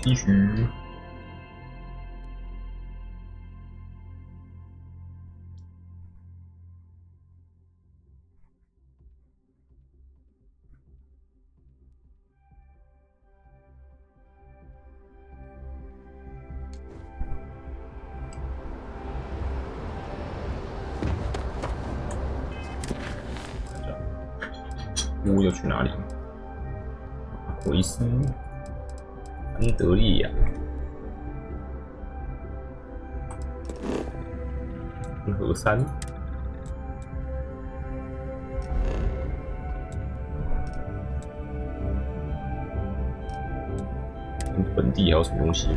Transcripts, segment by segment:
继续。要去哪里？维斯、安德利亚、河山。本地还有什么东西？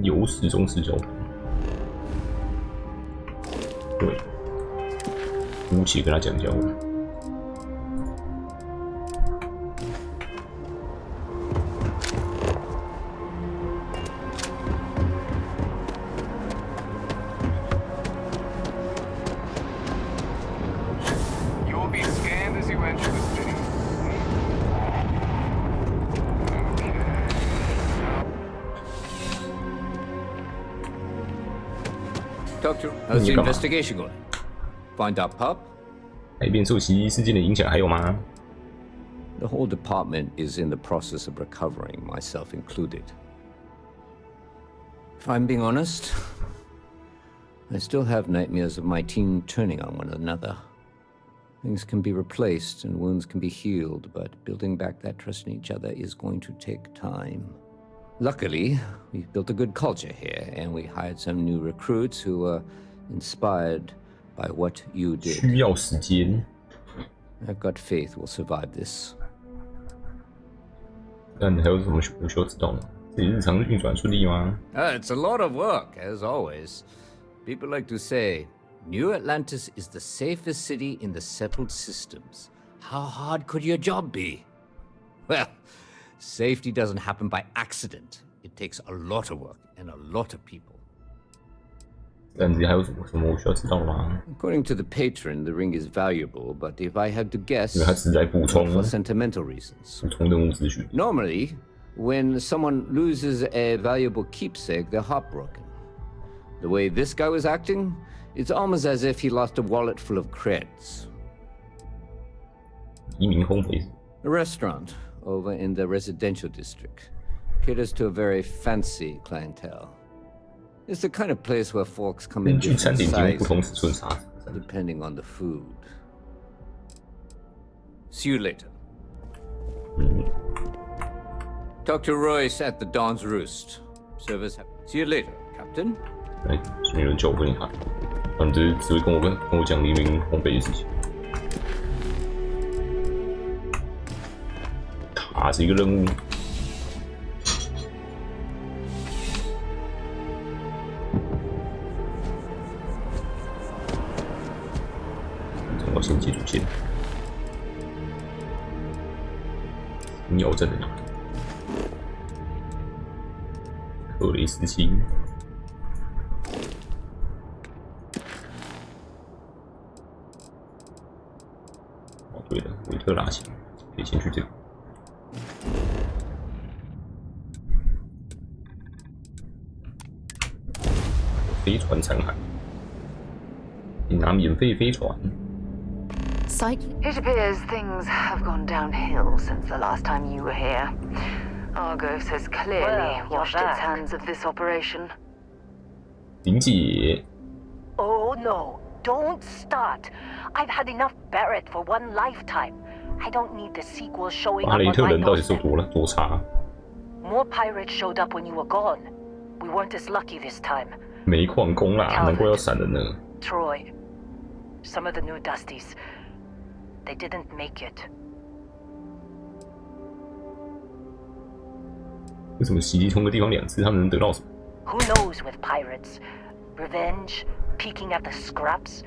由始中式交通，对，姑且跟他讲交。Doctor, how's the investigation going? Find our pup? 改变受袭事件的影响还有吗？ The whole department is in the process of recovering, myself included. If I'm being honest, I still have nightmares of my team turning on one another. Things can be replaced and wounds can be healed, but building back that trust in each other is going to take time. Luckily, we've built a good culture here, and we hired some new recruits who were inspired by what you did. 需要时间。I've got faith we'll survive this. 那你还有什么我需要知道呢？自己日常运转顺利吗？ It's a lot of work, as always. People like to say, New Atlantis is the safest city in the settled systems. How hard could your job be? Well, safety doesn't happen by accident. It takes a lot of work and a lot of people. 这样子还有什么我需要知道吗？ According to the patron, the ring is valuable, but if I had to guess, 因为他只是在补充 for sentimental reasons. 补充任务资讯。 Normally, when someone loses a valuable keepsake, they're heartbroken. The way this guy was acting, it's almost as if he lost a wallet full of creds. 移民烘焙 A restaurant over in the residential district caters to a very fancy clientele. It's the kind of place where folks come in 根据餐 different 点提供不同 sizes, 尺寸茶。 depending on the food. See you later. Dr. Royce at the Dawn's Roost. Service. See you later, Captain. 哎，是没有人叫我跟你喊，反正只会跟我讲黎明烘焙的事情。塔是一个任务。我先接主线。鸟在哪里？克雷斯基。 对的，维特拉型可以先去这个。飞船残骸，你拿免费飞船。 It appears things have gone downhill since the last time you were here. Argos has clearly washed its hands of this operation. 林姐， Oh no, don't start. I've had enough Barrett for one lifetime. I don't need the sequel showing 巴 up 雷 on 特 my 人到底是 doorstep. 多差？ More pirates showed up when you were gone. We weren't as lucky this time. 煤矿工啦，难怪要闪人呢。 Troy, some of the new Dusties, they didn't make it. 为什么袭击同个地方2次，他们能得到什么？ Who knows with pirates? Revenge, peeking at the scraps.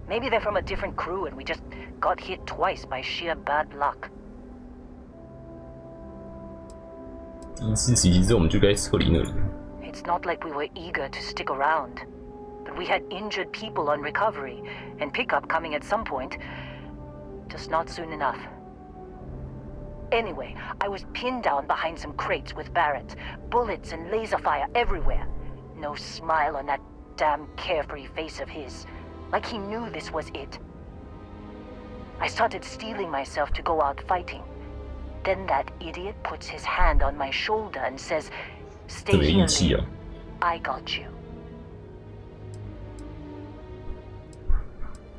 Maybe they're from a different crew and we just got hit twice by sheer bad luck. 第一次袭击之后，我们就该撤离那里。 It's not like we were eager to stick around. But we had injured people on recovery, and pickup coming at some point. Just not soon enough. Anyway, I was pinned down behind some crates with Barrett. Bullets and laser fire everywhere. No smile on that damn carefree face of his. Like he knew this was it. I started steeling myself to go out fighting. Then that idiot puts his hand on my shoulder and says, "Stay here, Lee. I got you."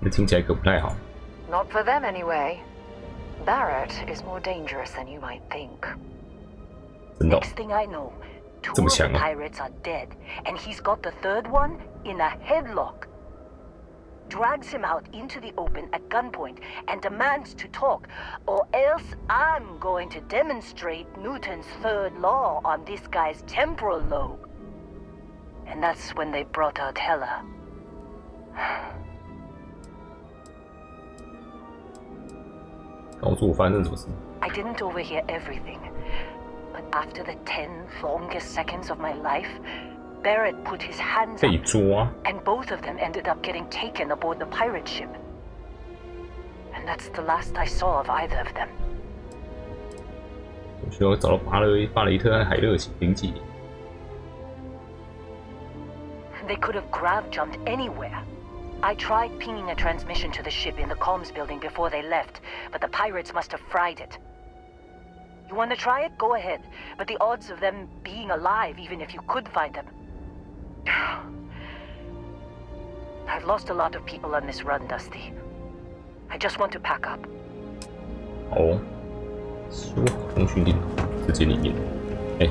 这听起来可不太好。 Not for them anyway. Barrett is more dangerous than you might think. 真的哦 Next thing I know, two 这么 of the 强啊 pirates are dead, and he's got the third one in a headlock. Drags him out into the open at gunpoint and demands to talk, or else I'm going to demonstrate Newton's third law on this guy's temporal lobe. And that's when they brought out Hella. 告诉我发生什么事？ I didn't overhear everything, but after the 10 longest seconds of my life, Barrett put his hands 被 up, 抓， and both of them ended up getting taken aboard the pirate ship. And that's the last I saw of either of them. 我需要找到巴雷特和海勒灵姐。 They could have grav jumped anywhere. I tried pinging a transmission to the ship in the comms building before they left, but the pirates must have fried it. You want to try it? Go ahead. But the odds of them being alive, even if you could find them... I've lost a lot of people on this run, Dusty. I just want to pack up. 好哦，修好通讯电脑，直接里面，哎，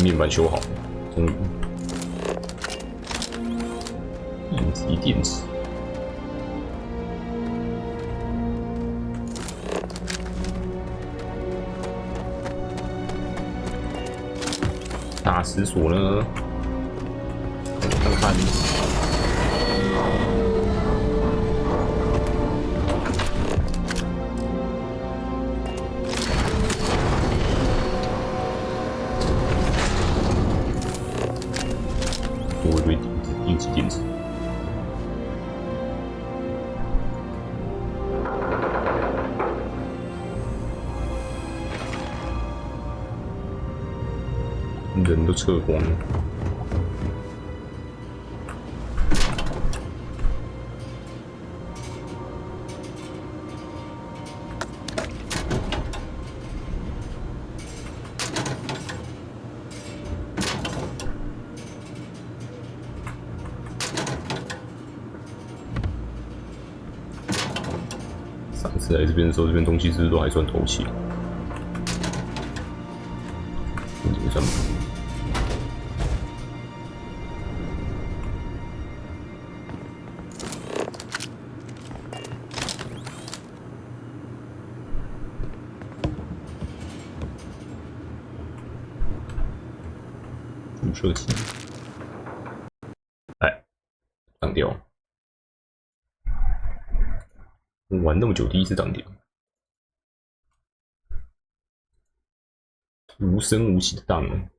面板修好，终于。应急电池，大石锁呢？看看。多一堆应急电池。 人都撤光了。上次来这边的时候，这边东西是不是都还算透气？怎么算？ 注射器，哎，挡掉！我玩那么久，第一次挡掉，无声无息的挡了。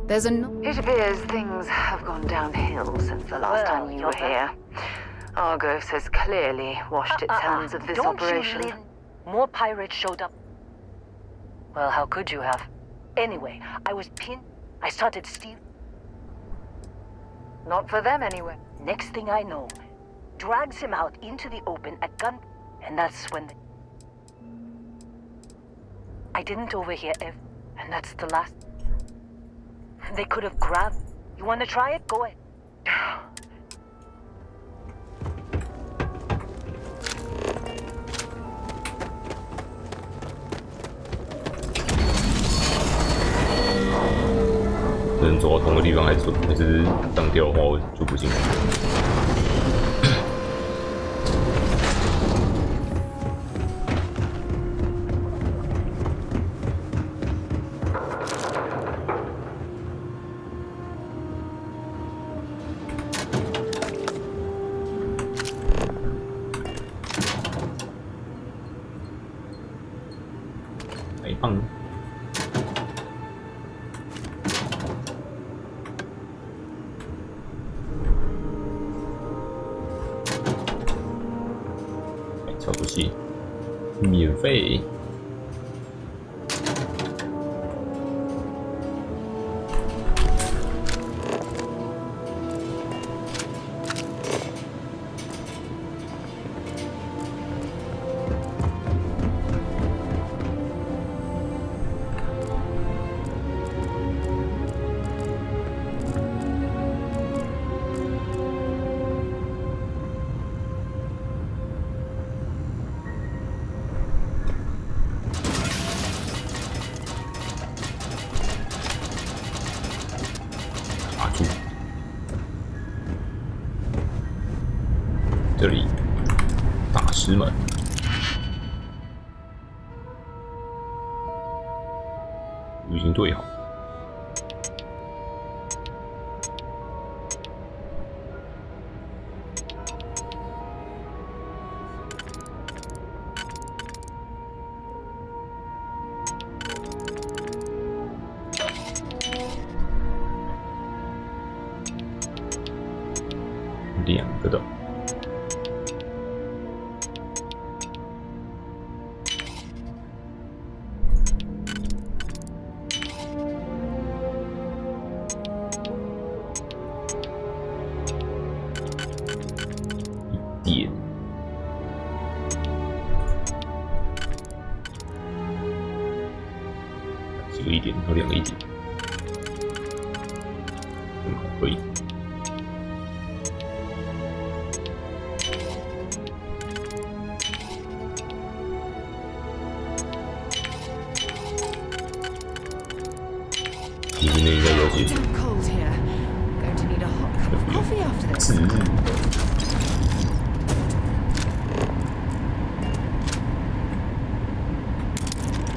There's a... It appears things have gone downhill since the last time you were here. Argos has clearly washed its hands of this operation. Don't you, Lynn? More pirates showed up. Well, how could you have? Anyway, I was pinned. I started stealing. Not for them anyway. Next thing I know, drags him out into the open at gun, and that's when I didn't overhear and that's the last. They could have grabbed. You want to try it? Go ahead. 能走到同个地方还是当掉的话，我就不行。太棒了！ 小武器，免费。卡住，这里大师们，旅行队好。 2个的，一点，几个一点，和2个一点，可以。 里面应该有解决。次日，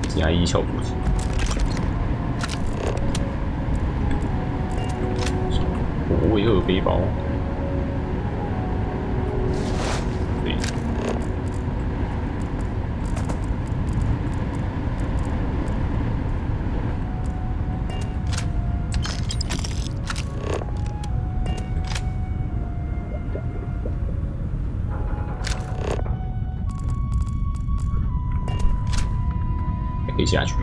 加1效果器。我也有背包。对。 可以下去。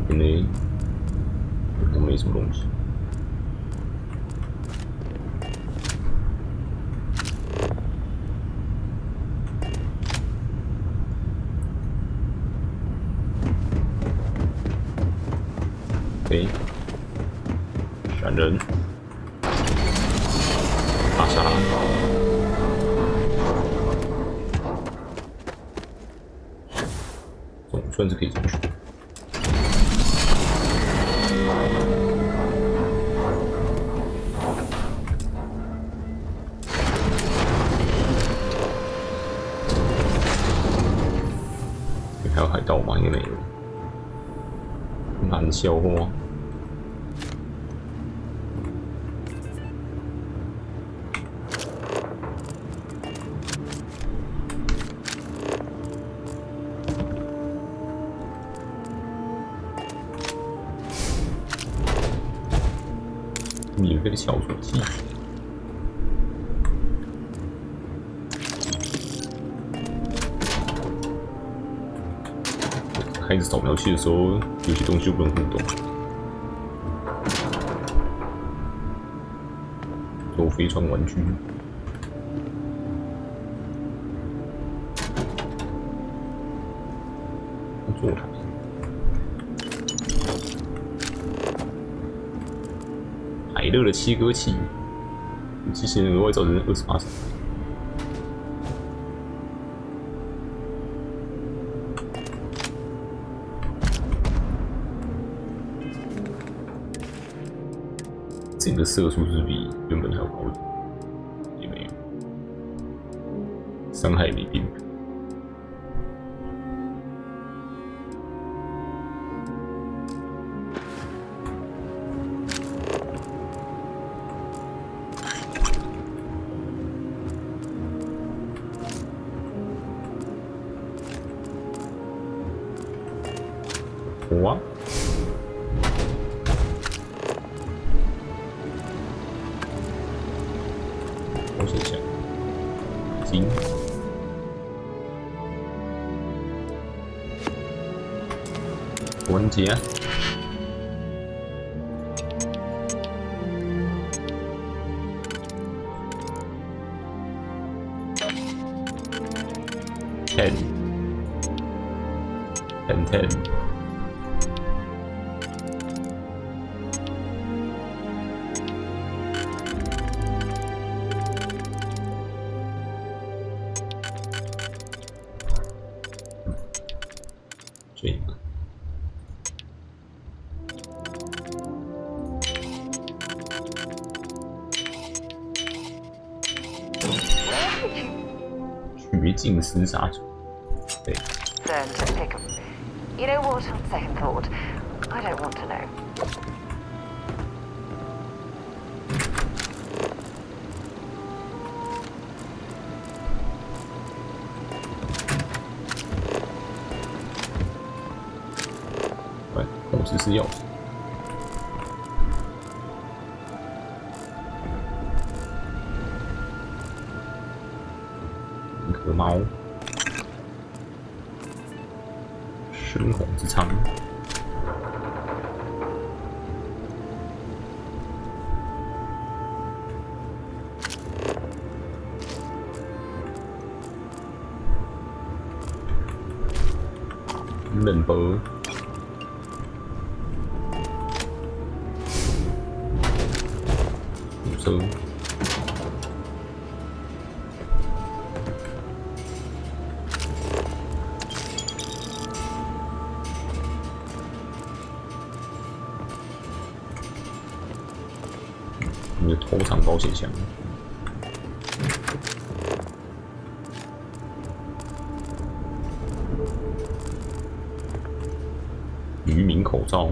内都没什么东西。OK， 闪人，大杀，总算是可以进去。还有海盗吗？应该没有。 难消化。免费的小手器。开着扫描器的时候，有些东西就不能互动。做飞船玩具。座台。海乐的切割器，机器人额外造成28伤害。整个射速是比原本还要高一点，也没有，伤害也没变。哇！保险箱，金，关节啊，10，10，10。这个绝境厮杀者，对。Then to pick up. You know what? On second thought, I don't want to know. 控制是钥匙。一颗猫。深红之仓。冷波。车。你的头场保险箱。渔民口罩。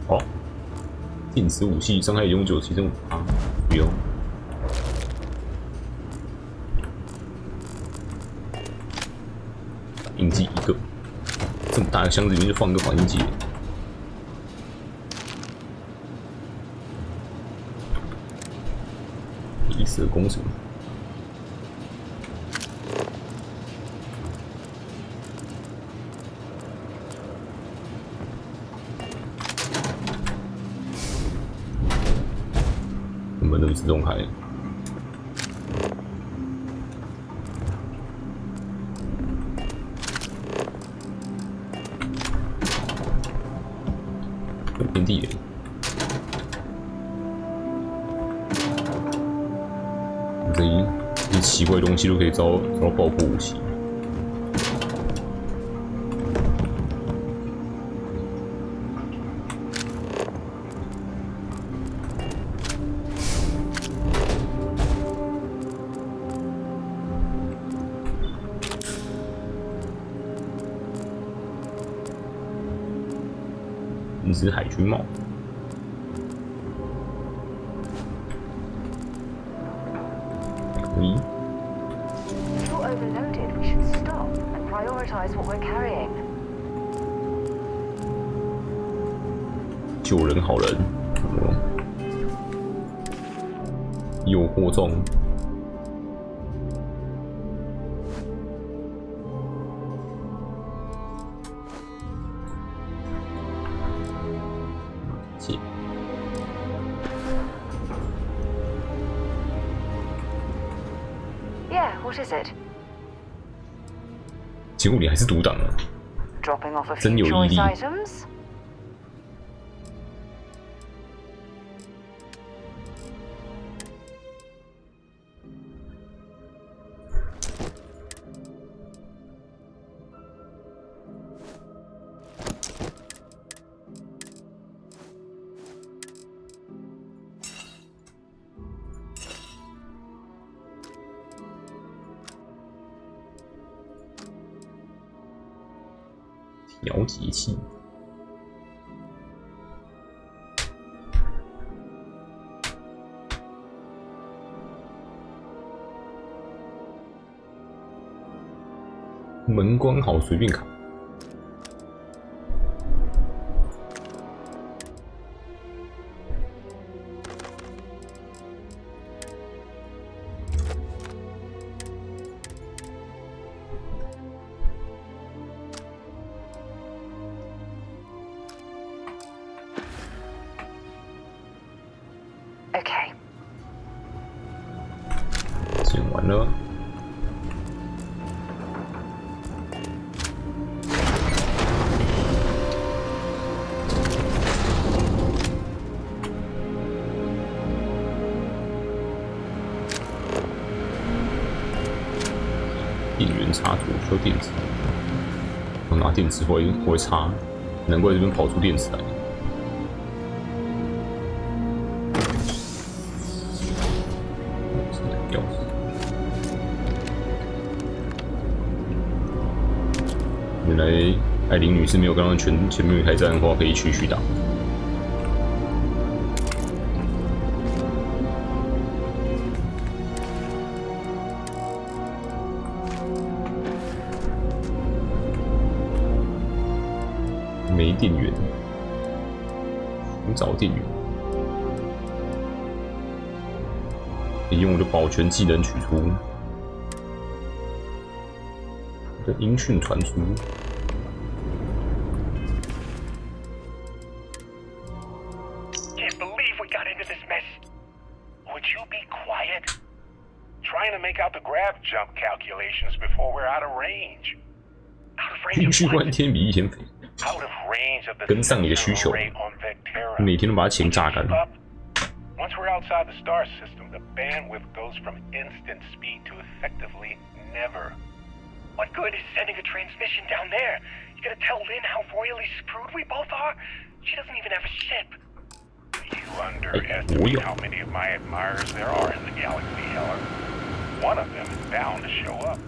哦，定时武器伤害永久提升5%，不用。印记一个，这么大的箱子里面就放一个反应剂。异色工程。门都自动开。变地雷。这些奇怪的东西都可以遭到爆破武器。一只海军帽，可以。You're overloaded. We should stop and prioritize what we're carrying. 救人好人，诱惑中。What is it? 结果你还是独挡了， Dropping off a 真 few 有毅 choice 力。 items? 调节器。门关好，随便砍。Okay. 剪完了。电源插座需要电池，我拿电池会插，难怪这边跑出电池来。钥匙。原来艾琳女士没有跟他们全面开战的话，可以续打。没电源，寻找电源，可以用我的保全技能取出我的音讯传输。Can't believe we got into this mess. Would you be quiet? Trying to make out the grav jump calculations before we're out of range. Out of range 运 of 气换 what? 天比一天肥， Out of range of the 跟上你的需 sensor 求， array on Vectera. 每天都把它钱榨干。 Up. Once we're outside the star system, the bandwidth goes from instant speed to effectively never. What good is sending a transmission down there? You gonna tell Lynn how royally screwed we both are? She doesn't even have a ship. You underestimate how many of my admirers there are in the galaxy, Heller. One of them is bound to show up,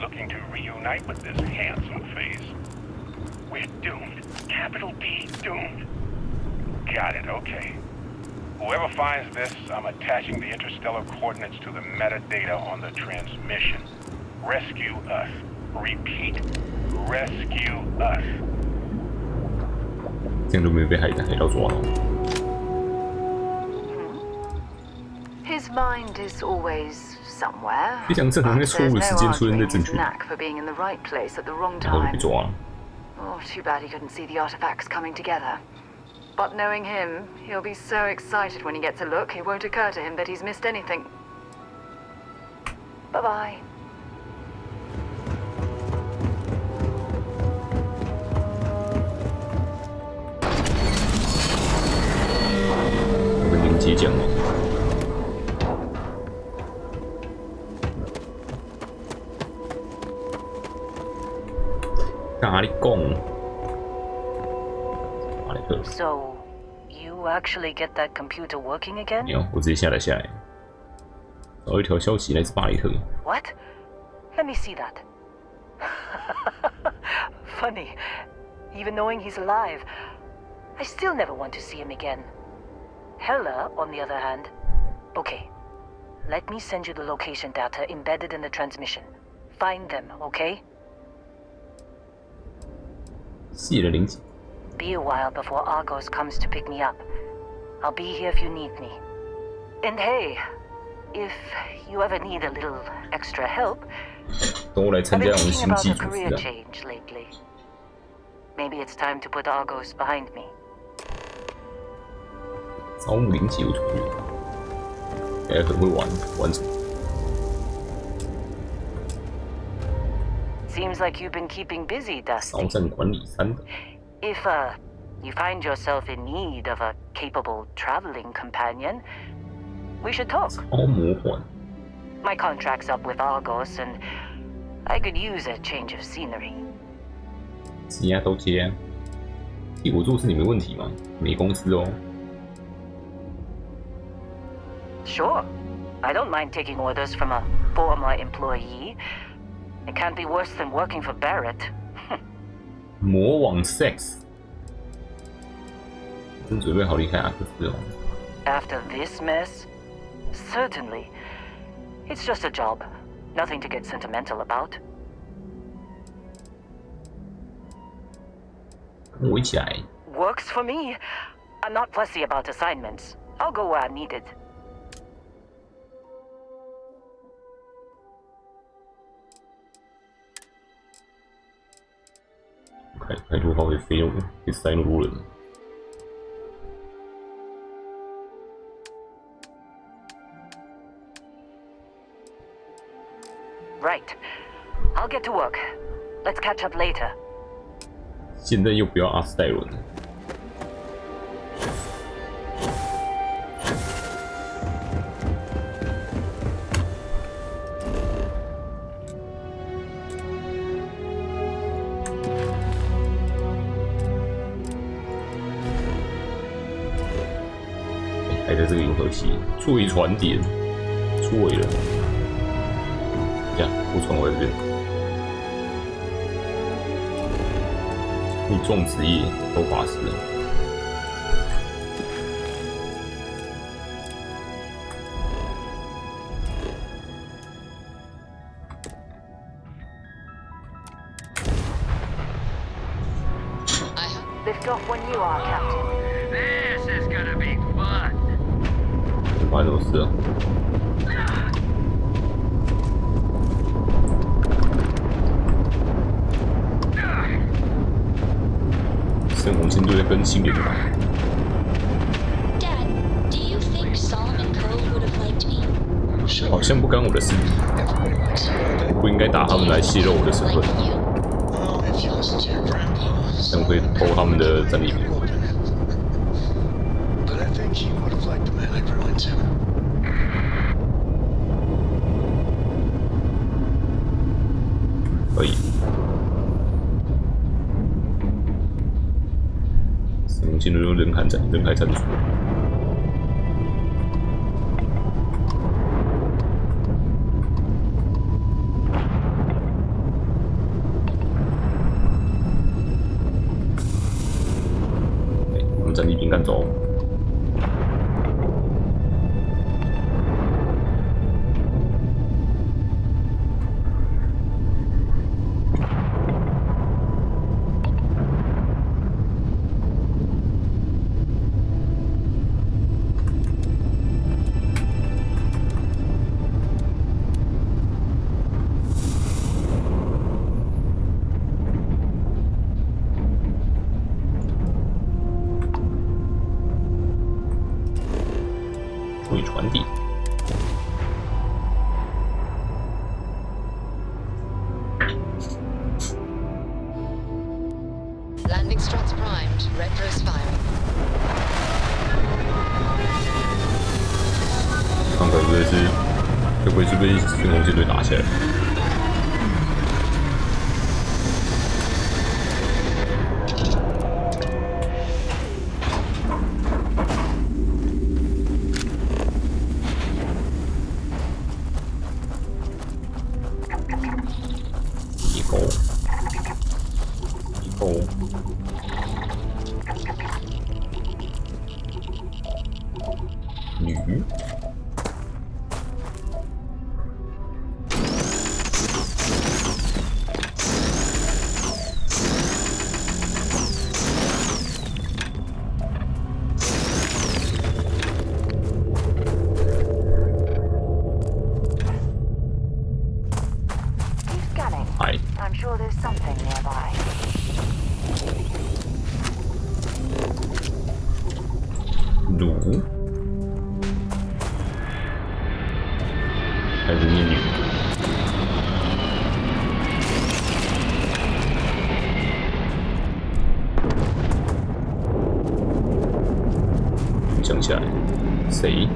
looking to reunite with this handsome face. We're doomed. Capital D, doomed. Got it, okay. Whoever finds this, I'm attaching the interstellar coordinates to the metadata on the transmission. Rescue us. Repeat. Rescue us. 这样都没有被海盗抓到。 His mind is always somewhere. 非常正常，在 but 错误的 there's 时 no 间出现在 arguing 正 his 确， knack for being in the right place at the wrong 然后就被 time. 抓了。 Oh, too bad he couldn't see the artifacts coming together. But knowing him, he'll be so excited when he gets a look, it won't occur to him that he's missed anything. Bye-bye. 我跟林杰讲了，咖喱贡，巴雷克， So, you actually get that computer working again? 没有，我直接下来，找一条消息来自巴雷特。 What? Let me see that. Funny. Even knowing he's alive, I still never want to see him again. Hella, on the other hand. Okay. Let me send you the location data embedded in the transmission. Find them, okay? 谢了林姐， Be a while before Argos comes to pick me up. I'll be here if you need me. And hey, if you ever need a little extra help, 都来参 I've 加 been 我们 thinking 星 about 际 a 组织 career 的。 change lately. Maybe it's time to put Argos behind me. 招募林姐有团员，还很会玩成。Seems like you've been keeping busy, 骚 Dusty. 站管理3的， If, you find yourself in need of a capable traveling companion, we should talk. 超魔幻， My contract's up with Argos, and I could use a change of scenery. 接啊都接啊，替我做事你没问题吗？没公司哦。 Sure. I don't mind taking orders from a former employee. It can't be worse than working for Barrett. 魔王 sex， 真准备好离开阿克斯哦。 After this mess? Certainly. It's just a job. Nothing to get sentimental about. 跟我一起来， Works for me. I'm not fussy about assignments. I'll go where I'm needed. 开拓号给费用给塞那么多人。 Right. I'll get to work. Let's catch up later. 现在又不要阿斯戴伦，还在这个银河系，坠船点，坠了，这样不传回这边。 你种植业都法师了，Lift off when you are, Captain. This is gonna be fun. 发生什么事啊？圣红星队在更新联吧？ Dad, do you think Solomon Cove would have liked me? 好像不干我的事，不应该打他们来泄露我的身份， Like you? 这样会偷他们的战利品。 But I think he would have liked the man I grew into. 可以。圣红星队用人海战术。 我们战利品赶走。注意传递。 Landing struts primed. Retros firing. 看看会不会是被圣红星队打起来？以后，女。 Keep scanning. 嗨， I'm sure there's something nearby. 鲁，还是念女？谁？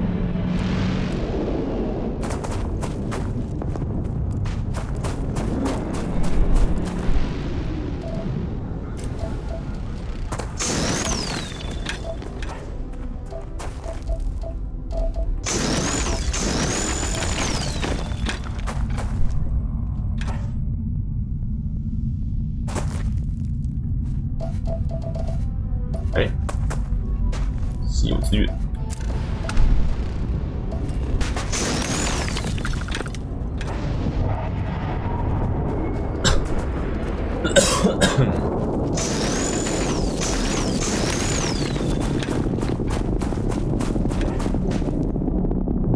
哎，稀有资源。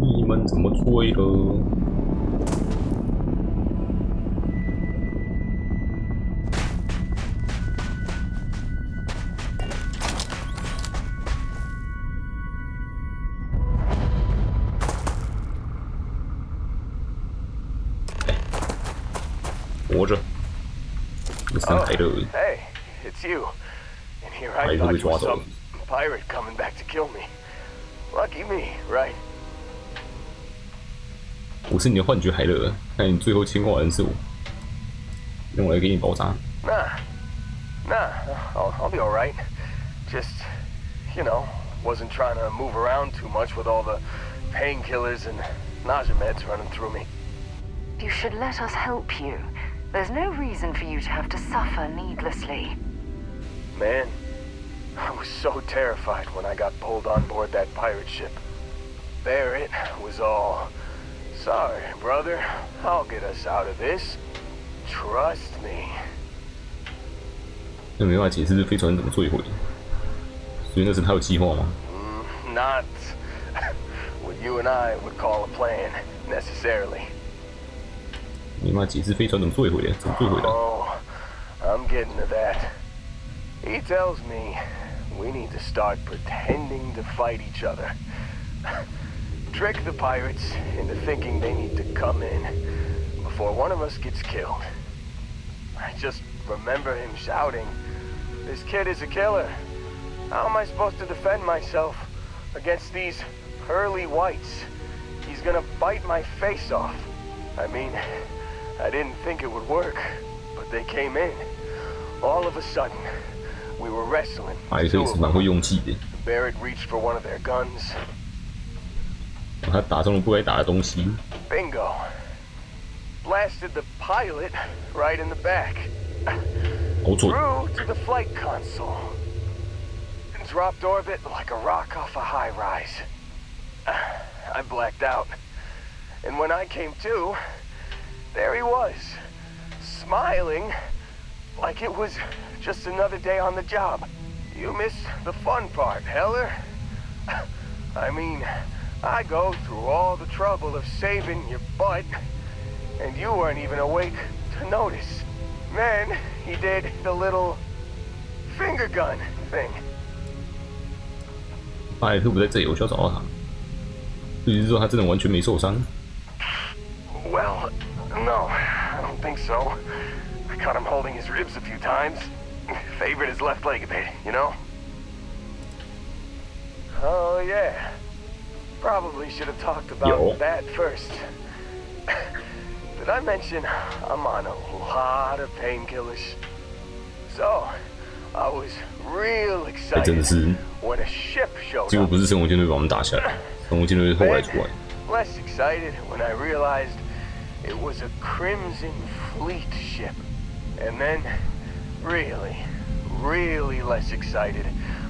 你们怎么追了？活着，这三海乐 Hey, it's you. And here 海 I 乐 thought 被 you 抓 were 走了 some。pirate coming back to kill me. Lucky me, right? 我是你的幻觉海乐，看你最后牵挂人是我，用我来给你包扎。Nah, I'll be alright. Just, you know, wasn't trying to move around too much with all the painkillers and nausea meds running through me. You should let us help you. There's no reason for you to have to suffer needlessly. Man, I was so terrified when I got pulled on board that pirate ship. There it was all. Sorry, brother. I'll get us out of this. Trust me. 那没办法解释飞船怎么坠毁，所以那是他有计划吗？ Not what you and I would call a plan, necessarily. 没办法解释飞船怎么坠毁的，怎么坠毁的？ Oh, I'm getting to that. He tells me we need to start pretending to fight each other. Trick the pirates into thinking they need to come in before one of us gets killed. I just remember him shouting, "This kid is a killer. How am I supposed to defend myself against these pearly whites? He's gonna bite my face off." I mean, I didn't think it would work, but they came in. All of a sudden, we were wrestling. 海乐是蛮会用计的， Barrett reached for one of their guns. 他打中了不该打的东西。 Bingo. Blasted the pilot right in the back. 好准， Through to the flight console. Dropped orbit like a rock off a high rise. I blacked out. And when I came to, there he was, smiling like it was just another day on the job. You missed the fun part, Heller. I mean, I go through all the trouble of saving your butt, and you weren't even awake to notice. Then he did the little finger gun thing. 巴莱特不在这里，我需要找到他。意思是说他真的完全没受伤？ Well, no, I don't think so. I caught him holding his ribs a few times. Favored his left leg a bit, you know? Oh, yeah. Probably should have talked about Yo. that first. Did I mention I'm on a lot of painkillers? So, I was real 还真的 excited 是， when a ship showed 结果 up. 不是神龙舰队把我们打下来，神龙舰队是后来出来。 Less excited when I realized it was a Crimson Fleet ship. And then, really less excited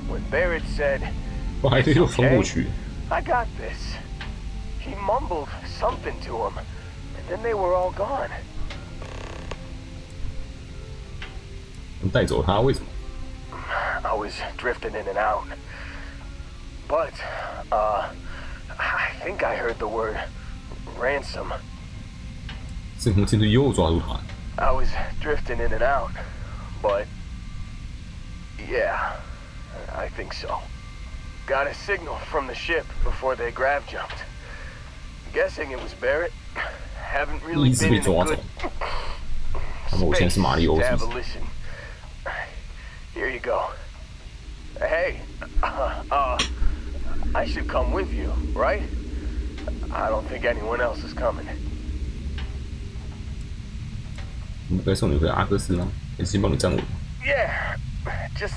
when Barrett said, 巴莱特又冲过去， "I got this." He mumbled something to him, and then they were all gone. 带走他为什么？ I was drifting in and out. But, I think I heard the word ransom. 神龙舰队又抓住他， I was drifting in and out, but yeah, I think so. Got a signal from the ship before they grav jumped. Guessing it was Barrett. Haven't really 一直 been 被 in a 抓走 good。他们我现在是马里奥，是不是？ Abolition. Here you go. Hey, I should come with you, right? I don't think anyone else is coming. 我们该送你回阿克斯吗？还是先帮你站稳？ Yeah, just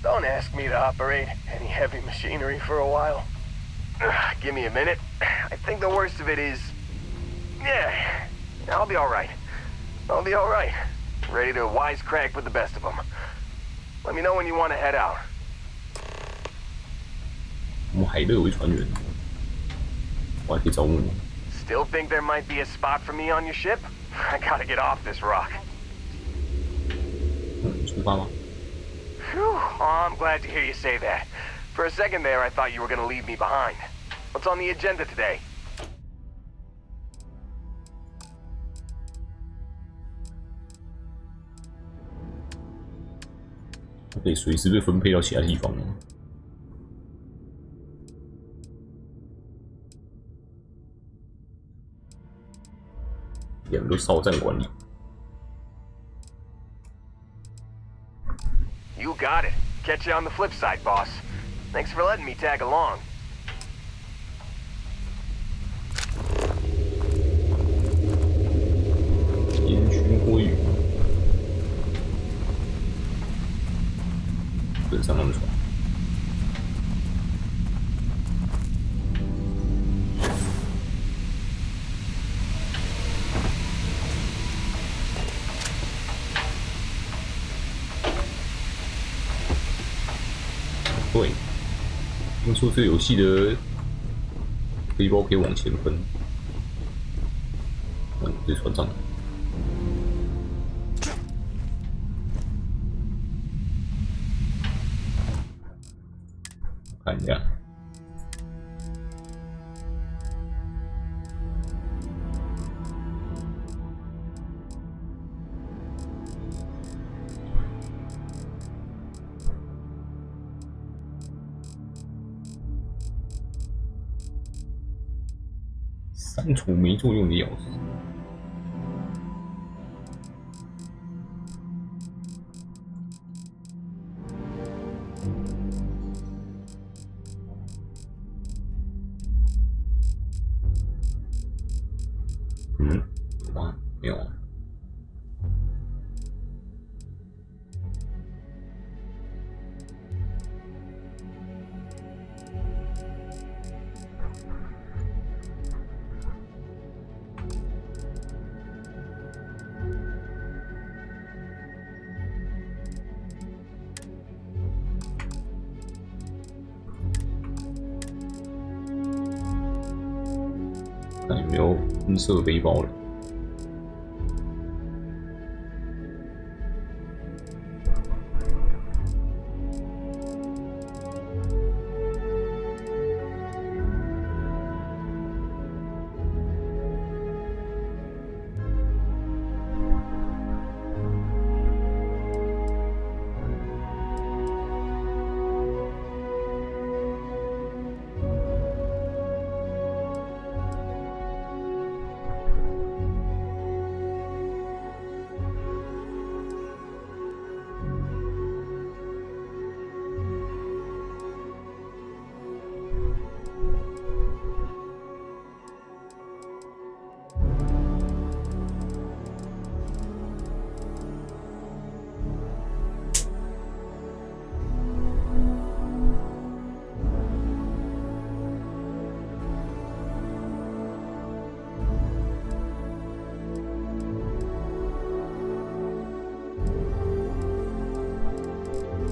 don't ask me to operate any heavy machinery for a while. Give me a minute. I think the worst of it is, yeah, I'll be all right. I'll be all right. Ready to wisecrack with the best of them. Let me know when you want to head out. 我们海乐为船员，我还可以招募你。 Still think there might be a spot for me on your ship? I gotta get off this rock. 出发吗？ Phew, oh, I'm glad to hear you say that. For a second there, I thought you were gonna leave me behind. What's on the agenda today? 它可以随时被分配到其他地方吗？两个都哨站管理。 You got it. Catch you on the flip side, boss. Thanks for letting me tag along. 烟熏火雨，跟上他们船。对，听说这个游戏的背包可以往前分。这船上。 看一下，删除没作用的钥匙。 有吗？没有啊。看有没有喷射背包了。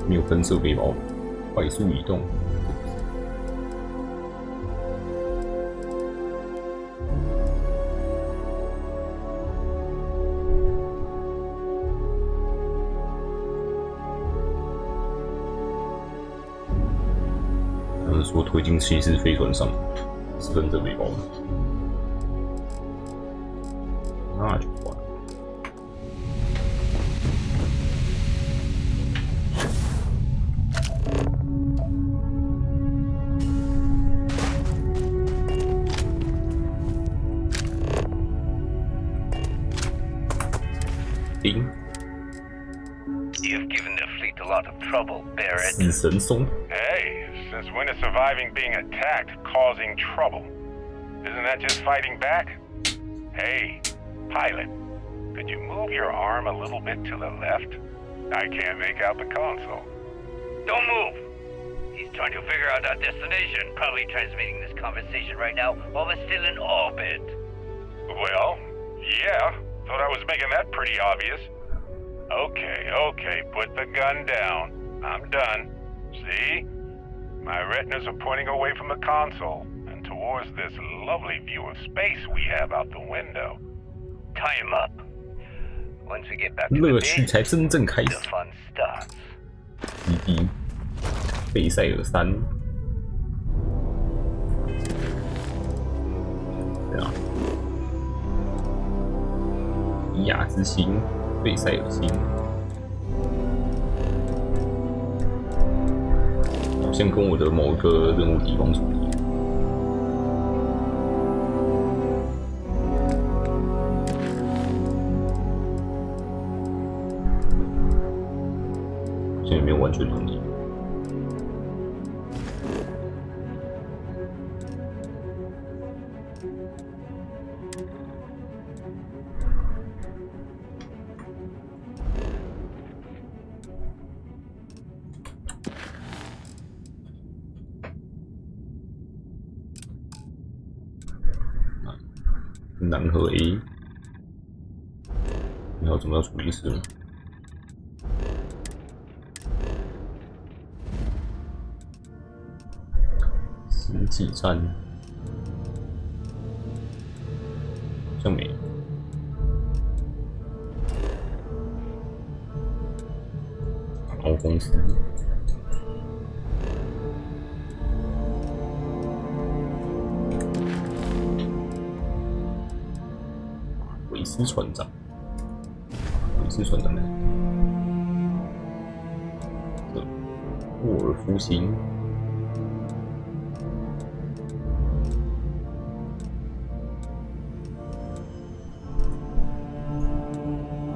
没有喷射背包，快速移动。他们说推进器是飞船上是喷射背包的，那就完了。 You've given the fleet a lot of trouble, Barrett. 死神松。 Hey, since point of surviving being attacked, causing trouble? Isn't that just fighting back? Hey, pilot, could you move your arm a little bit to the left? I can't make out the console. Don't move! He's trying to figure out our destination, probably transmitting this conversation right now while we're still in orbit. Well, yeah, thought I was making that pretty obvious. Okay, put the gun down. I'm done. See? My retinas are pointing away from the console and towards this lovely view of space we have out the window. Tie him up. Once we get back to 乐 the 趣 base, 才真正开 the 始。 fun starts. 基地贝塞尔山，对啊，伊亚之星，贝塞尔星，好像跟我的某一个任务地方重叠。好像也没有完全重叠。南河 A， 你要怎么样处理事呢？实际战好像没有。航空公司。韦斯船长，韦斯船长呢？沃尔夫星，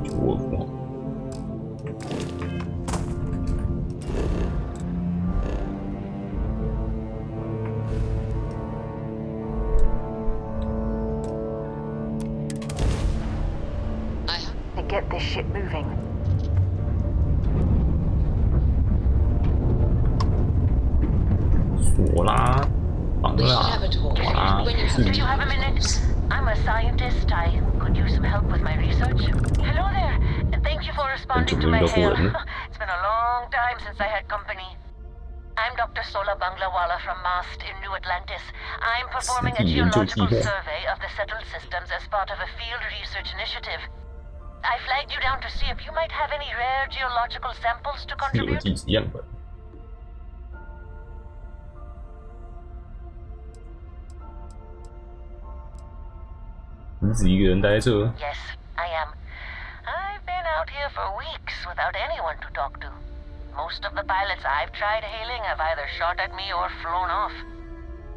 就沃尔夫号。To get this shit moving. 锁啦，绑 We should 啦， have a talk 锁啦， when you 是 Do you have a minute? I'm a scientist. I could use some help with my research. Hello there. Thank you for responding to my hail. It's been a long time since I had company. I'm Dr. Sola Banglawala from MAST in New Atlantis. I'm performing a geological survey of the settled systems as part of a field research initiative. I flagged you down to see if you might have any rare geological samples to 是有 contribute. 地质样本。你只一个人待在这？ Yes, I am. I've been out here for weeks without anyone to talk to. Most of the pilots I've tried hailing have either shot at me or flown off.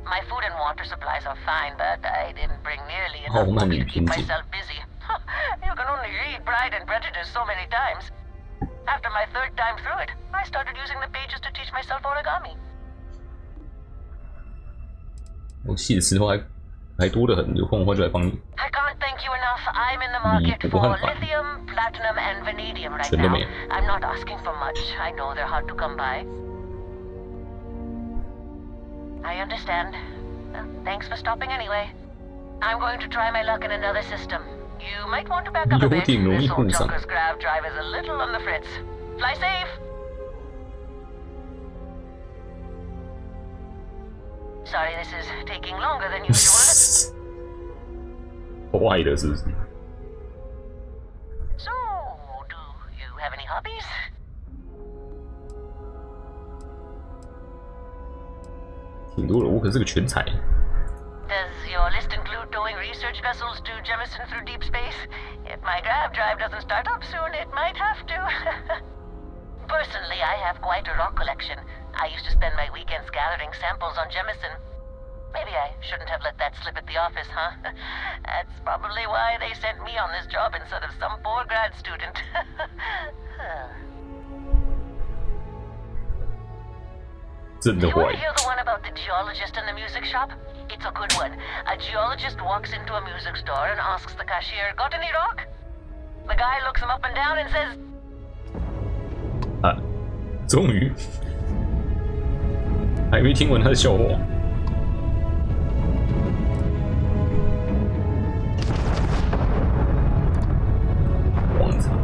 My food and water supplies are fine, but I didn't bring nearly enough books to keep myself busy. You can only read Pride and Prejudice so many times. After my third time through it, I started using the pages to teach myself origami. 我写词的话还多得很，有空的话就来帮你。 I can't thank you enough. I'm in the market for lithium, platinum, and vanadium right now. I'm not asking for much. I know they're hard to come by. I understand. Thanks for stopping anyway. I'm going to try my luck in another system. You might want to back up a bit. This old junker's grav drive is a little on the fritz. Fly safe! Sorry, this is taking longer than usual. 坏的是不是？ So, do you have any hobbies? 挺多的，我可是个全才。 Does your list include towing research vessels to Jemison through deep space? If my grav drive doesn't start up soon, it might have to. Personally, I have quite a rock collection. I used to spend my weekends gathering samples on Jemison. Maybe I shouldn't have let that slip at the office, huh? That's probably why they sent me on this job instead of some poor grad student. 真的 You want 坏 to。hear the one about the geologist in the music shop? It's a good one. A geologist walks into a music store and asks the cashier, "Got any rock?" The guy looks him up and down and says, 啊，终于还没听完他的笑话。荒唐。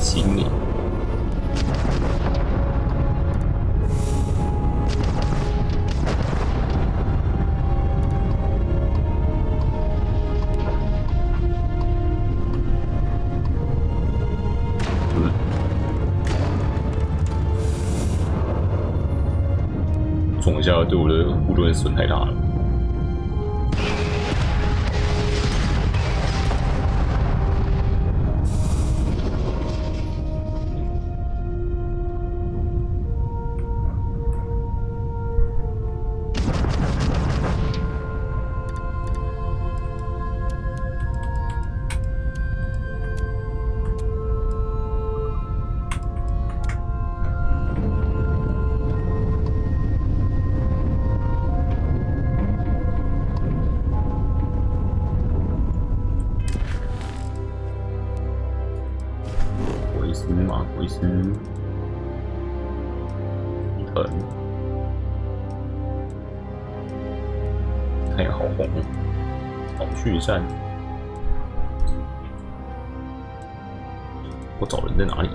请你。撞一下对我的护盾损太大了。马奎斯，疼，太阳好红，好血战。我找人在哪里？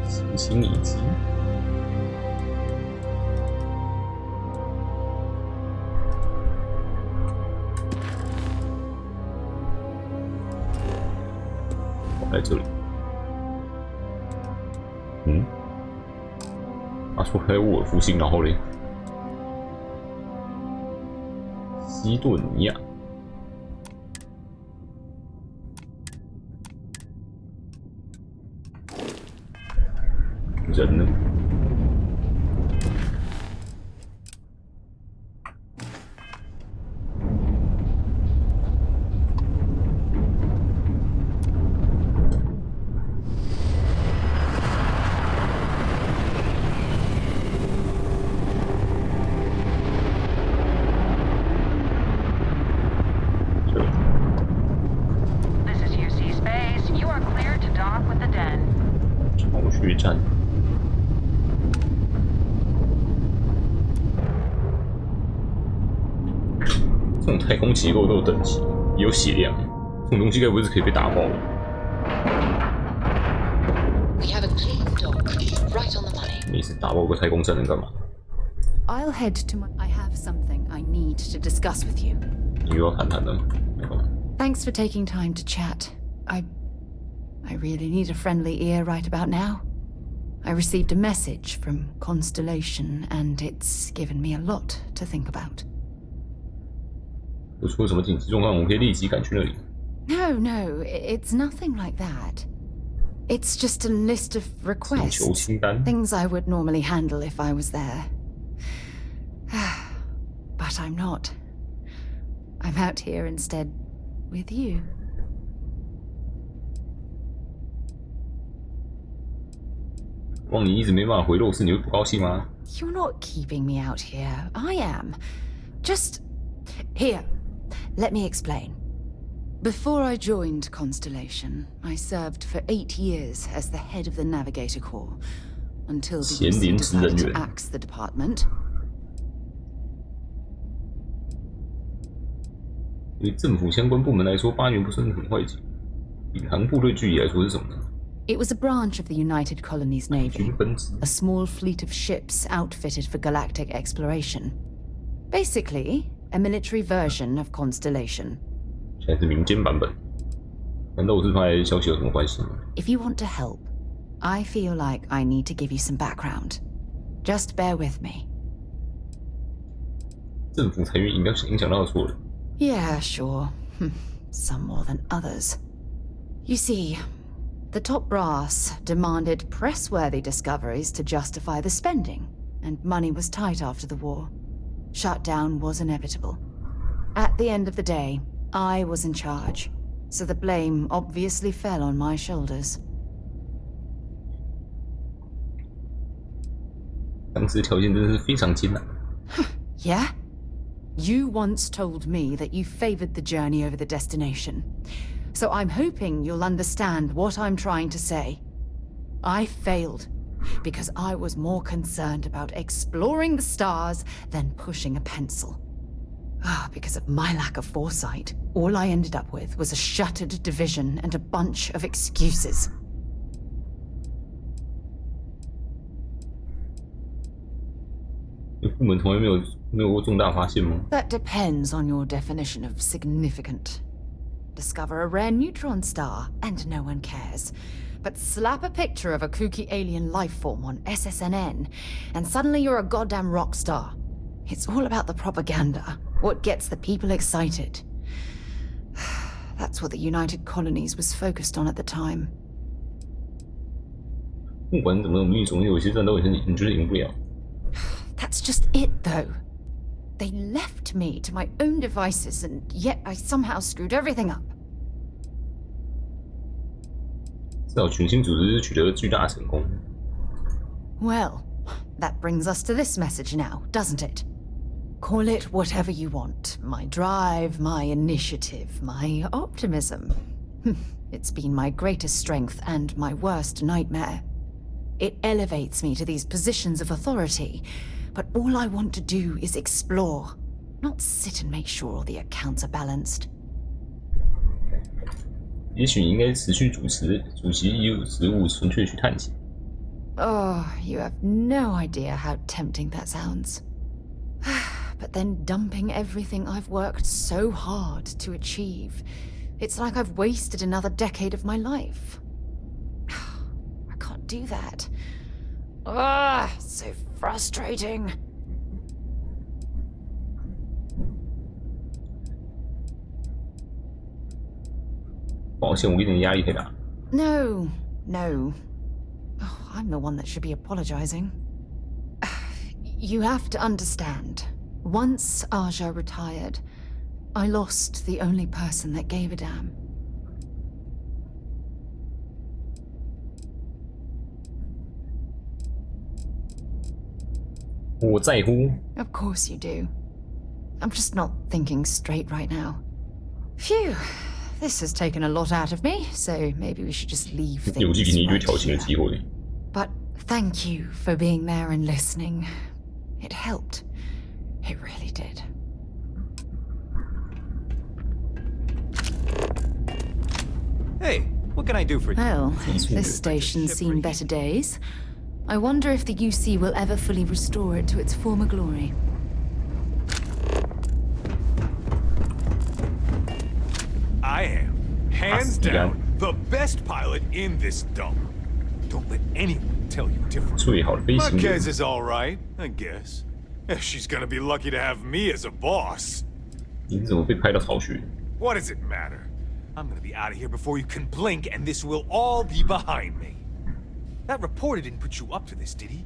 行星遗迹。我在这里。他说还有沃尔夫星，然后嘞，西顿尼亚，人呢？血战，这种太空结构都有等级，也有血量，这种东西该不是可以被打爆的？ We have a clean dock, right on the money. 每次打爆个太空站能干嘛？ I'll head to my... I have something I need to discuss with you. 你又要谈谈了？ Thanks for taking time to chat. I really need a friendly ear right about now. I received a message from Constellation, and it's given me a lot to think about. 有出了什么紧急状况，我们可以立即赶去那里。 No, it's nothing like that. It's just a list of 请求 requests. 清单。 Things I would normally handle if I was there. But I'm not. I'm out here instead with you. 望你一直没办法回肉丝，你会不高兴吗？ You're not keeping me out here. I am. Just... Here, let me explain. Before I joined Constellation, I served for 8 years as the head of the Navigator Corps, until the UC decided to axe the department. 对政府相关部门来说，8年不是很坏结。领航部队具体来说是什么呢？ It was a branch of the United Colonies Navy, a small fleet of ships outfitted for galactic exploration. Basically, a military version of Constellation. 现在是民间版本，难道我是发来消息有什么关系吗？ If you want to help, I feel like I need to give you some background. Just bear with me. 政府裁员影响到错了。 Yeah, sure. Some more than others. You see, the top brass demanded press-worthy discoveries to justify the spending, and money was tight after the war. Shutdown was inevitable. At the end of the day, I was in charge, so the blame obviously fell on my shoulders. 当时条件真的是非常艰难。Yeah? You once told me that you favored the journey over the destination. So I'm hoping you'll understand what I'm trying to say. I failed because I was more concerned about exploring the stars than pushing a pencil. Because of my lack of foresight, all I ended up with was a shattered division and a bunch of excuses. 你部门从来没有过重大发现吗？ That depends on your definition of significant. Discover a rare neutron star, and no one cares. But slap a picture of a kooky alien life form on SSNN, and suddenly you're a goddamn rock star. It's all about the propaganda, what gets the people excited. That's what the United Colonies was focused on at the time. 不管怎么种，你总有些战斗你就是赢不了。 That's just it, though. They left me to my own devices, and yet I somehow screwed everything up. 至少群星组织取得了巨大的成功。 Well, that brings us to this message now, doesn't it? Call it whatever you want. My drive, my initiative, my optimism. It's been my greatest strength and my worst nightmare. It elevates me to these positions of authority, but all I want to do is explore, not sit and make sure all the accounts are balanced. 也许你应该持续主席已有职务，纯粹去探险。 Oh, you have no idea how tempting that sounds. But then dumping everything I've worked so hard to achieve, it's like I've wasted another decade of my life. I can't do that. So frustrating. 抱歉，我给你的压力太大。 No. I'm the one that should be apologizing. You have to understand. Once Aja retired, I lost the only person that gave a damn. 我在乎。 Of course you do. I'm just not thinking straight right now. Phew. This has taken a lot out of me, so maybe we should just leave things 有给你一堆 right 挑衅的 here. 机会。 But thank you for being there and listening. It helped. It really did. Hey, what can I do for you? Well, this station's seen better days. I wonder if the UC will ever fully restore it to its former glory. I am, hands Yeah. down, the best pilot in this dump. Don't let anyone tell you different. 最好的飞行员。 Marquez is all right, I guess. She's gonna be lucky to have me as a boss. 你怎么被派到巢穴？ What does it matter? I'm gonna be out of here before you can blink, and this will all be behind me. That reporter didn't put you up to this, did he?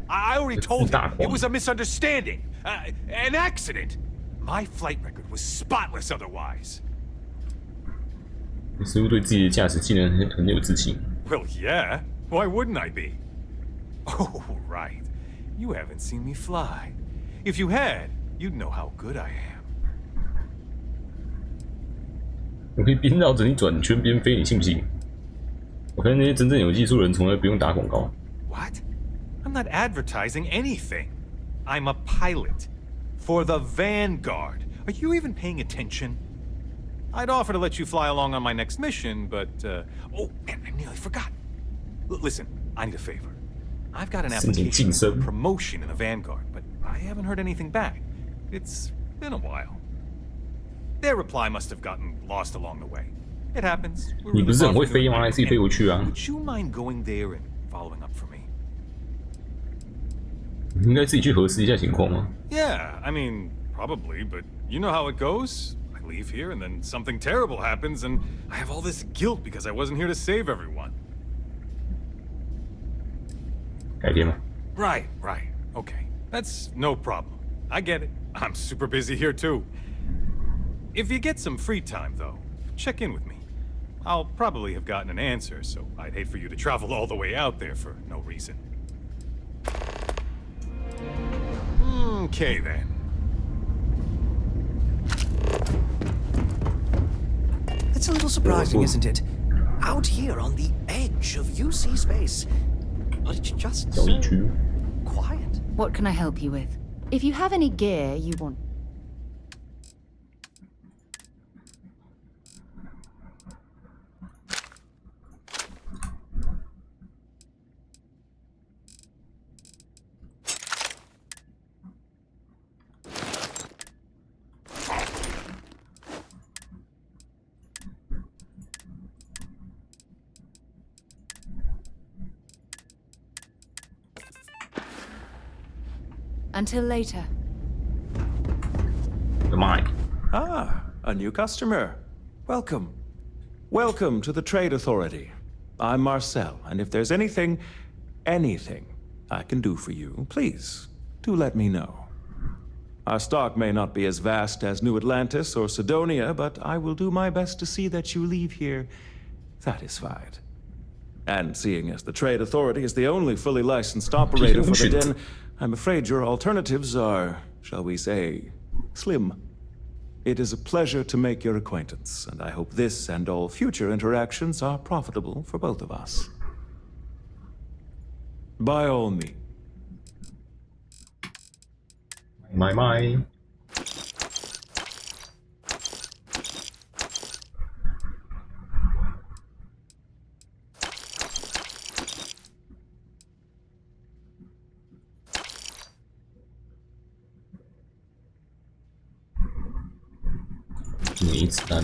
I already told him it was a misunderstanding, an accident. My flight record was spotless otherwise. 你似乎对自己的驾驶技能很有自信。 Well, yeah. Why wouldn't I be? Oh, right. You haven't seen me fly. If you had, you'd know how good I am. 我可以边绕着你转圈边飞，你信不信？我看那些真正有技术的人从来不用打广告。 What? I'm not advertising anything. I'm a pilot. For the Vanguard. Are you even paying attention? I'd offer to let you fly along on my next mission, but, oh, man, I nearly forgot. Listen, I need a favor. I've got an application for promotion in the Vanguard, but I haven't heard anything back. It's been a while. Their reply must have gotten lost along the way. It happens. We're 你不 really 是很 far 会 from 飞 doing 吗？ anything. 自己飞回去啊！ Would you mind going there and following up for me? 你应该自己去核实一下情况吗？ Yeah, I mean, probably, but you know how it goes. I leave here and then something terrible happens and I have all this guilt because I wasn't here to save everyone. 改天吗？ Right. Okay. That's no problem. I get it. I'm super busy here too. If you get some free time, though, check in with me. I'll probably have gotten an answer, so I'd hate for you to travel all the way out there for no reason. Okay, then. It's a little surprising, isn't it? Out here on the edge of UC space. But it's just so quiet. What can I help you with? If you have any gear you want... Until later. Goodbye. Ah, a new customer. Welcome. Welcome to the Trade Authority. I'm Marcel, and if there's anything I can do for you, please, do let me know. Our stock may not be as vast as New Atlantis or Sidonia, but I will do my best to see that you leave here satisfied. And seeing as the Trade Authority is the only fully licensed operator for the Den, I'm afraid your alternatives are, shall we say, slim. It is a pleasure to make your acquaintance, and I hope this and all future interactions are profitable for both of us. By all means. My.没子弹。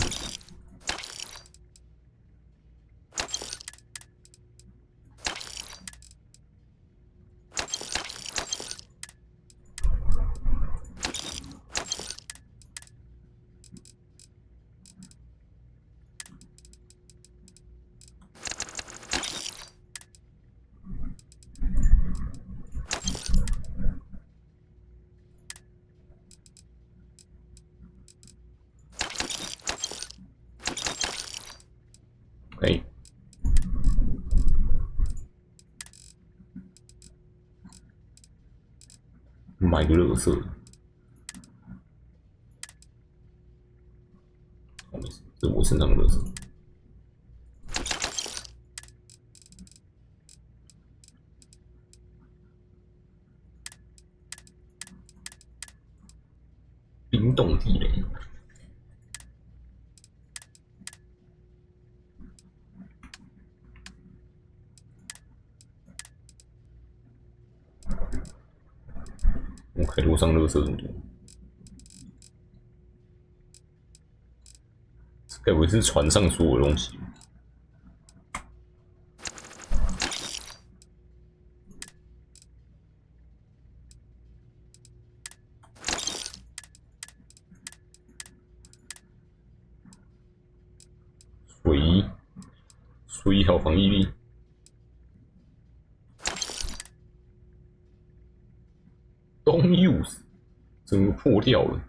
可以。买个垃圾。哦，没事，这是我身上的垃圾。冰冻地雷。我海路上垃圾很多，这该不会是船上所有的东西吧？水好防御力。Don't use， 整个破掉了。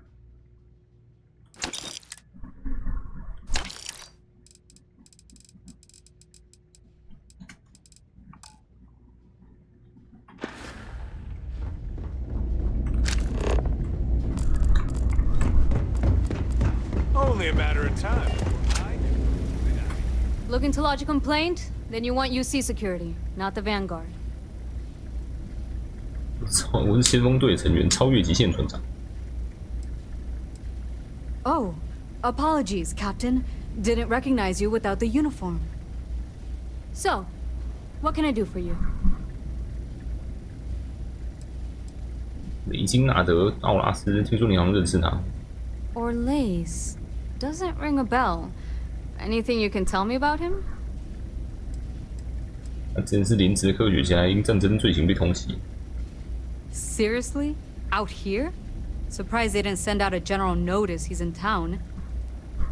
Only a matter of time. Looking to lodge a complaint? Then you want UC security, not the Vanguard. 我是先锋队成员，超越极限船长。Oh, apologies, Captain. Didn't recognize you without the uniform. So, what can I do for you? 雷金纳德·奥拉斯，听说你好像认识他。Orlace. Doesn't ring a bell. Anything you can tell me about him? 他之前是临时科学家，因战争罪行被通缉。Seriously? Out here? Surprised they didn't send out a general notice he's in town.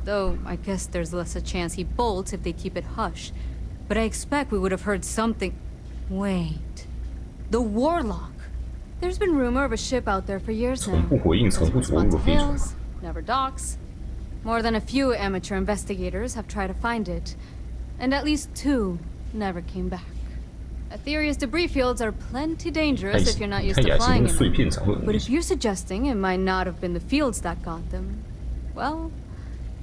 Though, I guess there's less a chance he bolts if they keep it hush. But I expect we would have heard something... Wait... The Warlock! There's been rumor of a ship out there for years now. 从不回应，从不着陆的飞船。Never docks. More than a few amateur investigators have tried to find it, and at least 2 never came back. Aetheria's debris fields are plenty dangerous if you're not used to flying in them. But if you're suggesting it might not have been the fields that got them, well,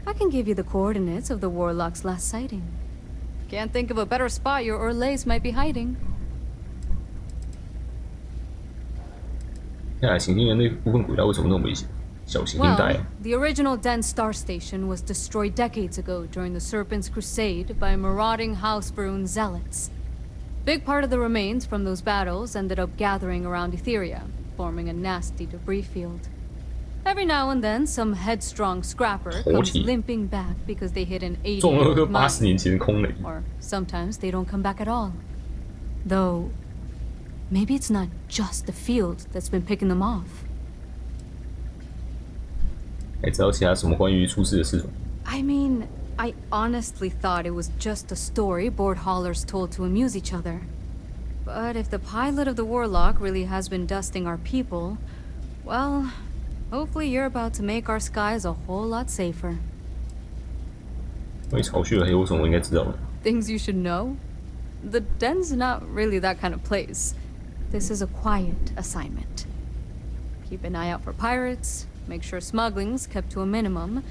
I can give you the coordinates of the Warlock's last sighting. Can't think of a better spot your Orlays might be hiding. 看来行星的那部分轨道为什么那么危险？小行星带 Well, the original dense star station was destroyed decades ago during the Serpent's Crusade by marauding House Varun zealots. Big part of the remains from those battles ended up gathering around Aetheria, forming a nasty debris field. Every now and then, some headstrong scrapper comes limping back because they hit an 80-year-old mine. Or sometimes they don't come back at all. Though, maybe it's not just the field that's been picking them off. 还知道其他什么关于出事的事吗？ I mean, I honestly thought it was just a story board haulers told to amuse each other. But if the pilot of the Warlock really has been dusting our people, well, hopefully you're about to make our skies a whole lot safer. 关于巢穴的黑巫虫，我应该知道了。 Things you should know? The den's not really that kind of place. This is a quiet assignment. Keep an eye out for pirates, make sure smuggling's kept to a minimum,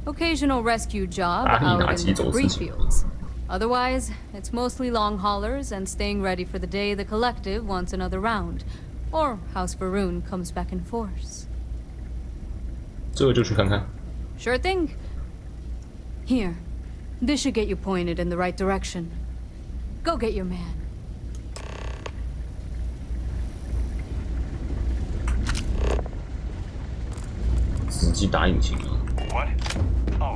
occasional rescue job out in the debris fields. Otherwise, it's mostly long haulers and staying ready for the day the Collective wants another round, or House Varun comes back in force. 这个就去看看。 Sure thing. Here, this should get you pointed in the right direction. Go get your man. 直击打引擎啊！ What? Oh.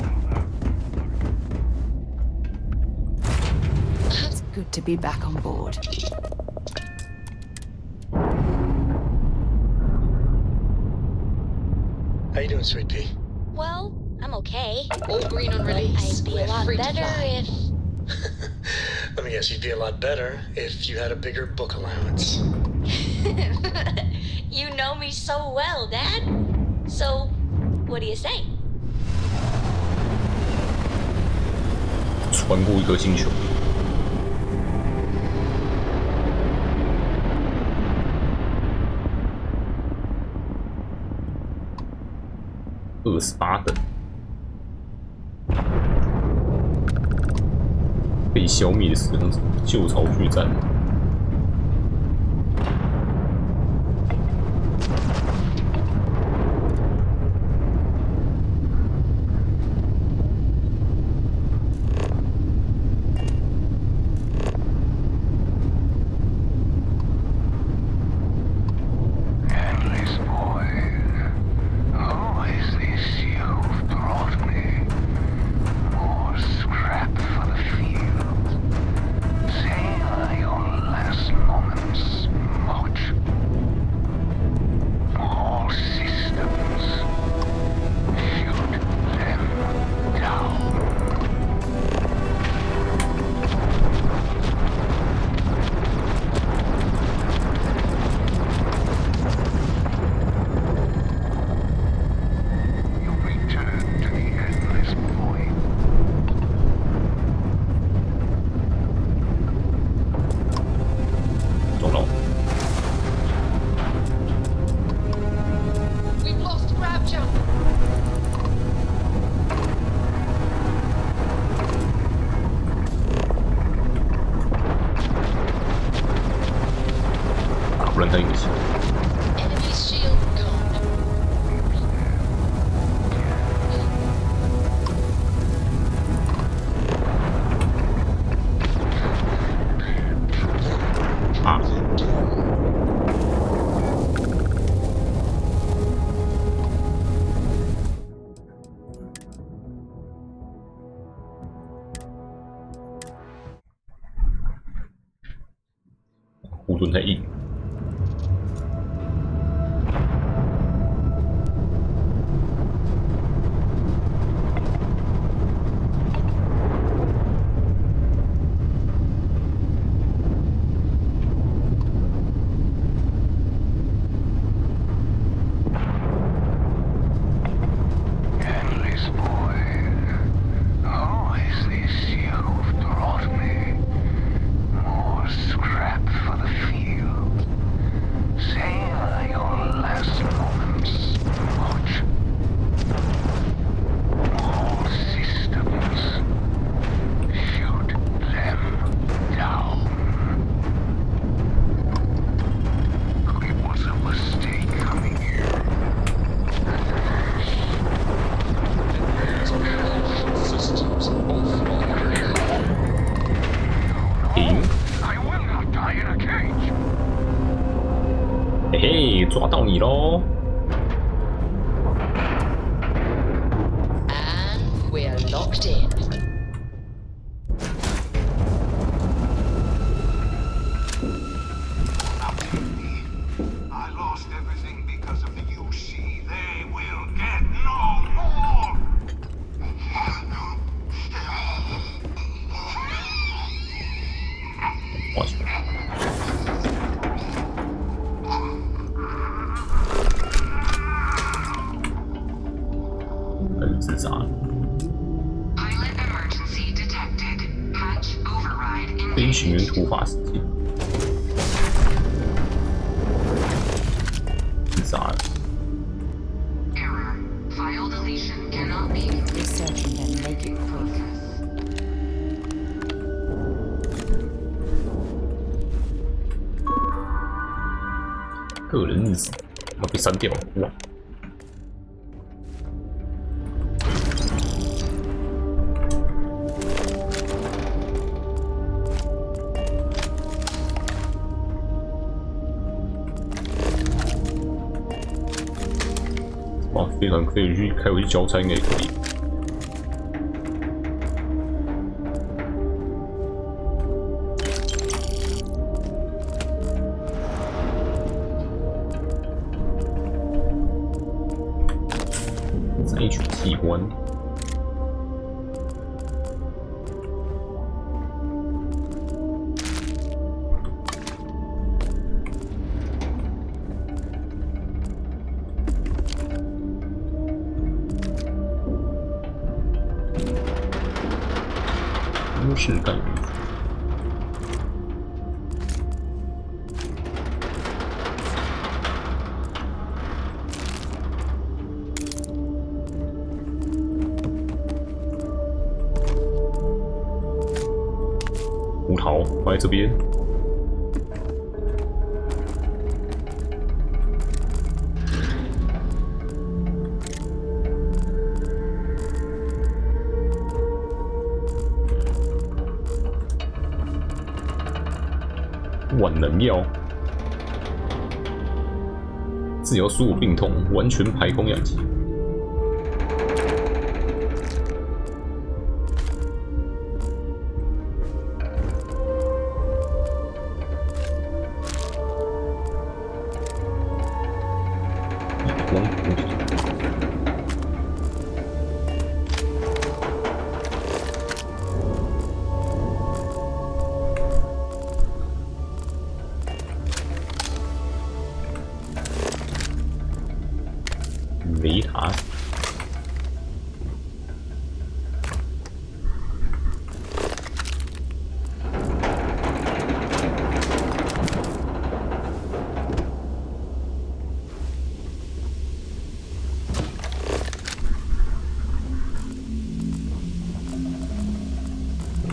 It's good to be back on board. How you doing, Sweet Pea? Well, I'm okay. All green on release. I'd be We're a lot free to better fly. if... Let me guess, you'd be a lot better if you had a bigger book allowance. You know me so well, Dad. So, what do you say? 穿过一颗星球。28等，被消灭的死亡者，旧巢穴站。 Enemy's shield gone. 护盾太硬。 Endless void. 抓到你喽！ And we're locked in. I lost everything because of the UC. They will get no more. 哇塞！开始自杀了。飞行员突发事件，自杀了。 Researching them, make it quick. 个人日志要被删掉了，哇！哇，非常可以去开回去交差，应该也可以。 采取器官，都市干预。 胡桃放在这边，万能药，自由输入病痛，完全排空氧气。 雷塔，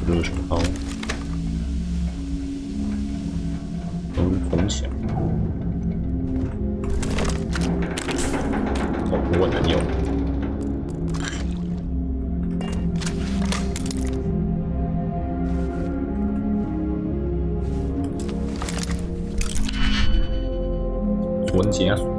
热水泡，都是从小。 万能药，专家属。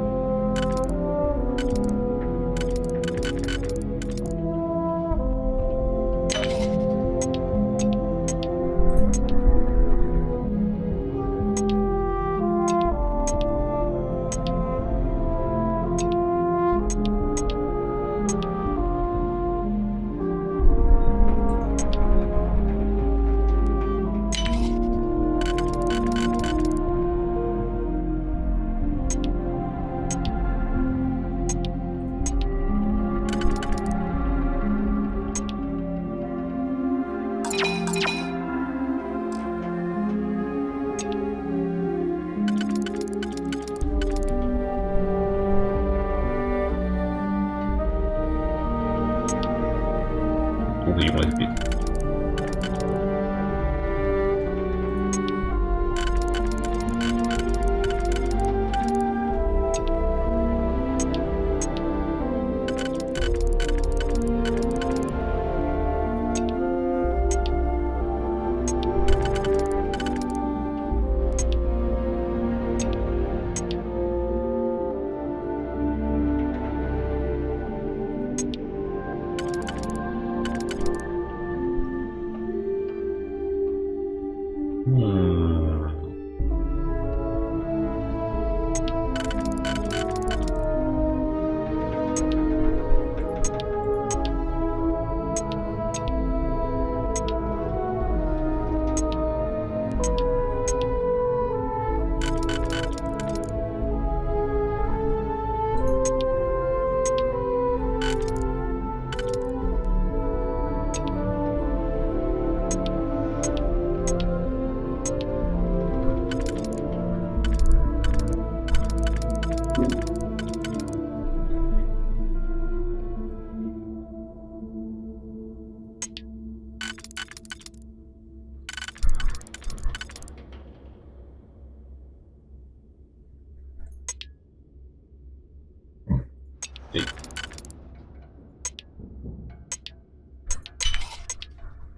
对，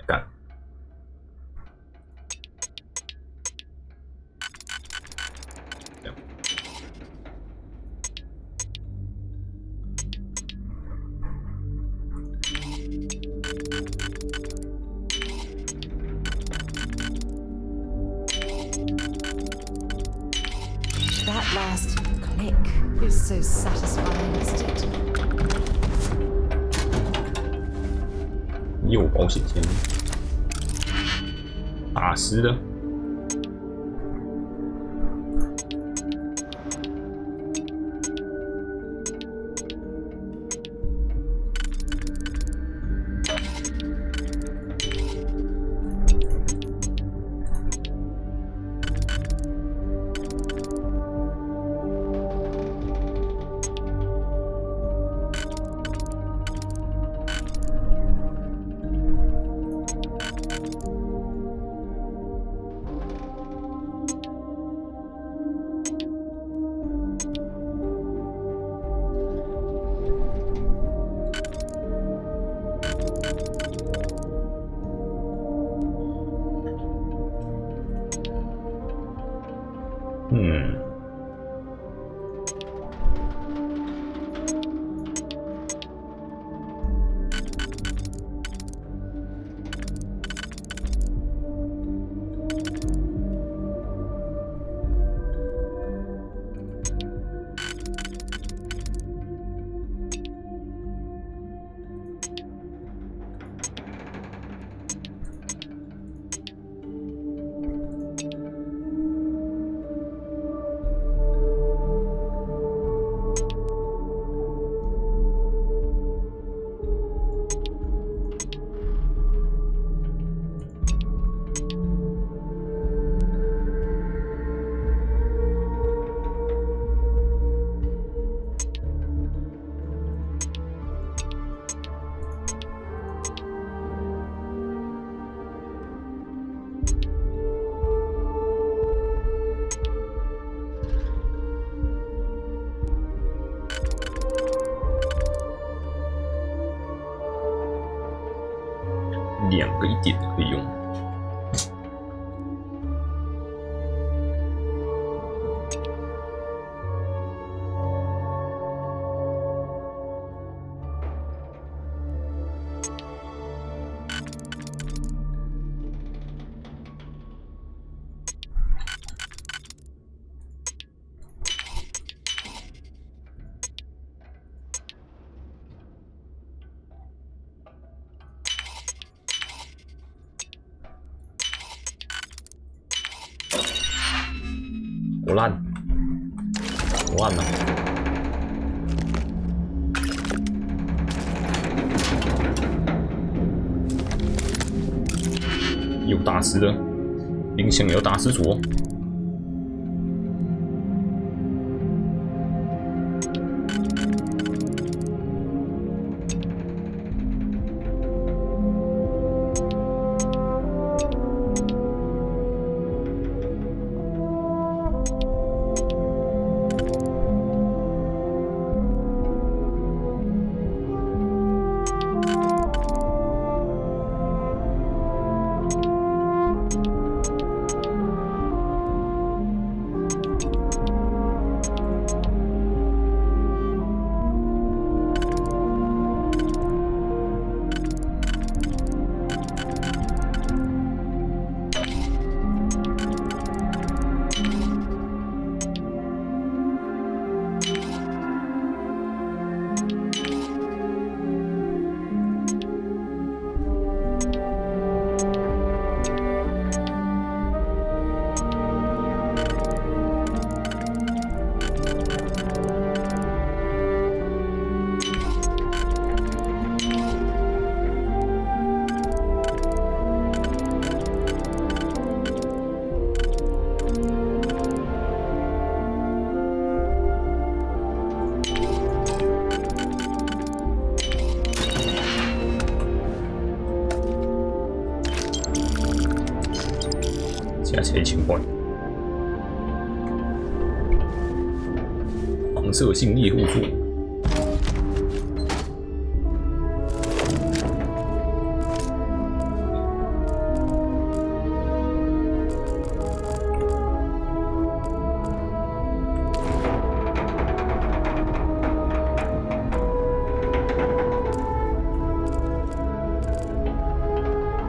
干。这样。That last click is so satisfying, isn't it? 有保险签，打湿的。2个1点可以用。好烂，好烂啊！有打石的，冰箱也有打石镯。起来1000块。放射性猎户座。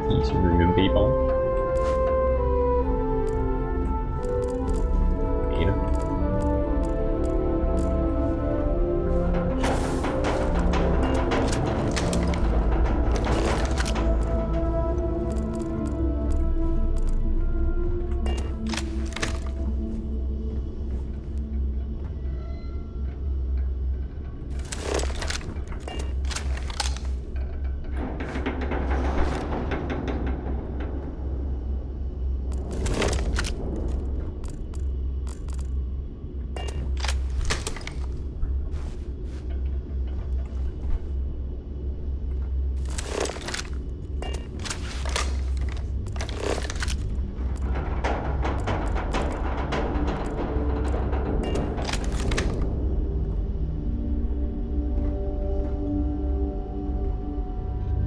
地球人员背包没了。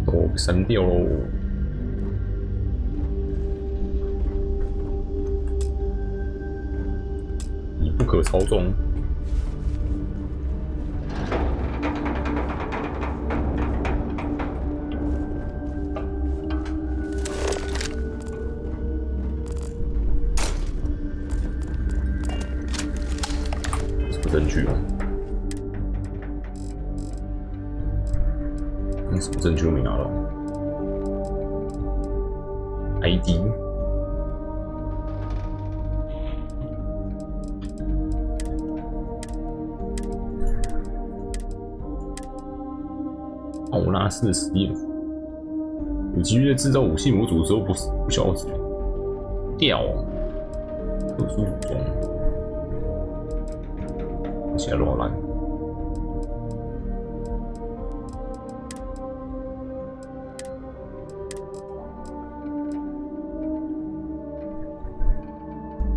都删掉喽。已不可操纵。什么证据啊？什么证据都没拿到 ？ID 奥拉斯实验室，有机会在制造武器模组的时候不消失掉哦，特殊武装，看起来乱烂。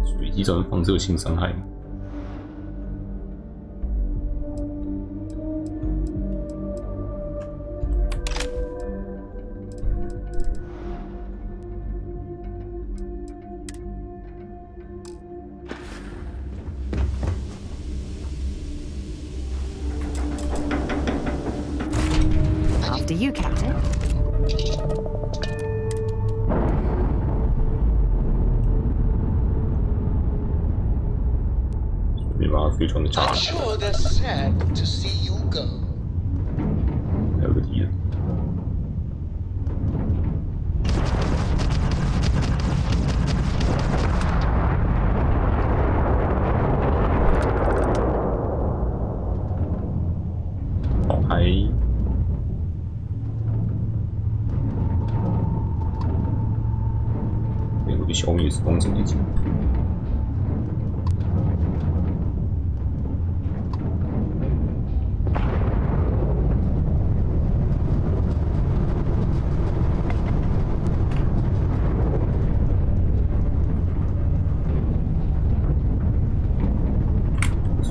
随机造成放射性伤害。After you, Captain. 飞船的炸弹。 Sure, they're sad to see you go. 还有个敌人。好嗨！没有被消灭时光机那集。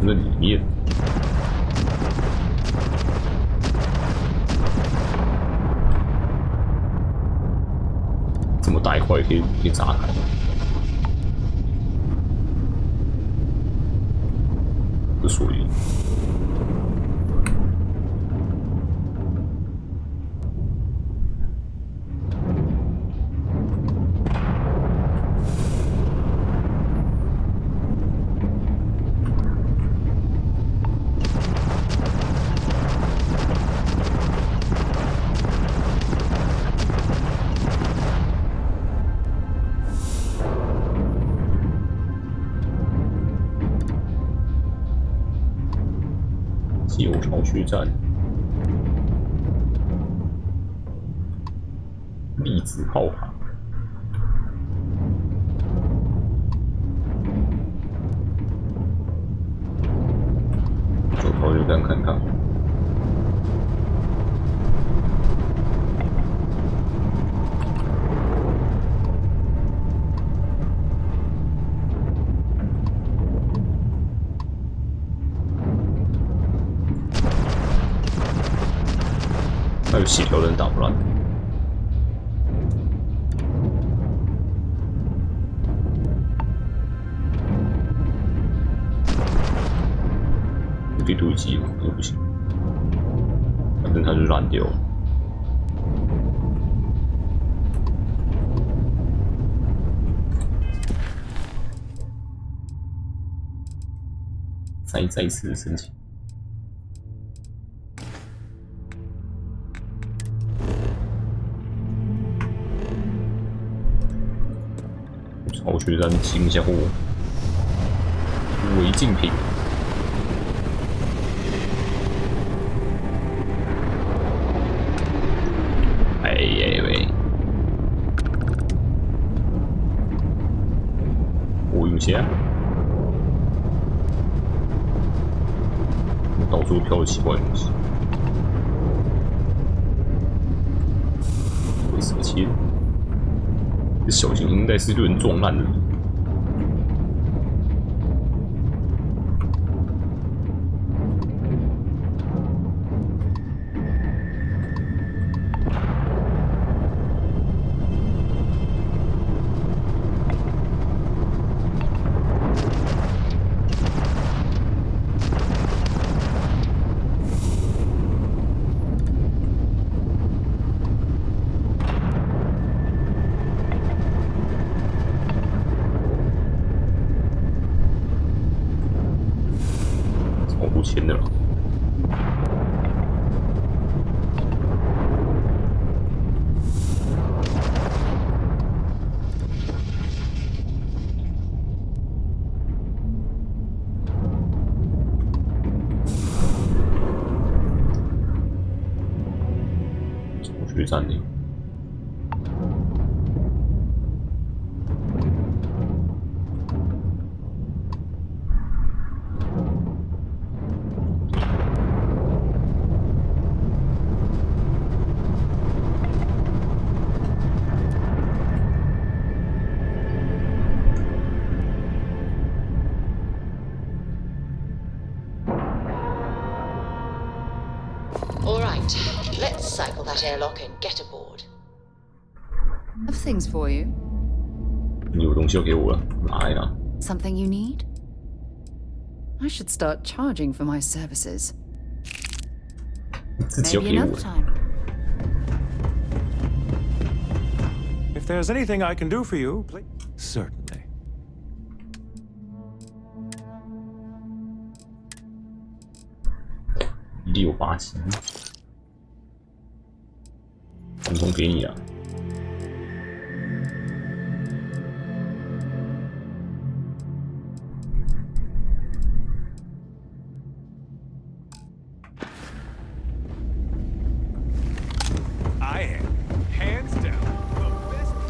在里面，这么大一块可以炸开，不属于。旧巢穴站，粒子炮塔，旧巢穴站看看。有血条的人打不烂。地图机也不行，反正它就烂掉了。再一次申请。超血战清一下货，违禁品。哎呀喂！我用下。到处飘奇怪的东西，为什么切？这小型应该是被人撞烂了。钱的了。我去暂停。Let's cycle that airlock and get aboard. Have things for you. 你有东西要给我了，拿来拿。 Something you need? I should start charging for my services. 自己要给我。 If there's anything I can do for you, please. Certainly. 168级，统统给你啊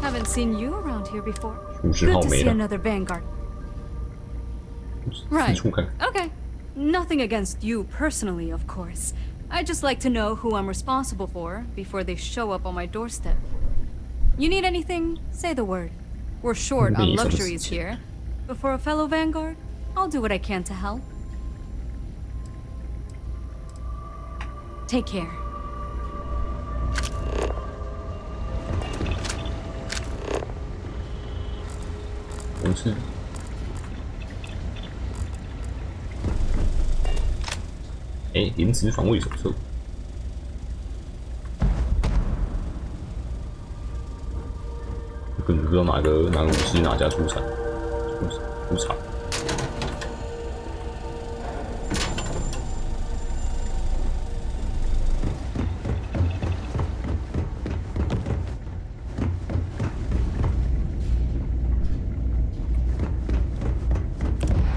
！Haven't seen you around here before. 50号 Good to 没 see 了。 another Vanguard. Right. 四处看。 Okay. Nothing against you personally, of course. I just like to know who I'm responsible for before they show up on my doorstep. You need anything? Say the word. We're short on luxuries here, but for a fellow Vanguard, I'll do what I can to help. Take care. 公司。哎，临时防卫手册。根本不知道哪个武器哪家出产，出厂。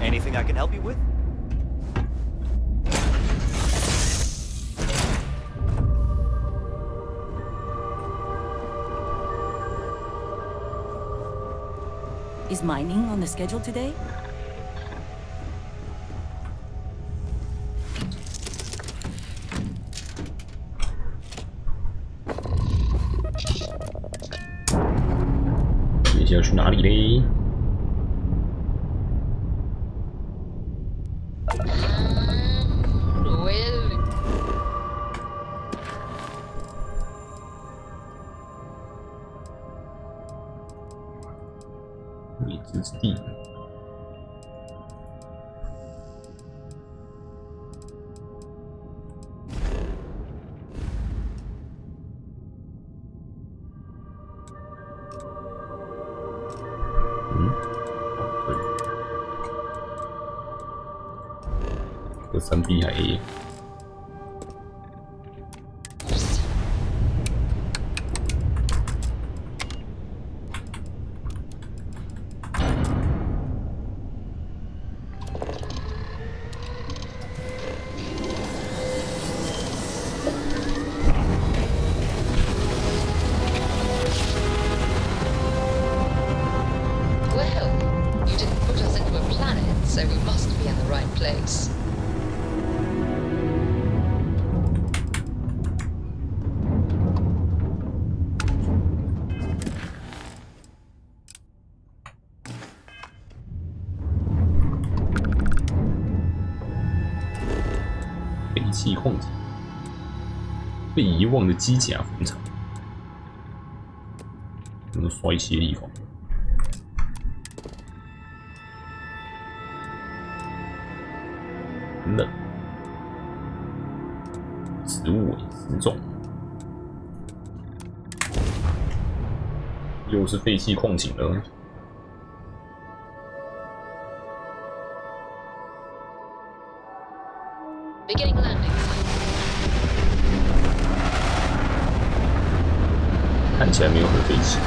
Anything I can help you with? Is mining on the schedule today? "你想要去哪里嘞？"这3B 还 A。Well, you didn't put us into a planet, so we must be in the right place.废弃矿井，被遗忘的机甲坟场，有没有衰竭地方？很冷，植物为石种，又是废弃矿井了。Beginning landing. 看起来没有很废弃。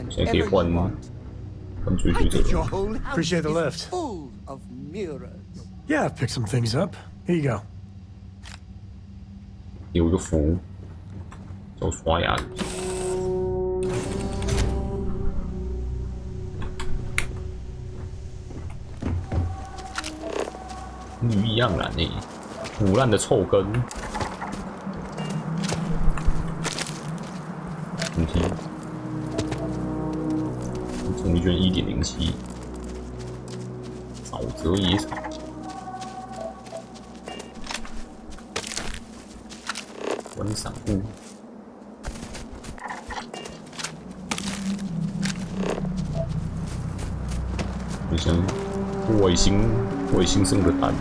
现在可以换追逐者。Appreciate the lift. Yeah, I've picked some things up. Here you go. 有一个符叫刷牙。女一样蓝诶，腐烂的臭根。问题。重卷1.07，沼泽野草，观赏物，很像外星生的蛋。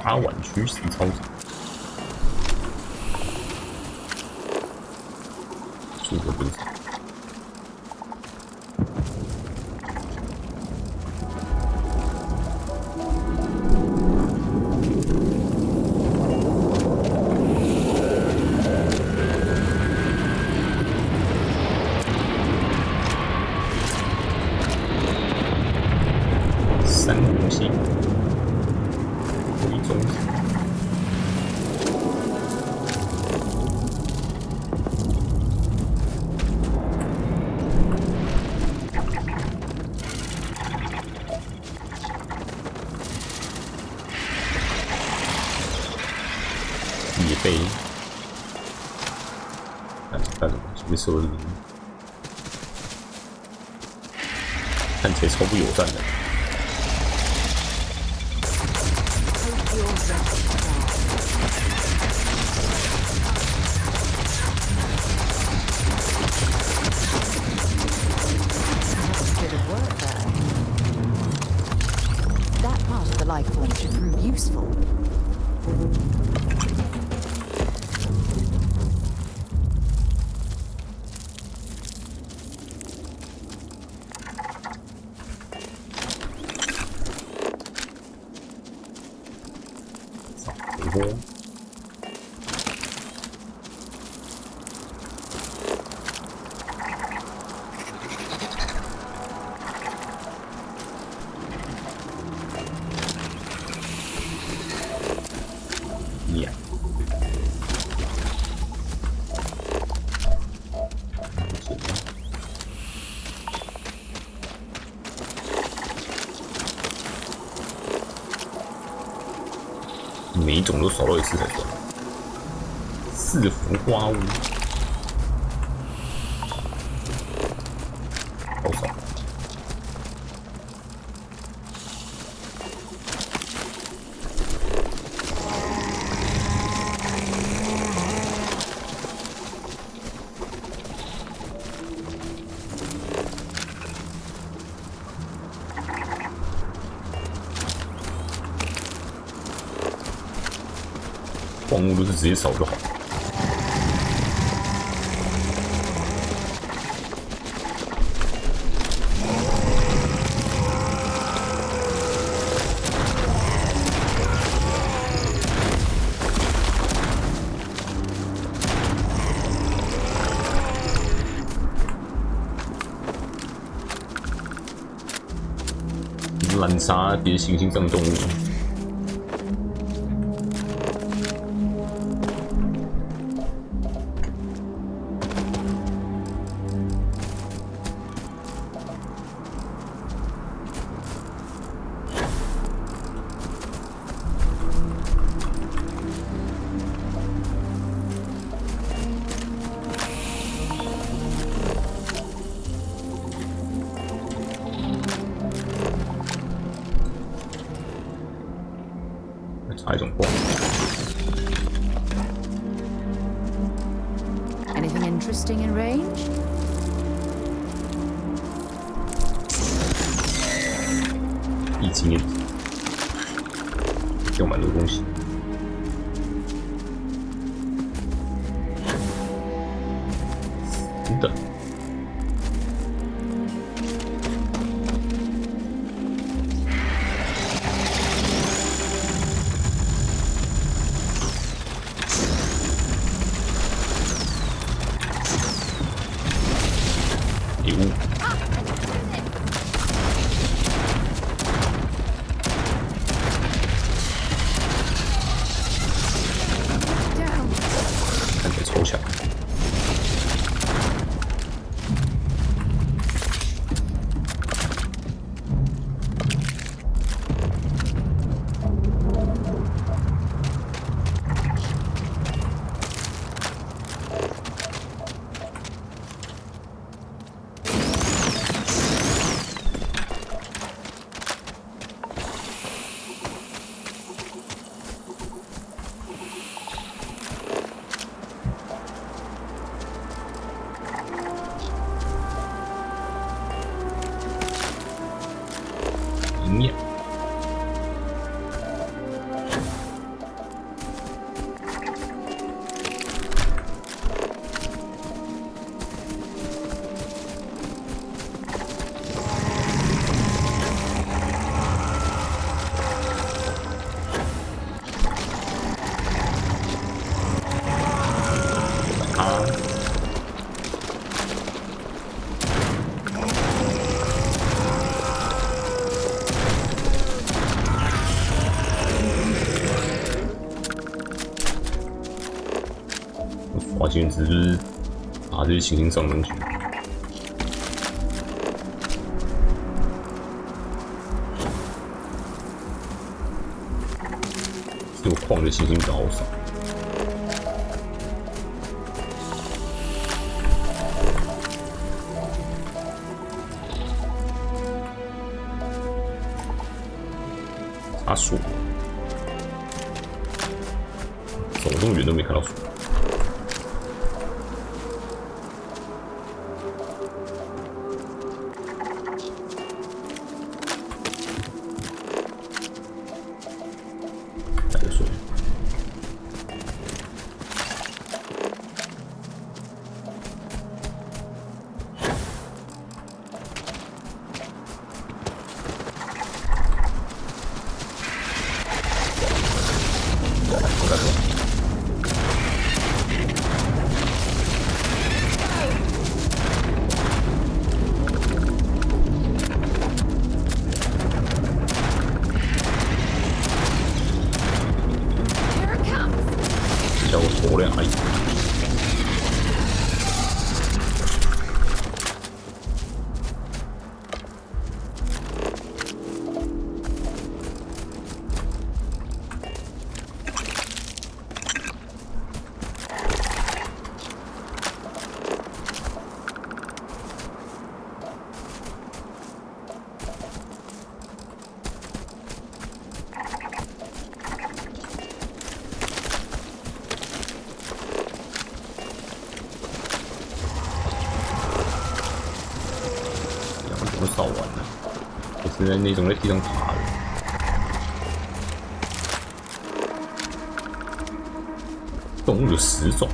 阿碗区实操场，数个分场。三红星。中也被干什么？是不是说看起来超不友善的？life form should prove useful. 呀。每一种都扫到一次才算。4幅花屋，好少。矿物都是直接扫就好。滥杀别行星上动物。差一种光。Anything interesting in range? 疫情也有蛮多东西。等等。礼物。看起来抽象。营养。哇，简直就是把这些行星上东西。这个矿的行星比较好少。插树，走这么远都没看到树。小头量而已。扫完了，也是那种在地上爬的。动物有10种。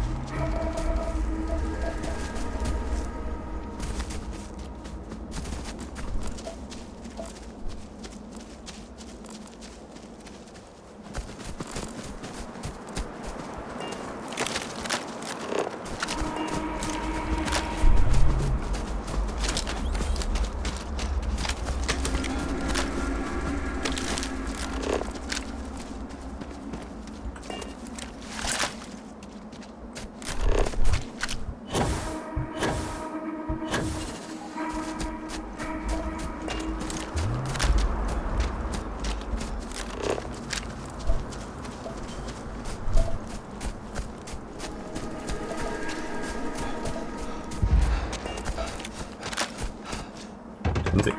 屯子，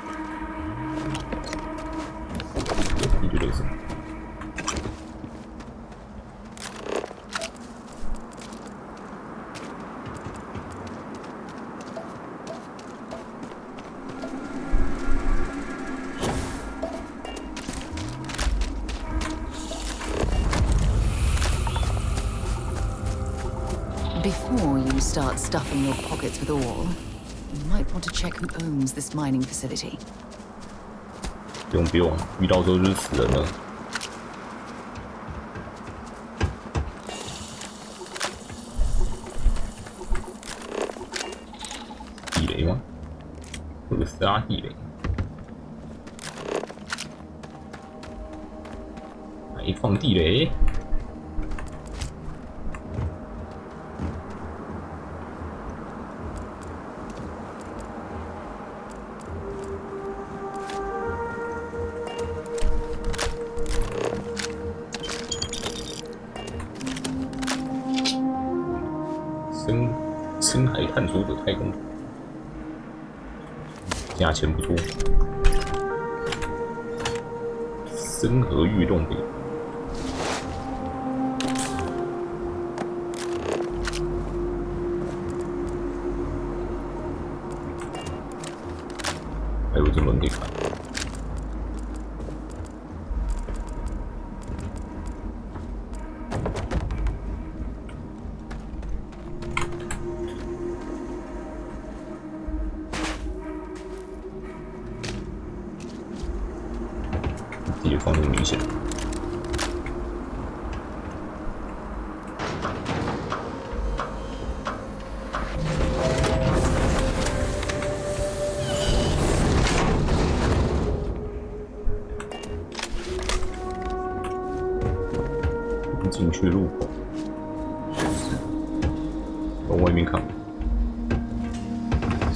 你觉得是？Before you start stuffing your pockets with ore, you might want to check who owns this mining facility. 不用，遇到之后就是死人了。地雷吗？会不会是拉地雷？还放地雷？深海探索者太空，价钱不错。深河运动杯，还有这轮可以看。地方很明显。进去入口，往外面看，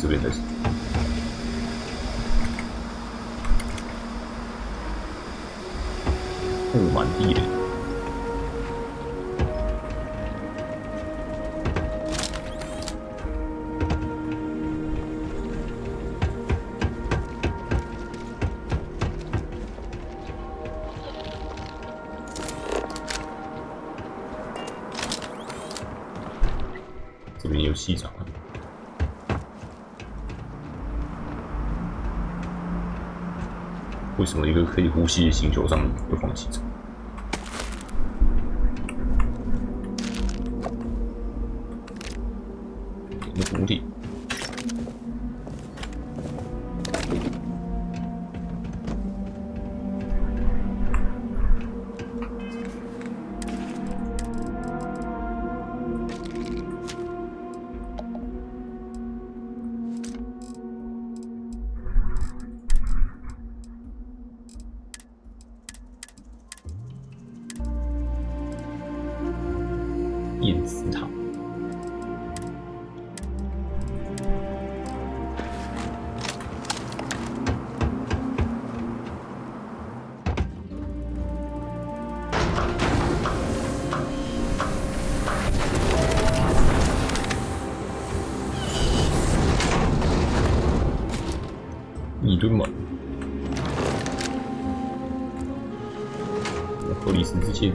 这边才是。布满地雷，这边也有细长。为什么一个可以呼吸的星球上有放气场？点个补体。电磁塔。一吨门，克里斯之剑，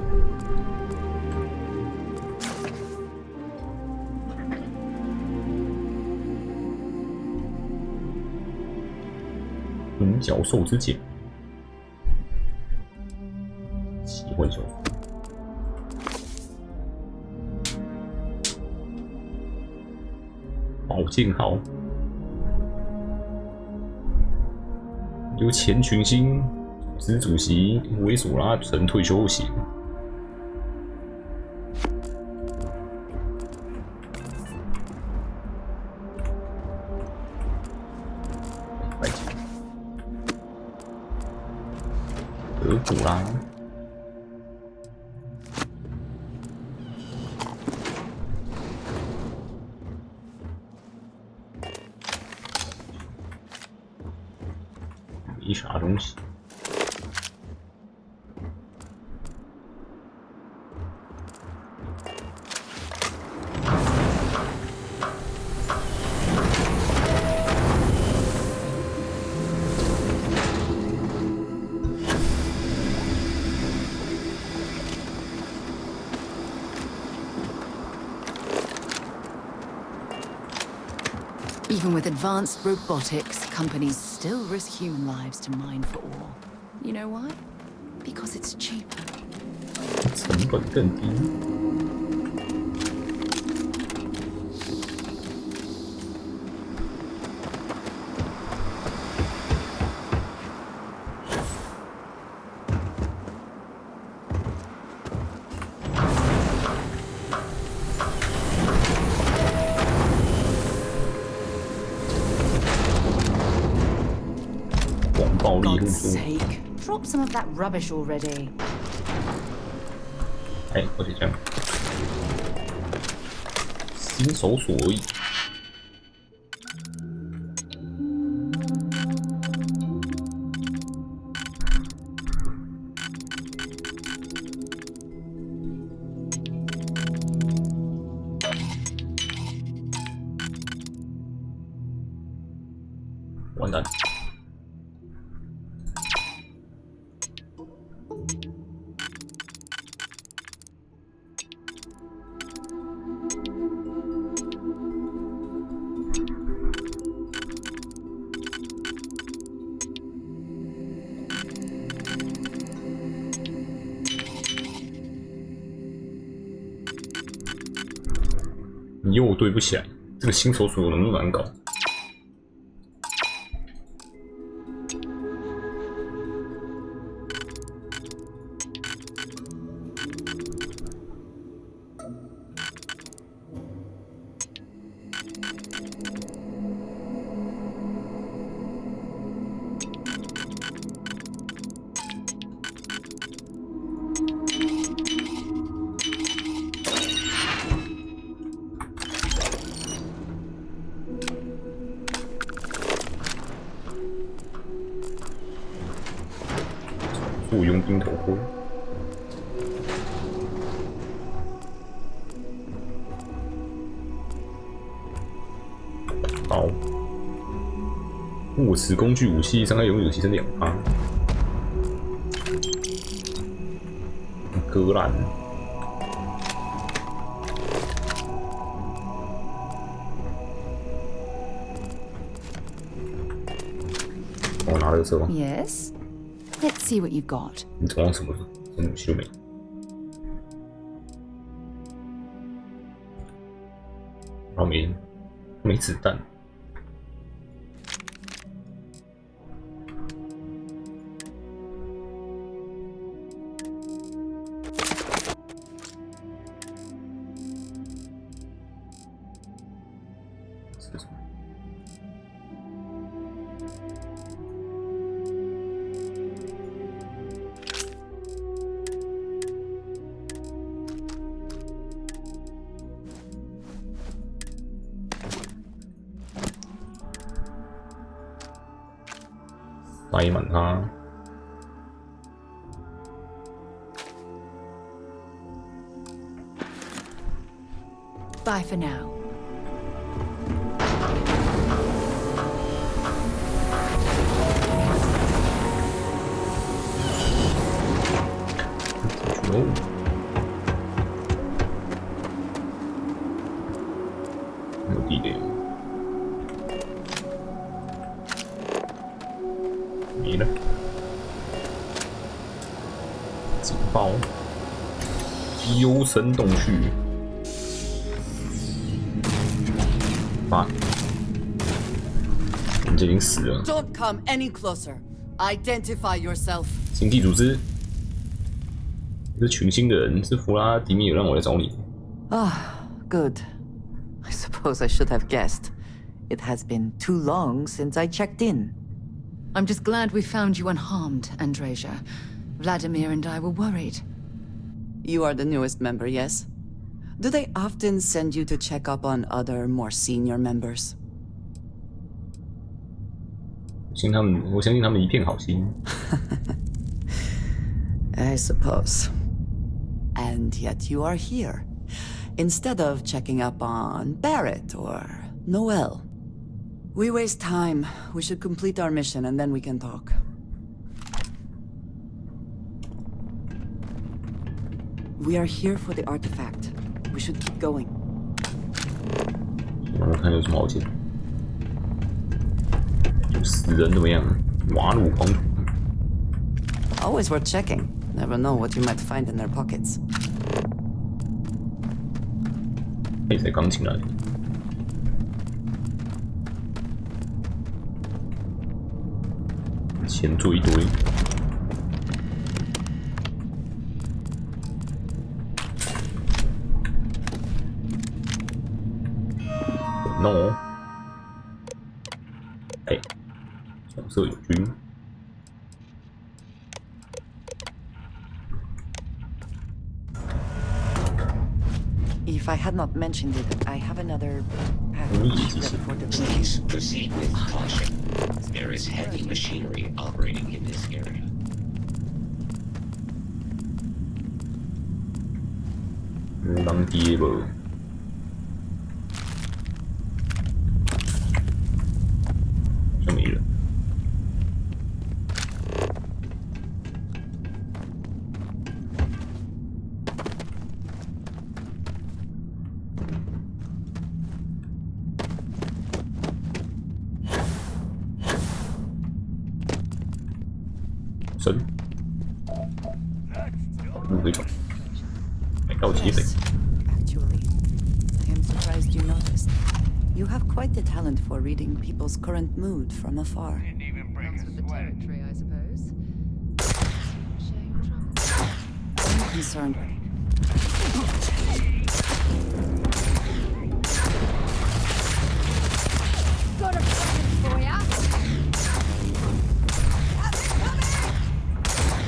独角兽之剑，奇幻小说，宝剑号。由前群星组织主席维索拉曾退休后写。德古拉。没啥东西。Even with advanced robotics, companies still risk human lives to mine for ore. You know why? Because it's cheaper. 成本更低。For God's sake, drop some of that rubbish already. 哎，我得这样，新手所而已。完蛋。你又对不起来，这个新手所有能力蛮高。雇佣兵头盔。好，握持工具武器伤害永远提升2%。格兰。我拿这个车。Yes. Let's see what you've got. 你总共什么武器都没？然后没子弹。塞满它。Bye for now. Oh. 没有地雷，没了。警报！幽深洞穴。啊！我们这已经死了。 Don't come any closer. Identify yourself. 星际组织。 是群星的人，是弗拉迪米尔让我来找你。Ah, good. I suppose I should have guessed. It has been too long since I checked in. I'm just glad we found you unharmed, Andreja. Vladimir and I were worried. You are the newest member, yes? Do they often send you to check up on other, more senior members? 我相信他们一片好心。I suppose. And yet you are here, instead of checking up on Barrett or Noel. We waste time. We should complete our mission and then we can talk. We are here for the artifact. We should keep going. 我看有什么好捡？有死人怎么样？瓦鲁狂徒。 Always worth checking. Never know what you might find in their pockets. 配在钢琴那里。钱做一堆。no。哎，红色友军。 If I had not mentioned it, I have another package ready for delivery. Please proceed with caution. There is heavy machinery operating in this area. Lăng kia bờ. Cho Mỹ rồi. Sấn. Mua cái chọn. Mày cao chí vậy. Actually, I am surprised you noticed. You have quite the talent for reading people's current mood from afar. Comes with the territory, I suppose. I'm concerned. Got a present for ya.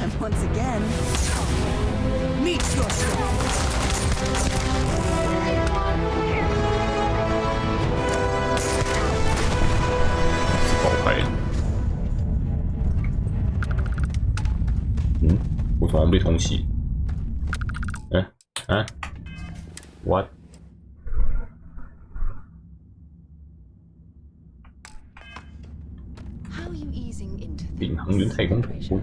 And once again, meet yourself. 是爆开了。我好像被通缉。What？ How are you easing into 领航员太空统部。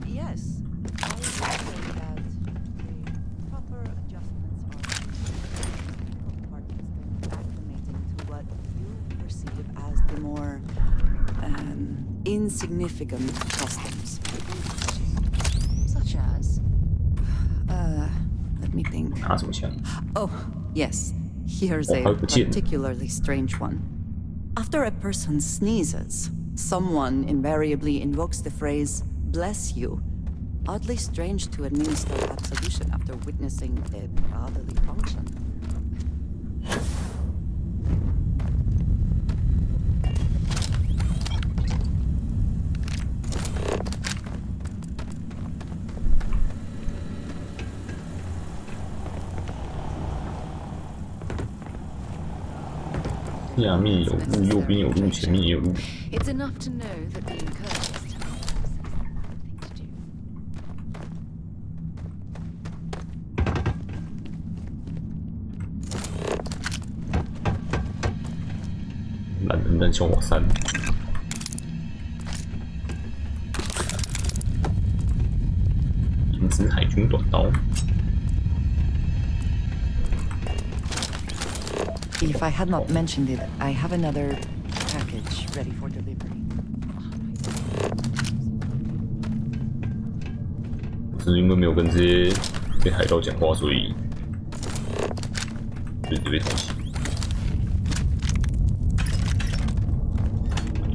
Yes, I would say that the proper adjustments are parties acclimating to what you perceive as the more insignificant customs. Such as? Let me think. 拿什么枪？ Oh, yes. Here's a particularly strange one. After a person sneezes, someone invariably invokes the phrase, bless you. Oddly strange to administer absolution after witnessing a bodily function. 下面有路，右边有路，前面也有路。It's enough to know that being courteous to others. 懒人蛋小火山，银子海军短刀。If I had not mentioned it, I have another package ready for delivery. 是因为没有跟这些海盗讲话，所以就被通缉。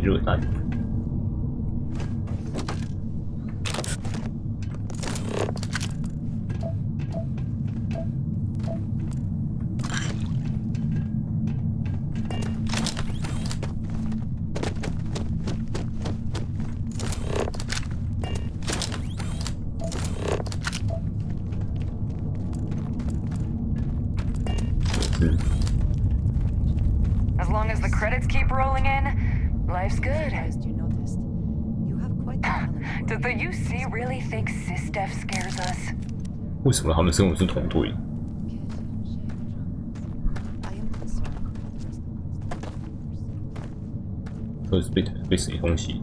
热弹。As long as the credits keep rolling in, life's good. Does the UC really think SysDef scares us? 为什么他们生活是同队？这是被谁通缉？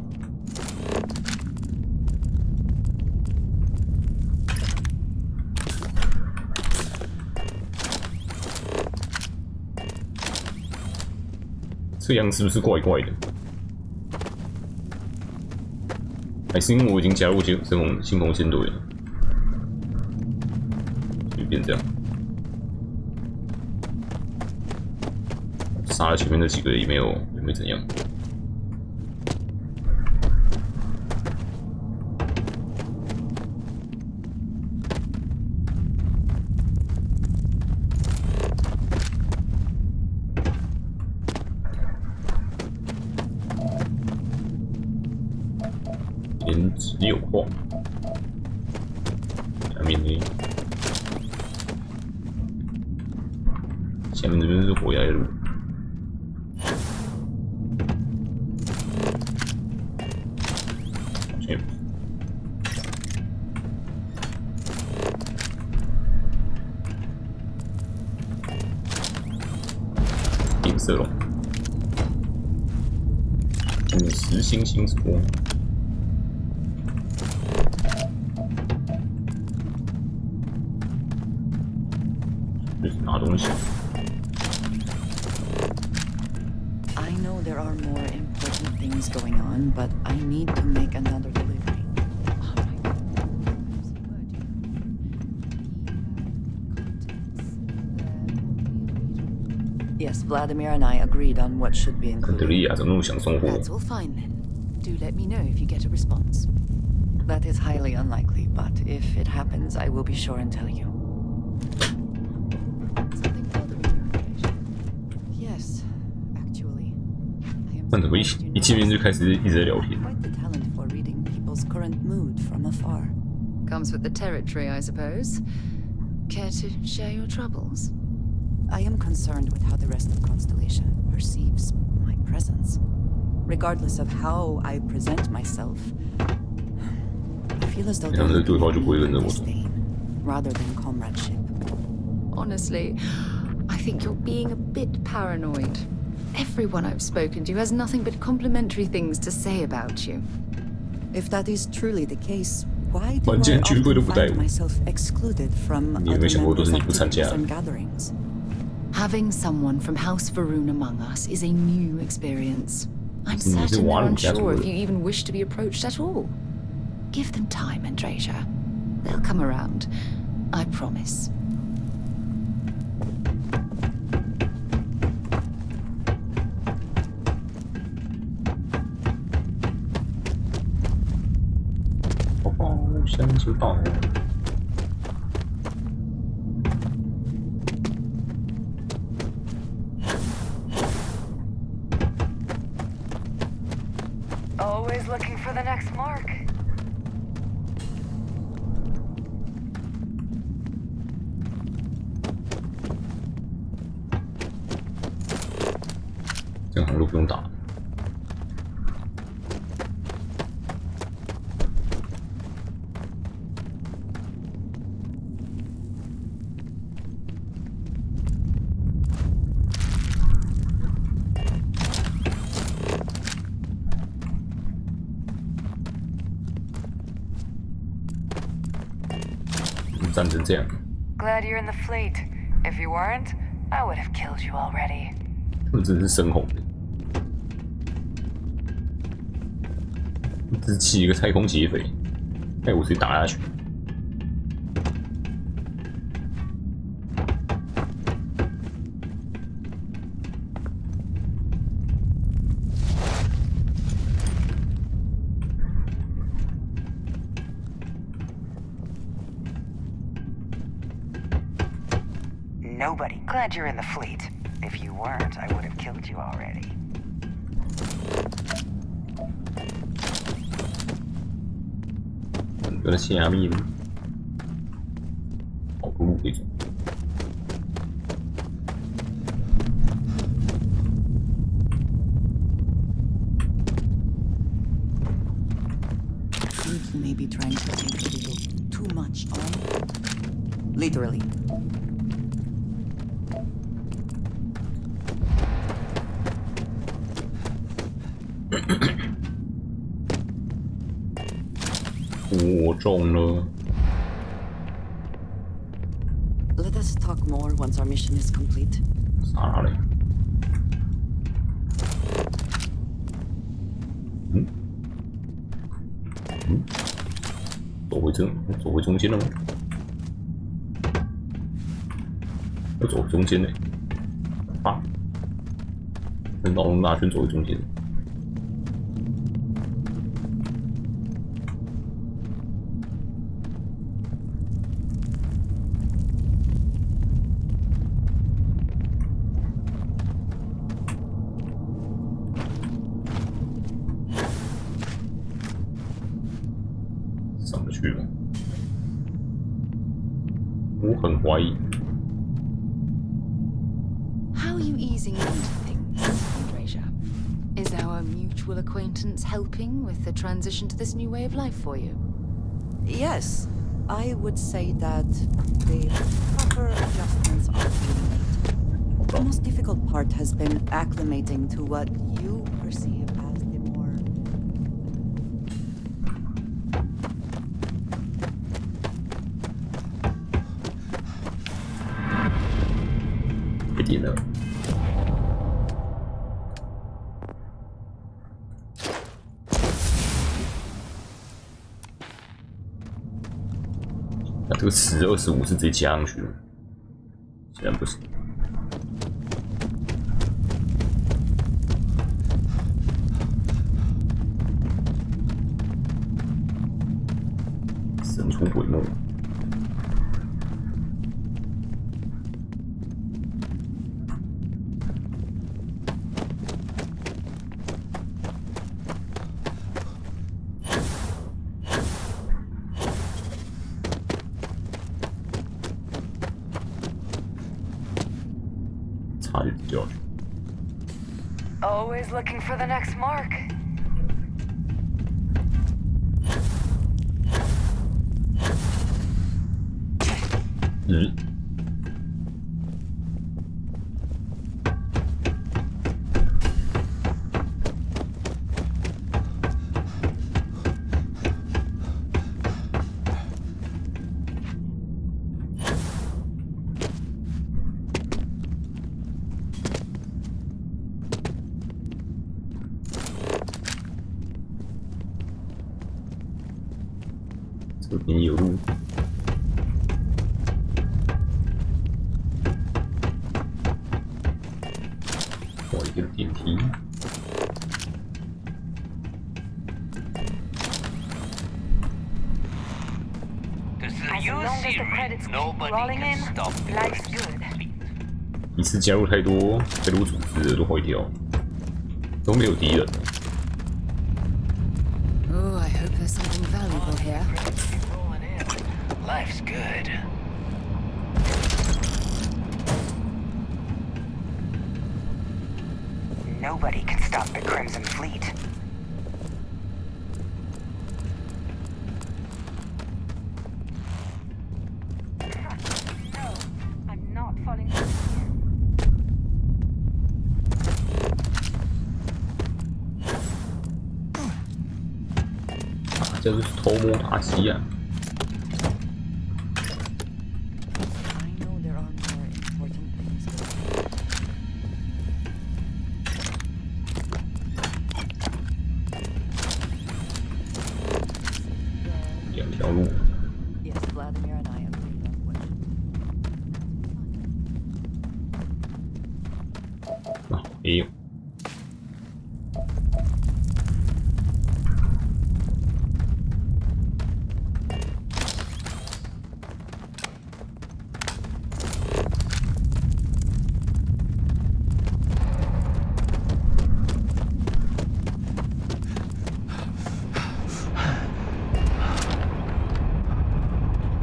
这样是不是怪怪的？还是因为我已经加入新红线队了，所以变这样？杀了前面那几个也没怎样。颜值有画，下面呢？下面这边是火焰路。银色龙，50星星之光。就是拿东西。I know there are more important things going on, but I need to make another delivery. Yes, Vladimir and I agreed on what should be included. 肯德利亚怎么那么想送货？ That's all fine then. Do let me know if you get a response. That is highly unlikely, but if it happens, I will be sure and tell you. Yes, actually. 那怎么一见面就开始一直在聊天？ Quite the talent for reading people's current mood from afar. Comes with the territory, I suppose. Care to share your troubles? I am concerned with how the rest of Constellation perceives my presence. Regardless of how I present myself, I feel as though they disdain rather than comradeship. Honestly, I think you're being a bit paranoid. Everyone I've spoken to has nothing but complimentary things to say about you. If that is truly the case, why do I often find myself excluded from other members' activities and gatherings? Having someone from House Varun among us is a new experience. I'm certain they're unsure if you even wish to be approached at all. Give them time, Andrasia. They'll come around. I promise. Always looking for the next mark. 这样好像都不用打。战成这样。 Glad you're in the fleet. If you weren't, I would have killed you already. 他们真的是深红的，只起一个太空劫匪，害我直接打下去。Nobody. Glad you're in the fleet. If you weren't, I would have killed you already. 有的下面好多路可以走。He may be trying to take a little too much on. Literally. Let us talk more once our mission is complete. 啥嘞？走回中间了吗？要走回中间呢？啊！绕龙大圈走回中间。 上不去了，我很怀疑。 How are you easing into things, Andreja? Is our mutual acquaintance helping with the transition to this new way of life for you? Yes, I would say that the proper adjustments are being made. The most difficult part has been acclimating to what you perceive as the more... 被点了。那这个1025是直接加上去了，显然不是。神出鬼没。 Always looking for the next mark. Mm. 这边有路。哇，一个电梯。 一次加入太多组织都坏掉，都没有敌人。 Oh, I hope there's something valuable here. Life's good. Nobody. stop the Crimson Fleet. No, I'm not falling. 这是偷摸打击啊！ 两条路。 Yes, Vladimir and I agree that way. 啊，也有。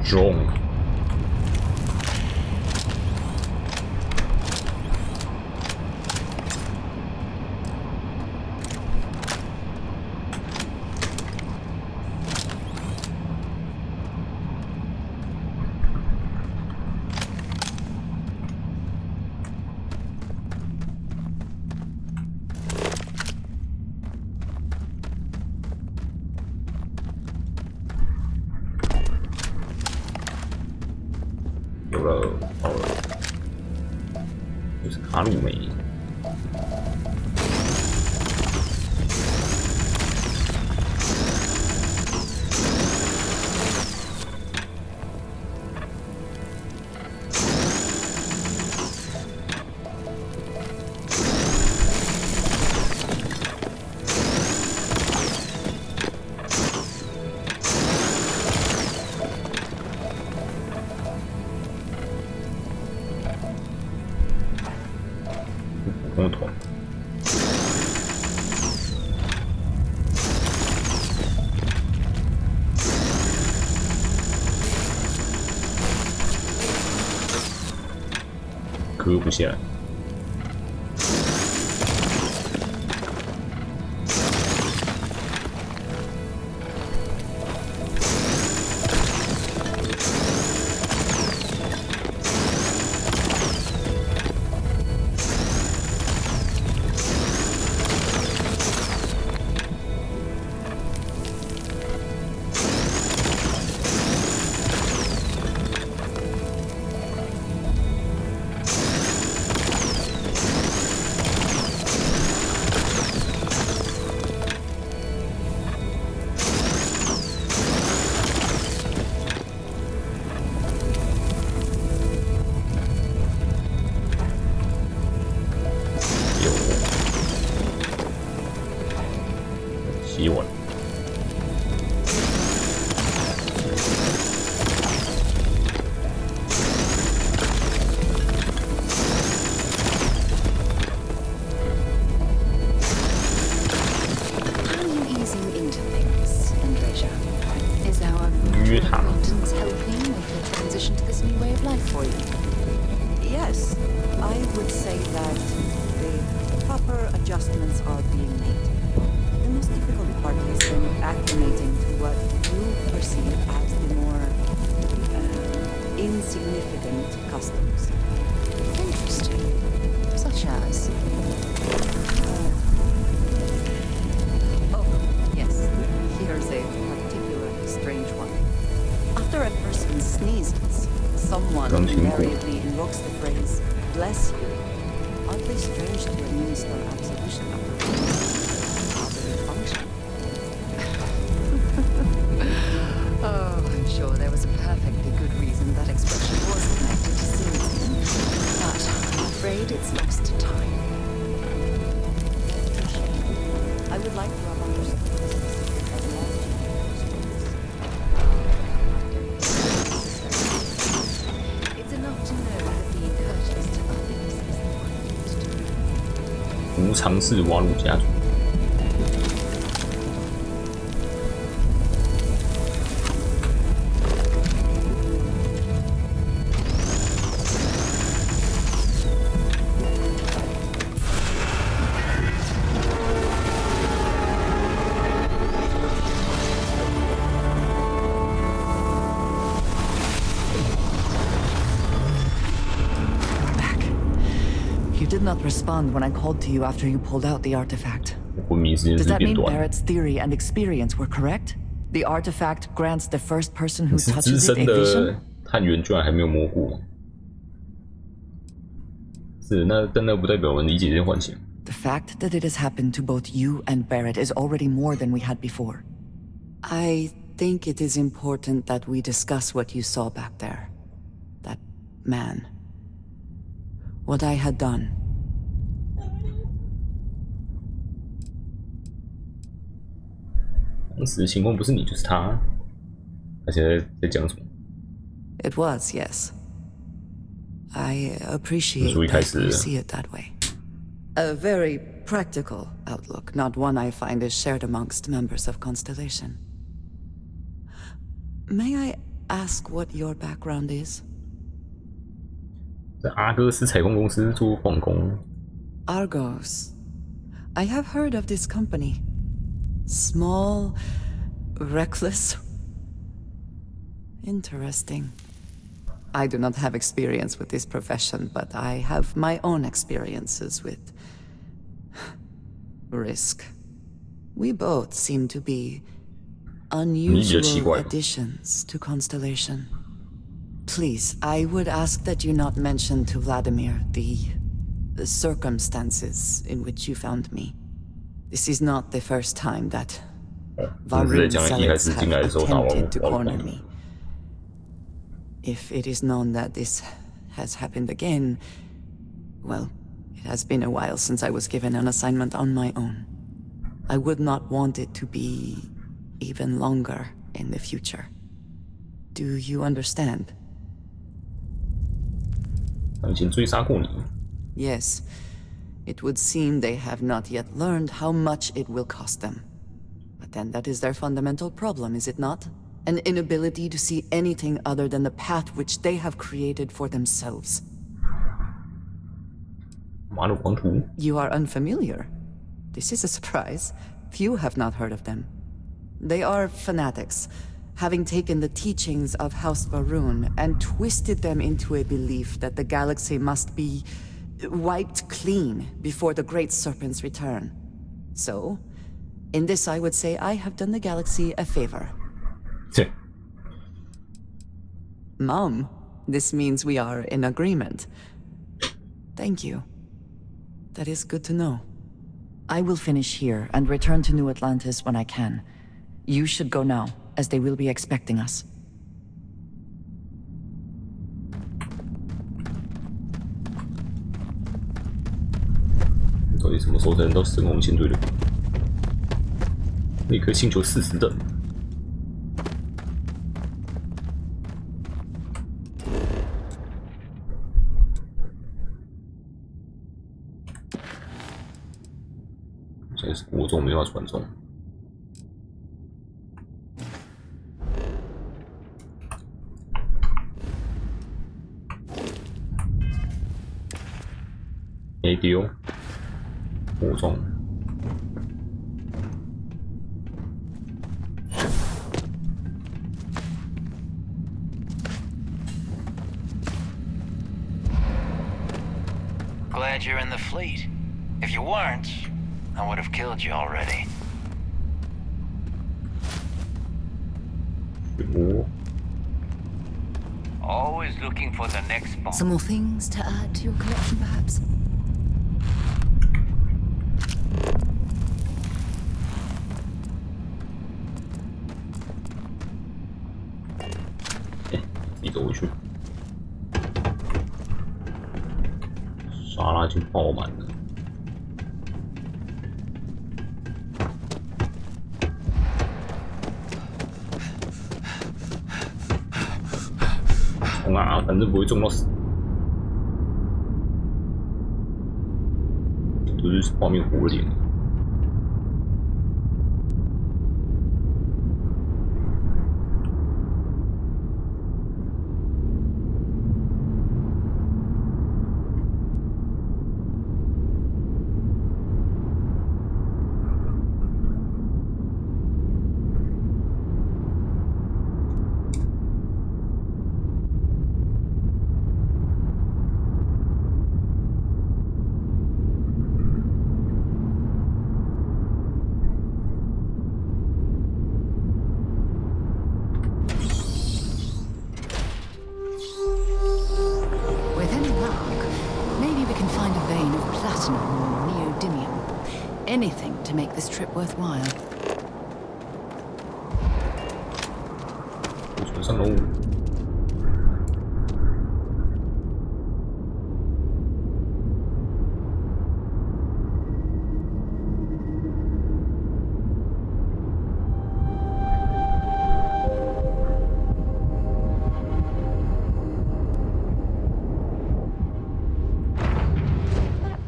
Drone. Alright. 这是卡鲁梅。普通桶。割不下来。洗碗。How are you easing into things, Andreja? Is our acquaintance helping with the transition to this new way of life for you? Yes, I would say that the proper adjustments are being made. The most difficult part has been acclimating to what you perceive as the more insignificant customs. Interesting. Such as? Oh, yes. Here's a particularly strange one. After a person sneezes, someone invariably invokes the phrase, "bless you." Oddly strange to administer absolution after bodily function. Oh, I'm sure there was a perfectly good reason that expression was connected to sneezing, but I'm afraid it's lost to time. I would like to have understood this. It's enough to know that being courteous to others is the right thing to do. 无偿式挖入家族。did not respond when I called to you after you pulled out the artifact. 昏迷时间 Does 是 that 变 mean 短。 Barrett's theory and experience were correct? The artifact grants the first person who 你是资 touches it 深 a vision? 的探员，居然还没有摸过。是，但那不代表我们理解这些幻想。 The fact that it has happened to both you and Barrett is already more than we had before. I think it is important that we discuss what you saw back there. That man. What I had done. 当时的情况不是你就是他，他现在讲什么？ It was, yes. I appreciate 所以开 that 始 you see it that way. A very practical outlook, not one I find is shared amongst members of Constellation. May I ask what your background is? 在阿哥斯采矿公司做矿工。 Argos. I have heard of this company. Small, reckless. Interesting. I do not have experience with this profession, but I have my own experiences with risk. We both seem to be unusual additions to Constellation. Please, I would ask that you not mention to Vladimir the circumstances in which you found me. This is not the first time that Varun zealots have attempted to corner me. If it is known that this has happened again, well, it has been a while since I was given an assignment on my own. I would not want it to be even longer in the future. Do you understand? 他以前追杀过你。 Yes. It would seem they have not yet learned how much it will cost them. But then that is their fundamental problem, is it not? An inability to see anything other than the path which they have created for themselves. 马鲁狂徒。 You are unfamiliar. This is a surprise. Few have not heard of them. They are fanatics, having taken the teachings of House Varun and twisted them into a belief that the galaxy must be wiped clean before the Great Serpent's return. So, in this I would say I have done the galaxy a favor. Mom, this means we are in agreement. Thank you. That is good to know. I will finish here and return to New Atlantis when I can. You should go now, as they will be expecting us. 到底什么时候才能到神龙舰队的？那颗星球40等。现在是国中，没办法传送。没丢，国中。 Glad you're in the fleet. If you weren't, I would have killed you already. Always looking for the next bomb. Some more things to add to your collection, perhaps? Đi rồi chứ. 沙拉已经爆满了。冲啊！反正不会中到死。都是画面活脸。anything to make this trip worthwhile. 船上喽。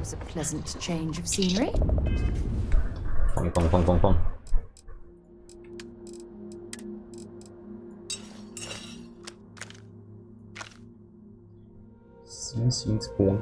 A pleasant change of scenery. 放。星星之光。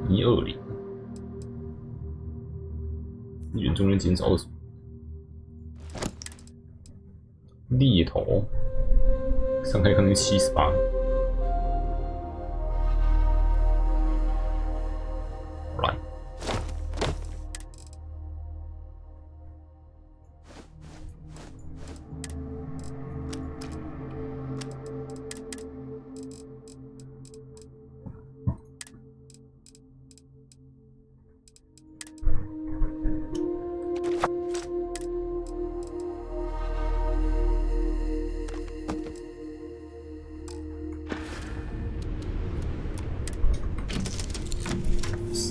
120，资源中间减少20%。猎头，上开可能78。来，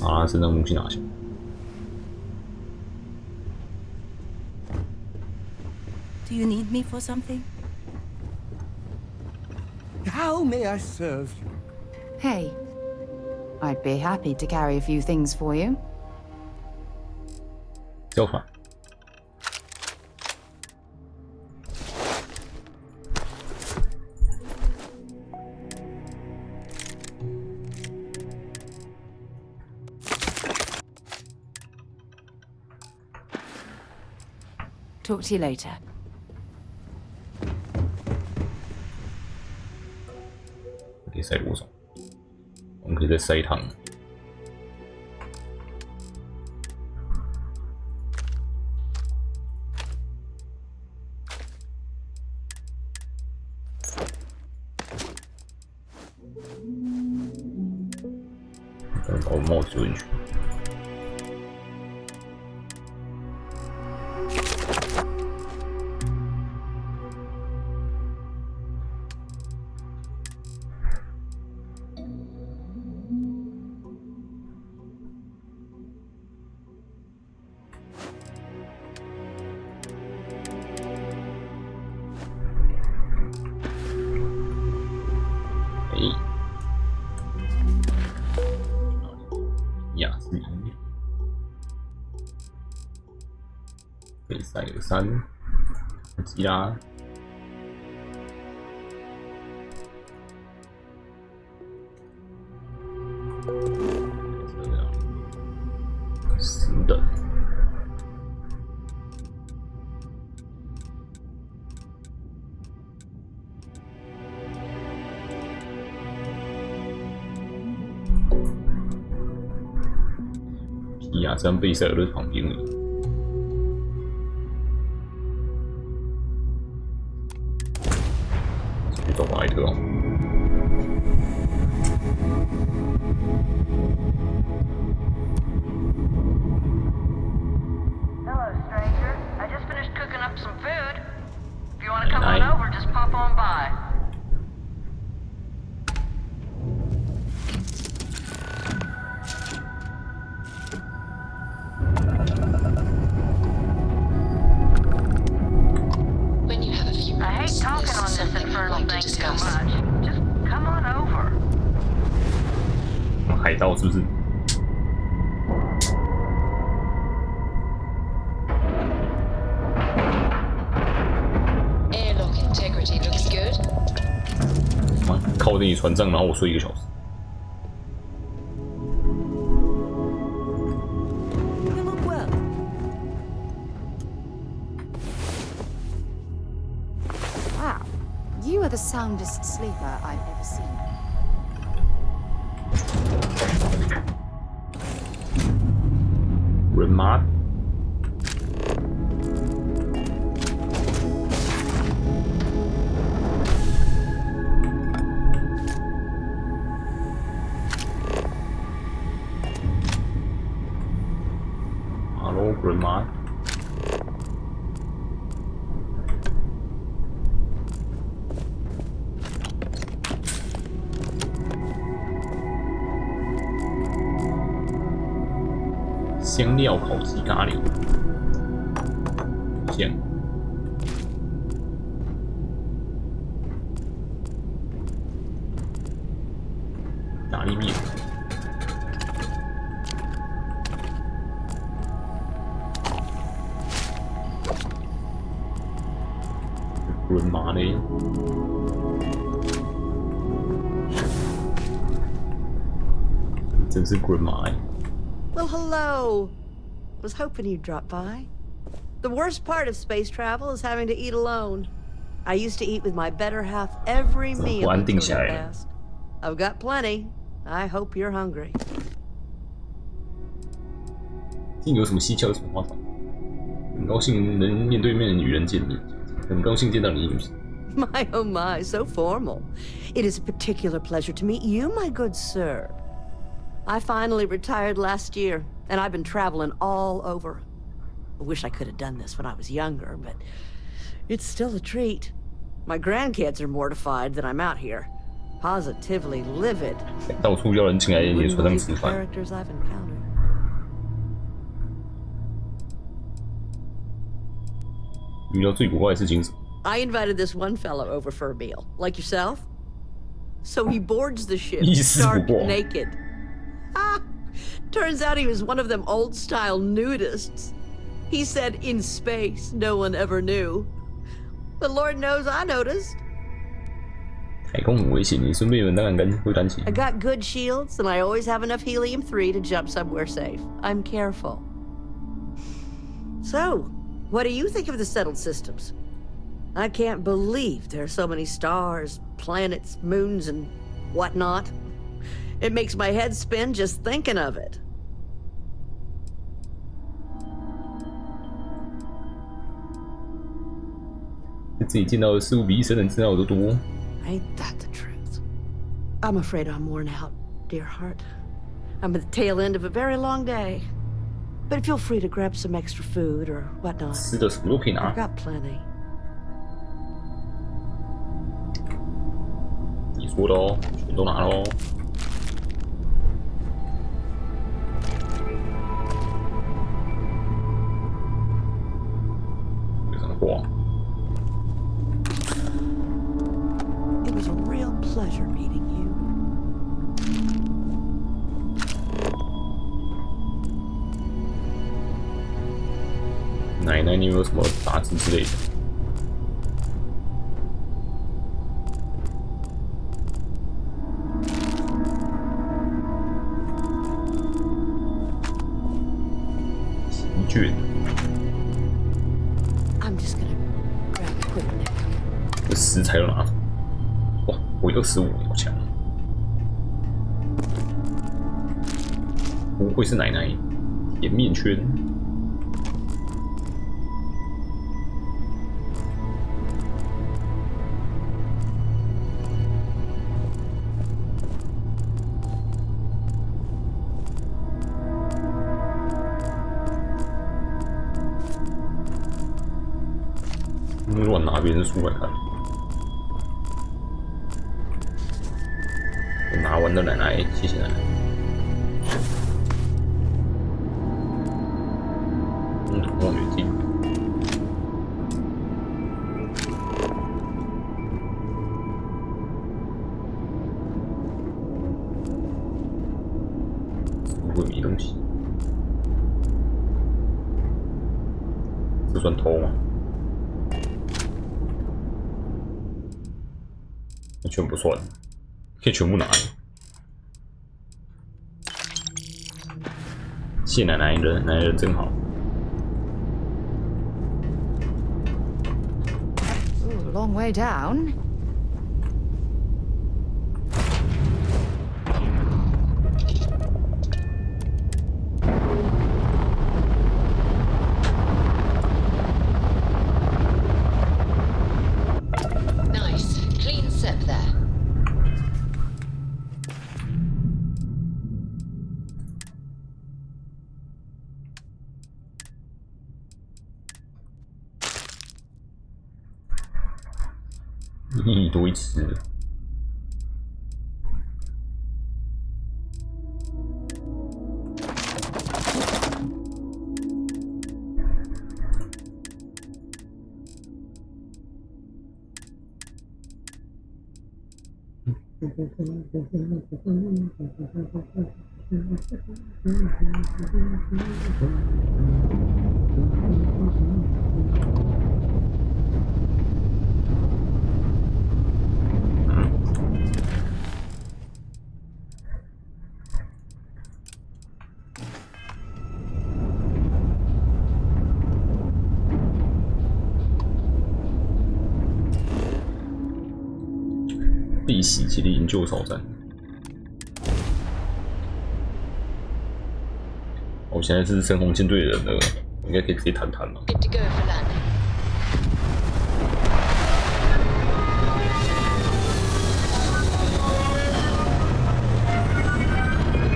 把他身上武器拿下。Do you need me for something? How may I serve you? Hey, I'd be happy to carry a few things for you. 交换。Talk to you later. 可以塞多少？我们可以再塞一趟。把我帽子丢进去。雅思1，可以塞个3，急啦！是的。亚山贝塞尔的旁边而已。去找怀特哦。Hello, stranger. I just finished cooking up some food. If you want to come on over, just pop on by. I hate talking on this infernal thing too much. Just come on over. 海盗是不是？ Airlock integrity looks good. 妈，靠在你船上，然后我睡1个小时。 You are the soundest sleeper I've ever seen. grandma。Hello, grandma。香料烤鸡咖喱，香。意大利面。滚麻嘞。真是滚麻哎。 Well, hello. Was hoping you'd drop by. The worst part of space travel is having to eat alone. I used to eat with my better half every meal until it passed. I've got plenty. I hope you're hungry. 你有什么蹊跷？有什么花草？很高兴能面对面与人见面，很高兴见到你，女士。My oh my, so formal. It is a particular pleasure to meet you, my good sir. I finally retired last year, and I've been traveling all over. I wish I could have done this when I was younger, but it's still a treat. My grandkids are mortified that I'm out here. Positively livid. 到处邀人进来野船上吃饭。 Characters I've encountered. 遇到最古怪的事情是什么？ I invited this one fellow over for a meal, like yourself. So he boards the ship, stark naked. Ah, turns out he was one of them old-style nudists. He said in space, no one ever knew. But Lord knows I noticed. 太空很危险，你身边有人当然会担心。 I got good shields, and I always have enough helium-3 to jump somewhere safe. I'm careful. So, what do you think of the settled systems? I can't believe there are so many stars, planets, moons, and whatnot. It makes my head spin just thinking of it. Ain't that the truth? I'm afraid I'm worn out, dear heart. I'm at the tail end of a very long day. But feel free to grab some extra food or whatnot. I've got plenty. 你说的哦，全都拿喽。非常的晃。It was a real pleasure meeting you. 奶奶，你有没有什么杂志之类的？ I'm just gonna grab a quick nap. 这食材都拿走，哇，我25，好强！不会是奶奶甜面圈？乱拿别人的书来看。我拿完了，奶奶，谢谢奶奶。望远镜。会迷东西。这算偷吗？ 全不算，可以全部拿。谢奶奶人，奶奶人真好。Ooh, long way down. 一堆吃。碧玺基地营救超战。我现在是深红舰队的人了，应该可以直接谈谈了。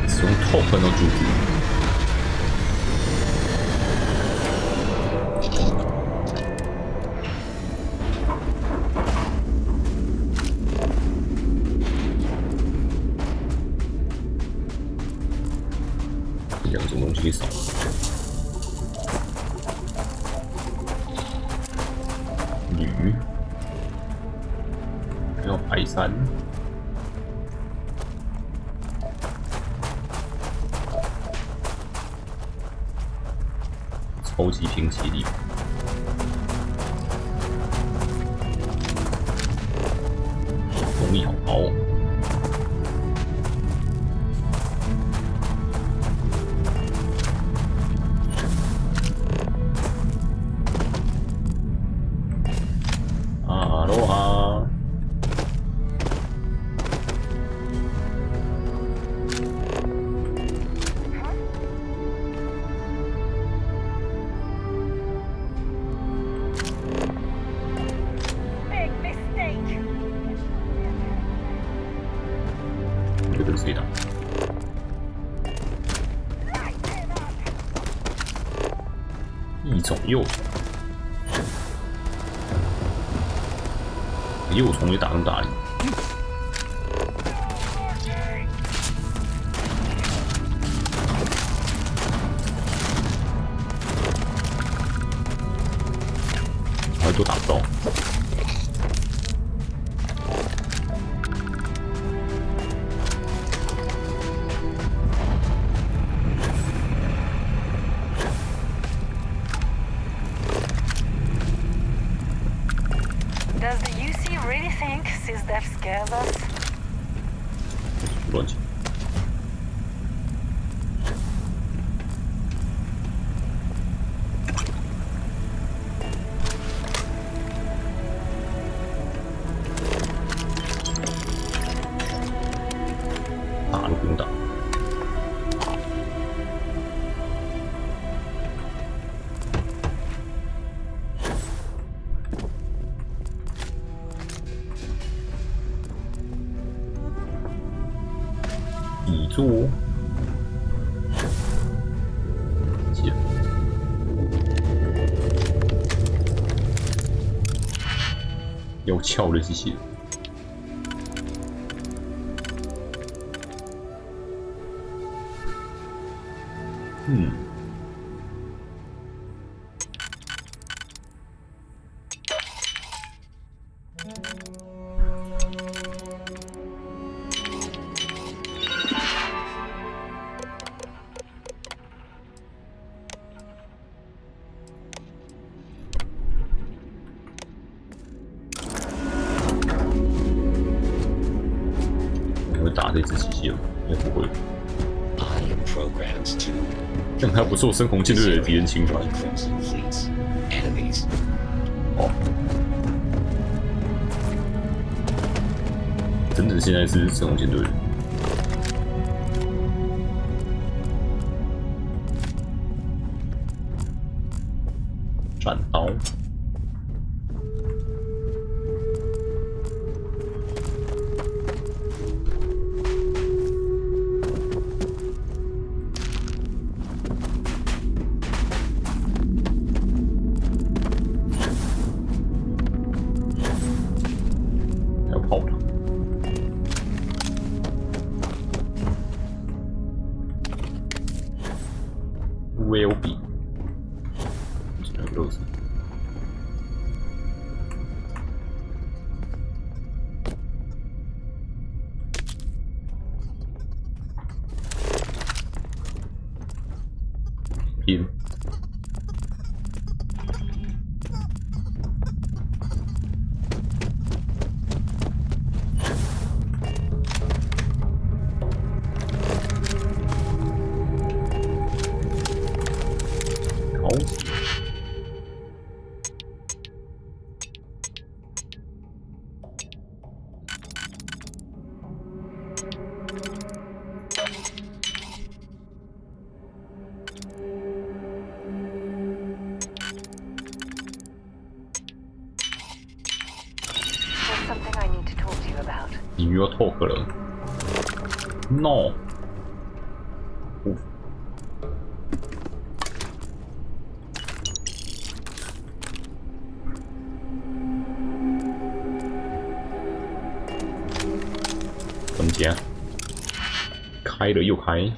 使用 top 的主题。两种东西少。铝，还有白山。超级拼气力。动力好高哦。阿罗哈。这个是谁打？一种幼虫，幼虫也打那么大力。还都打不到。Does the UC really think SysDev scared us? 乱讲。打都不用打。底座，接，要撬的机器人。你会打这只机器人吗？应该不会。但还不错，深红舰队的敌人侵犯。哦，真的现在是深红舰队。斩刀。炮塔。Will be， 这个肉子。拼。好。你又要 talk 了 ？No。怎么讲？开了又开。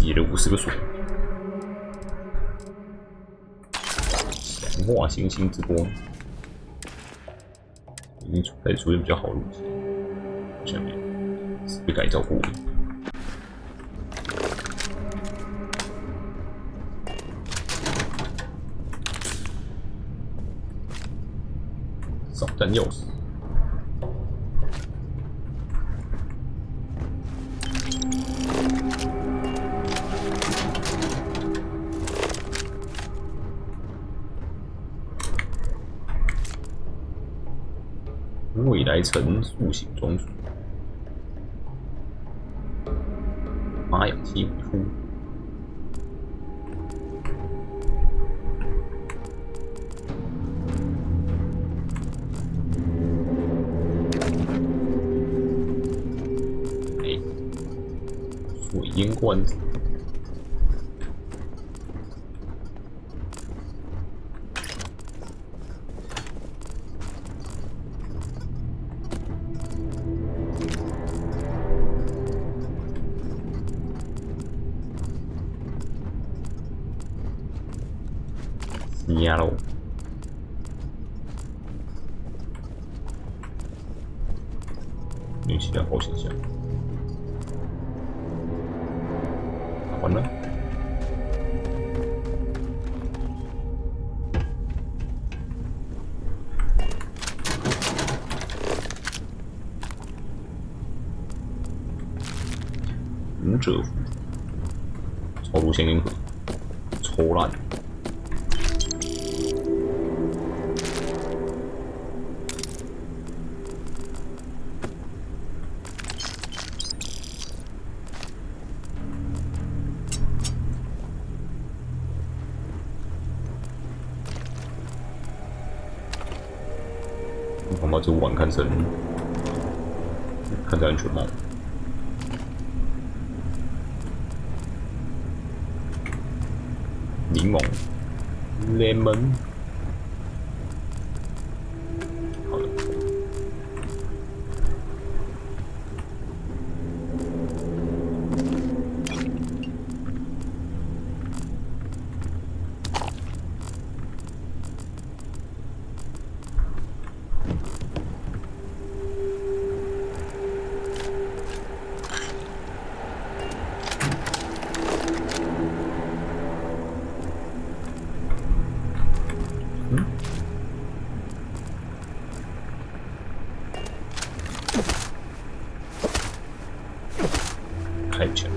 解了50个锁，强化星星之光，已经开始出现比较好的武器，下面是被改造过的。扫弹钥匙。未来层塑形装置，把氧气回复。水烟罐子。压喽！运气良好现象，完了。武者服，超入现金盒，抽烂。我把这碗看成安全帽。柠檬 ，lemon。好的。开不起来。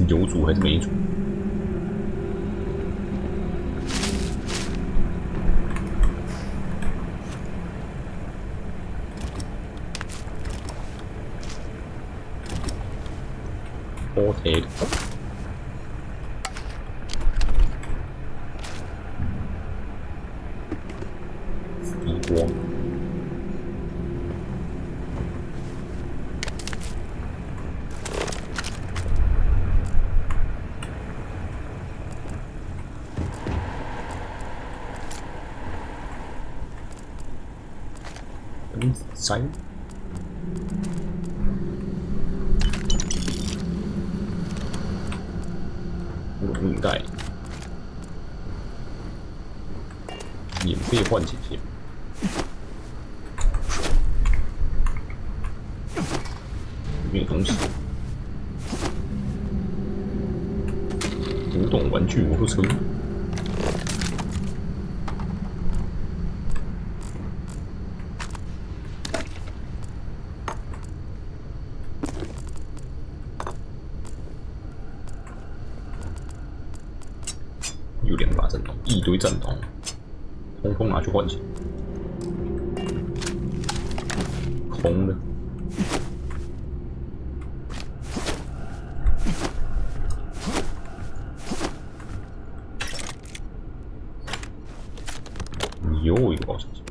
有煮还是没煮？potato。激光。分子筛。录带。免费换钱片。没有东西。古董玩具摩托车。有2把战刀，一堆战刀，通通拿去换钱。空的。又一个保险箱。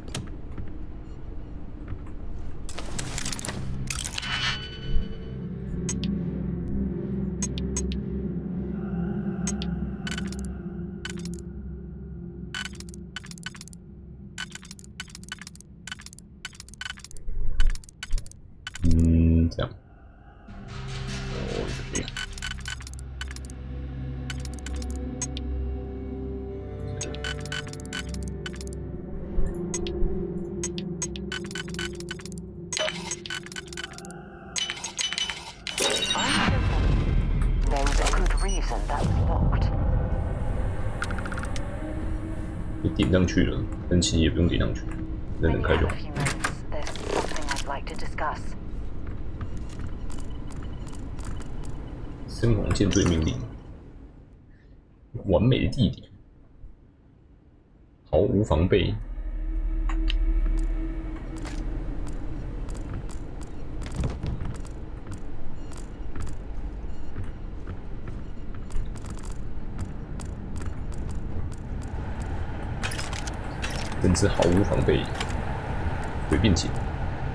这样。哦，这样。There was a good reason that was locked. 你点上去了，但其实也不用点上去，等等开就好。There's something I'd like to discuss. 深黄舰队命令，完美的地点，毫无防备。真是毫无防备，随便捡，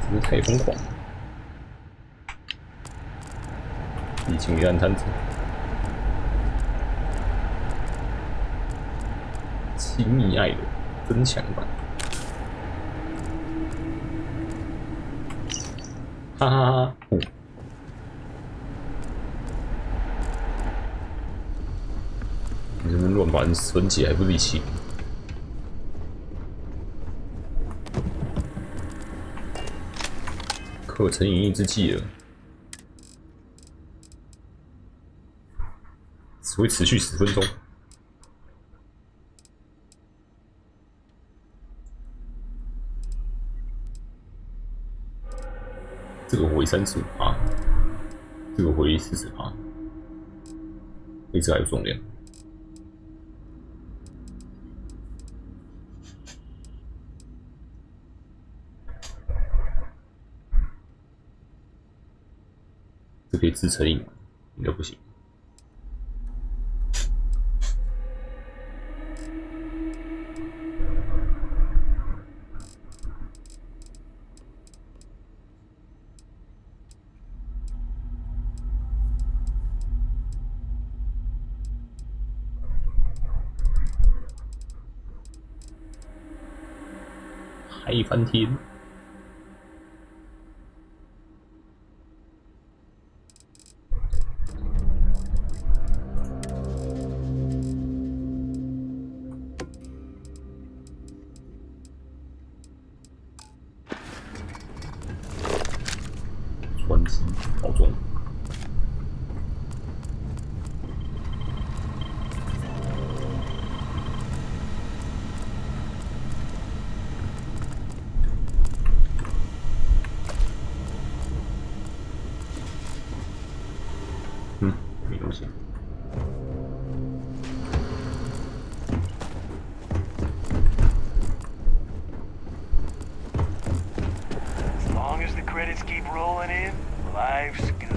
真是太疯狂了。疫情烂摊子，亲密爱人增强版，哈哈哈！你这么乱把人存起来不是一起？可成营役之际了。只会持续10分钟。这个回35%，这个回40%，这还有重量。这可以自成瘾吗？应该不行。嗨翻天！传奇包装。没东西。credits keep rolling in, life's good.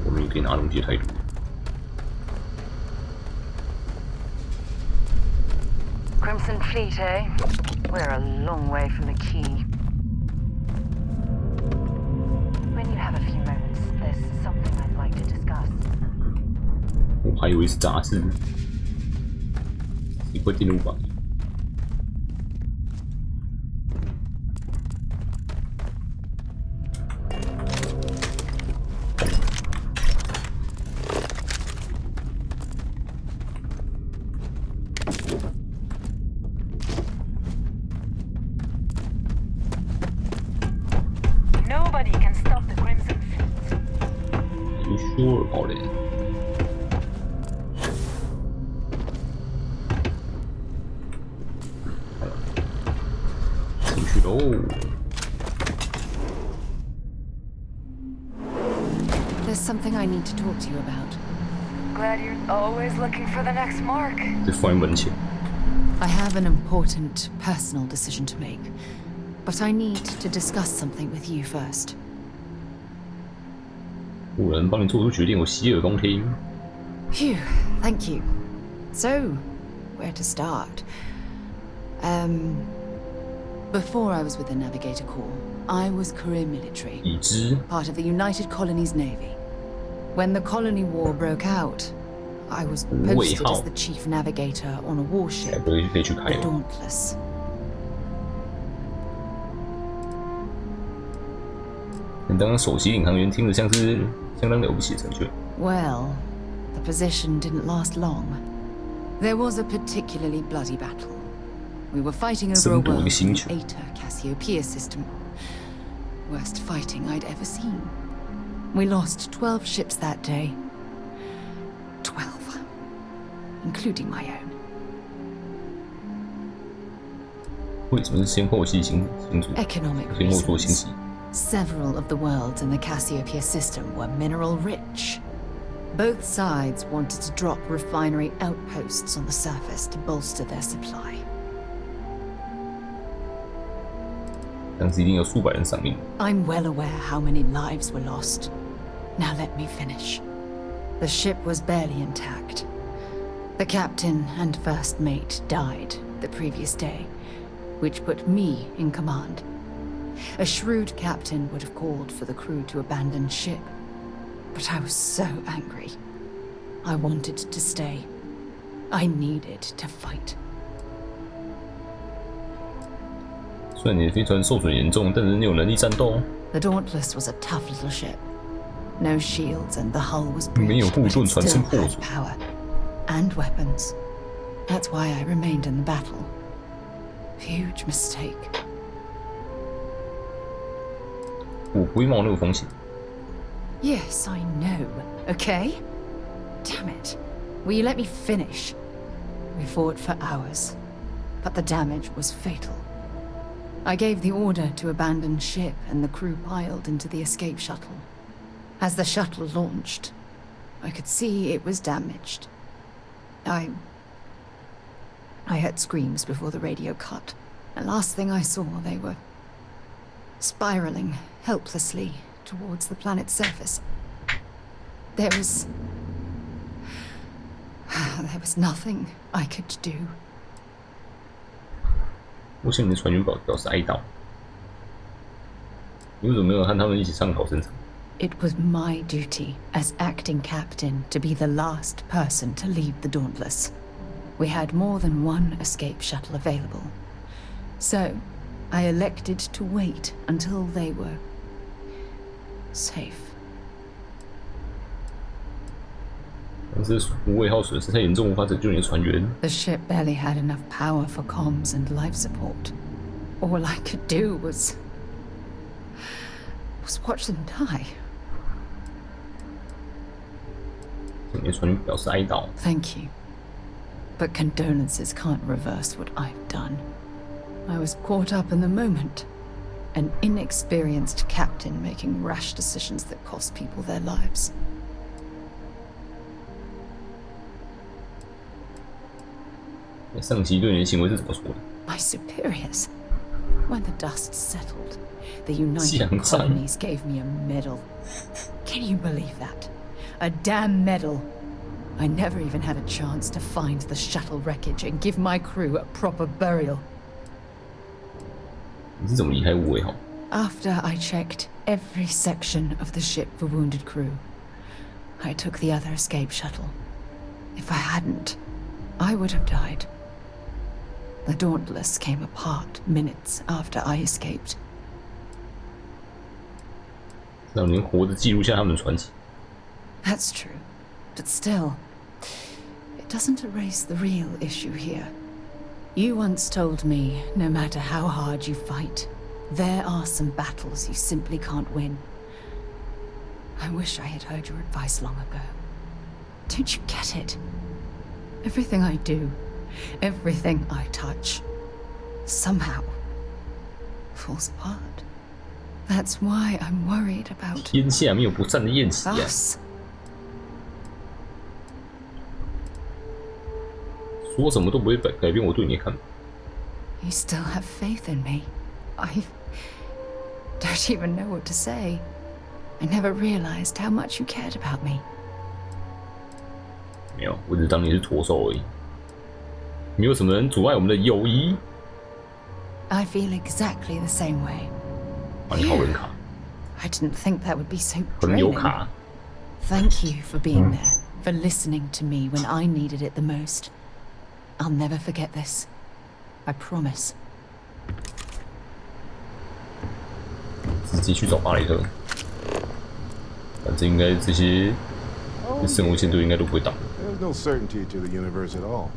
我们也可以拿东西太多。Crimson Fleet, eh? We're a long way from the key. When you have a few moments, there's something I'd like to discuss. 我还以为是杂志，你会进入吧？Nobody can stop the Crimson Fleet. Are you sure about it? 进去喽。There's something I need to talk to you about. Glad you're always looking for the next mark. 这放在门前。I have an important personal decision to make, but I need to discuss something with you first. 有人帮你做出决定，我洗耳恭听。Phew, thank you. So, where to start? Before I was with the Navigator Corps, I was career military, 已知 part of the United Colonies Navy. When the colony war broke out, I was posted as the chief navigator on a warship, the Dauntless. 能当首席领航员，听着像是相当了不起的成就。Well, the position didn't last long. There was a particularly bloody battle. We were fighting over a world in the Eta Cassiopeia system. Worst fighting I'd ever seen. We lost 12 ships that day. 12. Including my own. 为什么是先后期星组？ Economic 先后做星系。 Several of the worlds in the Cassiopeia system were mineral rich. Both sides wanted to drop refinery outposts on the surface to bolster their supply. 当时一定有数百人丧命。 I'm well aware how many lives were lost. Now let me finish. The ship was barely intact. The captain and first mate died the previous day, which put me in command. A shrewd captain would have called for the crew to abandon ship, but I was so angry. I wanted to stay. I needed to fight. 虽然你的飞船受损严重，但是你有能力战斗。 The Dauntless was a tough little ship. No shields and the hull was 没有 breached, 护 but 盾， it 船身 still 破 had 损。 power and weapons. That's why I remained in the battle. Huge mistake. 我不会冒那个风险。 Yes, I know. Okay? Damn it. Will you let me finish? We fought for hours, but the damage was fatal. I gave the order to abandon ship and the crew piled into the escape shuttle. As the shuttle launched, I could see it was damaged. I heard screams before the radio cut. And last thing I saw, they were spiraling helplessly towards the planet's surface. There was nothing I could do. 我向你的船员表示哀悼。你为什么没有和他们一起上逃生场？ It was my duty as acting captain to be the last person to leave the Dauntless. We had more than one escape shuttle available. So, I elected to wait until they were safe. 但是无畏号损失太严重，无法拯救你的船员。 The ship barely had enough power for comms and life support. All I could do was watch them die. 向你的船员表示哀悼。 Thank you. But condolences can't reverse what I've done. I was caught up in the moment. An inexperienced captain making rash decisions that cost people their lives. 上级对你的行为是怎么说的？ My superiors. When the dust settled, the United Colonies gave me a medal. Can you believe that? A damn medal. I never even had a chance to find the shuttle wreckage and give my crew a proper burial. 你是怎么离开无尾号？ After I checked every section of the ship for wounded crew, I took the other escape shuttle. If I hadn't, I would have died. The Dauntless came apart minutes after I escaped. 让您活着记录下他们的传奇。 That's true, but still, it doesn't erase the real issue here. You once told me, no matter how hard you fight, there are some battles you simply can't win. I wish I had heard your advice long ago. Don't you get it? Everything I do, everything I touch, somehow falls apart. That's why I'm worried about 天下没有不散的宴席啊！ us. 说什么都不会改变我对你的看法。 You still have faith in me. I don't even know what to say. I never realized how much you cared about me. 没有，我只当你是驼兽而已。没有什么人阻碍我们的友谊。 I feel exactly the same way. 啊，你好人卡。 I didn't think that would be so 朋友 draining. 卡。 Thank you for being there, for listening to me when I needed it the most. I'll never forget this. I promise. 直接去找巴雷特。反正应该这些生物线队应该都不会挡。 There's no certainty to the universe at all.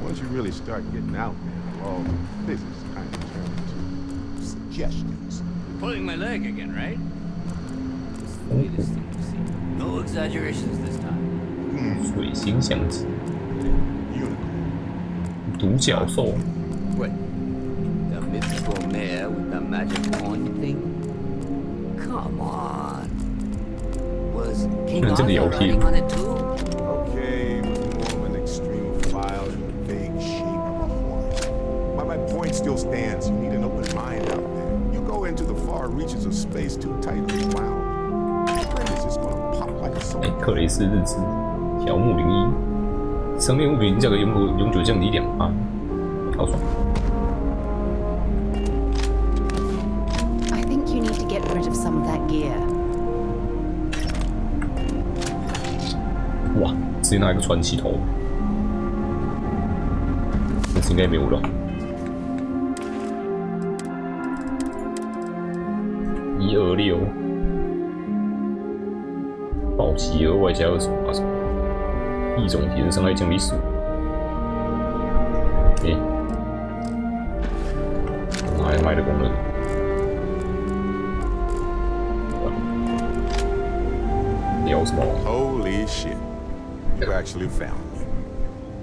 Once you really start getting out there, all the physics kind of turn into suggestions. Pulling my leg again, right? This is the latest thing you've seen. No exaggerations this time. 水星相机。独角兽。 What? The mythical mare with the magic horn thing? Come on. Was King Arthur riding on it too? Okay, more of an extreme file in the vague shape of a horn. But my point still stands. You need an open mind out there. You go into the far reaches of space too tightly wound, your brain is just gonna pop like a soda. 克雷斯日志，条目01，商业物品价格永久降低2%，好爽。 I think you need to get rid of some of that gear. 哇，直接拿一个传奇头，这次应该没有了。126，暴击额外加25%，异种体的伤害降低15%。拿来卖的功能。聊什么 Holy shit! You actually found me.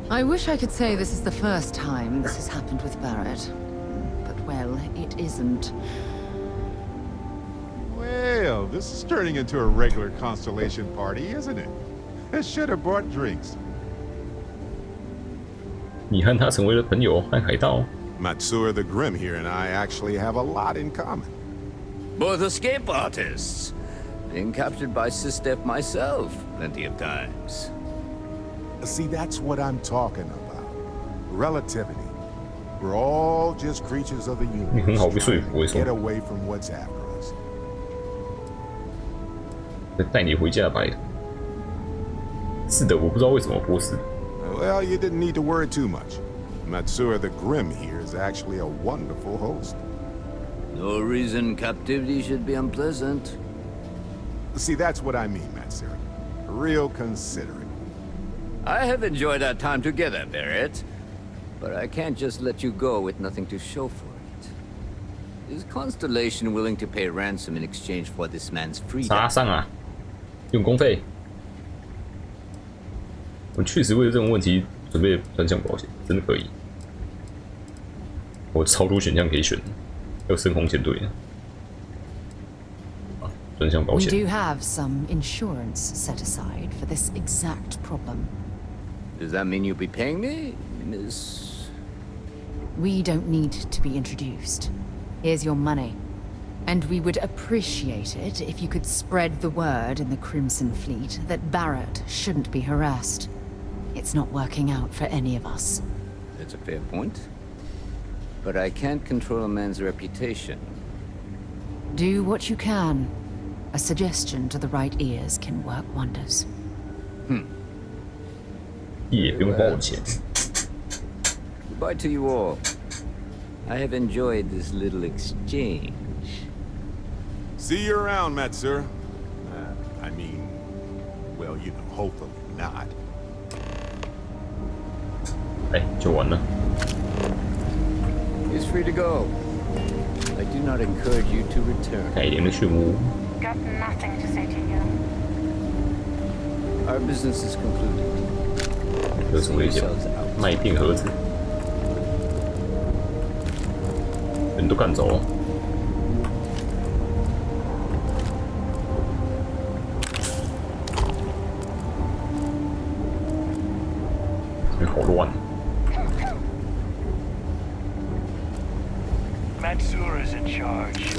I wish I could say this is the first time this has happened with Barrett. But, well, it isn't. Well, this is turning into a regular Constellation party, isn't it? I should have brought drinks. 你和他成为了朋友，和海盗。 Matsura the Grim here and I actually have a lot in common. Both escape artists. Being captured by Sistef myself plenty of times. See, that's what I'm talking about. Relativity. We're all just creatures of the universe trying to get away from what's after us. 带你回家吧。是的，我不知道为什么波斯。 Well, you didn't need to worry too much. Matsura the Grim here is actually a wonderful host. No reason captivity should be unpleasant. See, that's what I mean, Matsura. Real considerate. I have enjoyed our time together, Barrett. But I can't just let you go with nothing to show for it. Is Constellation willing to pay ransom in exchange for this man's freedom? 杀伤啊！用公费。我确实为了这种问题准备专项保险，真的可以。我超多选项可以选，还有深红舰队。专项保 We 险。 do have some insurance set aside for this exact problem. Does that mean you'll be paying me, Miss we don't need to be introduced. Here's your money. And we would appreciate it if you could spread the word in the Crimson Fleet that Barrett shouldn't be harassed. It's not working out for any of us. That's a fair point. But I can't control a man's reputation. Do what you can. A suggestion to the right ears can work wonders. 也不用花我钱。 Goodbye to you all. I have enjoyed this little exchange. See you around, Matsur. I mean, well, you know, hopefully not. 哎，就完了。 He's free to go. I do not encourage you to return. 改良的漩涡。 Got nothing to say to you. Our business is concluded. 有什么危险？麦片盒子，人都赶走了。这边好乱。 Matsura is in charge.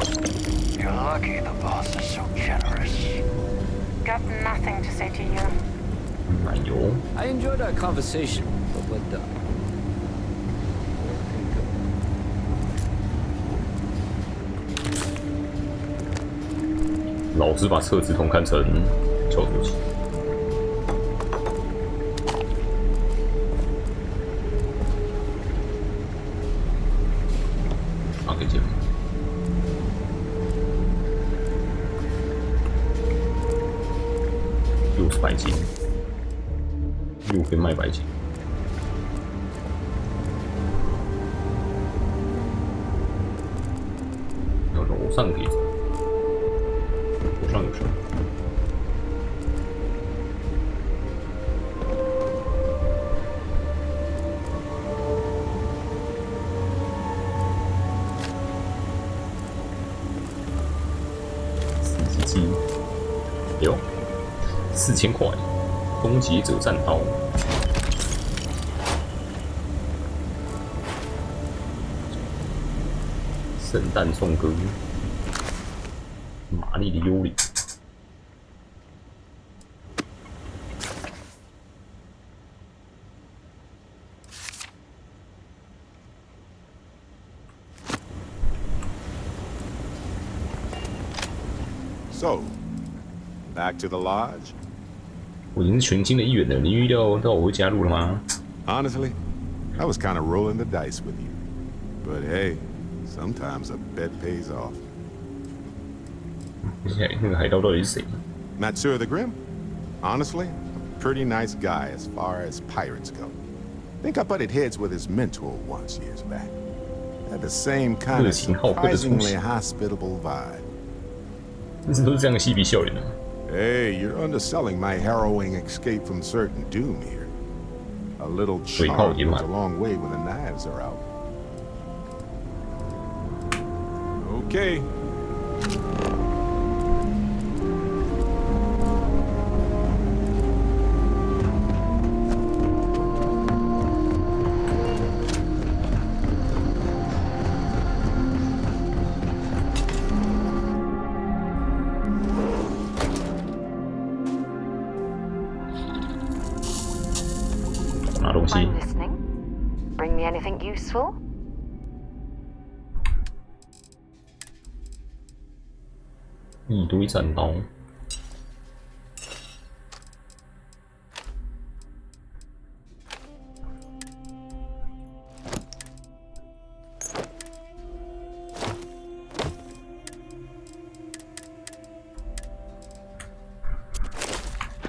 You're lucky the boss is so generous. Got nothing to say to you. 奶油。 I enjoyed our conversation, but we're done. 老子把车子通看成交出器。啊，可以接。又是白金，又可以卖白金。要楼上可以走。 楼上有什么？司机机，有4000块，终结者战刀，圣诞颂歌。 玛丽的幽灵。So, back to the lodge. 我已经是全金的一员了，你预料到我会加入了吗 Honestly, I was kind of rolling the dice with you. But hey, sometimes a bet pays off. 那个海盗到底是谁 Matsura the Grim? Honestly, a pretty nice guy as far as pirates go. Think I butted heads with his mentor once years back. Had the same kind of surprisingly hospitable vibe. 一直都是这样的嬉皮笑脸的。 Hey, you're underselling my harrowing escape from certain doom here. A little charm goes a long way when the knives are out. Okay. I'm listening. Bring me anything useful? 一堆战刀。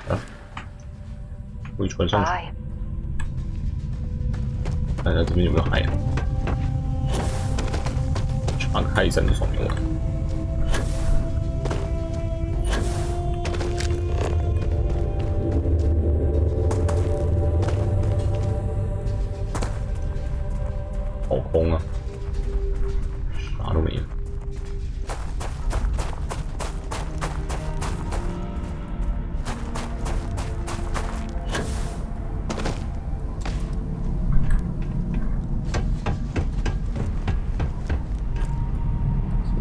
啊，会传上去。看看这边有没有海啊？查个海战的爽游啊！ 好空啊，啥都没有。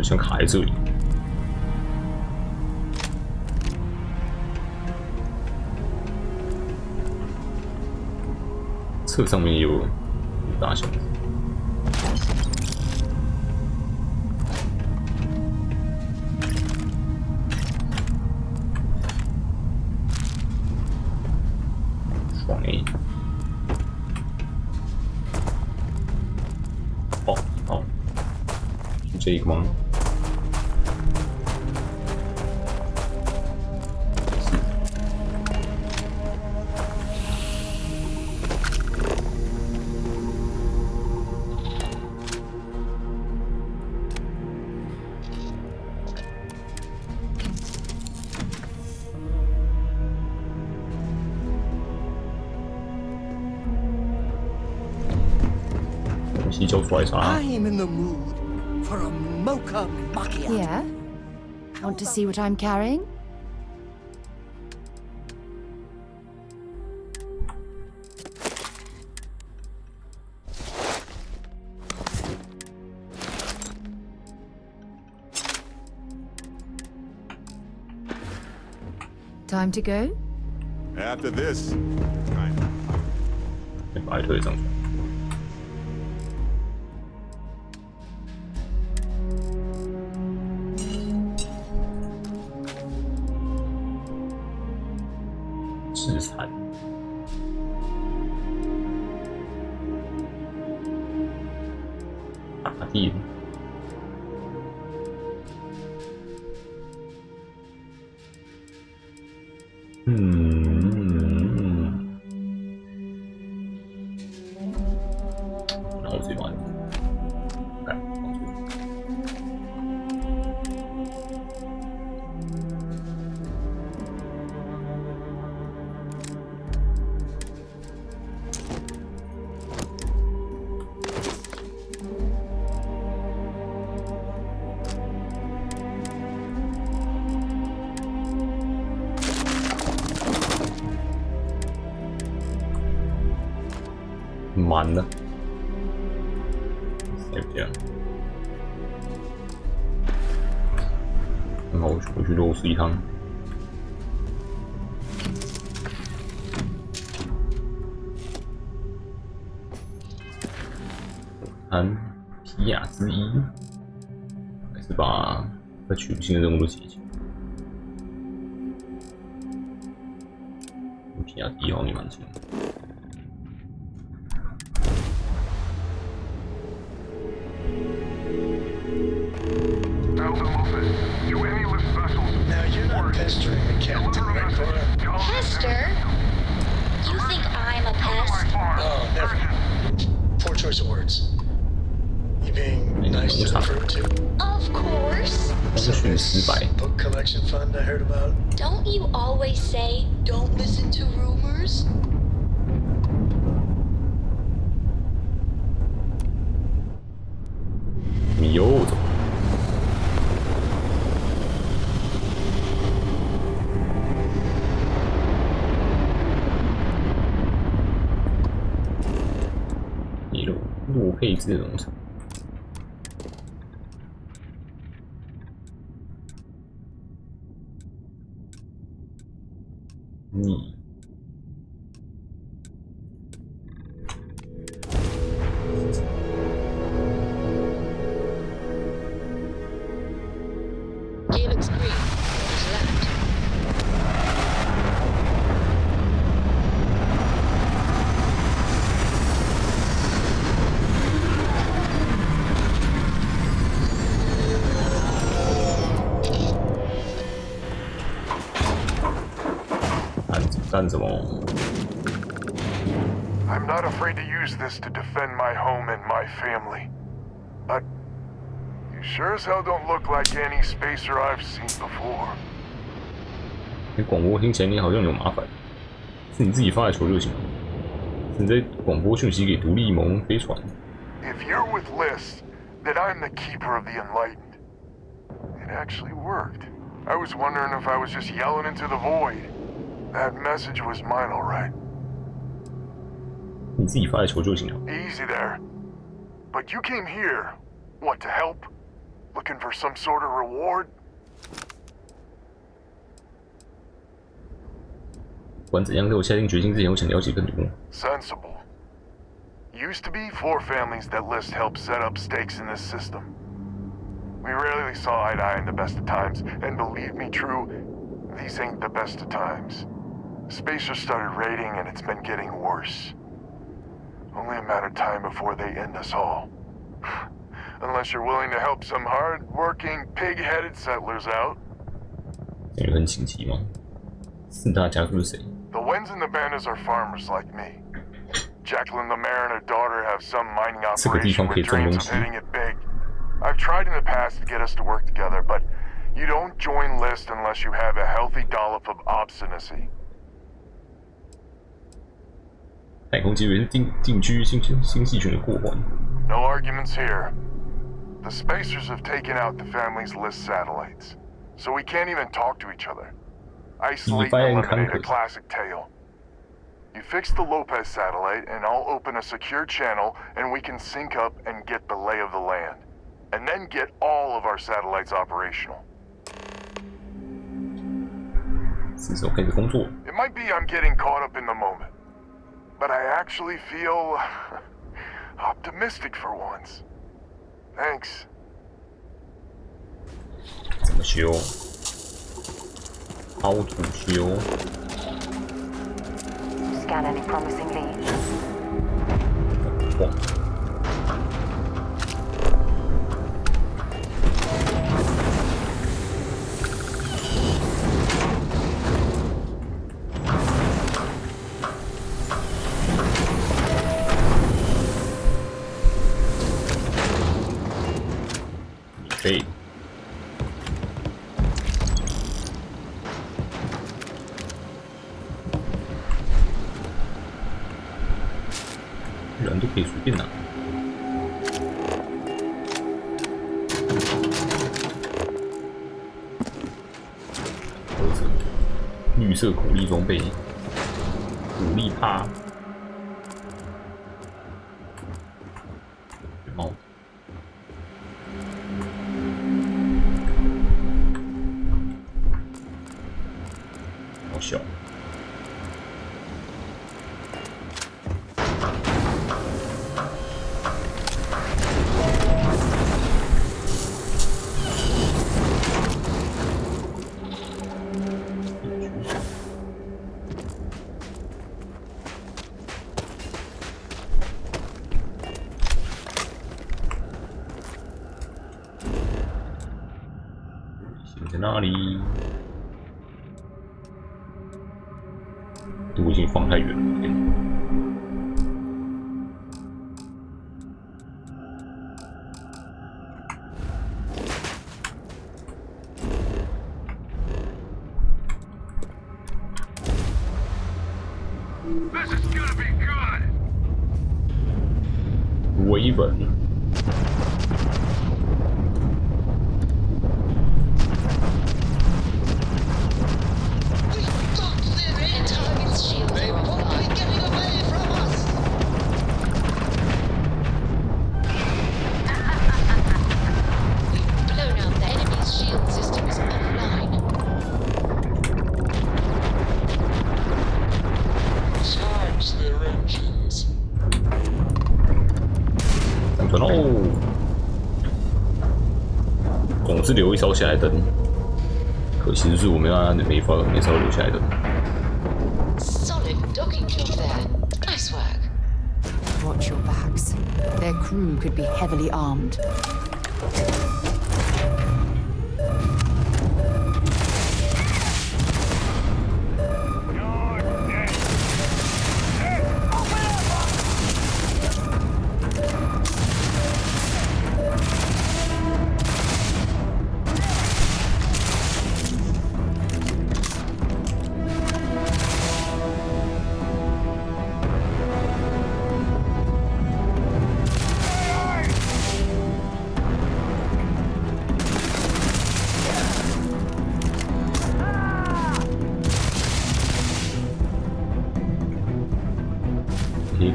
像卡在这里。侧上面也有大小。爽欸！哦，好，是这个吗？交出来啥 I am in the mood for a mocha macchiato. Yeah? Want to see what I'm carrying? Time to go? After this, 把推上去。制裁。打地。然后这把，哎，放出。满了，才这样。然后我回去肉丝一趟。看皮亚之一，还是把再取不新的任务都解决。皮亚第一好像也蛮强。Pestering the captain, right, Cora? Pester? You think I'm a pest? Oh, never. Poor choice of words. You being nice to the crew, too? Of course. So this book collection fund I heard about? Don't you always say, don't listen to rumors? 你又走。路配置农场，你。Helix Green, is left. I'm not afraid to use this to defend my home and my family. But you sure as hell don't look like any spacer I've seen before. 你广播听起来你好像有麻烦，是你自己发来球就行了。你在广播讯息给独立盟飞船。If you're with Liz, then I'm the keeper of the enlightened. It actually worked. I was wondering if I was just yelling into the void. That message was mine, all right. 你自己发来求救行了。 Easy there. But you came here, what, to help? Looking for some sort of reward? 不管怎样，在我下定决心之前，我想了解更多。Sensible. Used to be 4 families that List helped set up stakes in this system. We rarely saw eye to eye in the best of times, and believe me, True, these ain't the best of times. Spacers started raiding, and it's been getting worse. Only a matter of time before they end us all. Unless you're willing to help some hard-working, pig-headed settlers out. 有很紧急吗？4大家族是谁？ The Wens and the Bandas are farmers like me. Jacqueline the mayor and her daughter have some mining operation with dreams of hitting it big. I've tried in the past to get us to work together, but you don't join List unless you have a healthy dollop of obstinacy. 太空机员定居星系群的过环。No arguments here. The Spacers have taken out the family's List satellites, so we can't even talk to each other. Isolate and eliminate a classic tale. You fix the Lopez satellite, and I'll open a secure channel, and we can sync up and get the lay of the land. And then get all of our satellites operational. 是时候开始工作。 It might be I'm getting caught up in the moment, but I actually feel optimistic for once. Thanks. 怎么修？凹土修。 Scan any promising leads? 哇！ 可以。人都可以随便拿。盒子，绿色苦力装备，苦力帕，帽子。 好小。现在哪里？ 都已经放太远了一点。维本。 上船喽！总是留一艘下来灯，可惜的是我没办法每艘留下来灯。 Solid docking job there. Nice work. Watch your backs. Their crew could be heavily armed.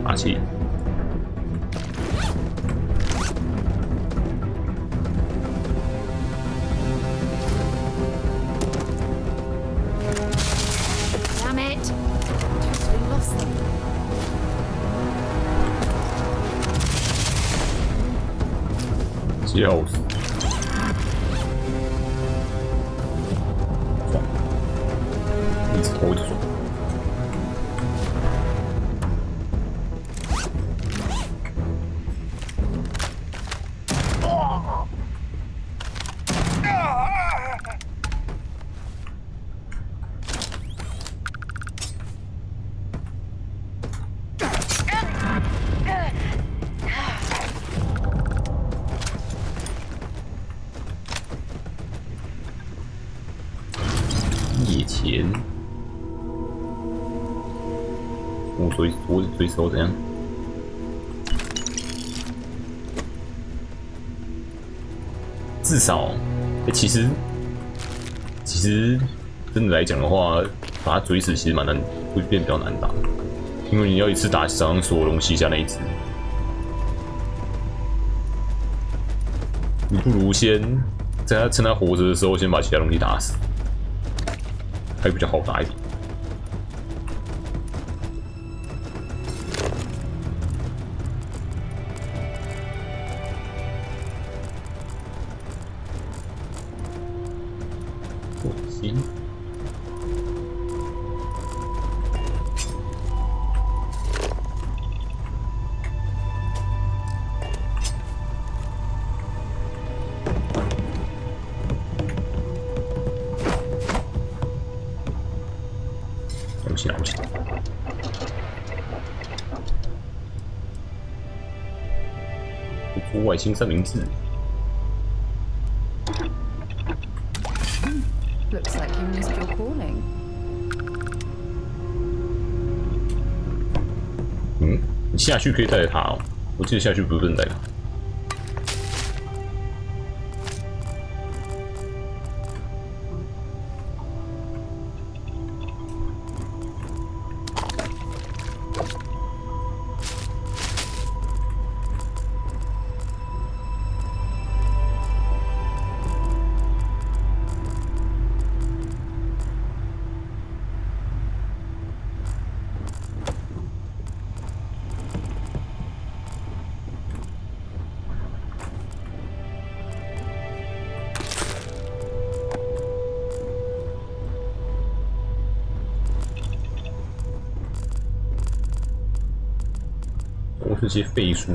爬起。笑死！爽，一直偷着爽。野钱，我随手怎样？至少，其实真的来讲的话，把它追死其实蛮难，会变比较难打，因为你要一次打伤所有东西下那一只，你不如先在趁他活着的时候，先把其他东西打死。还比较好打一点。行。了不起！不出外星三明治。Looks like you missed your calling. 你下去可以带着它哦。我记得下去不是不能带它。都是些废书。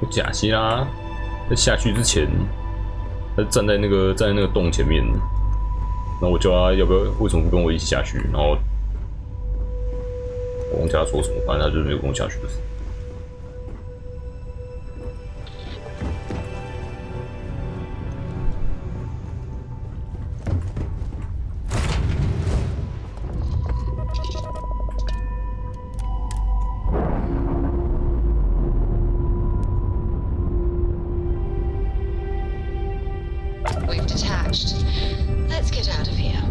假希拉在下去之前，他站在那个洞前面，然后我叫他要不要，为什么不跟我一起下去？然后我忘记他说什么，反正他就是没有跟我下去的事。We've detached. Let's get out of here.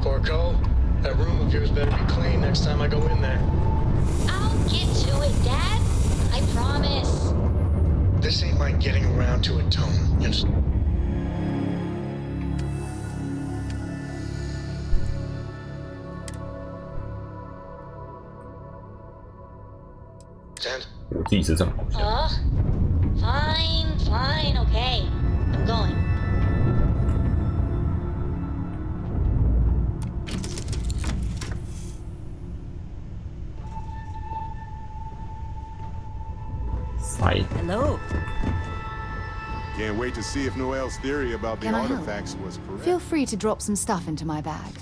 Corco, that room of yours better be clean next time I go in there. I'll get to it, Dad. I promise. This ain't my getting around to it, Tone. You understand? Stand. 我自己身上好像。Fine, fine, okay. I'm going. Hello. Can't wait to see if Noel's theory about the Can I help? artifacts was correct. Feel free to drop some stuff into my bag.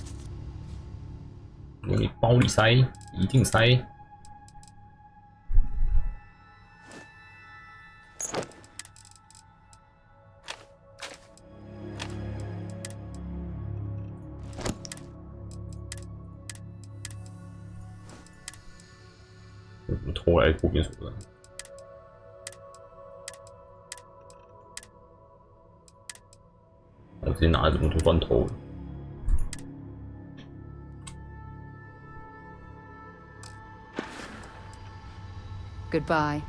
往你包里塞，一定塞。怎么偷来破边手段？我直接拿了这么多砖头。Goodbye.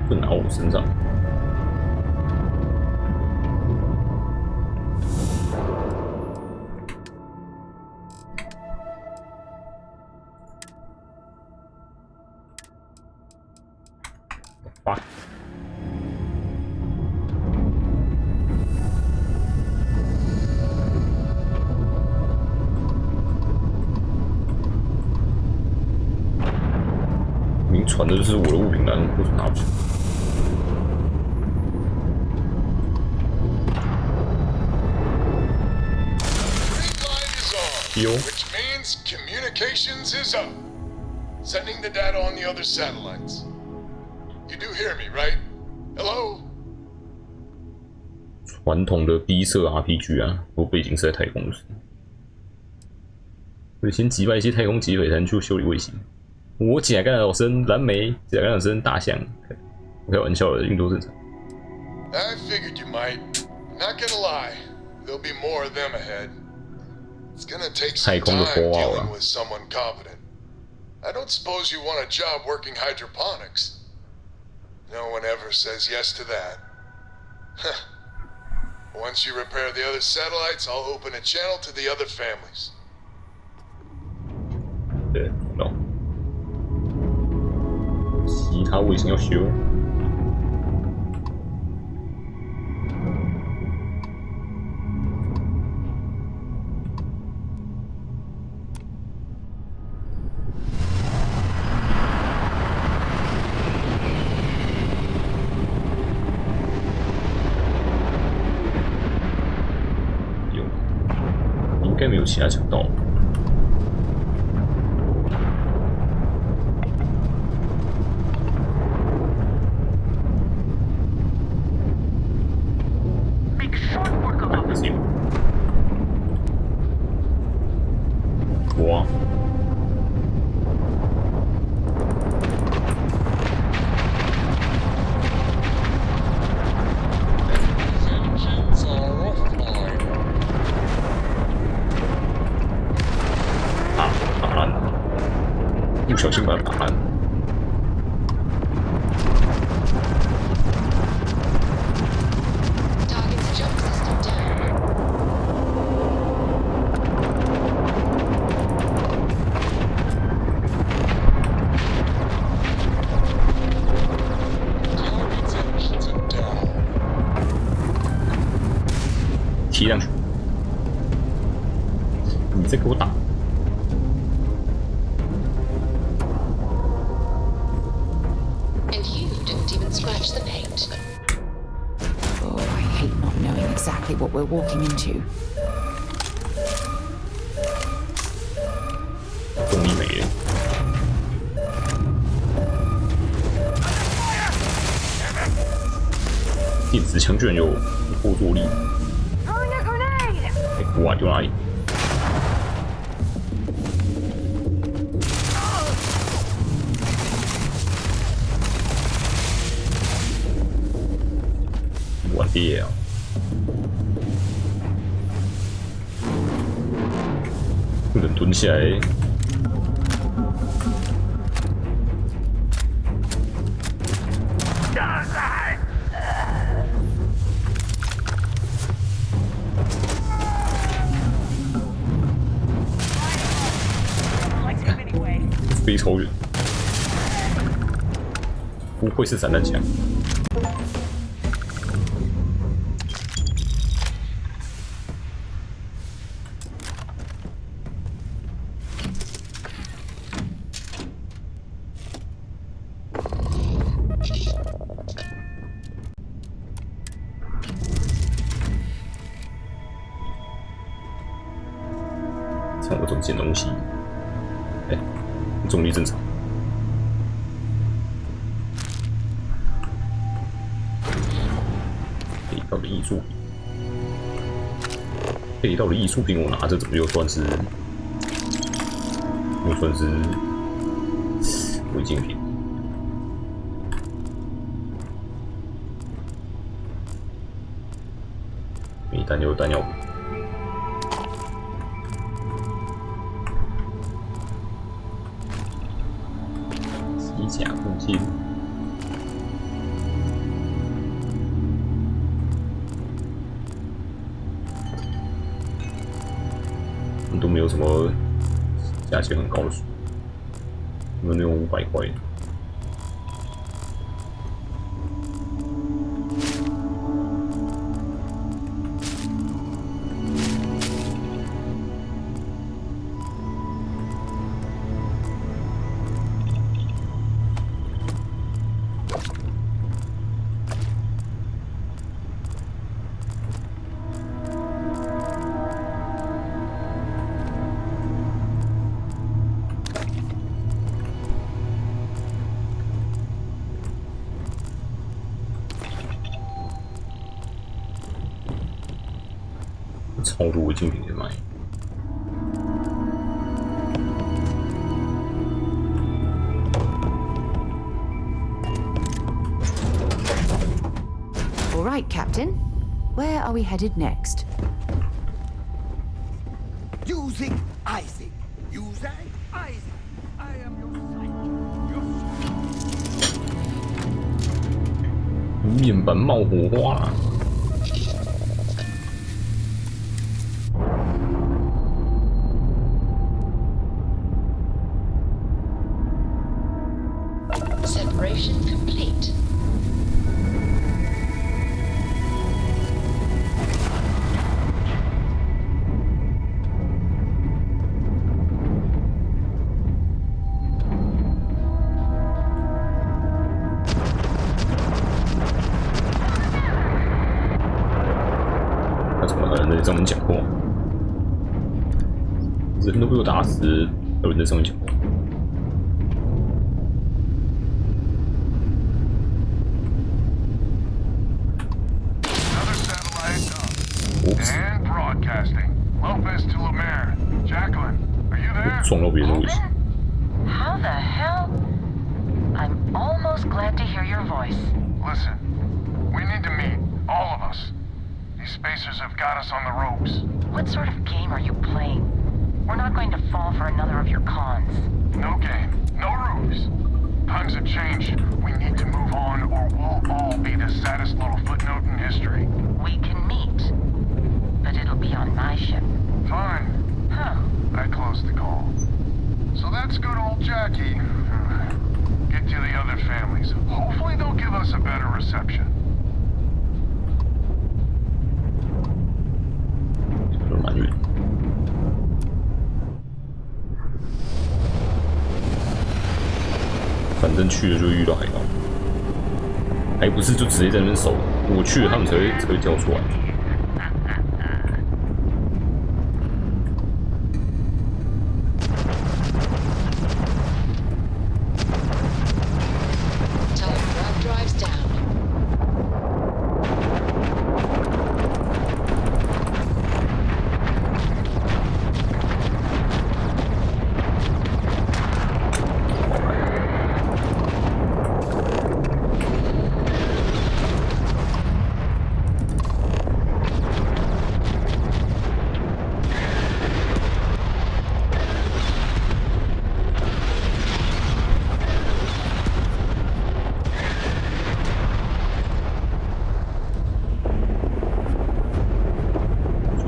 不拿我身上。fuck。明传的就是我的物品栏，为什么拿不起？ Which means communications is up. Sending the data on the other satellites. You do hear me, right? Hello? 传统的逼色 RPG 啊，我背景是在太空时，会先击败一些太空劫匪，才能去修理卫星。我甲干扰声蓝莓，甲干扰声大象，开玩笑的，运作正常。 I figured you might. Not gonna lie, there'll be more of them ahead. It's gonna take some time dealing with someone competent. I don't suppose you want a job working hydroponics. No one ever says yes to that. Once you repair the other satellites, I'll open a channel to the other families. 对，懂。其他卫星要修。 应该没有其他强盗。哇！不小心把它打烂。踢上去！你再给我打！ Scratch the paint. Oh, I hate not knowing exactly what we're walking into. 动力没了。电子枪居然有后坐力。哎，哇，丢哪里？ 我爹啊！不能蹲下来。飞超远，不愧是散弹枪。看我怎么捡东西。哎，重力正常。配到的艺术品，配到的艺术品，我拿着怎么又算是违禁品？没弹药，弹药。机甲附近，都没有什么价钱很高的书，有没有那种500块的？超多违禁品在卖。All right, Captain. Where are we headed next? Using Isaac. Using Isaac. I am your sight. 面板冒火花了。Separation complete.他怎么还能在上面讲话？人都被我打死，有人在上面讲话。And broadcasting. Lopez to Lemaire. Jacqueline, are you there? 撞到别人的位置。 How the hell? I'm almost glad to hear your voice. Listen, we need to meet, all of us. These spacers have got us on the ropes. What sort of game are you playing? We're not going to fall for another of your cons. No game, no ruse. Times have changed. We need to move on, or we'll all be the saddest little footnote in history. We can meet, but it'll be on my ship. Fine. Huh. I closed the call. So that's good old Jackie. Get to the other families. Hopefully they'll give us a better reception. 都蛮远。反正去了就遇到海盗，还不是就直接在那边守。我去了，他们才会跳出来。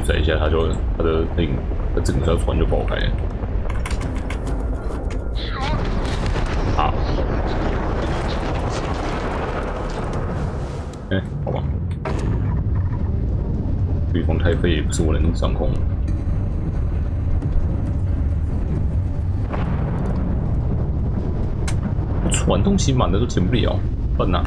载一下，他的他整条船就爆开了。好，好吧，对方太废也不是我能掌控的。船东西满的都填不了，笨呐！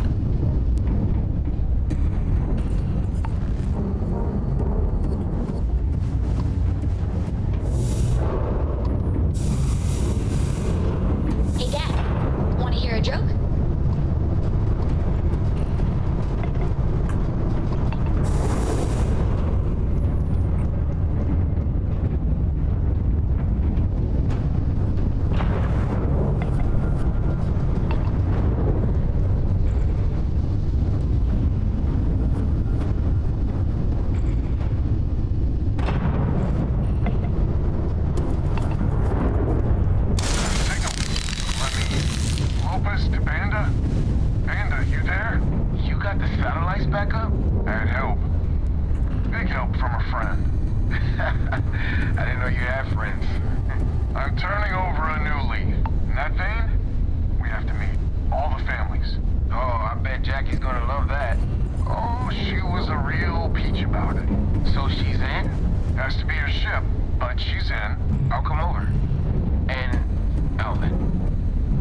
help from a friend. I didn't know you had friends. I'm turning over a new leaf. In that vein, we have to meet all the families. Oh, I bet Jackie's gonna love that. Oh, she was a real peach about it. So she's in? Has to be a ship, but she's in. I'll come over. And Alvin,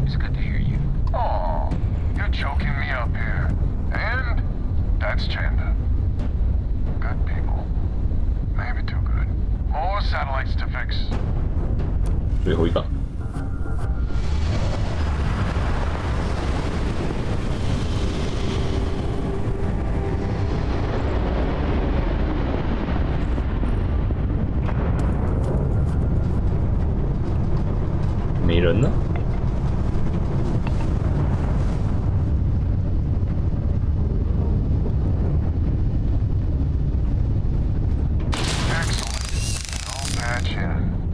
it's good to hear you. Oh, you're choking me up here. And that's Chanda. Good people. Maybe too good. More satellites to fix. 最后一档。没人呢。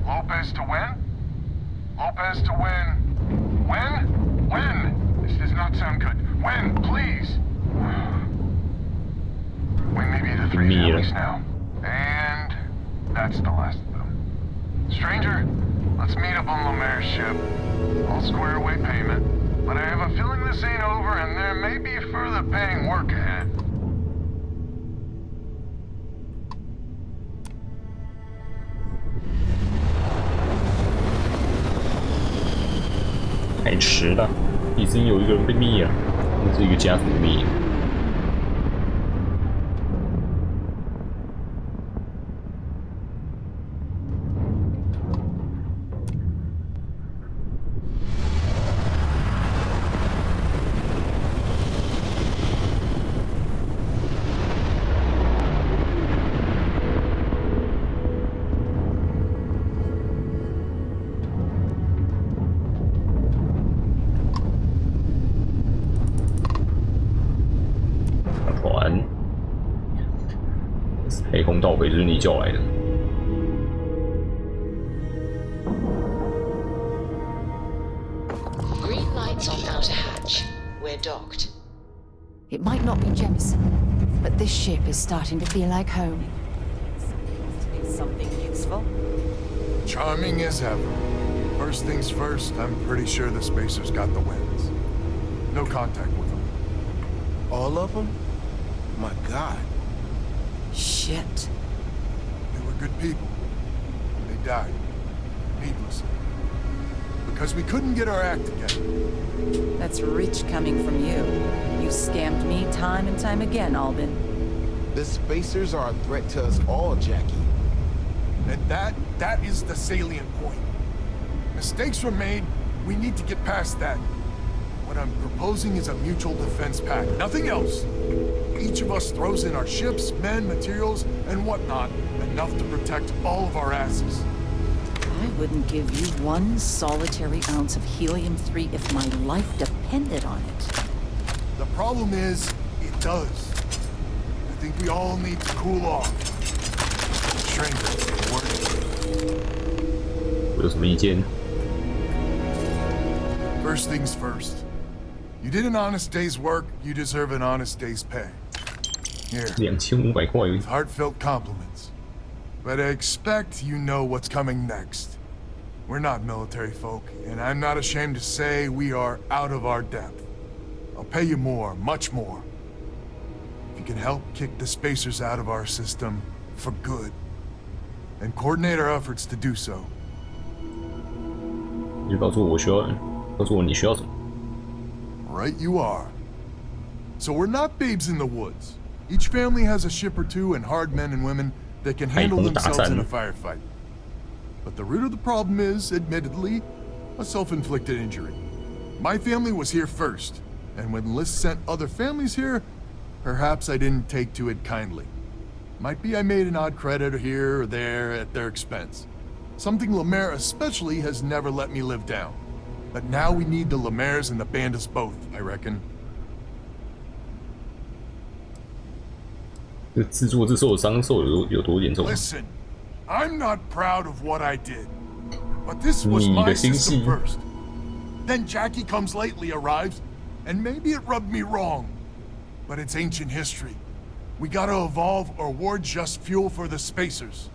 Lopez to win? Lopez to win. Win? Win! This does not sound good. Win, please! We may be the three families now. And that's the last of them. Stranger, let's meet up on Lemaire's ship. I'll square away payment. But I have a feeling this ain't over and there may be further paying work ahead. 太迟了，已经有一个人被灭了，那是一个家族灭。黑红道回就是你叫来的。Green lights on outer hatch. We're docked. It might not be Jemison, but this ship is starting to feel like home. Something useful? Charming as ever. First things first, I'm pretty sure the Spacers got the winds. No contact with them. All of them? My God. Shit. They were good people. They died. Needlessly. Because we couldn't get our act together. That's rich coming from you. You scammed me time and time again, Albin. The Spacers are a threat to us all, Jackie. And that is the salient point. Mistakes were made. We need to get past that. What I'm proposing is a mutual defense pact. Nothing else. Each of us throws in our ships, men, materials, and whatnot, enough to protect all of our asses. I wouldn't give you one solitary ounce of helium-3 if my life depended on it. The problem is, it does. I think we all need to cool off. Stranger, work. 我有什么意见？ First things first. You did an honest day's work, you deserve an honest day's pay. Here. 2500块。 With heartfelt compliments. But I expect you know what's coming next. We're not military folk, and I'm not ashamed to say we are out of our depth. I'll pay you more, much more. If you can help kick the Spacers out of our system for good, and coordinate our efforts to do so. 你就告诉我告诉我你需要什么。 Right you are. So we're not babes in the woods. Each family has a ship or two and hard men and women that can handle themselves in a firefight. But the root of the problem is, admittedly, a self-inflicted injury. My family was here first, and when Liz sent other families here, perhaps I didn't take to it kindly. Might be I made an odd credit here or there at their expense. Something Lemaire especially has never let me live down. But now we need the Lemaires and the Bandits both, I reckon. 这制作受的伤受有多严重？ Listen, I'm not proud of what I did, but this was my system first. Then Jackie comes lately arrives, and maybe it rubbed me wrong, but it's ancient history. We gotta evolve or we're just fuel for the spacers.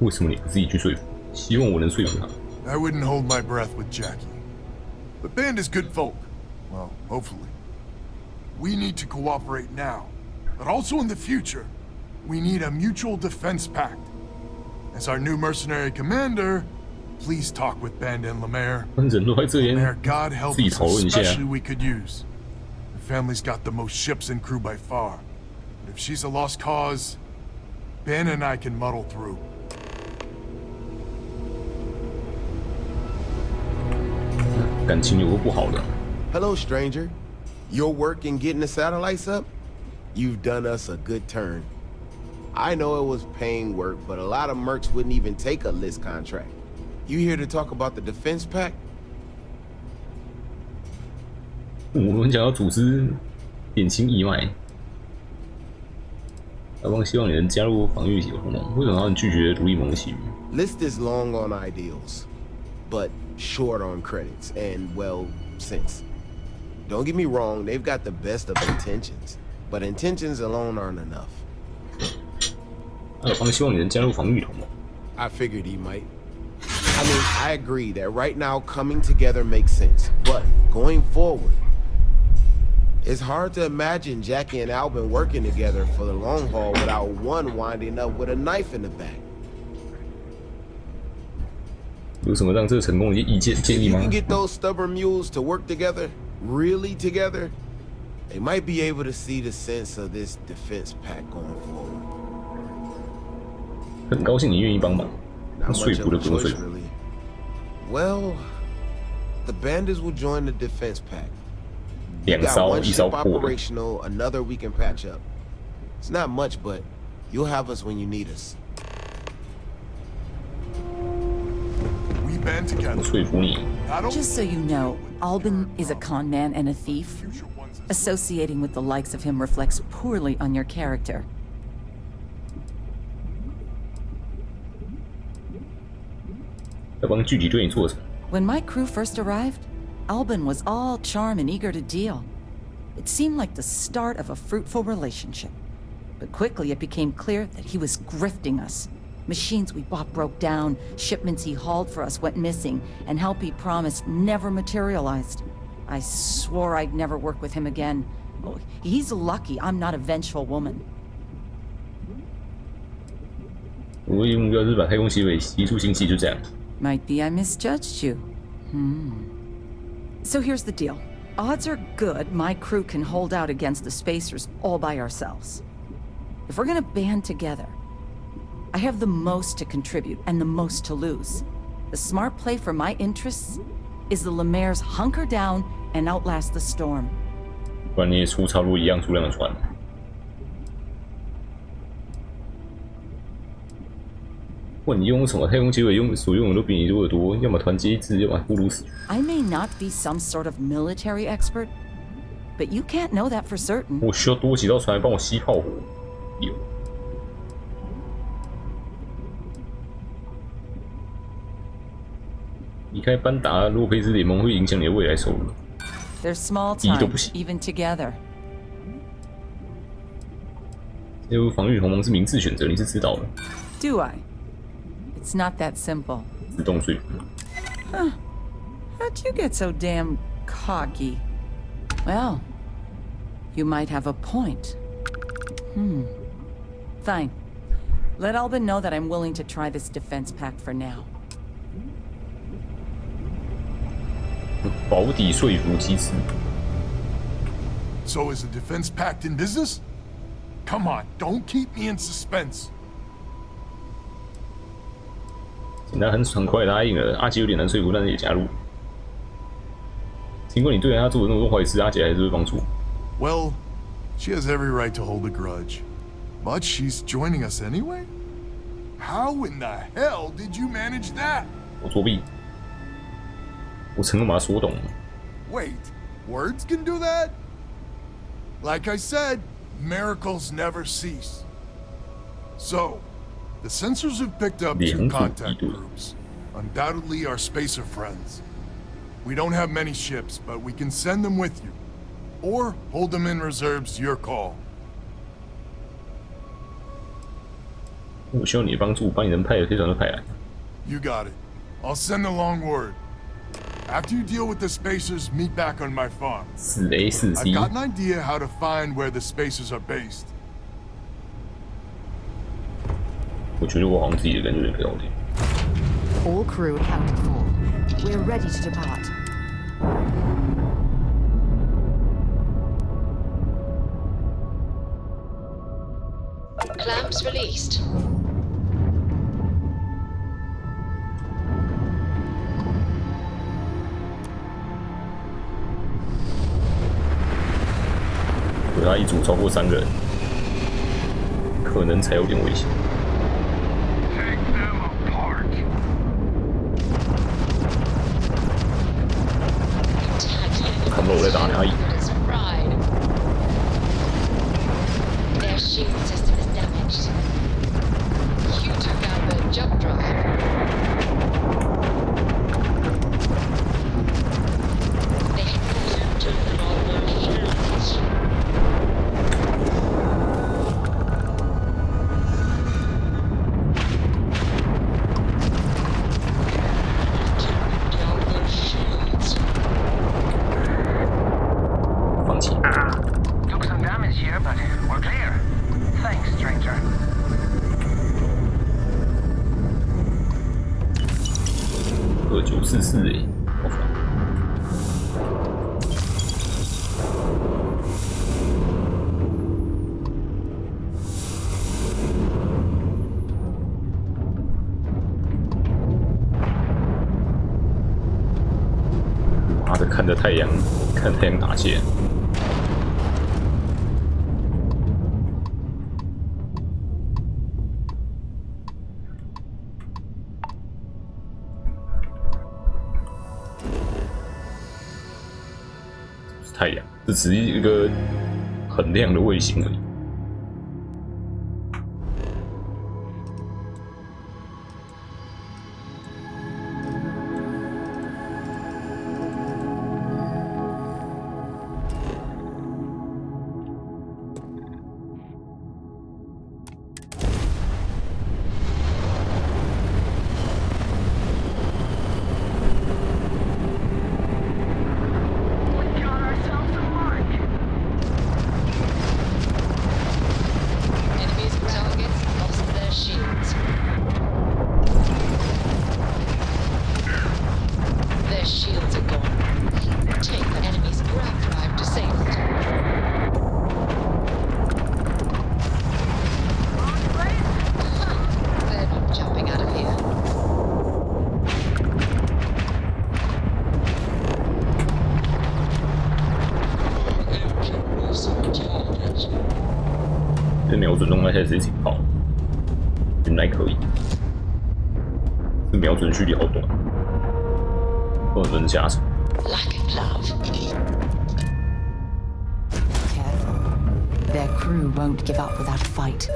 为什么你不自己去说服？希望我能说服他。I wouldn't hold my breath with Jackie. The band is good folk. Well, hopefully. We need to cooperate now, but also in the future. We need a mutual defense pact. As our new mercenary commander, please talk with Band and Lemaire. Lemaire, God help us, especially we could use. The family's got the most ships and crew by far. But if she's a lost cause, Ben and I can muddle through. 感情有个不好的。Hello, stranger. Your work in getting the satellites up? You've done us a good turn. I know it was paying work, but a lot of mercs wouldn't even take a list contract. You here to talk about the defense pact? 我们想要组织点清义脉。亚邦希望你能加入防御同盟，为什么要你拒绝独立盟的契约 List is long on ideals, but short on credits and, well, sense. Don't get me wrong, they've got the best of intentions, but intentions alone aren't enough. 亚邦希望你能加入防御同盟。I figured he might. I mean, I agree that right now coming together makes sense, but going forward, it's hard to imagine Jackie and Albin working together for the long haul without one winding up with a knife in the back. 有什么让这个成功的建议吗 If you can get those stubborn mules to work together, really together, they might be able to see the sense of this defense pact going forward. 很高兴你愿意帮忙， Not 说 much 服 of 的 a 不用说 choice, 服。 really. Well, the bandits will join the defense pact. You 两 got 艘， one 一艘 ship 破的。 operational, another we can patch up. It's not much, but you'll have us when you need us. We band together. 说服你。 Just so you know, Albin is a con man and a thief. Associating with the likes of him reflects poorly on your character. 亚邦具体对你做什么？ When my crew first arrived, Albin was all charm and eager to deal. It seemed like the start of a fruitful relationship. But quickly it became clear that he was grifting us. Machines we bought broke down, shipments he hauled for us went missing, and help he promised never materialized. I swore I'd never work with him again. Oh, he's lucky I'm not a vengeful woman. 我唯一目标是把太空协会移出星系，就这样。 Might be I misjudged you. So here's the deal. Odds are good my crew can hold out against the spacers all by ourselves. If we're gonna band together, I have the most to contribute and the most to lose. The smart play for my interests is the Lemaire's hunker down and outlast the storm. 不然你也出差不多一样数量的船。问你用什么？太空结尾所用的都比你多得多，要么团结一致，要么不如死。 I may not be some sort of military expert, but you can't know that for certain. 我需要多几艘船来帮我吸炮火。有。离开班达洛佩兹联盟会影响你的未来收入。 They're small time, even together. 加入防御同盟是明智选择，你是知道的。 Do I? It's not that simple. 自动说服。 Huh. How'd you get so damn cocky? Well, you might have a point. Fine. Let Albin know that I'm willing to try this defense pact for now. 保底说服机制。 So is the defense pact in business? Come on, don't keep me in suspense. 简单很快答应了，阿杰有点难说服，但是也加入。尽管你对他做了那么多坏事，阿杰还是会帮助。 Well, she has every right to hold a grudge. But she's joining us anyway? How in the hell did you manage that? 我作弊，我成功把他说动了。 Wait, words can do that? Like I said, miracles never cease. So, the sensors have picked up 2 contact groups. Undoubtedly our spacer friends. We don't have many ships, but we can send them with you. Or hold them in reserves, your call. 我需要你的帮助，把你能派的飞船都派来。You got it. I'll send the long word. After you deal with the spacers, meet back on my farm. I've got an idea how to find where the spacers are based. 我觉得我好像自己的感觉有点不要脸。All crew accounted for. We're ready to depart. Clamps released. 对他一组超过3个人，可能才有点危险。看不到我在打哪里。Their shield system is damaged. You took out their jump drive. They have taken all their shields. Taking down their shields. 放弃。Took some damage here, but we're clear. Thanks, stranger. 2944哎，好烦。妈的，看着太阳，看太阳打架。太阳，这只是一个很亮的卫星而已。这瞄准弄那些直接跑，原来可以。这瞄准距离好短，根本不能下手。Careful. Their crew won't give up without a fight.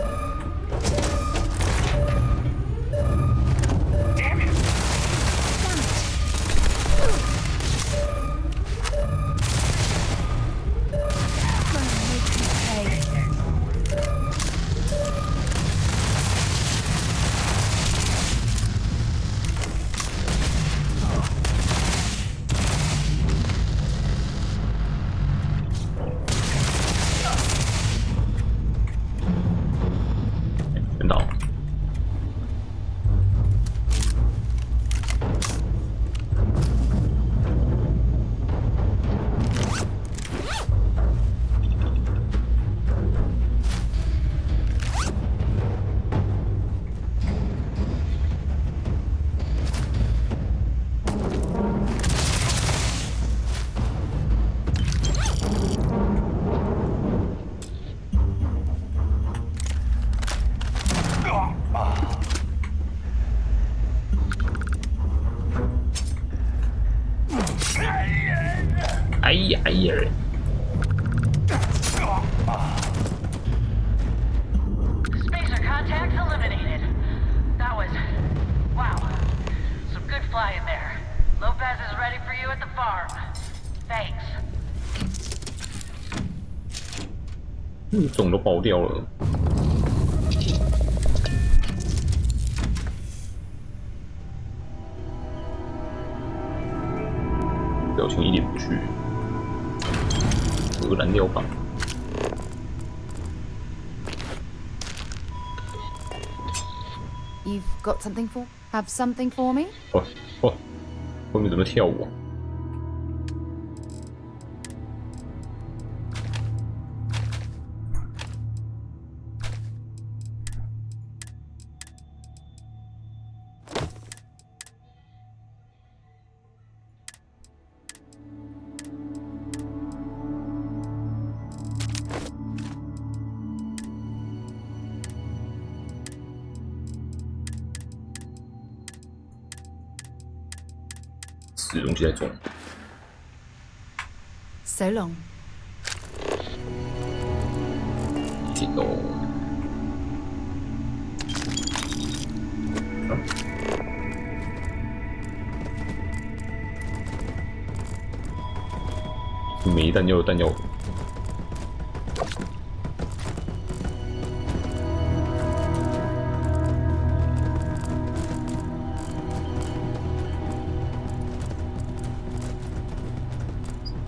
哎呀哎呀！ Spacer contacts eliminated. That was... wow. Some good flying there. Lopez is ready for you at the farm. Thanks. 总都爆掉了。表情一脸不屑。荷兰料棒。You've got have something for me? 哦哦，后面怎么跳舞啊？吃东西在装。So long. 一头。没弹药，弹药。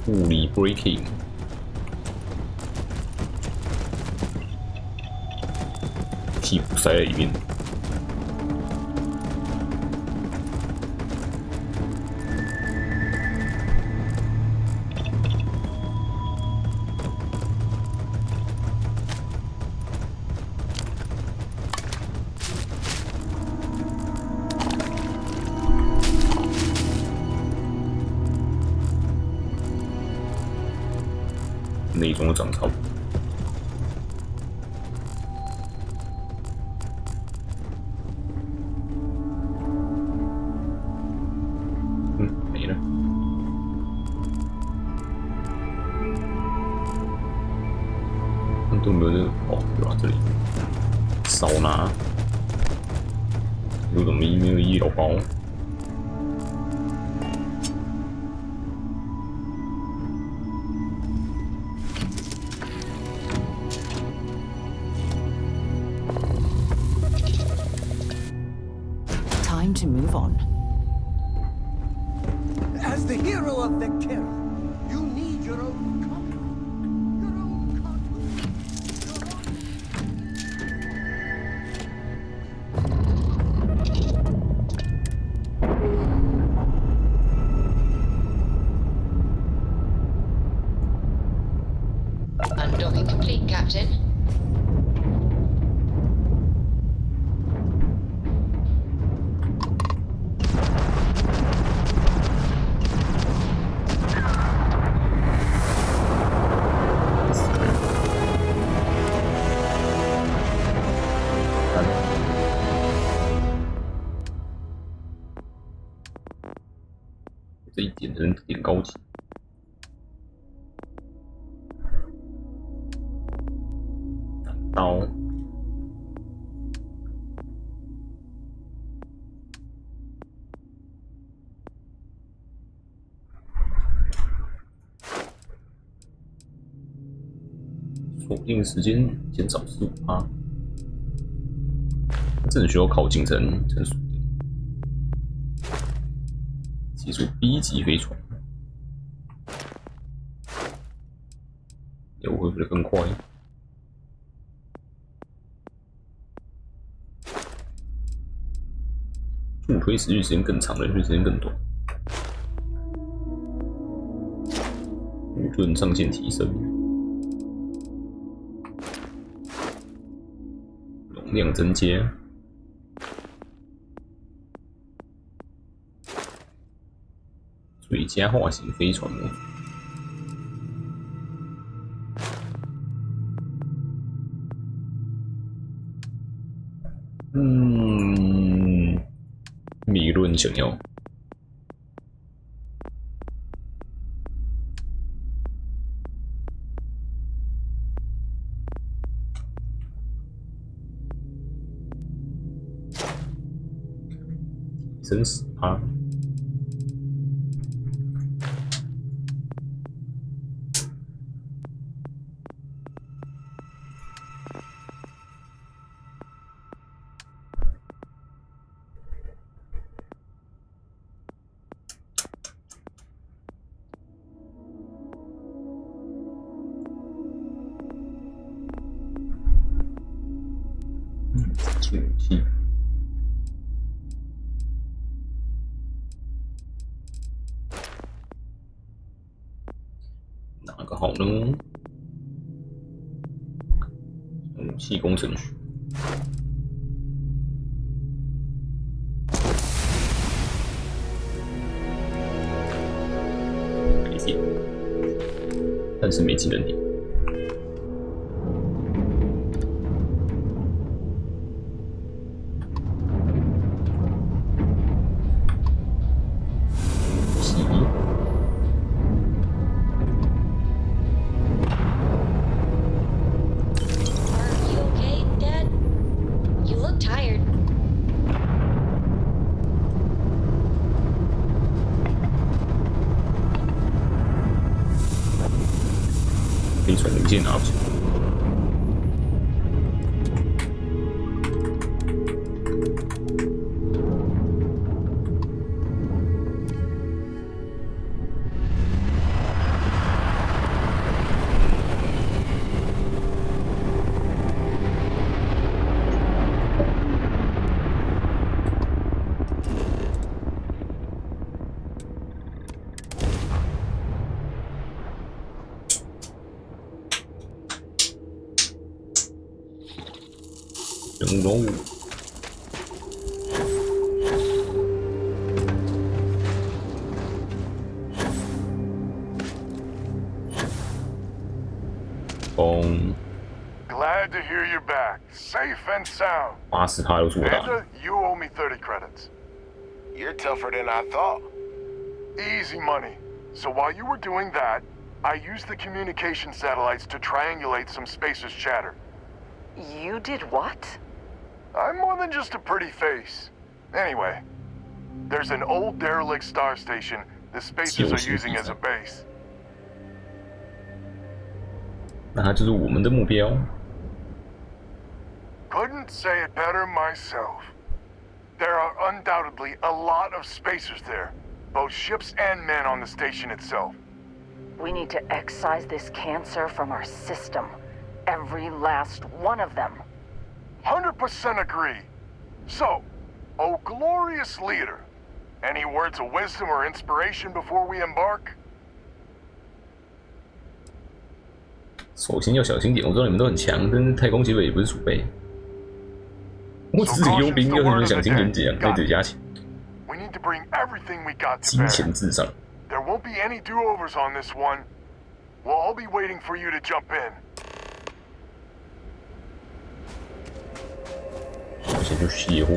物理 breaking， 替补塞在里面。内装都长差不多。没了。都没有这个哦，有啊，这里少拿。有怎么没有医疗包？Time to move on. As the hero of Vectera, you need your own compass. Your own compass. Undocking complete, Captain. .这一点真点高级。刀。锁定时间减少15%，真的需要靠近才能锁定。技术 B 级飞船，要恢复的更快。助推持续时间更长，冷却时间更短。武盾上限提升。容量增加，最佳化型飞船模组。理论想要。真死啊！武器。哪个好呢？武器工程学。没电，但是没技能点。飞船零件拿不起。人物人物。Glad to hear you're back, safe and sound. 80%都是我打的。 Panda, you owe me 30 credits. You're tougher than I thought. Easy money. So while you were doing that, I used the communication satellites to triangulate some spacers' chatter. You did what? I'm more than just a pretty face. Anyway, there's an old derelict star station the spacers are using as a base. 那它就是我们的目标。 Couldn't say it better myself. There are undoubtedly a lot of spacers there, both ships and men on the station itself. We need to excise this cancer from our system. Every last one of them. 100% agree. So, oh glorious leader, any words of wisdom or inspiration before we embark? 首先要小心点，我知道你们都很强，但是太空结尾也不是储备。我只是佣兵，要是你们想听演讲，那得加钱。 We need to bring everything we got to 金钱至上。 There won't be any do-overs on this one. We'll all be waiting for you to jump in. 我先去卸货。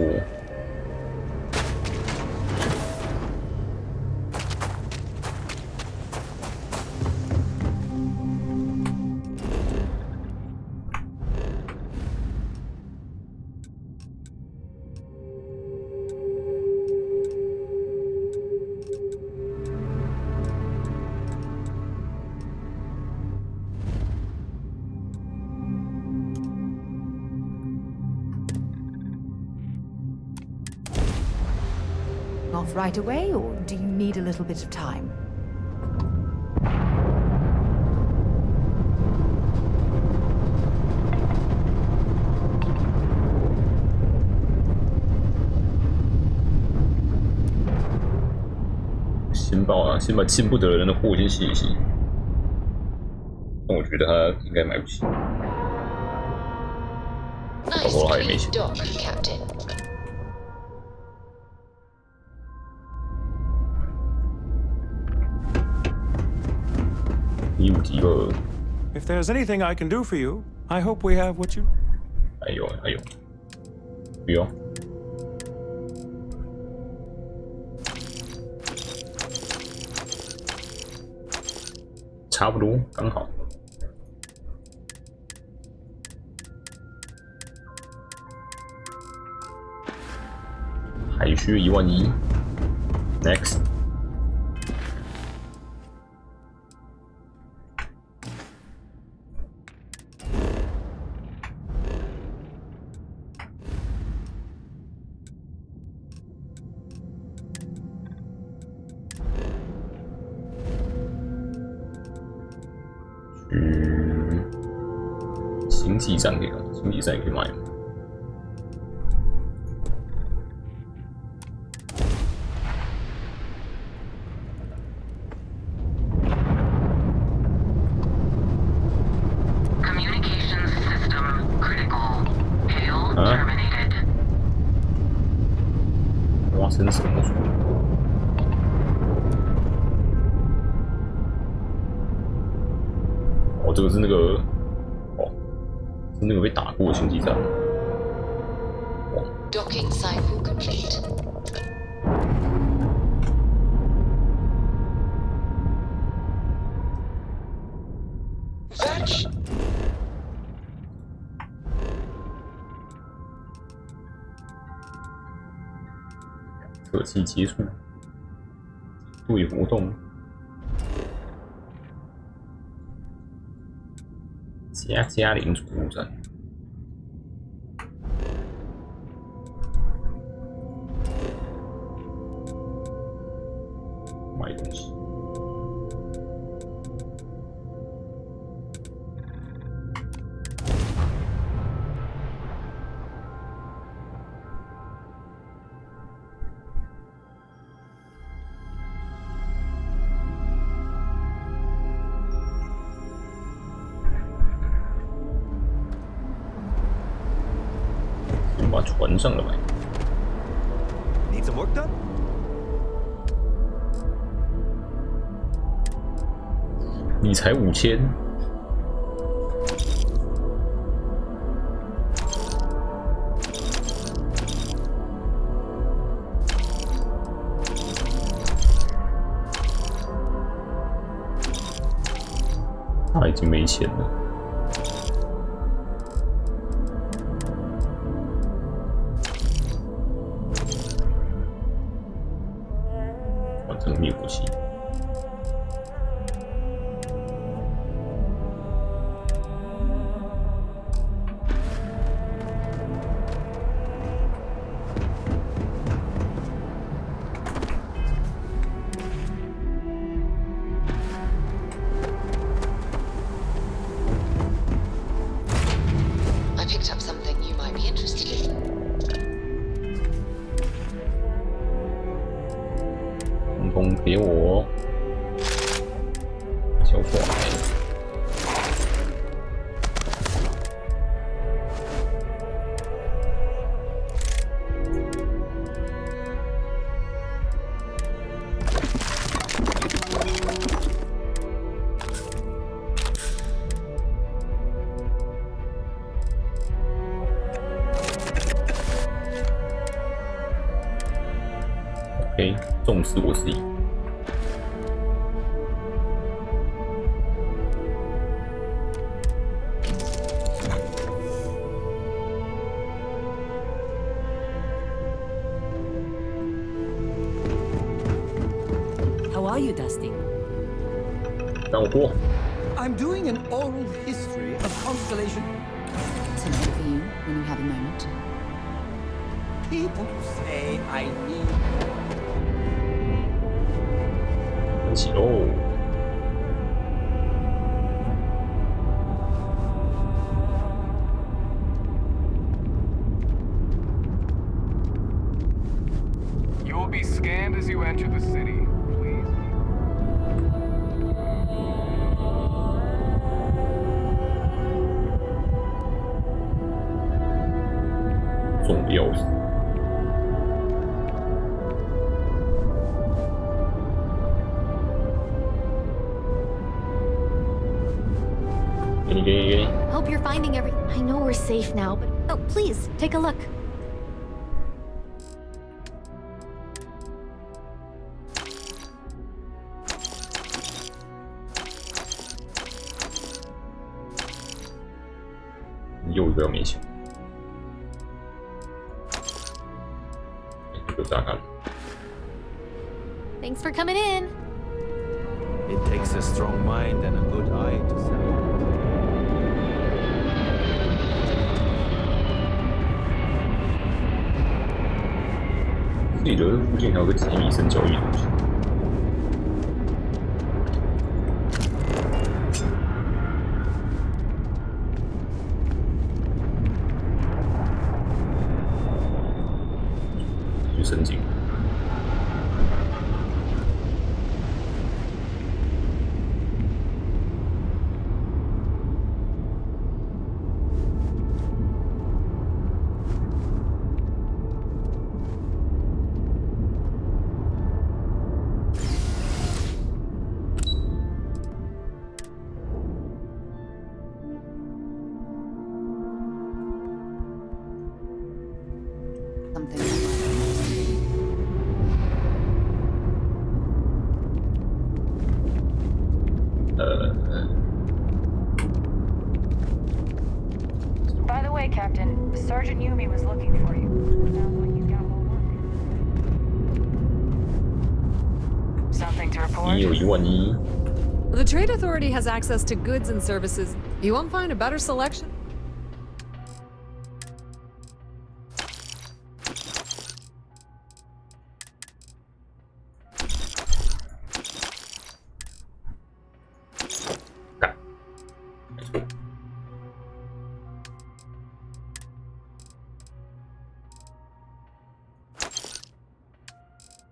Off right away, or do you need a little bit of time?先把见不得人的货先卸一卸。但我觉得他应该买不起。我还没钱。 If there's anything I can do for you, I hope we have what you. 还有，不要。差不多，刚好。还需11000。Next。 星际战可以干嘛？星际战也可以买吗？花生什么树？哦，这个是那个，哦，是那个被打过的星际战。Docking cycle complete. Fetch! 测期结束，对活动，嘉陵储物站。买东西。先把船上的买。Need some work done? 你才5000，他已经没钱了。完成灭火器。I picked up something you might be interested in. 通通给我，交出来。OK， 重视我自己。How are you, Dusty? 让我过。 I'm doing an oral history of Constellation. Tonight for you when you have a moment. People say I need. 一起喽！ You will be scanned as you enter the city. Please. 重要是。 Hope you're finding every. I know we're safe now, but oh, please take a look. 又一个要没钱，有炸弹。 Thanks for coming in. It takes a strong mind and a good eye to sell. 记得附近还有个吉米森交易中心。去申请。something you might be interested in. By the way, Captain, Sergeant Yumi was looking for you. Sounds like you've got more work. Something to report? The Trade Authority has access to goods and services. You won't find a better selection.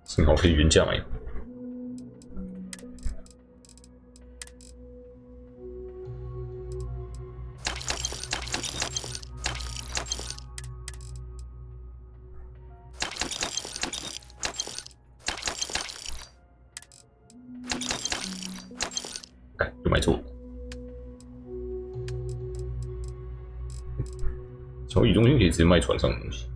幸好可以原价买。就买错。交易中心可以直接卖船上的东西。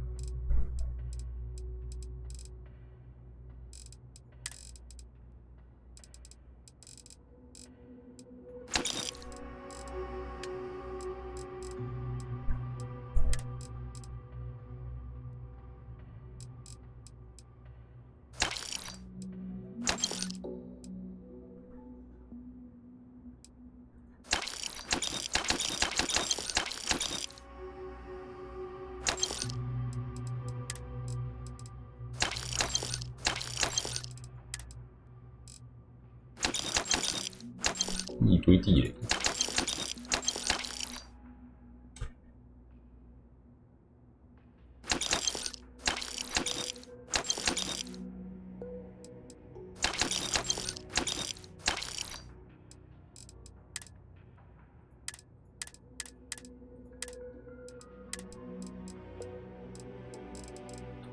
一堆地雷。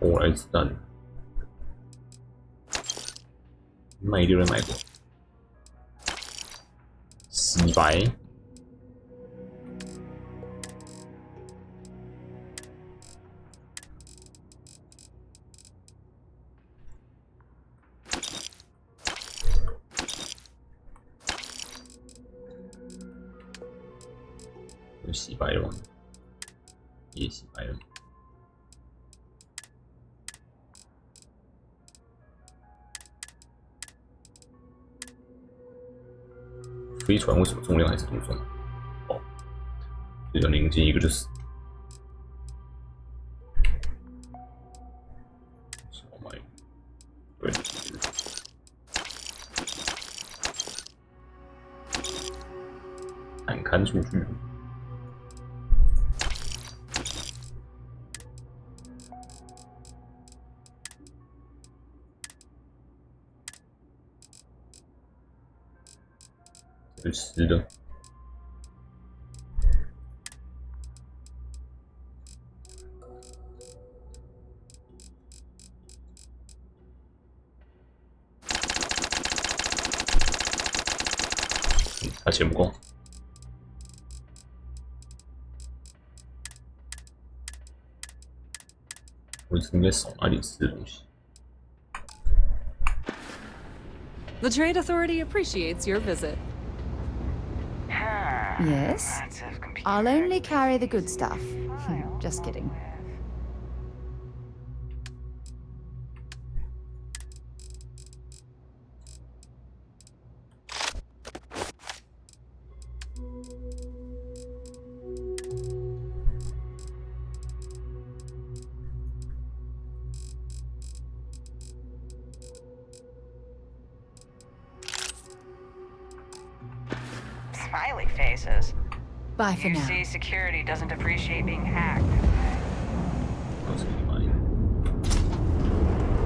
欧莱子弹，卖丢人买过。洗白，有洗白了吗？也洗白了。飞船为什么重量还是多重？哦，这叫零件一个就死。少买，对，难看出去。是湿的。他钱不够。我应该少拿点吃的东西。The Trade Authority appreciates your visit. Yes? I'll only carry the good stuff. Just kidding. Smiley faces. Bye for now. UC security doesn't appreciate being hacked.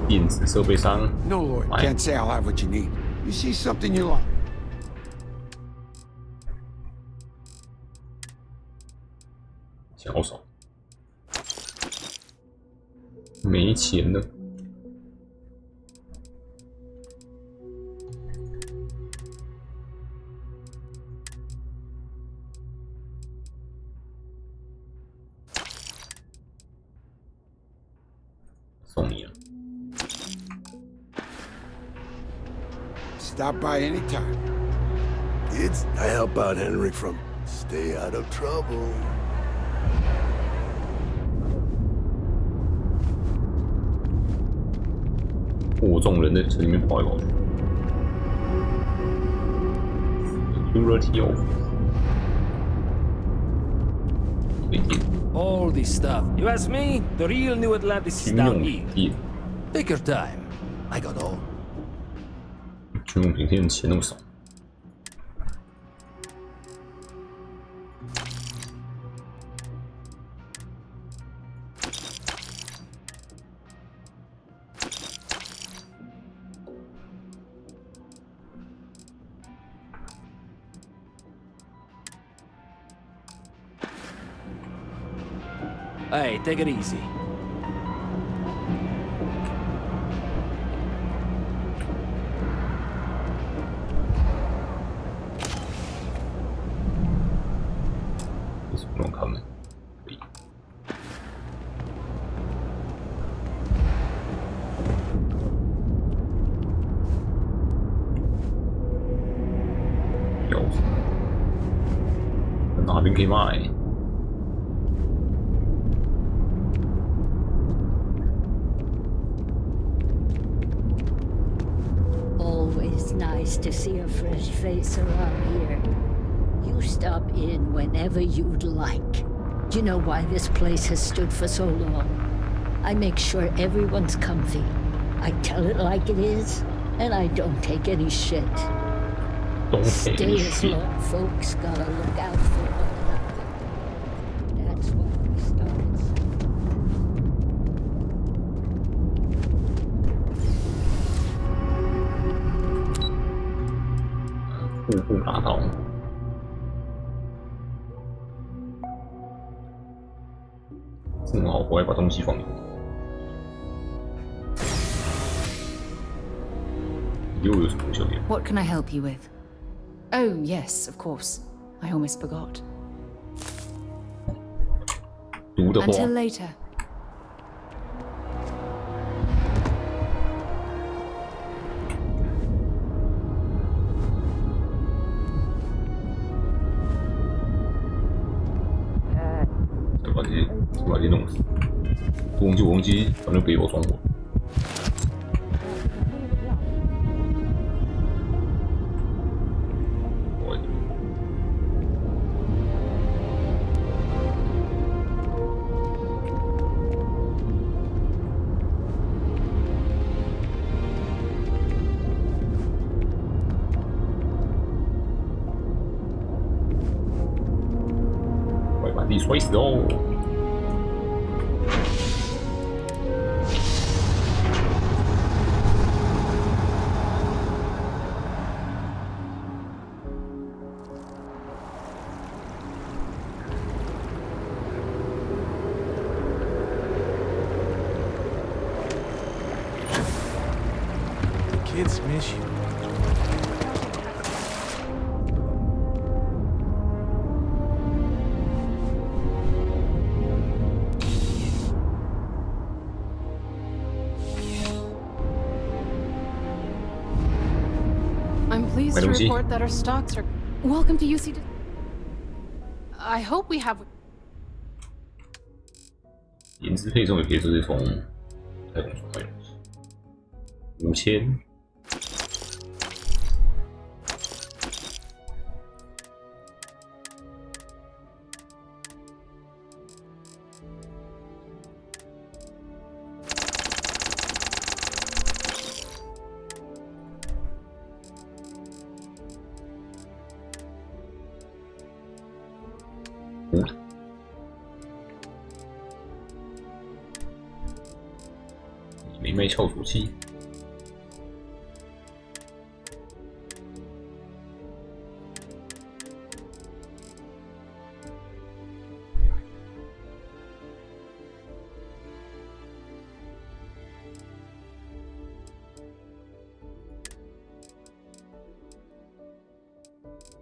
电子设备商。No, Lord, can't say I'll have what you need. You see something you like. 钱好少，没钱了。送你啊。Stop by anytime. Kids, I help out Henry from Stay Out of Trouble. 这种人在城里面跑来跑去。Security office。All this stuff. You ask me, the real New Atlantis is down here. Take your time. I got all. 军用品店钱那么少。Hey, take it easy. This one coming. Yo， 哪边可以卖？ Always nice to see a fresh face around here. You stop in whenever you'd like. Do you know why this place has stood for so long? I make sure everyone's comfy. I tell it like it is, and I don't take any shit. Stay as long, folks gotta look out for one another. That's why we started. 户户大道。正好我要把东西放里面。又有什么小点 What can I help you with? Oh, yes, of course. I almost forgot. 读的话 Until later. 把这弄死。我忘记把那个背包装过。快把地摔死哦！ Kids miss you. I'm pleased to report that our stocks are... Welcome to UC... I hope we have... 银子配送也可以直接从太空船买东西，5000。没卖翘楚器。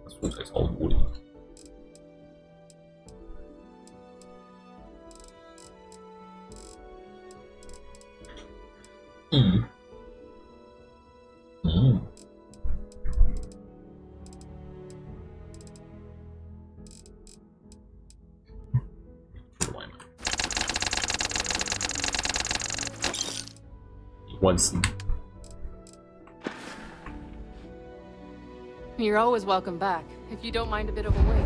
素材超多的。14000。You're always welcome back, if you don't mind a bit of a wait.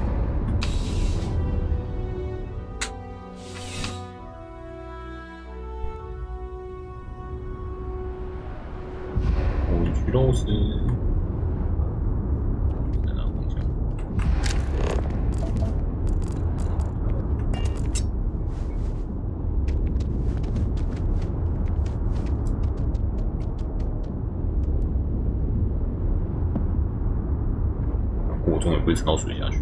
去都是在哪方向？火中也不会吃到水下去。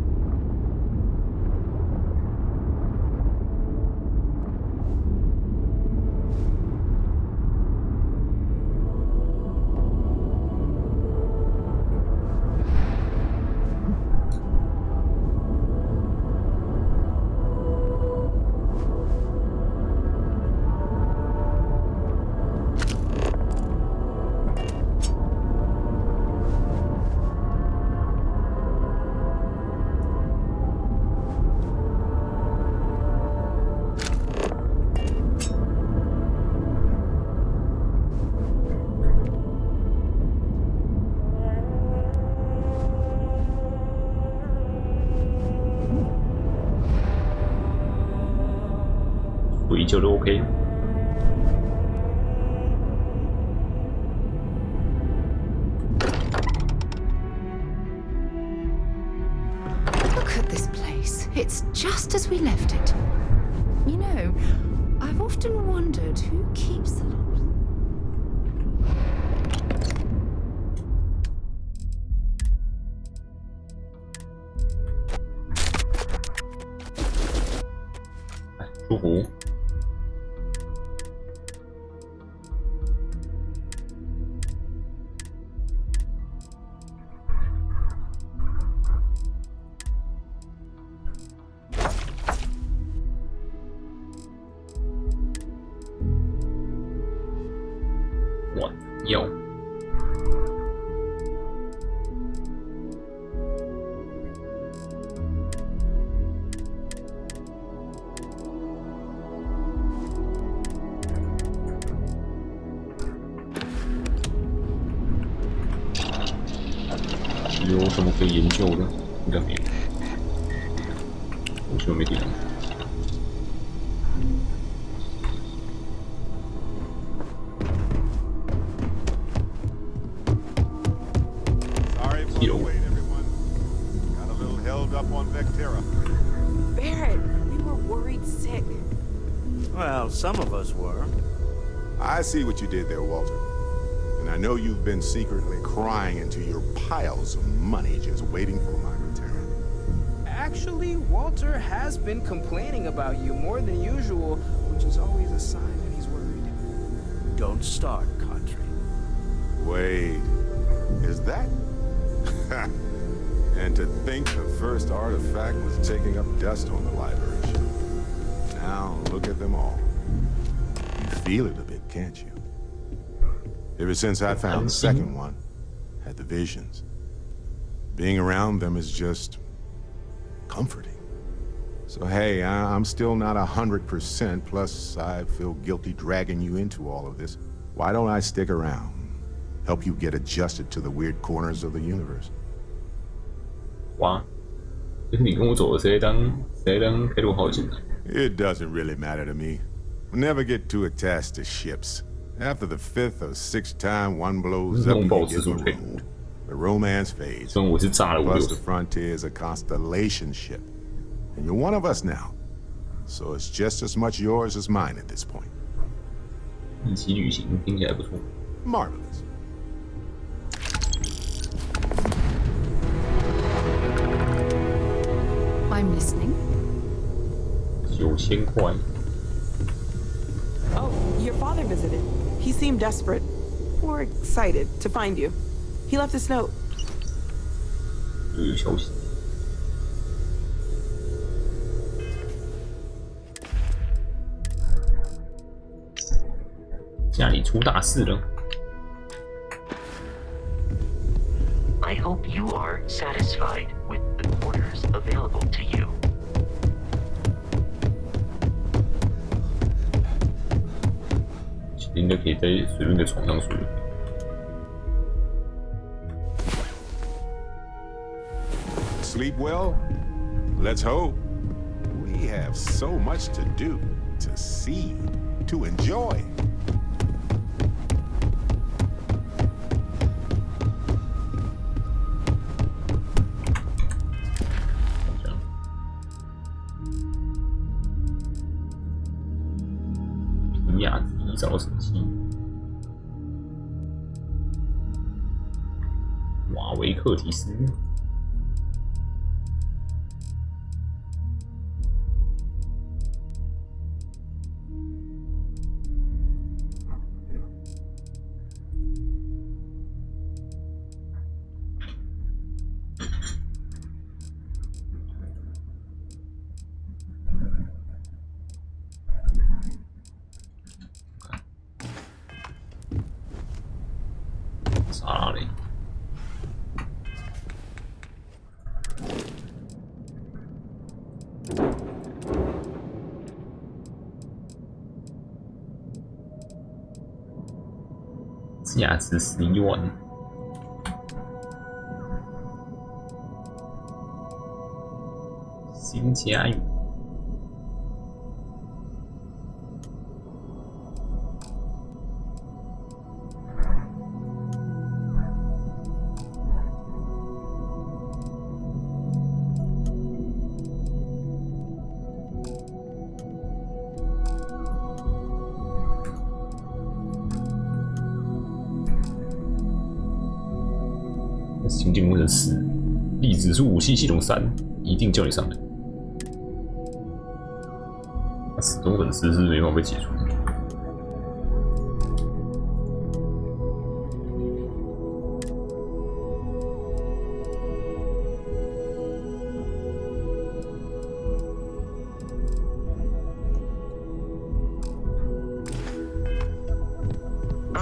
回就都 OK。Look at this place. It's just as we left it. You know, I've often wondered who keeps the locks. Cool. What? Yo.有什么可以研究的？应该没有。我就没地方。Sorry for the wait, everyone. Got a little held up on Vectera. Barrett, we were worried sick. Well, some of us were. I see what you did there, Walter. And I know you've been secretly crying into your piles of money just waiting for my return. Actually, Walter has been complaining about you more than usual, which is always a sign that he's worried. Don't start, Country. Wait, is that? And to think the first artifact was taking up dust on the library shelf. Now look at them all. You feel it a bit, can't you? Ever since I found the second one, had the visions. Being around them is just comforting. So hey, I'm still not 100%, plus I feel guilty dragging you into all of this. Why don't I stick around? Help you get adjusted to the weird corners of the universe. 哇，就是你跟我走的，谁当开路好警？ It doesn't really matter to me. Never get too attached to ships. After the 5th or 6th time one blows up, you get marooned. The romance fades. Plus, the Frontier is a constellation ship. And you're one of us now. So it's just as much yours as mine at this point. 一起旅行听起来不错。Marvelous. I'm listening. 9000块。 Oh, your father visited. He seemed desperate, or excited, to find you. He left this note. 有消息。家里出大事了。I hope you are satisfied with the quarters available to you.应该可以在随便的床上睡。Sleep well? Let's hope. We have so much to do, to see, to enjoy.找神器，瓦维克提斯。啥嘞？价值11万。新家园。行进工程4，力指数武器系统3，一定叫你上来。死忠粉丝是没办法被解除。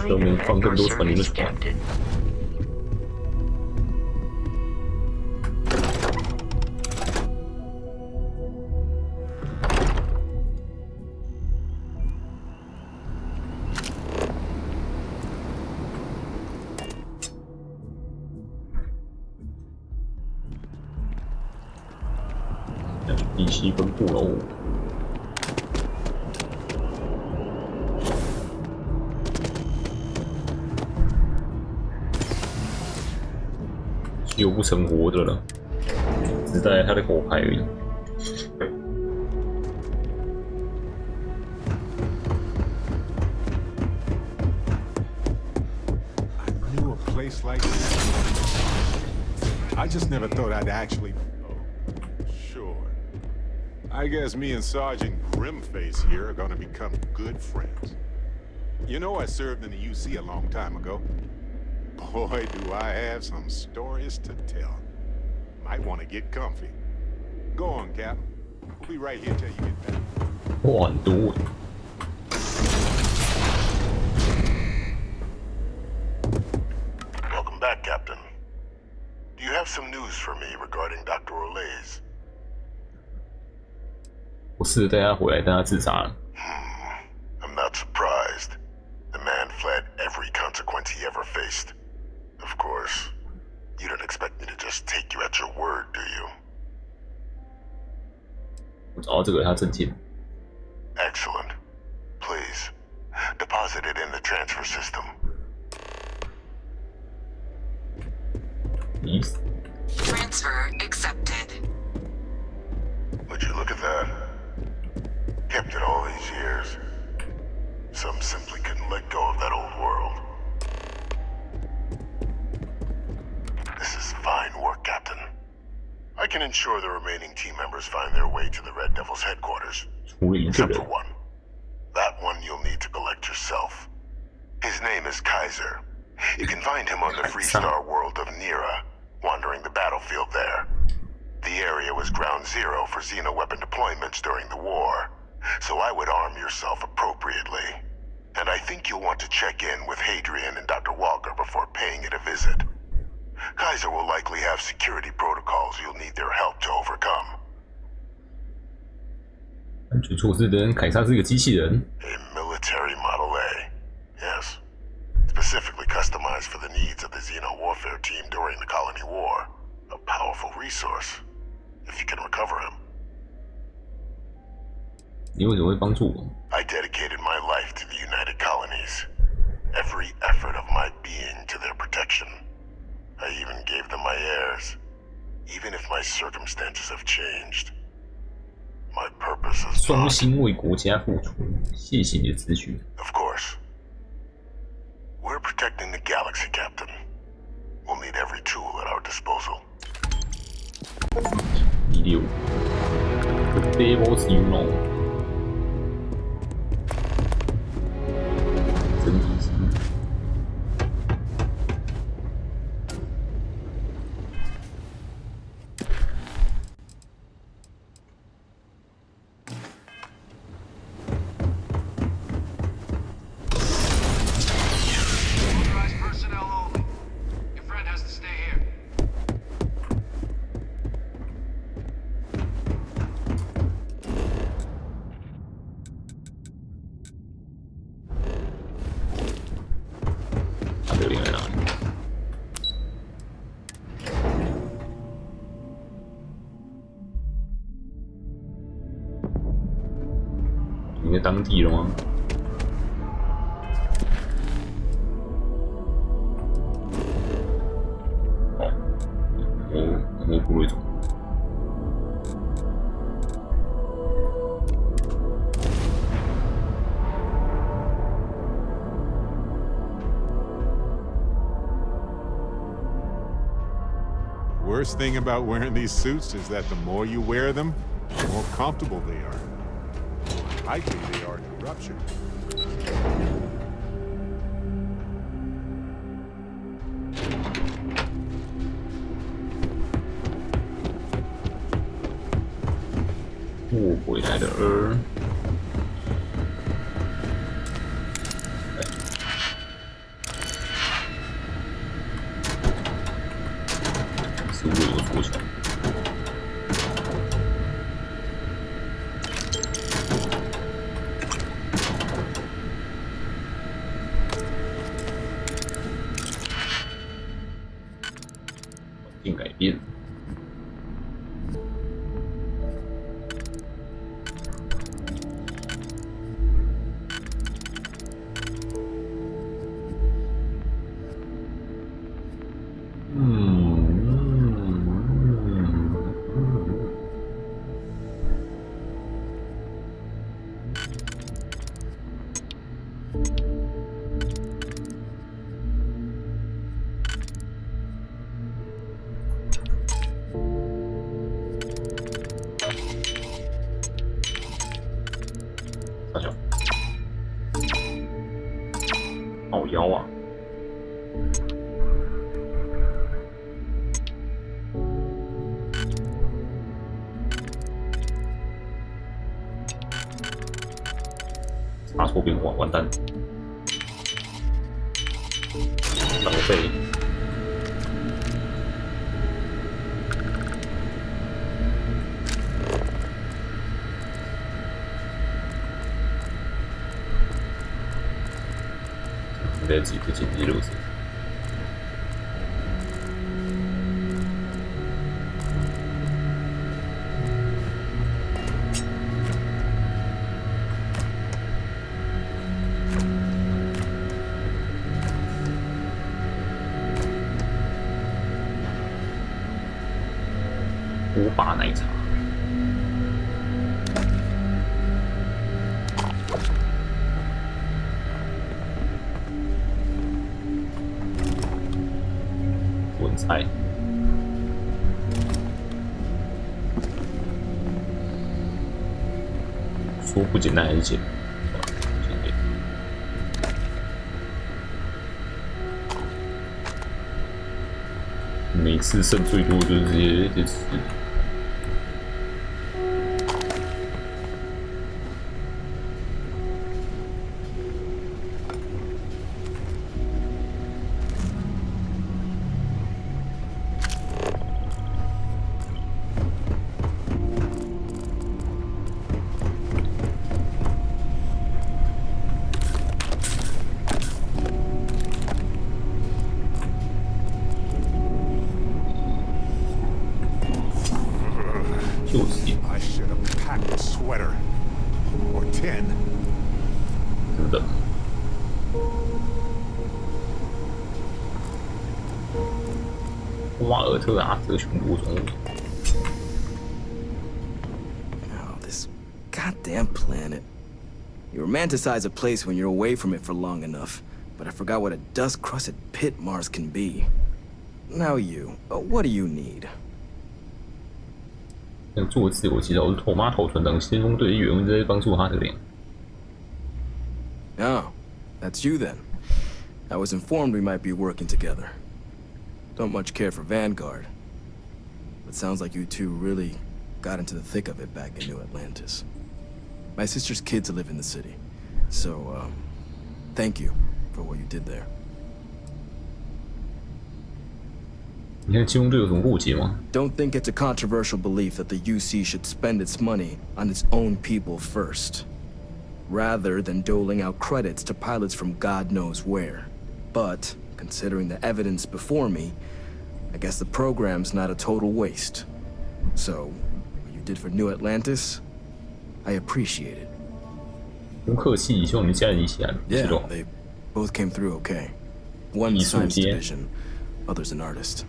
我们放更多船员的船。第7分部喽。救不成活的了，只带他的狗牌而已。I knew a place like this. I just never thought I'd actually. I guess me and Sergeant Grimface here are gonna become good friends. You know I served in the UC a long time ago. Boy, do I have some stories to tell. Might want to get comfy. Go on, Cap. We'll be right here till you get back. Go on, do it. Welcome back, Captain. Do you have some news for me regarding Dr. Olays? 我试着带他回来，但他自杀了。I'm not surprised. The man fled every consequence he ever faced. Of course, you don't expect me to just take you at your word, do you? 我找到这个他证件。Excellent. Please, deposit it in the transfer system. Please. Transfer accepted. Would you look at that? Kept it all these years. Some simply couldn't let go of that old world. This is fine work, Captain. I can ensure the remaining team members find their way to the Red Devil's headquarters. Except for one. That one you'll need to collect yourself. His name is Kaiser. You can find him on the Freestar world of Nira, wandering the battlefield there. The area was ground zero for Xeno weapon deployments during the war, so I would arm yourself appropriately. And I think you'll want to check in with Hadrian and Dr. Walker before paying it a visit. Kaiser will likely have security protocols you'll need their help to overcome. 安全措施的人，凯撒是个机器人。A military Model A. Yes. Specifically customized for the needs of the Xeno warfare team during the Colony War. A powerful resource, if you can recover him. 你为什么会帮助我 I dedicated my life to the United Colonies. Every effort of my being to their protection. I even gave them my heirs. Even if my circumstances have changed. My purpose is 双心为国家付出，谢谢你的咨询。Of course. We're protecting the galaxy, Captain. We'll need every tool at our disposal. 16 The Devil's You Know 真体系 你在当地了吗？哦，我不会走。Worst thing about wearing these suits is that the more you wear them, the more comfortable they are. Likely they are to rupture. Oh, 回来了。似乎有缩小。改变。大小，好腰啊！插错变化，完蛋！浪费。应该几个紧急流程。无把奶茶。文菜。说不简单还是简单？每次剩最多就是这些吃。瓦尔特阿泽雄多种。Oh, this goddamn planet. You romanticize a place when you're away from it for long enough, but I forgot what a dust-crusted pit Mars can be. Now you, what do you need? 想做自我介绍，我是托马头船长先锋队的员，在帮助哈德良。Oh, that's you then. I was informed we might be working together. Don't much care for Vanguard, but sounds like you two really got into the thick of it back in New Atlantis. My sister's kids live in the city, so, thank you for what you did there. 你看七龙队有什么过节吗 Don't think it's a controversial belief that the UC should spend its money on its own people first, rather than doling out credits to pilots from God knows where. But, considering the evidence before me, I guess the program's not a total waste. So, what you did for New Atlantis, I appreciate it. 不客气，希望你家人一起来。Yeah, they both came through okay. One science division, other's an artist.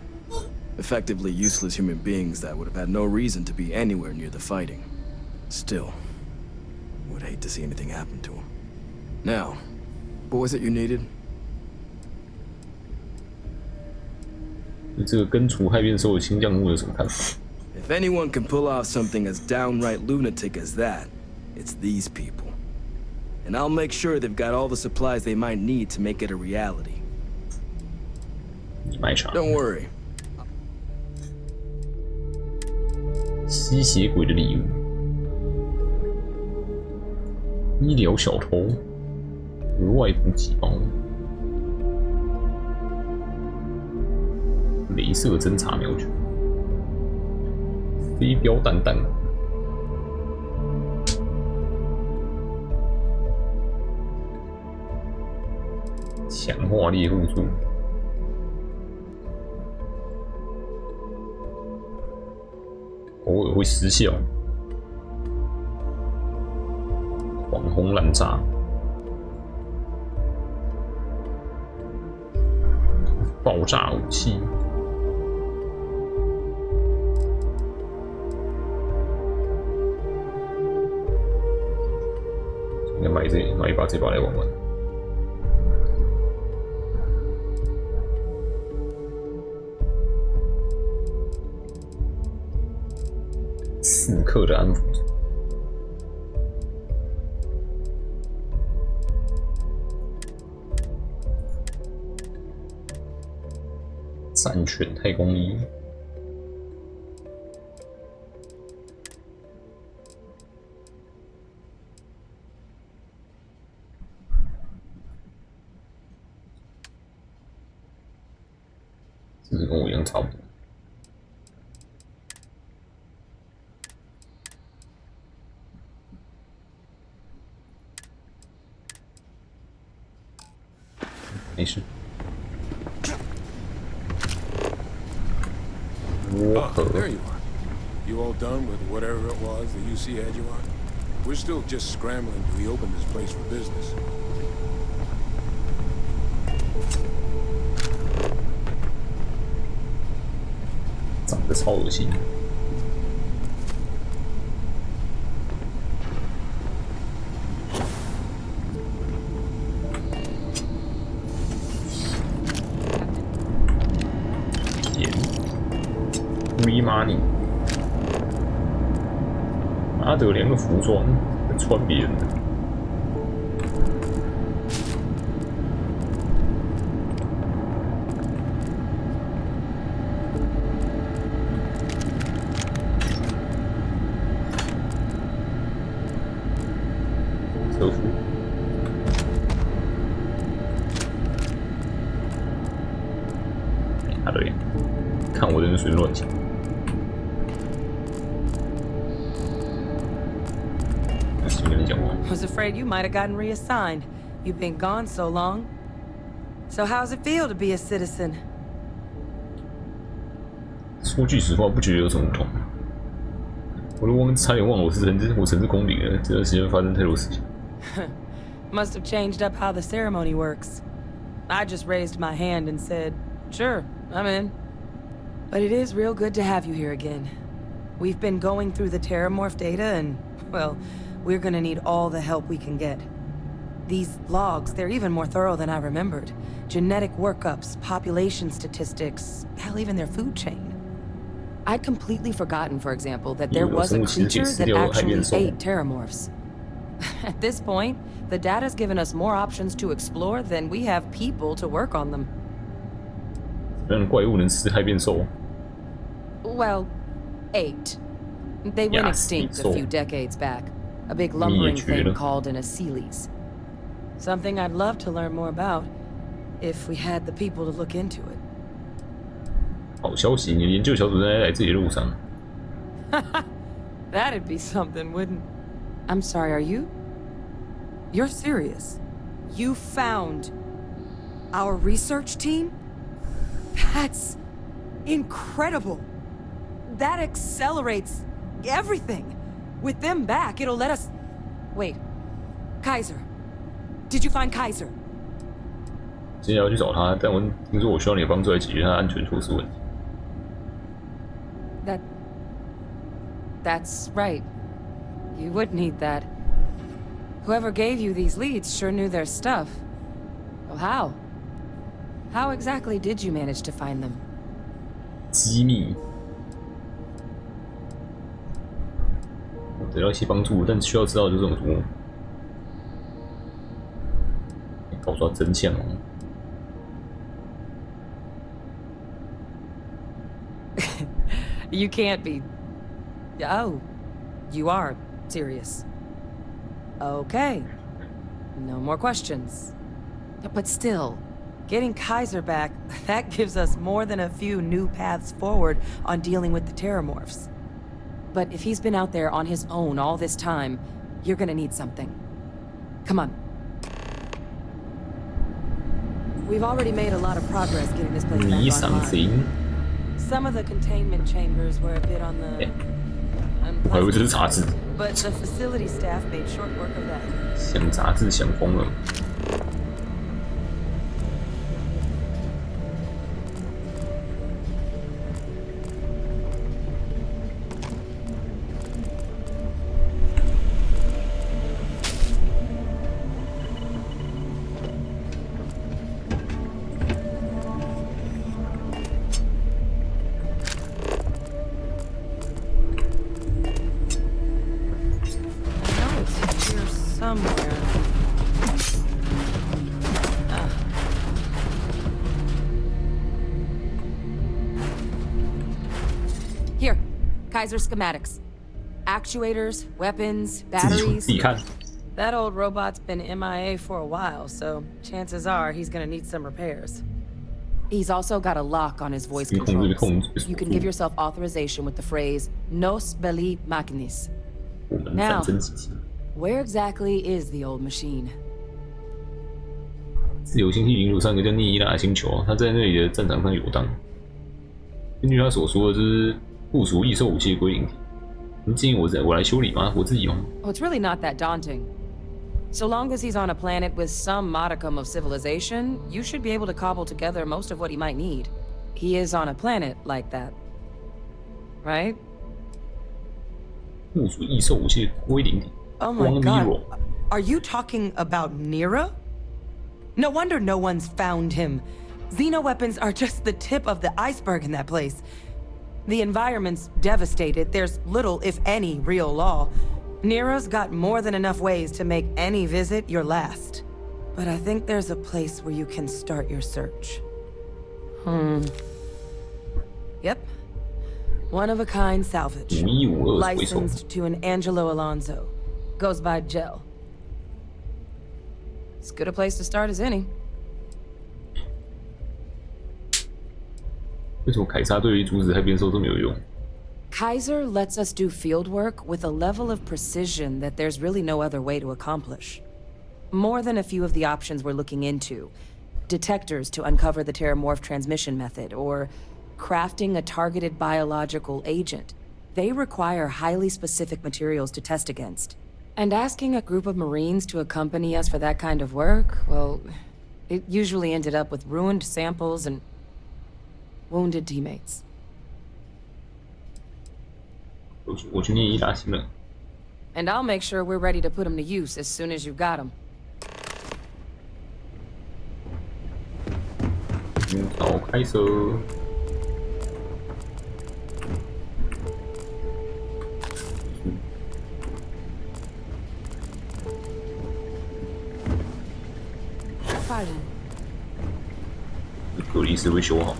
Effectively useless human beings that would have had no reason to be anywhere near the fighting. Still, would hate to see anything happen to them. Now, what was it you needed? 对这个根除害变收的新项目有什么看法？ If anyone can pull off something as downright lunatic as that, it's these people. And I'll make sure they've got all the supplies they might need to make it a reality. Don't worry. 吸血鬼的礼物，医疗小偷，额外补给包，雷射侦察瞄准，飞镖弹弹，强化猎户术。 偶尔会失效，狂轰滥炸，爆炸武器，应该买一把这把来玩玩。4克的安抚，战犬太空衣，这是跟我一样差不多。 没事。There you are. You all done with whatever it was the UC had you on? We're still just scrambling to reopen this place for business. 长得超恶心。 Free money， 阿德连个服装穿别人的，车服，阿德连，看我这人随便乱讲。 Was afraid you might have gotten reassigned. You've been gone so long. So how's it feel to be a citizen? 说句实话，不觉得有什么不同。我们差点忘了我曾是空灵了，这段时间发生太多事情。Must have changed up how the ceremony works. I just raised my hand and said, "Sure, I'm in." But it is real good to have you here again. We've been going through the Terramorph data and, well, we're gonna need all the help we can get. These logs, they're even more thorough than I remembered. Genetic workups, population statistics, hell, even their food chain. I'd completely forgotten, for example, that there was a creature that actually ate Terramorphs. At this point, the data's given us more options to explore than we have people to work on them. 让怪物能吃害变兽。 Well, 8. They went extinct a few decades back. A big lumbering thing called an Aceles. Something I'd love to learn more about, if we had the people to look into it. 好消息，你的研究小组正在来这里的路上。That'd be something, wouldn't? I'm sorry, are you? You're serious? You found our research team? That's incredible. That accelerates everything. With them back, it'll let us... Wait. Kaiser. Did you find Kaiser? 今天要去找他，但我听说我需要你的帮助来解决他的安全措施问题。That's right. You would need that. Whoever gave you these leads sure knew their stuff. Well, how? How exactly did you manage to find them? 机密。我得到一些帮助，但需要知道的就这么多。告诉他真相哦。You can't be... Oh, you are serious. Okay. No more questions. But still, getting Kaiser back, that gives us more than a few new paths forward on dealing with the Terramorphs. But if he's been out there on his own all this time, you're gonna need something. Come on. We've already made a lot of progress getting this place back online. Some of the containment chambers were a bit on the unpleasant side, but the facility staff made short work of that. 想杂志想疯了。Kaiser schematics. Actuators, weapons, batteries. That old robot's been MIA for a while, so chances are he's gonna need some repairs. He's also got a lock on his voice controls. You can give yourself authorization with the phrase Nos belli machinis. Now, where exactly is the old machine? 自由星系领土上一个叫涅伊拉的星球，他在那里的战场上游荡。根据他所说的，就是部署异兽武器的归零体。你建议我来修理吗？我自己用。Oh, it's really not that daunting. So long as he's on a planet with some modicum of civilization, you should be able to cobble together most of what he might need. He is on a planet like that, right? 部署异兽武器的归零体。Oh my god! Are you talking about Nira? No wonder no one's found him. Xeno weapons are just the tip of the iceberg in that place. The environment's devastated. There's little, if any, real law. Nero's got more than enough ways to make any visit your last. But I think there's a place where you can start your search. Yep. One-of-a-kind salvage. Licensed to an Angelo Alonso. Goes by Gel. As good a place to start as any. 为什么凯撒对于阻止害变兽这么有用？ Kaiser lets us do field work with a level of precision that there's really no other way to accomplish. More than a few of the options we're looking into. Detectors to uncover the Terramorph transmission method, or crafting a targeted biological agent. They require highly specific materials to test against. And asking a group of Marines to accompany us for that kind of work, well, it usually ended up with ruined samples and wounded teammates. 我去念伊拉星了。And I'll make sure we're ready to put them to use as soon as you've got them. 好，开车。隔离室会修好。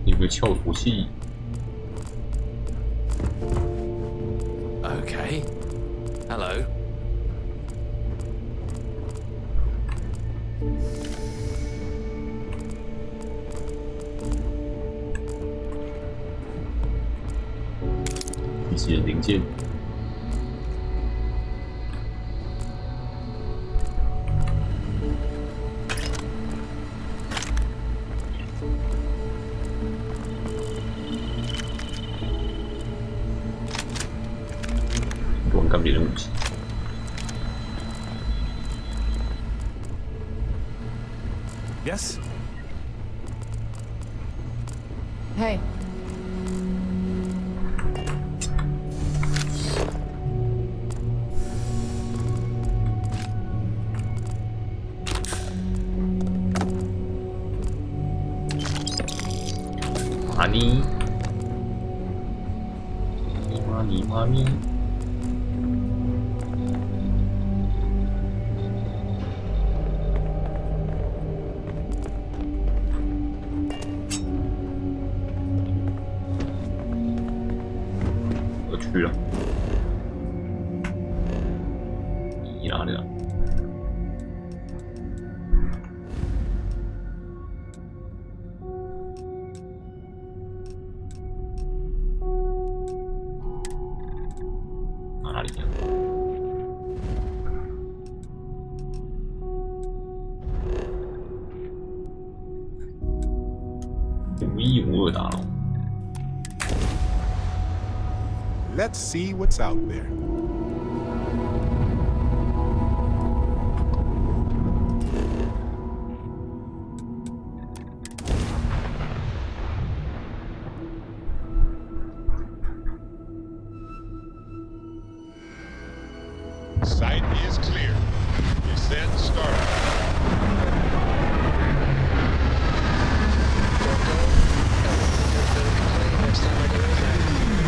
有个翘吐器。Okay. Hello.机器人零件。乱干别人武器。Yes? Hey. Money. Money, money. 我去了，你哪里了？哪里呀？512大楼。 Let's see what's out there. Site is clear. Descent started.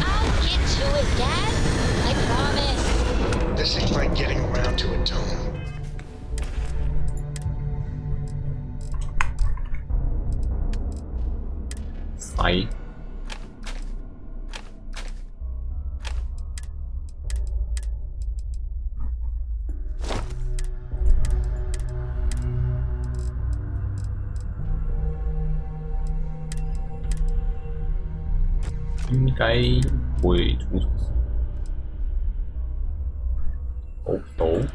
I'll get to it, Dad. I promise. This ain't like getting around to a tomb. Fight. 应该不会出什么事。哦哦。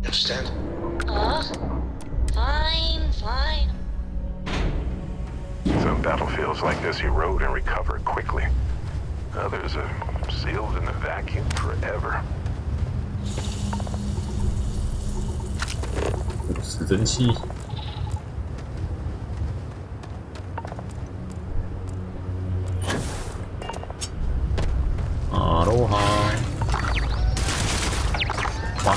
Understand? Fine, fine. Some battlefields like this erode and recover quickly. Others are sealed in a vacuum forever. 死真气。阿罗哈。哇。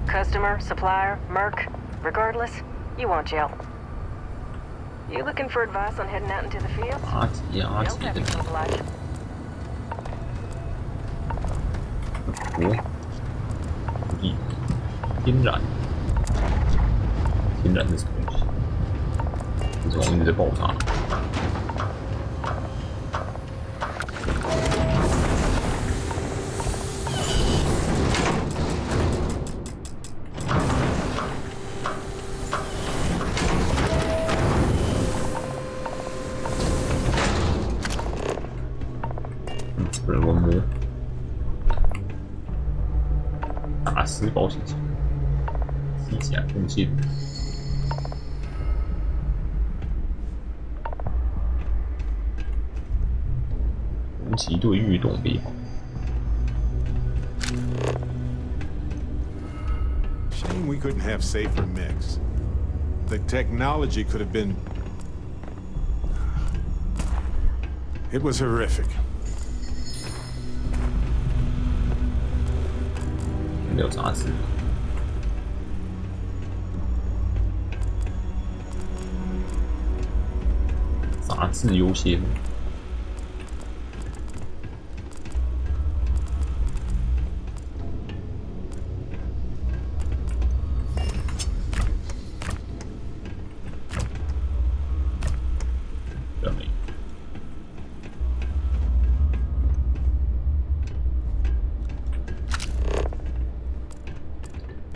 Customer, supplier, merc, regardless, you want jail. You looking for advice on heading out into the field? Don't have to live like. 天然，天然是什么东西？这种一直在爆炸。人文膜，打丝保险箱，机甲贡献，红旗队运动背包。Shame we couldn't have safer mix. The technology could have been. It was horrific. 没有杂志，杂志优先。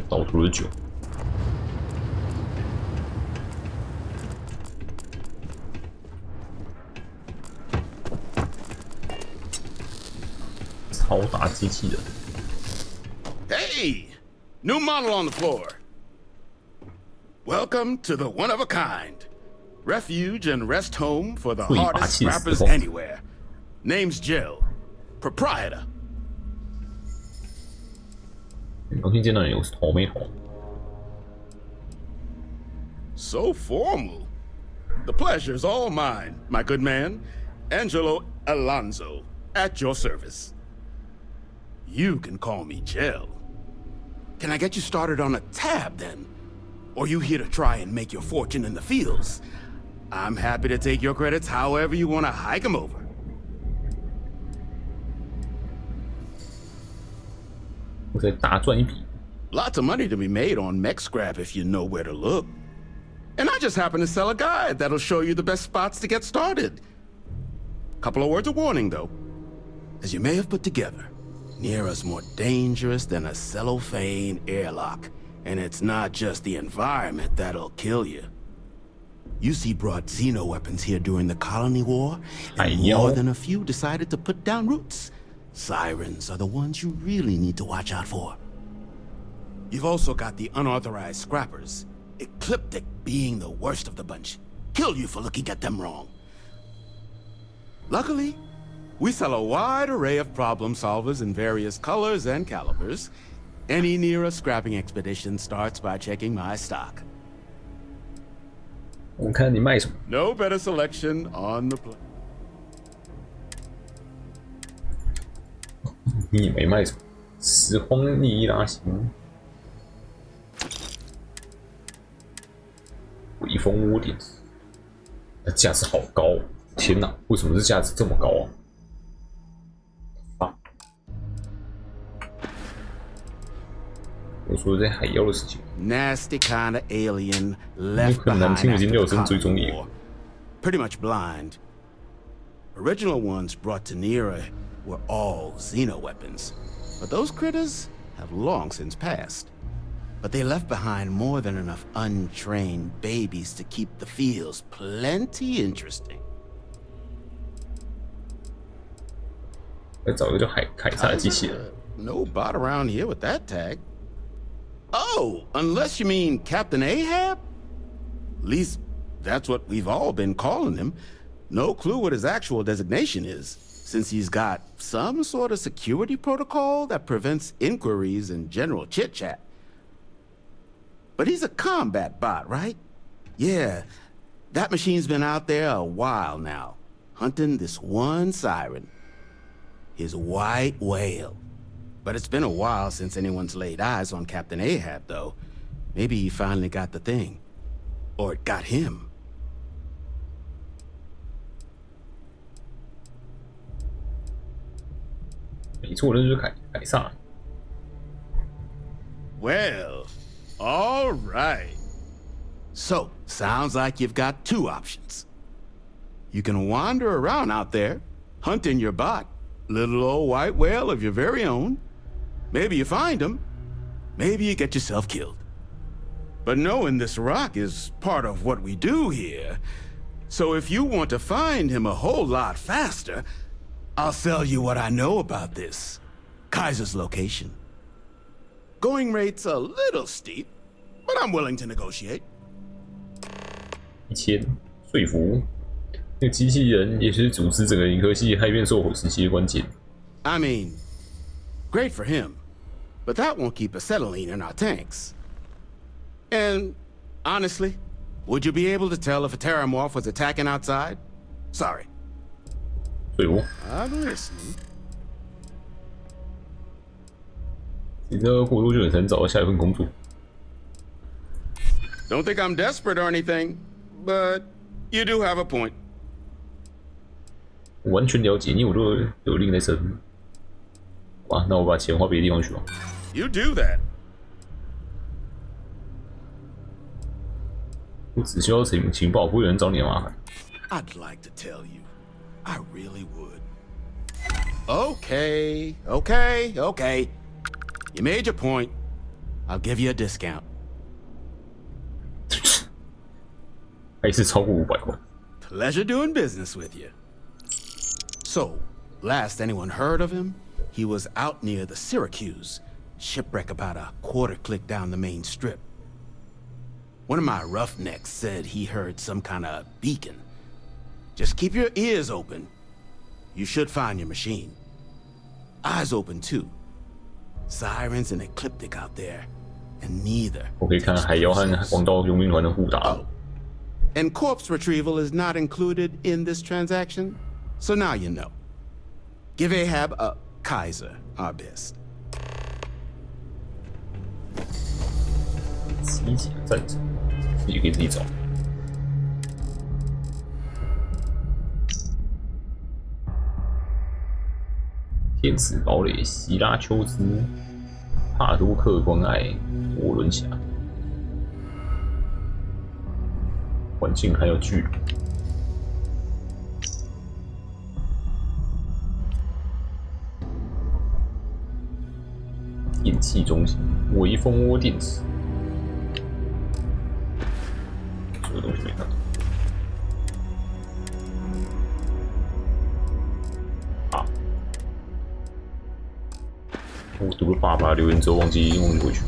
倒出了酒，超大机器人。Hey, new model on the floor. Welcome to the one of a kind. Refuge and rest home for the hardest scrappers anywhere. Name's Jill. Proprietor. 刚听见那人有头没头 So formal. The pleasure's all mine, my good man. Angelo Alonso, at your service. You can call me Jill. Can I get you started on a tab, then? Or you here to try and make your fortune in the fields? I'm happy to take your credits however you want to hike them over. 我再大赚一笔。 Lots of money to be made on mech scrap if you know where to look. And I just happen to sell a guide that'll show you the best spots to get started. Couple of words of warning, though. As you may have put together, Nira's more dangerous than a cellophane airlock. And it's not just the environment that'll kill you. UC brought Xeno weapons here during the Colony War, and more than a few decided to put down roots. Sirens are the ones you really need to watch out for. You've also got the unauthorized scrappers, Ecliptic being the worst of the bunch. Kill you for looking at them wrong. Luckily, we sell a wide array of problem solvers in various colors and calibers. Any Nira scrapping expedition starts by checking my stock. 我看你卖什么 No better selection on the planet. 你也没卖什么，拾荒逆拉行，微风窝点，那价值好高、哦！天哪，为什么这价值这么高啊？我说在海妖的事情。Nasty kind of alien left behind after the Colony War. Pretty much blind. Original ones brought to Nira were all Xeno weapons, but those critters have long since passed. But they left behind more than enough untrained babies to keep the fields plenty interesting. 再找一个叫凯撒的机器人。No bot around here with that tag. Oh, unless you mean Captain Ahab? At least that's what we've all been calling him. No clue what his actual designation is, since he's got some sort of security protocol that prevents inquiries and general chit-chat. But he's a combat bot, right? Yeah, that machine's been out there a while now, hunting this one siren. His white whale. But it's been a while since anyone's laid eyes on Captain Ahab, though. Maybe he finally got the thing. Or it got him. 没错，那就是凯撒。well. All right. So, sounds like you've got two options. You can wander around out there, hunting your bot, little old white whale of your very own. Maybe you find him, maybe you get yourself killed. But knowing this rock is part of what we do here, so if you want to find him a whole lot faster, I'll sell you what I know about this. Kaiser's location. Going rate's a little steep, but I'm willing to negotiate. 1000说服那个机器人，也是组织整个银河系害变兽火时期的关键。I mean, great for him, but that won't keep acetylene in our tanks. And honestly, would you be able to tell if a Terramorph was attacking outside? Sorry. 说服。I'm listening. 你知道过多久才能找到下一份工作？ Don't think I'm desperate or anything, but you do have a point. 我完全了解，因为我都有另在身。哇，那我把钱花别的地方去吧。You do that. 我只需要情报，不会有人找你的麻烦。I'd like to tell you, I really would. Okay. You made your point. I'll give you a discount. 还是超过500块。Pleasure doing business with you. So, last anyone heard of him, he was out near the Syracuse, shipwreck about a quarter click down the main strip. One of my roughnecks said he heard some kind of beacon. Just keep your ears open. You should find your machine. Eyes open too. Sirens and ecliptic out there, and neither. 我可以看海妖和黄道佣兵团的互打。And corpse retrieval is not included in this transaction, so now you know. Give Ahab a Kaiser our best. 机甲战争，自己可以自己找。天使堡垒、希拉丘兹、帕多克关爱、涡轮侠。环境还有距离。电气中心，微蜂窝电池。这个东西没看到。啊！我读了爸爸留言之后，忘记回去。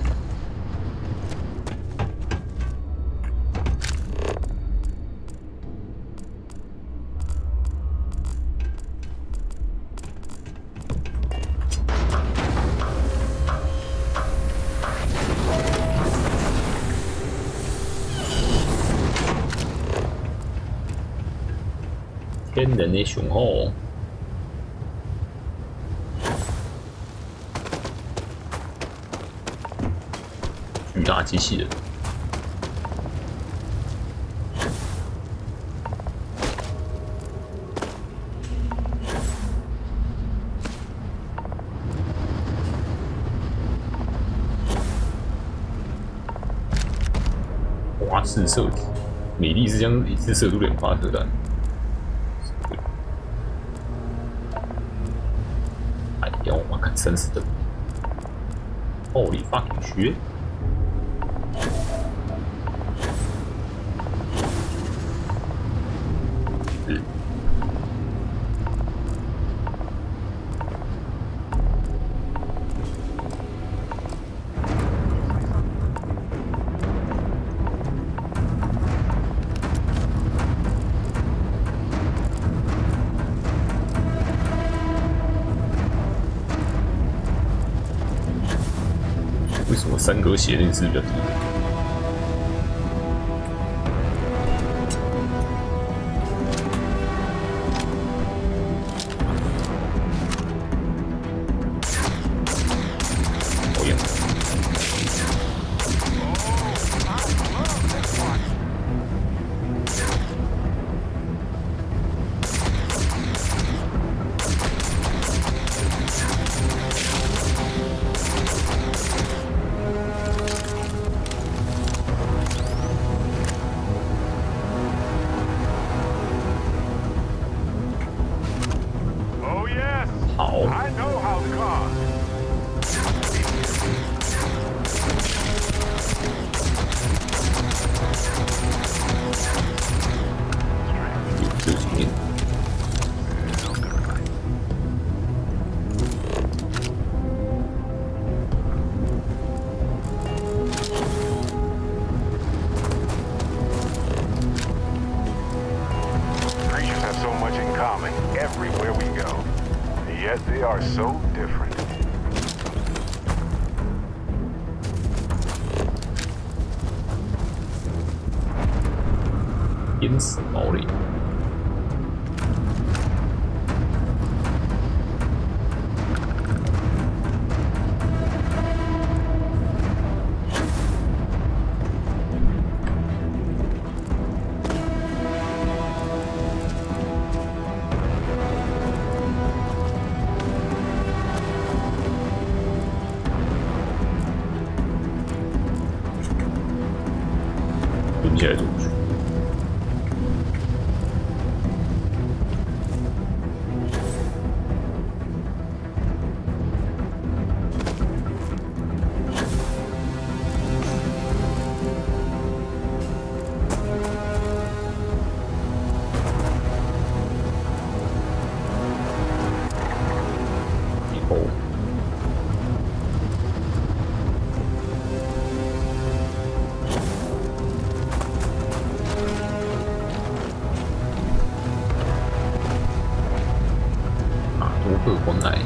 天然的雄厚，巨大机器人，滑式射击，美丽是将一次射出2发射弹。要我看30等，Holy fucking shit！ 为什么3格血量是比较低？讨厌！ are so different. 淹死堡垒。蹲起来走过去。多关爱。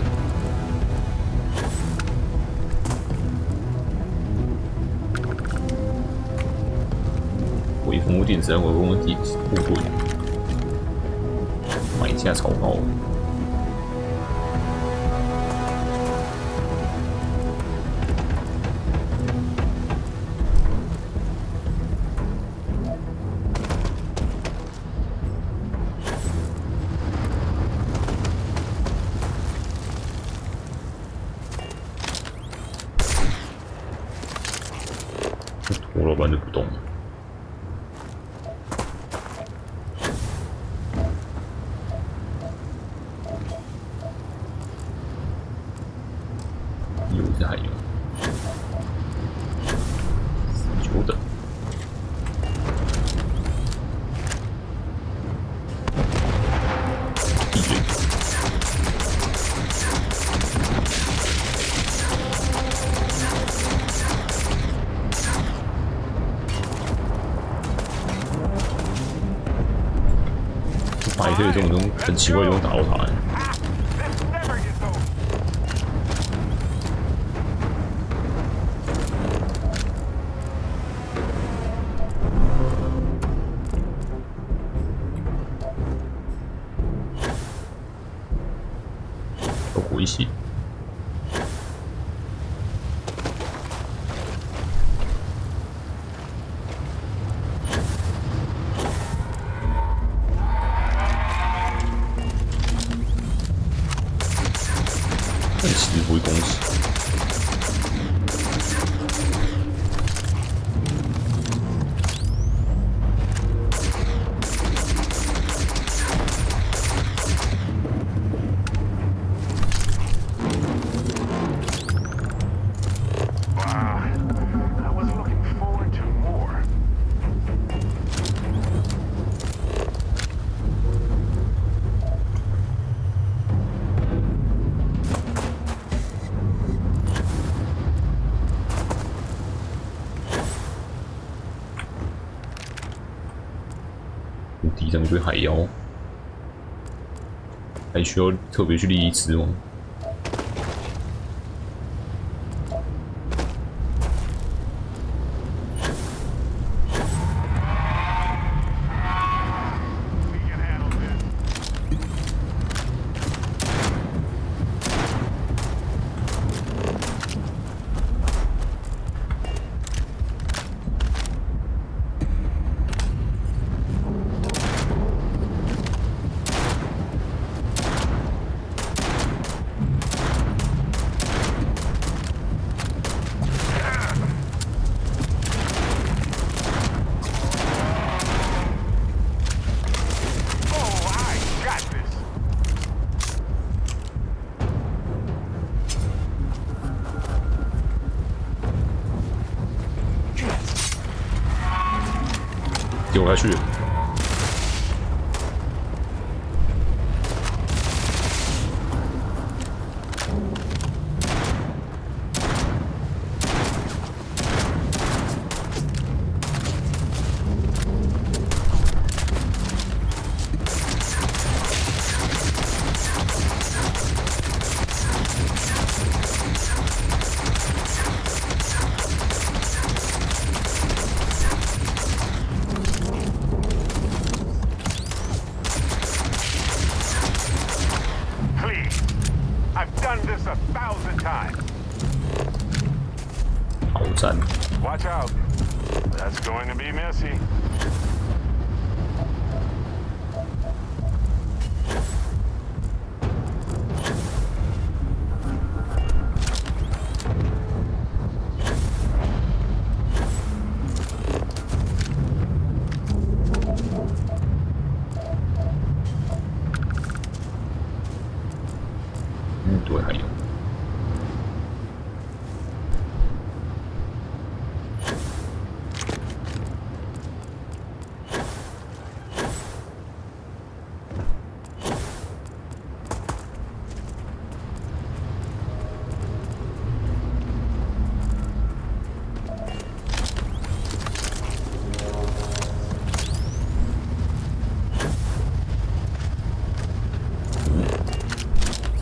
微风电池和微风电池部队，买价超高。铜锣板就不动了。有这还有久等。闭嘴。白黑这种很奇怪的东西打到他。有回血。但其实不会攻击。地上一堆海妖，还需要特别去猎一只吗？丢下去。战。Watch out. That's going to be messy. Mm, 对，还有。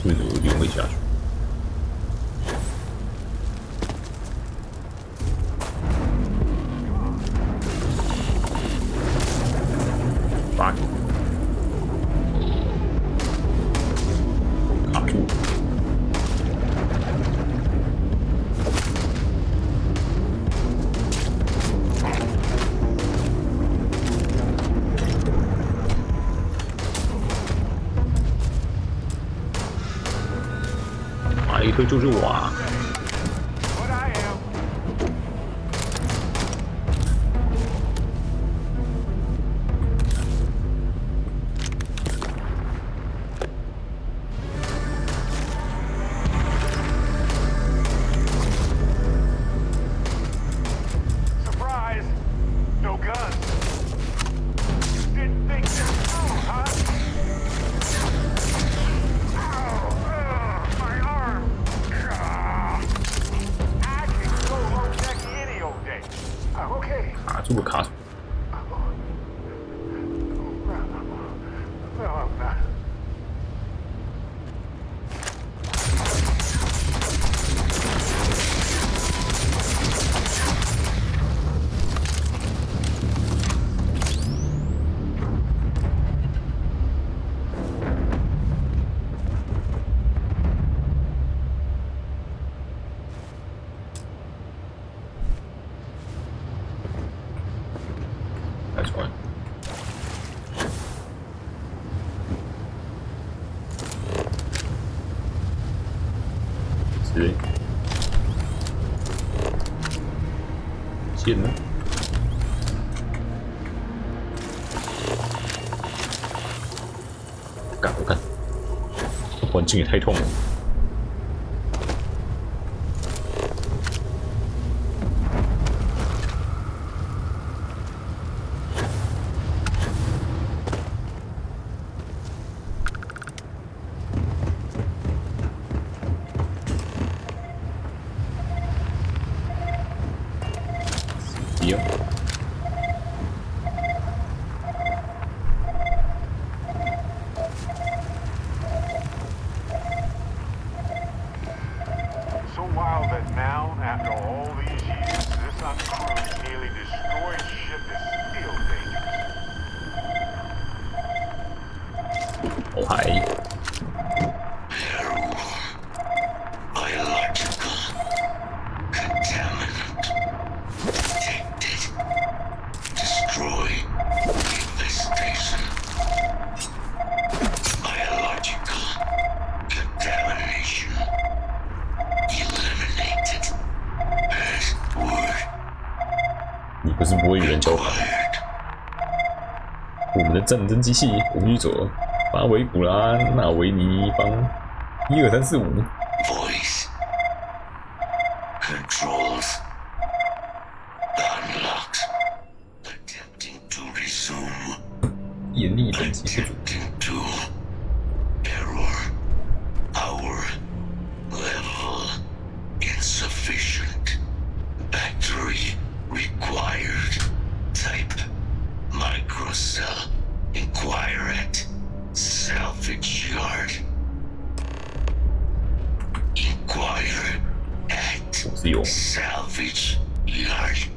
这个流位下去。fuck，卡住了。马里克救救我啊！ 卡住了，卡住。That's fine. See? 剑呢？干我干！环境也太痛了。 Yep. So wild that now, after all these years, this uncrewed, nearly destroyed ship is still dangerous. Oh, hi.你不是不会与人交谈？我们的战争机器无语者巴维古拉纳维尼邦1、2、3、4、5。Voice controls unlocked. Attempting to resume. 严厉等级不足。 Error. Power level insufficient. Battery required. Type microcell. Inquire at salvage yard. Inquire at salvage yard.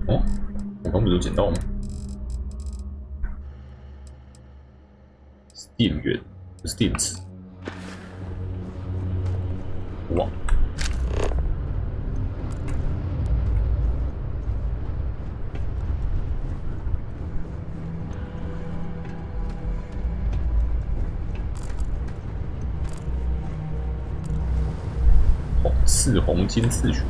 哦，我刚不是有捡到吗 ？Steam 源，不是电池。哇！赤红金刺血。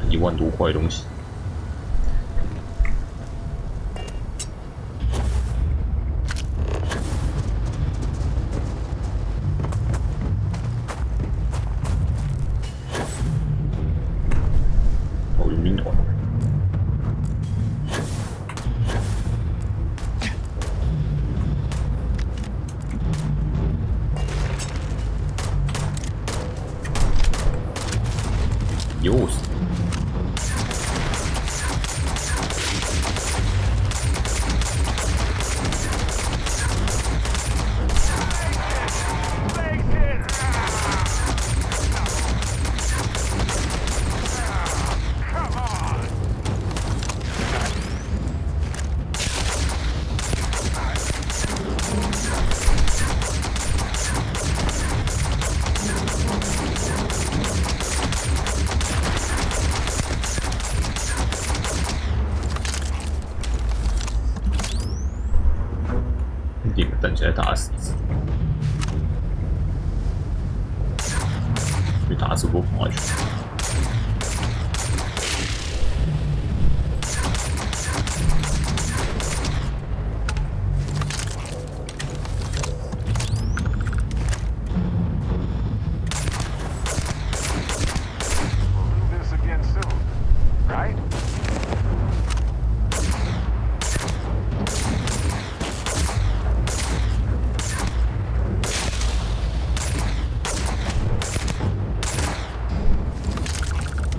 1万多块东西。哦，佣兵团。又是。点个蛋起来打死一次，被打死多跑下去。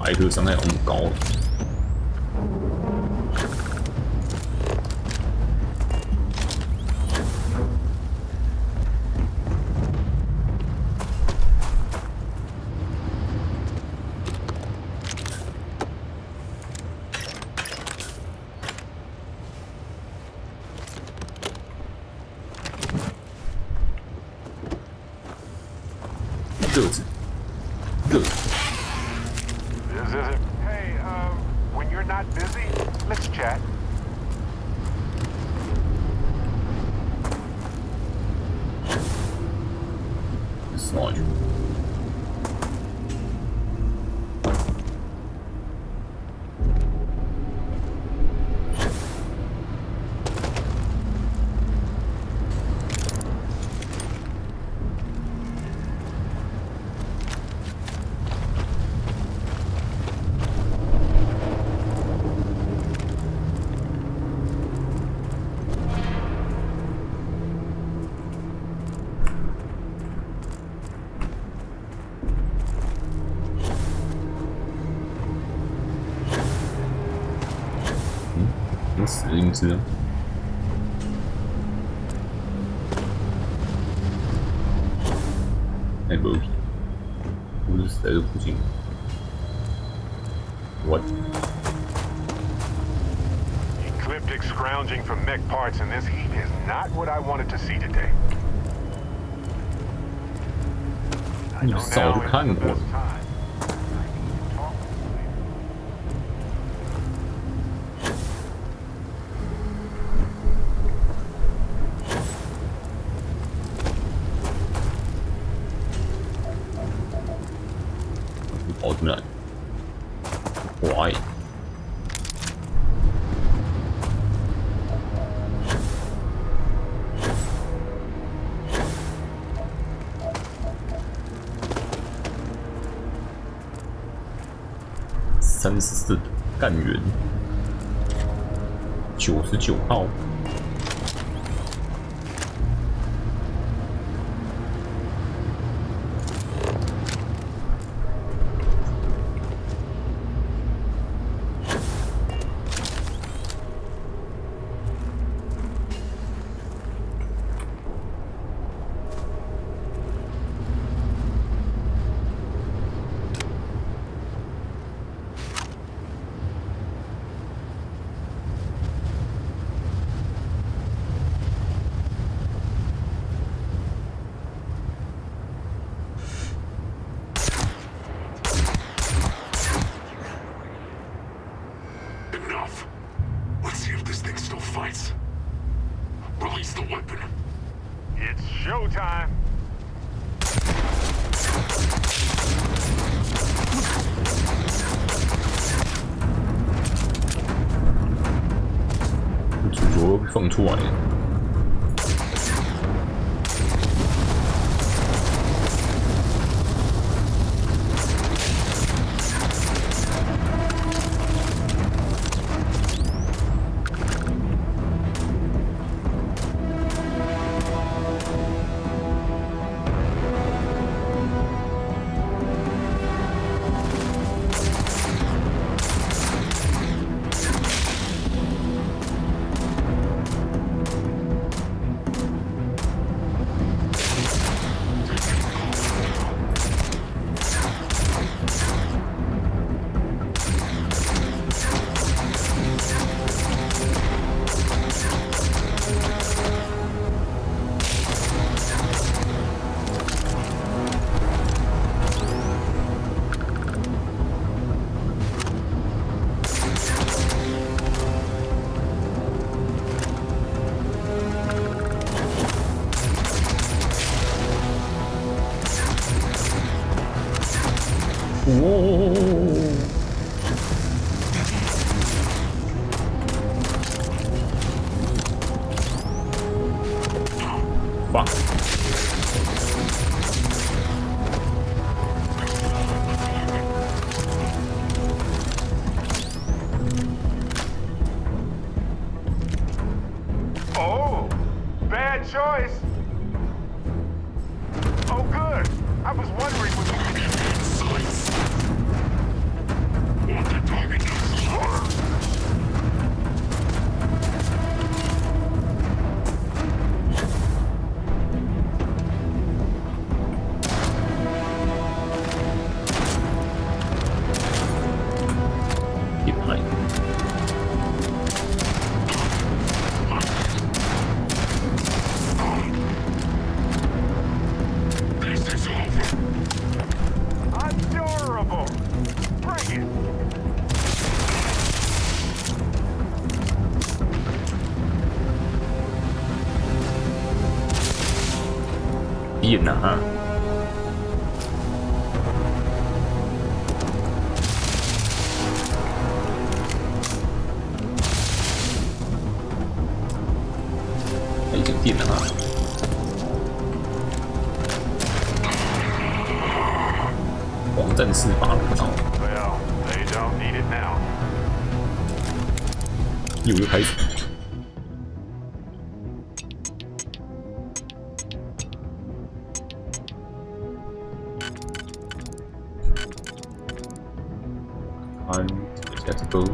艾克伤害好像很高。热子，热子。 Hey, when you're not busy, let's chat. Slide. Nasıl 死灵芝？哎，没皮，不是死在这附近。What? Ecliptic scrounging for mech parts in this heat is not what I wanted to see today. 你早就看过了。 跑出来，why？34干员，99号。Showtime. 主角被放出来了。Fuck. Oh, bad choice. Oh, good. I was wondering what you adorable. Bring it. 变了哈！已经变了哈！黄战士法轮刀， Well, they don't need it now. 又开始。看这个下这个。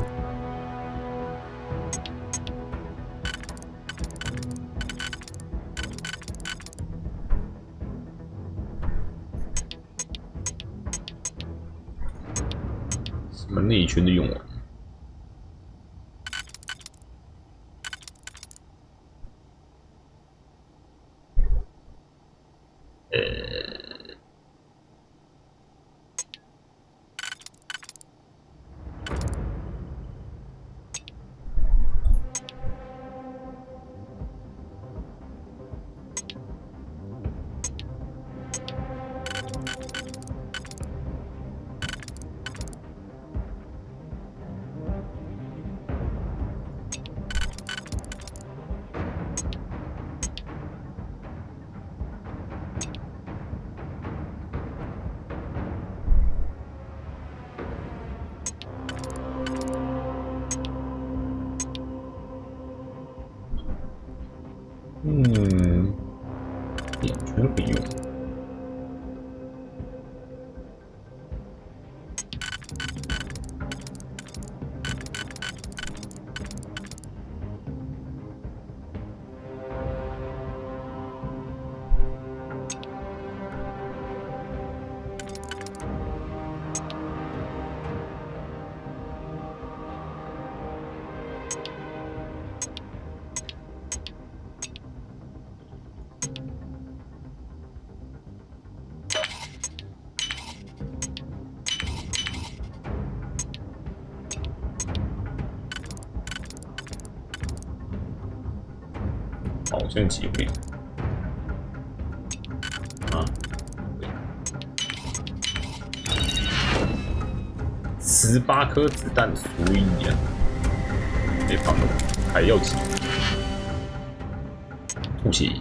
什么内圈的用完？眼圈可以用。好像机会。18颗子弹，所以啊，别放了，还要紧。吐血。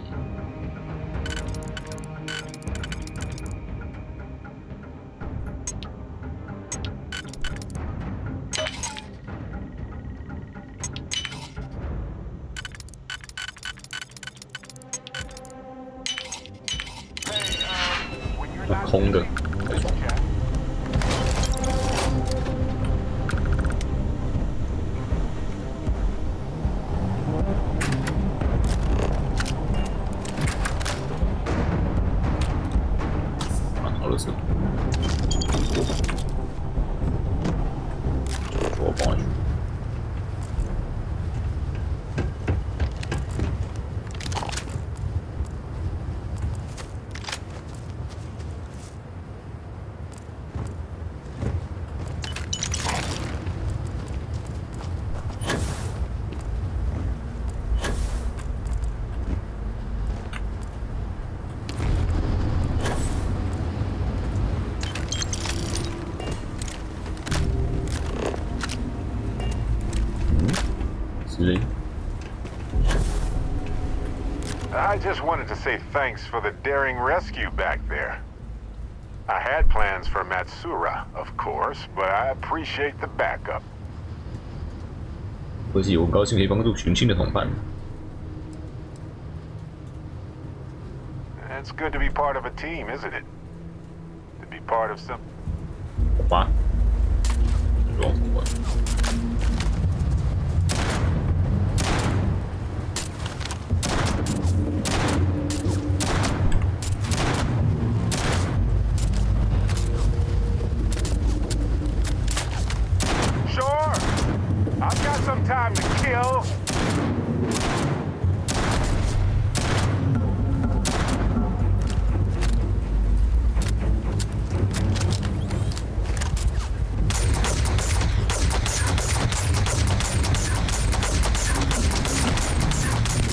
空的。好了是。我帮你。I just wanted to say thanks for the daring rescue back there. I had plans for Matsura, of course, but I appreciate the backup. 可惜我很高兴可以帮助寻亲的同伴。It's good to be part of a team, isn't it? To be part of some. 好吧。装什么？ Sure, I've got some time to kill.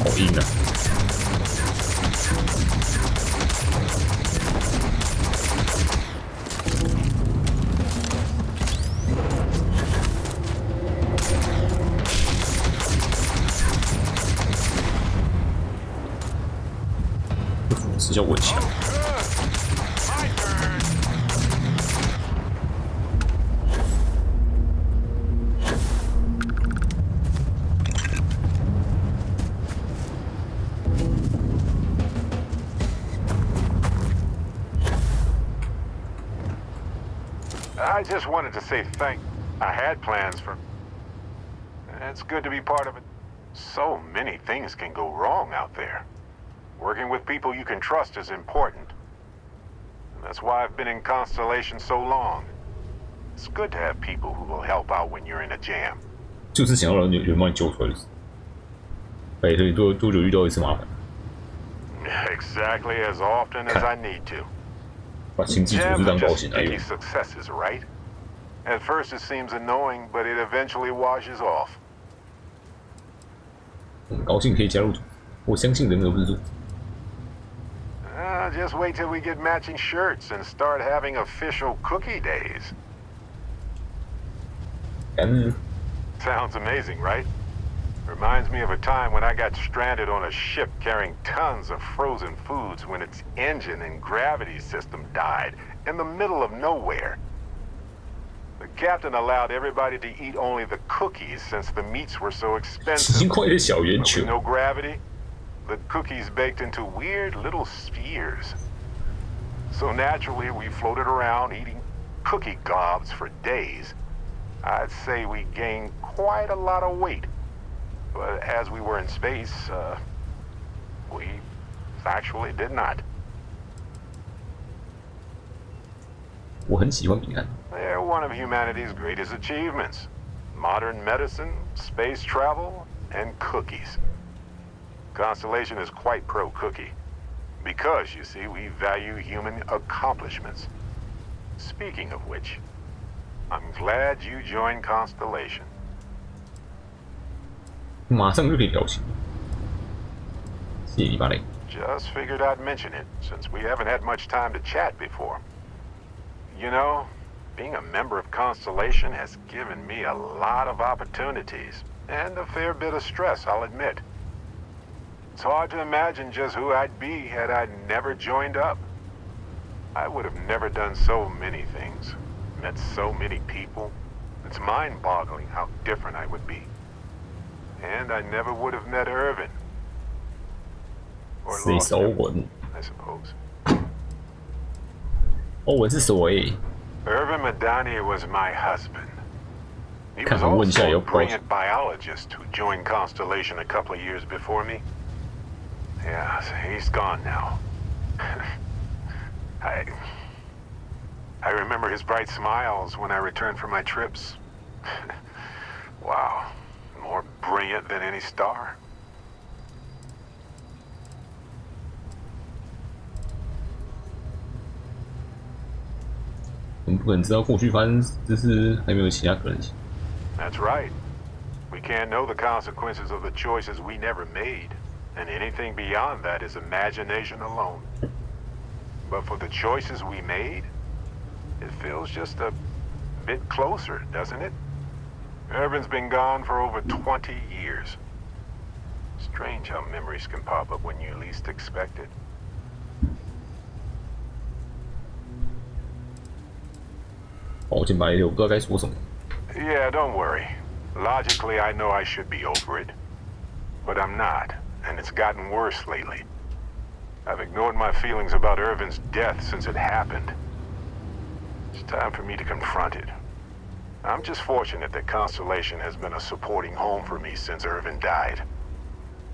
Coina. Esse já é o outro. I just wanted to say thank. I had plans for. It's good to be part of it. So many things can go wrong out there. Working with people you can trust is important. And that's why I've been in Constellation so long. It's good to have people who will help out when you're in a jam. 就是想要有人帮你救出来的。哎，所以多久遇到一次麻烦？ Exactly as often as I need to. 把新技术是当保险来用。 Successes, right? At first it seems annoying, but it eventually washes off. 很高兴可以加入组，我相信人而不是组。 Just wait till we get matching shirts and start having official cookie days. Sounds amazing, right? Reminds me of a time when I got stranded on a ship carrying tons of frozen foods when its engine and gravity system died in the middle of nowhere. The captain allowed everybody to eat only the cookies since the meats were so expensive. With no gravity, the cookies baked into weird little spheres. So naturally, we floated around eating cookie gobs for days. I'd say we gained quite a lot of weight. But as we were in space, we actually did not. 我很喜欢饼干。 They're one of humanity's greatest achievements. Modern medicine, space travel, and cookies. Constellation is quite pro-cookie. Because, you see, we value human accomplishments. Speaking of which, I'm glad you joined Constellation. 马上就可以聊起。谢谢你，巴雷。 Just figured I'd mention it, since we haven't had much time to chat before. You know, Being a member of Constellation has given me a lot of opportunities, and a fair bit of stress, I'll admit. It's hard to imagine just who I'd be had I never joined up. I would have never done so many things, met so many people. It's mind-boggling how different I would be. And I never would have met Irvin. Or lost him, I suppose. 欧文是谁？ Irvin Madani was my husband. He 看 was 看问一下 also 有 a brilliant biologist who joined Constellation a couple of years before me. Yeah, he's gone now. I remember his bright smiles when I returned from my trips. Wow, more brilliant than any star. 我们不可能知道过去发生这事，还没有其他可能性。 That's right. We can't know the consequences of the choices we never made, and anything beyond that is imagination alone. But for the choices we made, it feels just a bit closer, doesn't it? Irvin's been gone for over 20 years. Strange how memories can pop up when you least expect it. 抱歉白六，我不知道该说什么。 Yeah, don't worry. Logically, I know I should be over it. But I'm not, and it's gotten worse lately. I've ignored my feelings about Irvin's death since it happened. It's time for me to confront it. I'm just fortunate that Constellation has been a supporting home for me since Irvin died.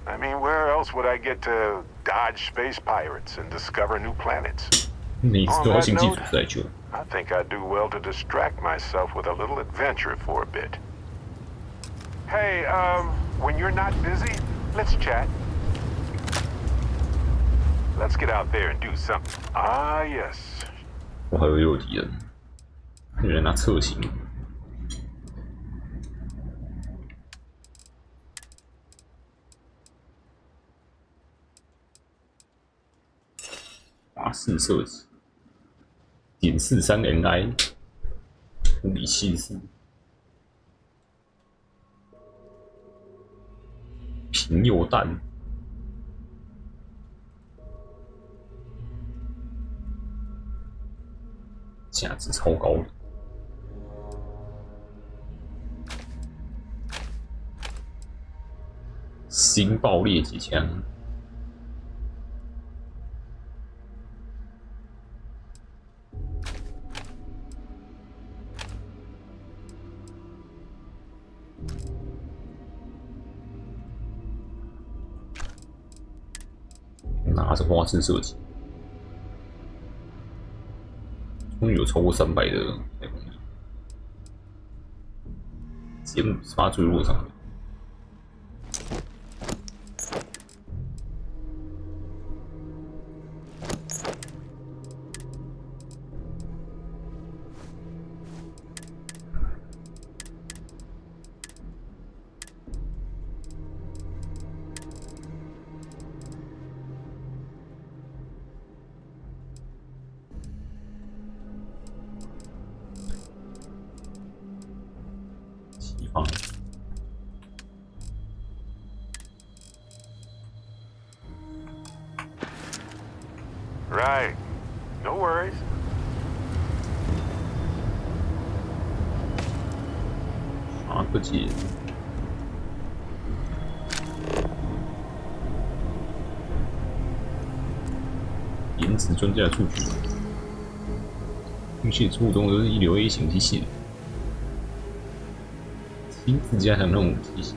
I mean, where else would I get to dodge space pirates and discover new planets? 每次都要星际组织来救。 I think I'd do well to distract myself with a little adventure for a bit. Hey, when you're not busy, let's chat. Let's get out there and do something. Ah, yes. 我还有右敌人，有人拿侧形。法式设计。 点43 NI 物理74平铀弹价值超高的新爆裂机枪。 拿着花式设计，终于有超过300的太空衣，节目发坠落场。 Right. No worries.科技。颜值专家的数据，运气出中都是一流 A 型机器人，亲自加强那种机器。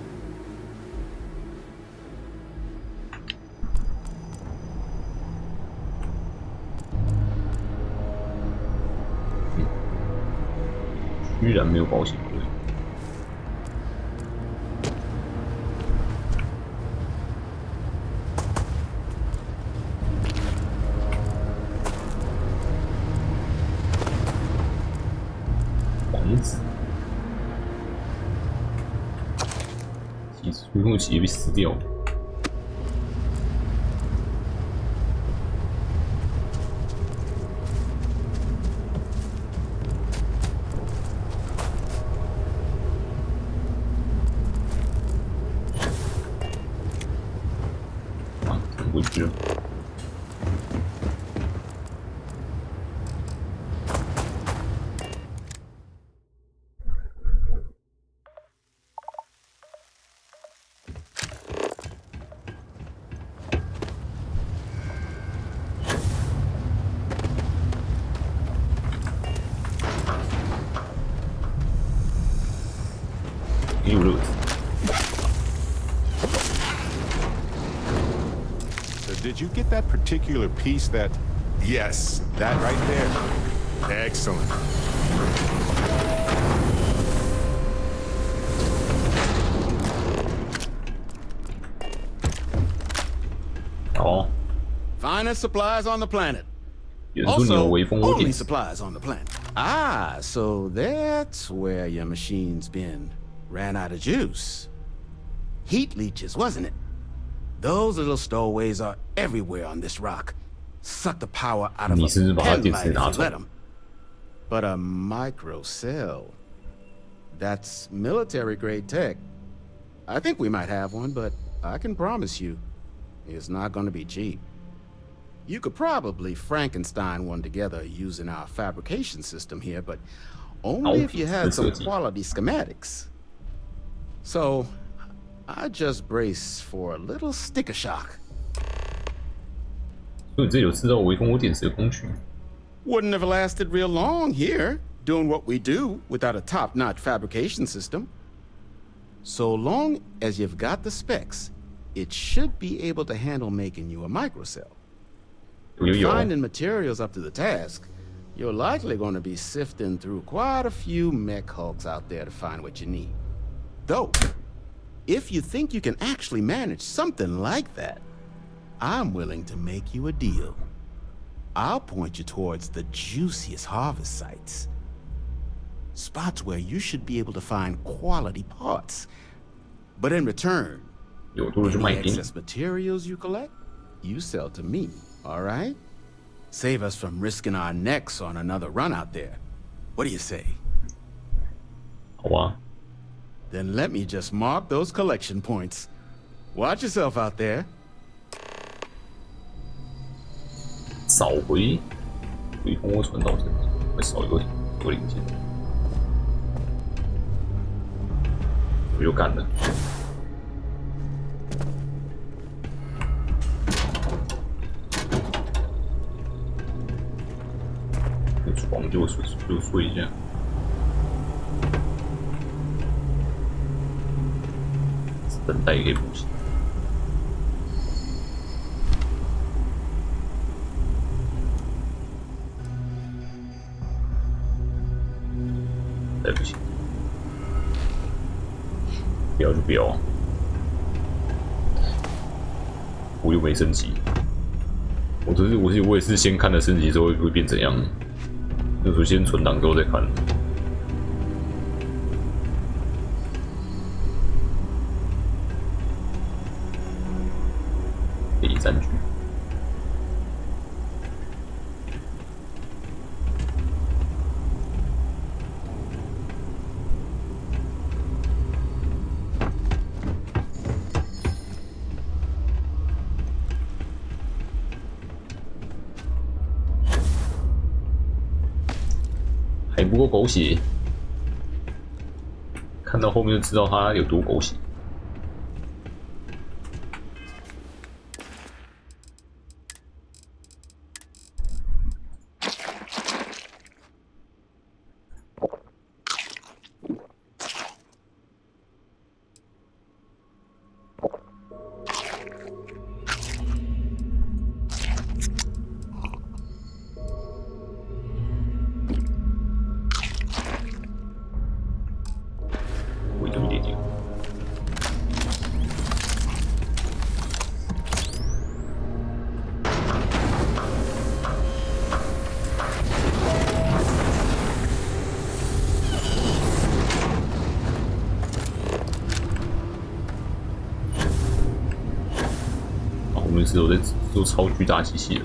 居然没有保险柜。王子，其实触控企业被撕掉了。did you get that particular piece that... Yes, that right there. Excellent. Oh. Finest supplies on the planet. 也是说你有 Also, 微风火 only 电 supplies on the planet. Ah, so that's where your machine's been. Ran out of juice. Heat leeches, wasn't it? Those little stowaways are everywhere on this rock. Suck the power out of 你 a 是不是把它 pen 电 light 池 if 拿 you 走 let them. But a micro cell. That's military grade tech. I think we might have one, but I can promise you, it's not going to be cheap. You could probably Frankenstein one together using our fabrication system here, but only if you had some quality schematics. So, I just brace for a little sticker shock. 所以这有制造微风火电池的工具。Wouldn't have lasted real long here, doing what we do without a top-notch fabrication system. So long as you've got the specs, it should be able to handle making you a microcell. Finding materials up to the task, you're likely going to be sifting through quite a few mech hulks out there to find what you need. Though, if you think you can actually manage something like that, I'm willing to make you a deal. I'll point you towards the juiciest harvest sites. Spots where you should be able to find quality parts. But in return, any excess materials you collect, you sell to me, all right? Save us from risking our necks on another run out there. What do you say? 好啊。 Then let me just mark those collection points. Watch yourself out there. 找回微风火传导层，会少一个零件。我又干了。床就睡一下。等待也可以补习。再不行，不要就不要啊！我又没升级，我也是先看了升级之后会变怎样，就说先存档之后再看。第3局。 还不够狗血，看到后面就知道他有多狗血。我们是有在做超巨大机器的。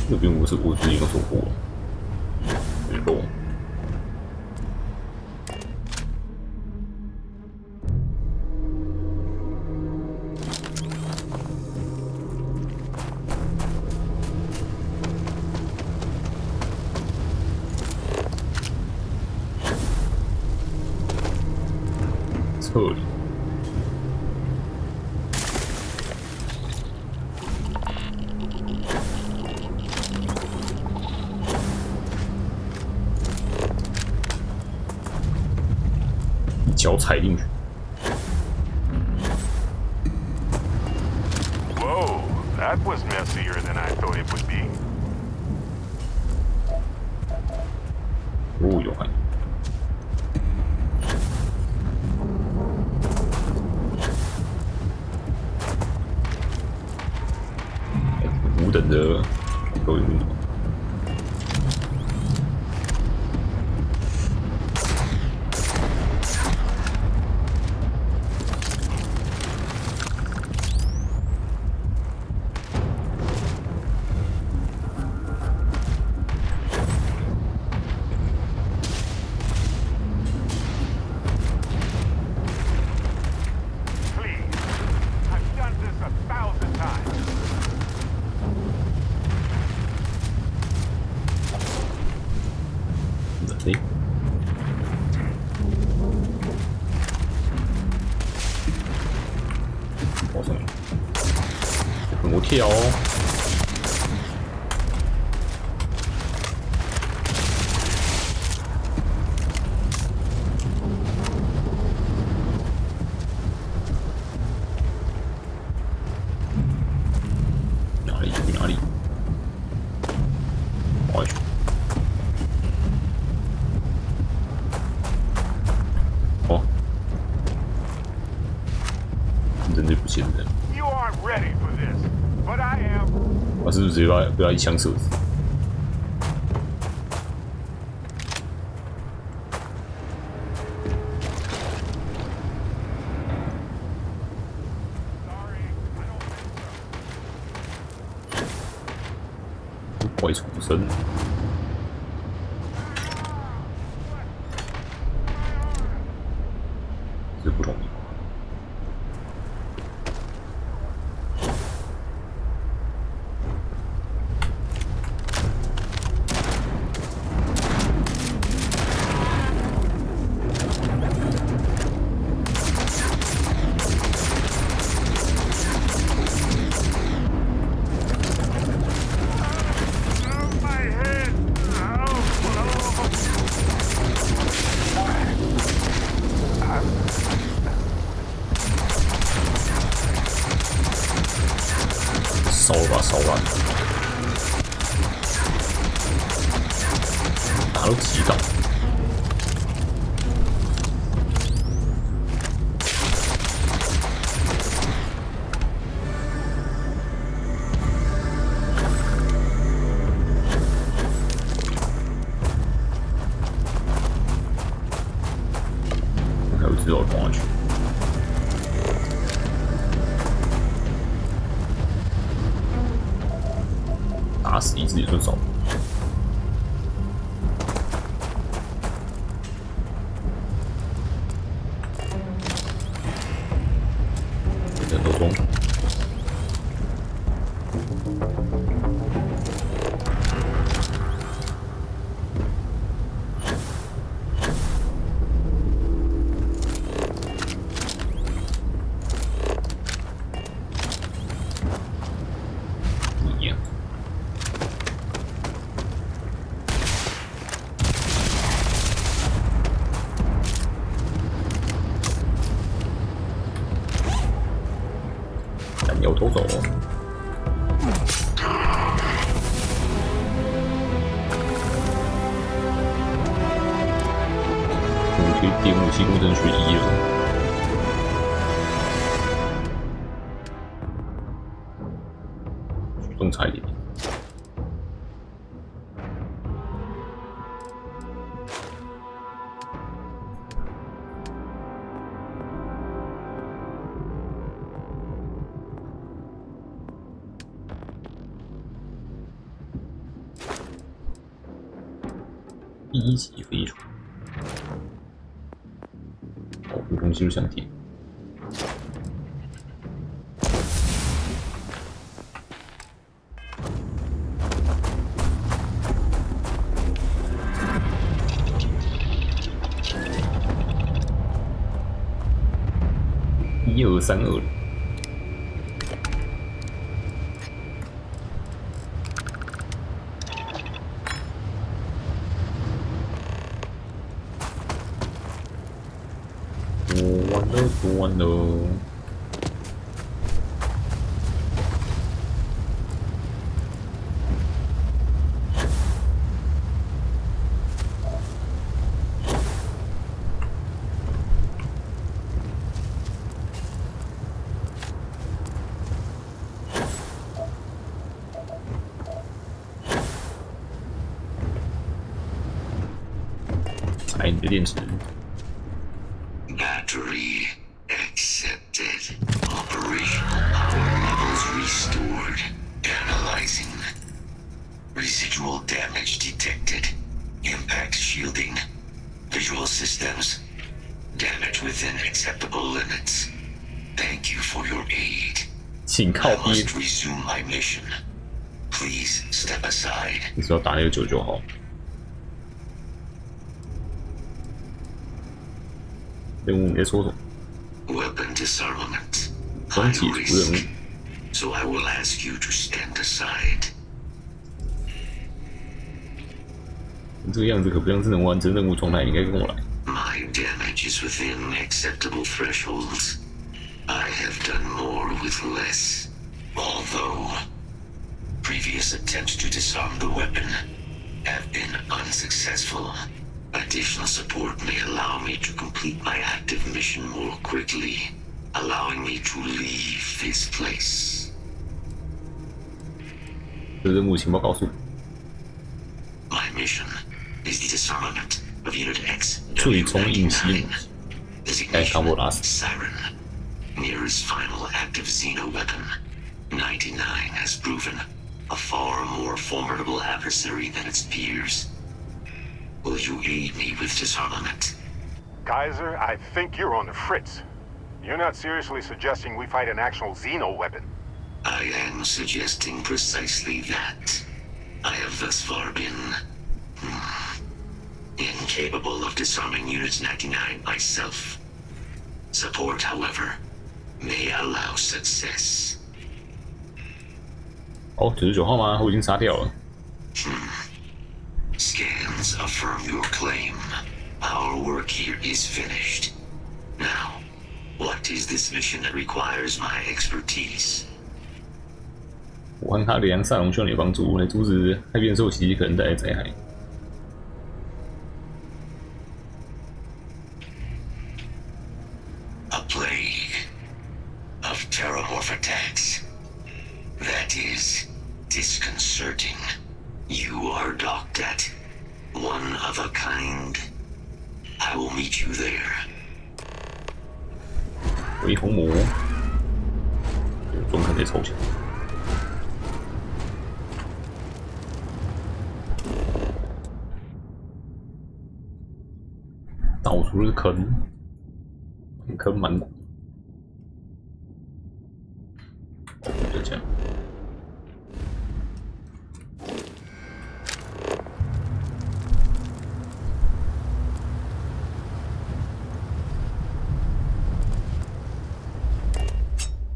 这边我之前有说过，没漏。撤离。脚踩进去。Whoa, that was messier than I thought it would be. 哦，有看。五等的都有运动。我跳哦！哪里去哪里？跑下去！哦，人就不见人。 You aren't ready for this, but I am. 我是不是直接被他一枪射死？怪重生，这不容易。 烧吧烧吧，打都击到。还有之后放下去。 打死一只也算少。人都中。一样。 摇头走。电武器工程学1了。举动差一点。1级飞船，哦，补充技术相体。1232。 All 完了。买你的电池。Battery accepted. Operational power levels restored. Analyzing. Residual damage detected. Impact shielding. Visual systems. Damage within acceptable limits. Thank you for your aid. 请靠 I 边。 must resume my mission. Please step aside. 你只要打那个9就好。任务你在说什么？ Weapon disarmament. 终 High 解除任 risk. 务。 So I will ask you to stand aside. 你这个样子可不像是能完成任务状态，你应该跟我来。 My damage is within acceptable thresholds. I have done more with less. Although previous attempts to disarm the weapon have been unsuccessful. Additional support may allow me to complete my active mission more quickly, allowing me to leave this place. 这任务情报告诉。 My mission is the disarmament of Unit X. 最终隐形。该卡莫拉斯。 Siren, Mirror's final active Xeno weapon. 99 has proven a far more formidable adversary than its peers. Will you aid me with disarmament? Kaiser, I think you're on the fritz. You're not seriously suggesting we fight an actual Xeno weapon. I am suggesting precisely that. I have thus far been incapable of disarming Unit 99 myself. Support, however, may allow success. 哦，99号吗？我已经杀掉了。Scans affirm your claim. Our work here is finished. Now, what is this mission that requires my expertise? 我和他的良善龙需要你的帮助，来阻止害变兽袭击可能带来的灾害。 A plague of terramorph attacks. That is disconcerting. You are docked at one of a kind. I will meet you there. 微红魔，中肯得抽起来。到处是坑，坑满谷。就这样。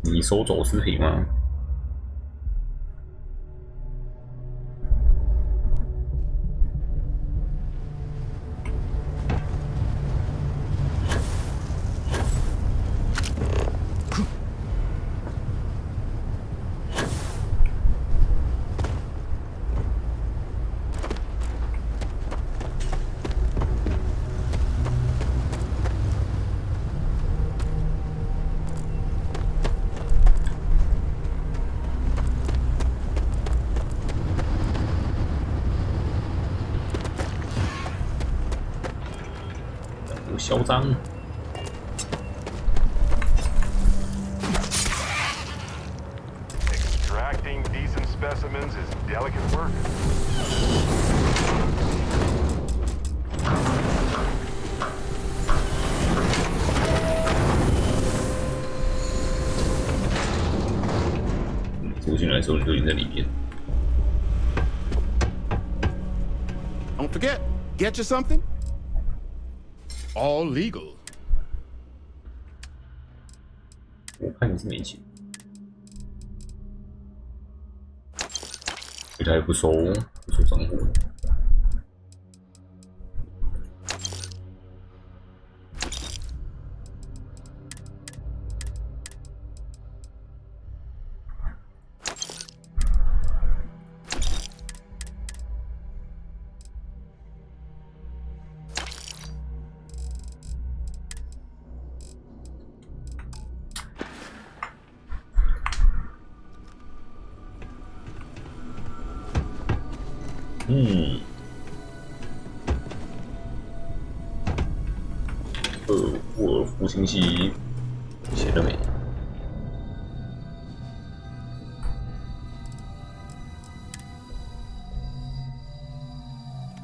你收走尸体吗？嚣张。Extracting decent specimens is delicate work. 走进来的时候，你就已经在里面。 Don't forget, get you something? All legal. 我看你是没钱，他也不收账户。沃尔夫星系写了没？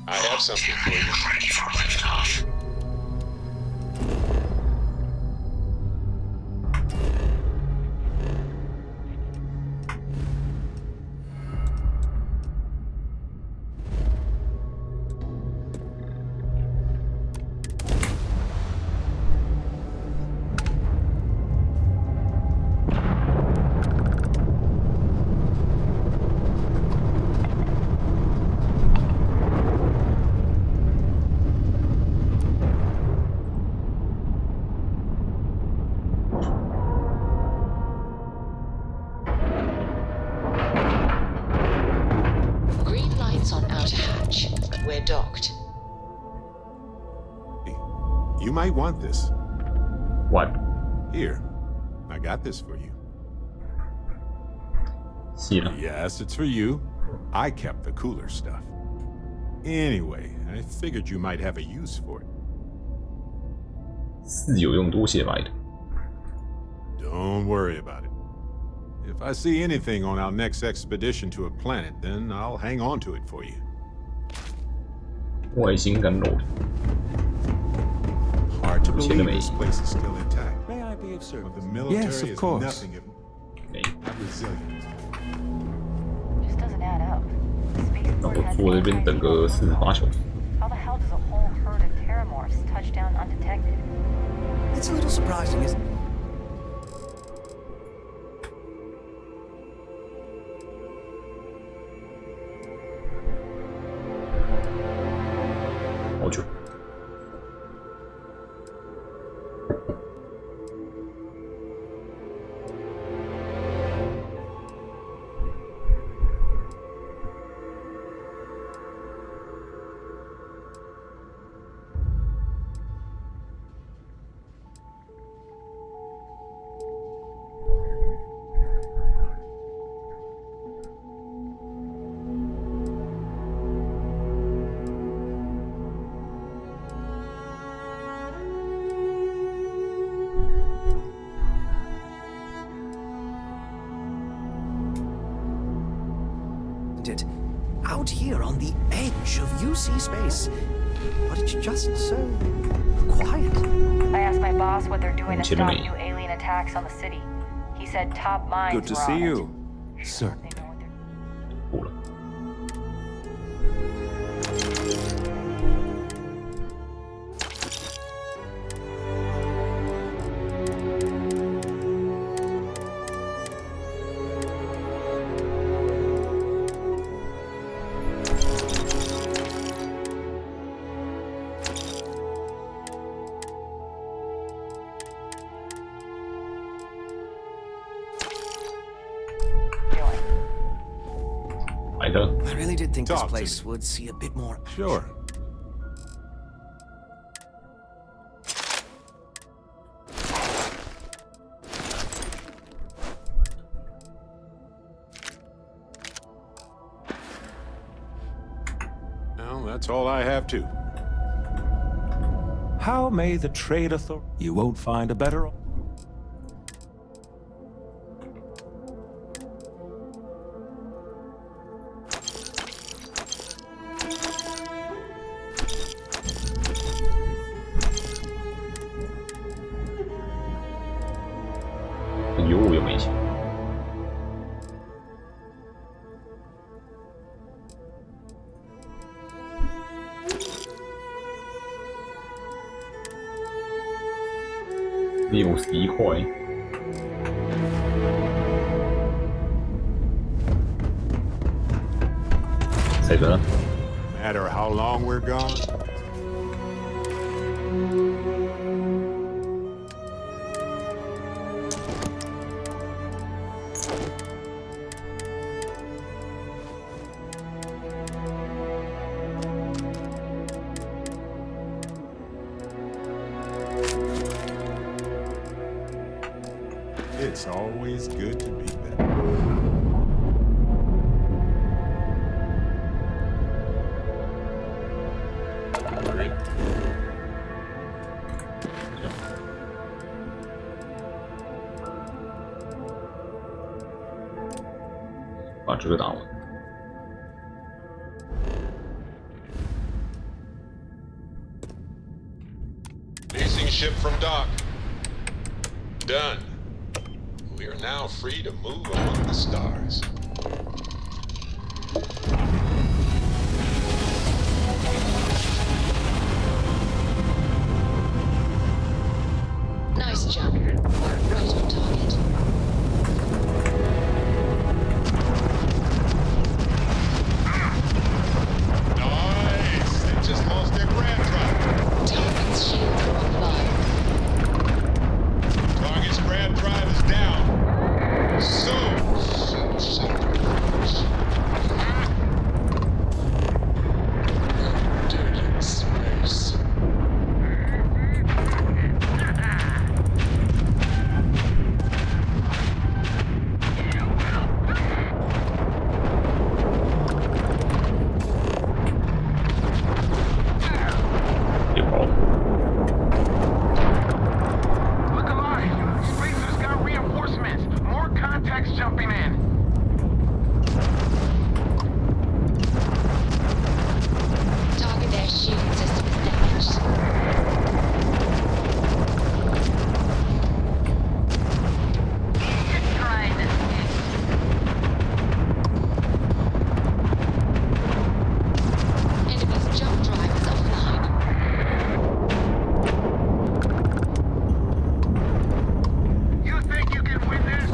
I have something for you. Ready for liftoff. Green lights on outer hatch. We're docked. You might want this. What? Here, I got this for you. See ya. Yes, it's for you. I kept the cooler stuff. Anyway, I figured you might have a use for it. 是有用多些买的。 Don't worry about it. If I see anything on our next expedition to a planet, then I'll hang on to it for you. 外星干扰的。 Hard to 钱了 believe 没？ this place is still intact. May I be of service? The military Yes, of is course. nothing if not resilient. Just doesn't add up. The 那 spaceport 我 has 坐这边等个48小时。 How the hell does a whole herd of terramorphs touch down undetected? It's a little surprising, isn't it? 好久。It out here on the edge of UC space, but it's just so quiet. I asked my boss what they're doing to Chill stop me. new alien attacks on the city. He said top minds Good to were see on it. you. Certainly. 过了。 买的。 I really did think this Talk to place would see a bit more. Sure. Well, that's all I have too. How may the trade authority? You won't find a better.有没钱？61块。谁准了？ Matter how long we're gone. It's always good to be back. 把这个打完。Releasing ship from dock. Done. We are now free to move among the stars. Nice jump. Right on target. Nice! They just lost their grab drive. Target's shields are online. Target's grab drive is down. So dirty space. Look alive! Spacer's got reinforcements! More contacts jumping in! Target their shield system is damaged. Enemy's jump drive is offline. You think you can win this?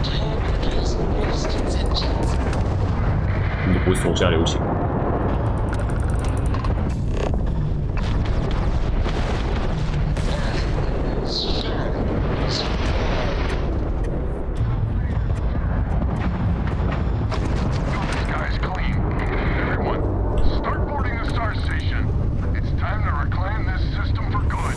Target has lost its engines. 你不会手下留情。The sky's clean. Everyone, start boarding the star station. It's time to reclaim this system for good.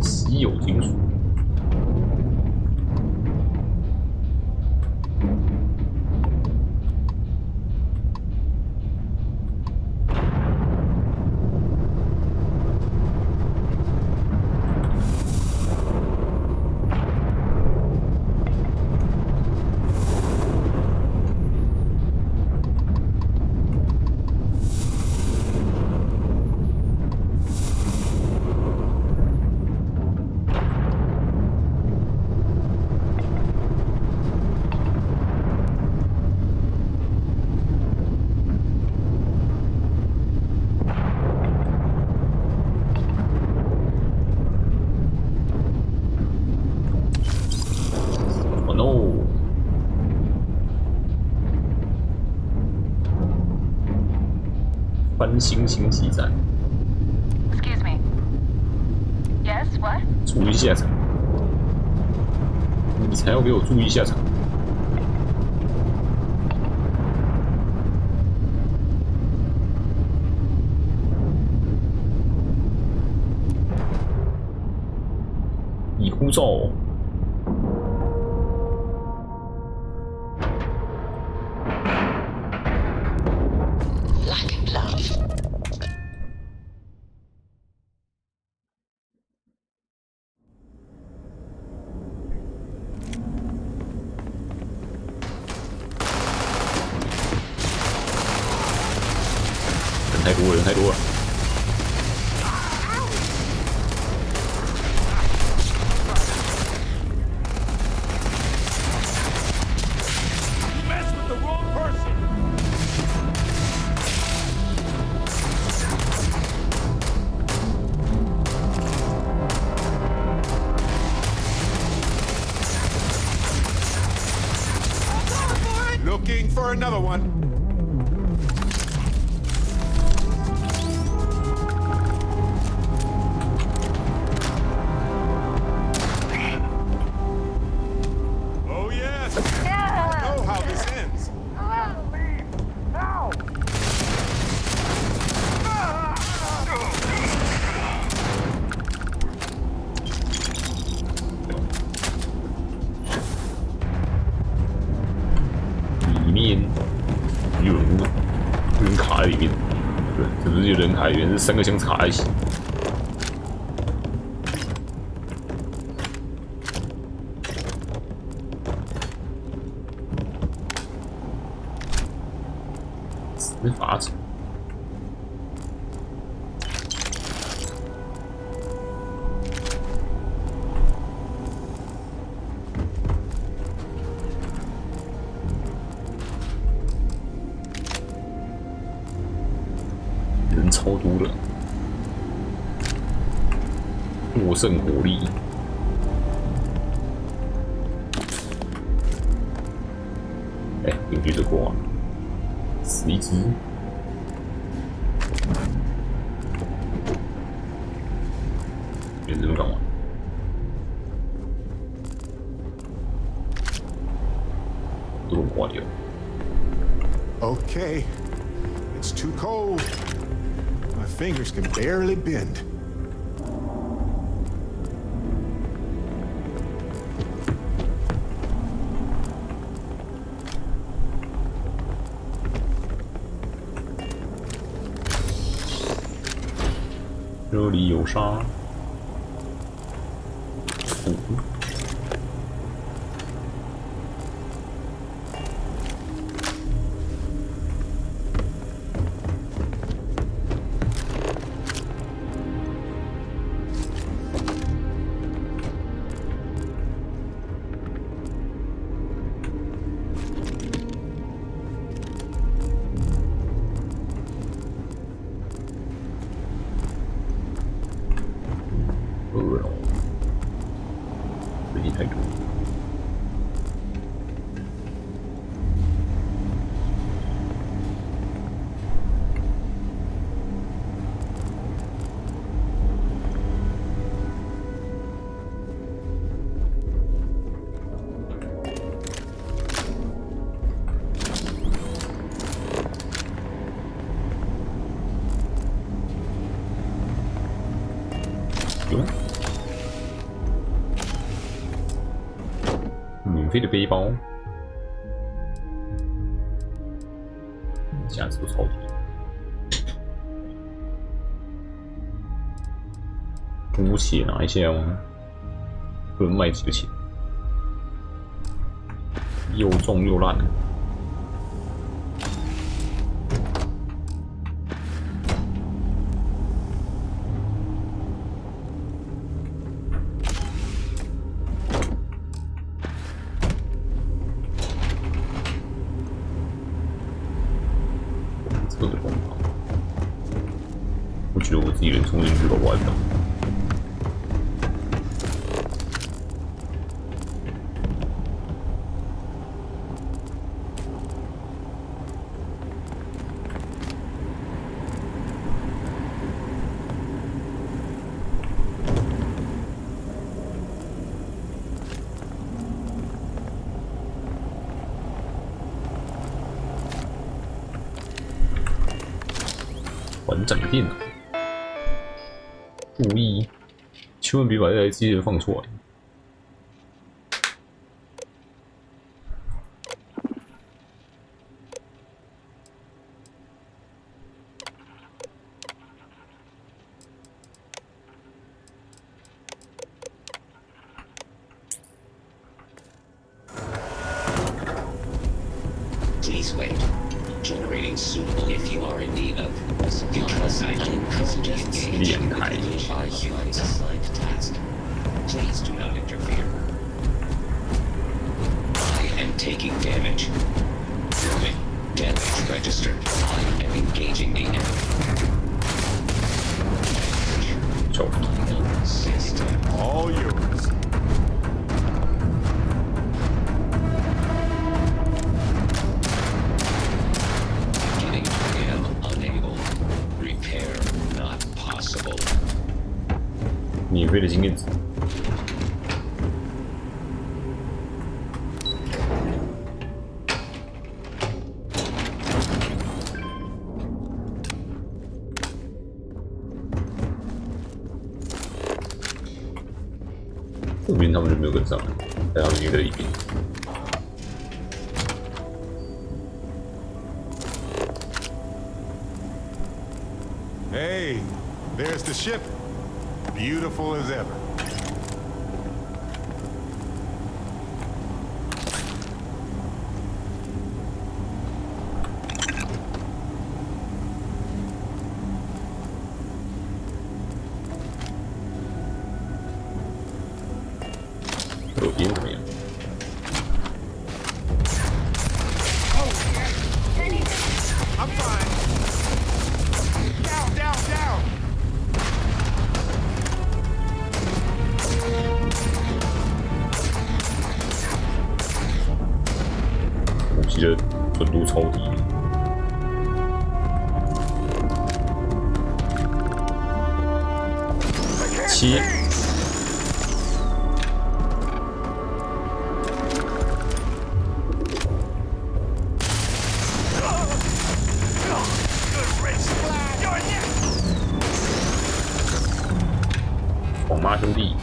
稀有金属。翻新星际战。Excuse me. Yes, what? 注意下场，你才要给我注意下场。已呼召。 Lack and love. 人太多了，人太多了。 Looking for another one. 人卡在里面，对，这不是有人卡在里面，是3个箱子卡在一起。没法子。人超多的，获胜火力。哎，进去这过啊，死一只。别这么干嘛？ 都挂掉。 Okay, it's too cold. My fingers can barely bend. "这里有沙。最近太多。有。 免费的背包，价值都超低。姑且拿一下哦，不能卖几个钱，又重又烂。我觉得我自己人冲进去都玩了。完整的电脑。 注意，千万别把这台机器人放出来。Please wait. Generating suitable if you are in need of. Because I am currently engaged in our humans assigned task. Please do not interfere. I am taking damage. Warning. Damage registered. I am engaging the enemy. System. All yours. Possible. 免费的经验值。后面他们就没有跟上来，但他们也在里面。Hey, there's the ship. Beautiful as ever. I'm fine. Down, down, down. 武器的准度超低。切。广妈兄弟。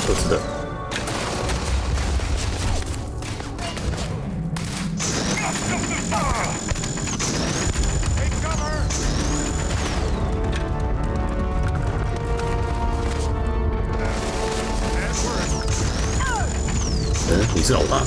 都是的。你是老大。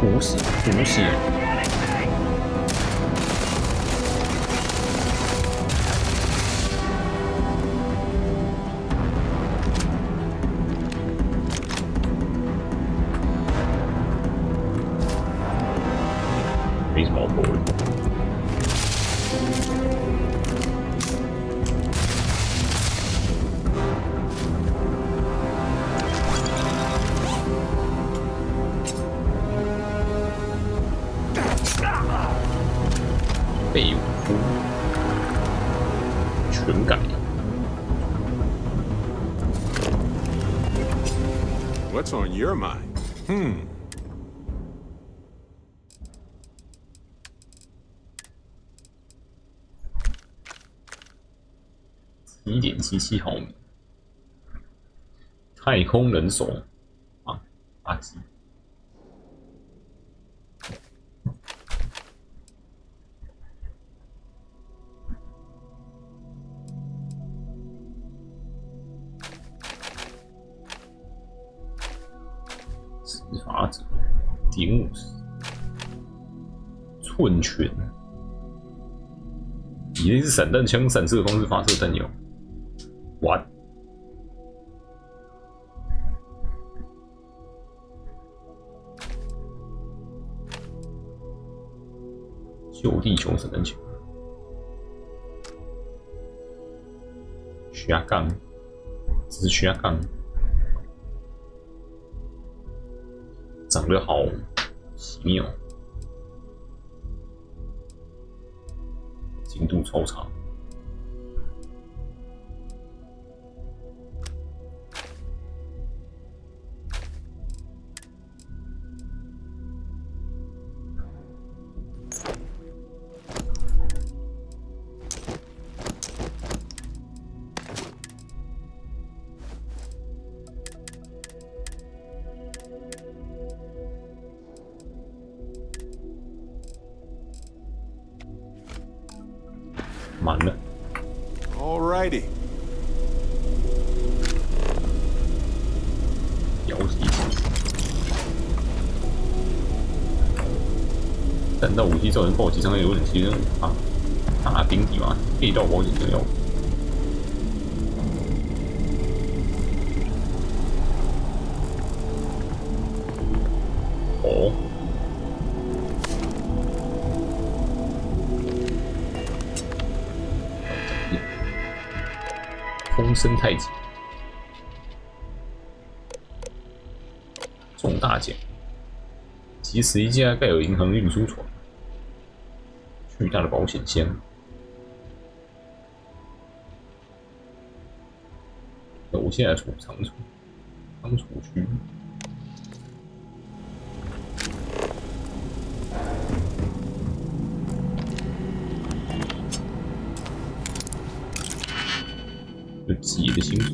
无血，无血。没什么好说的。被俘，全改。What's on your mind? 1.77毫米，太空人手啊，阿基。执法者第50，寸拳，以类似散弹枪散射方式发射弹药。What？ 救地球散弹枪，下杠，这是下杠。长得好奇妙，精度超差。满了。Alrighty. 摇旗，弹道武器造成暴击伤害有点提升5%。卡顶底嘛，配到保险箱要。哦。风声太极，中大奖，集11架盖尔银行运输船，巨大的保险箱，楼下储仓储区。有几的薪水。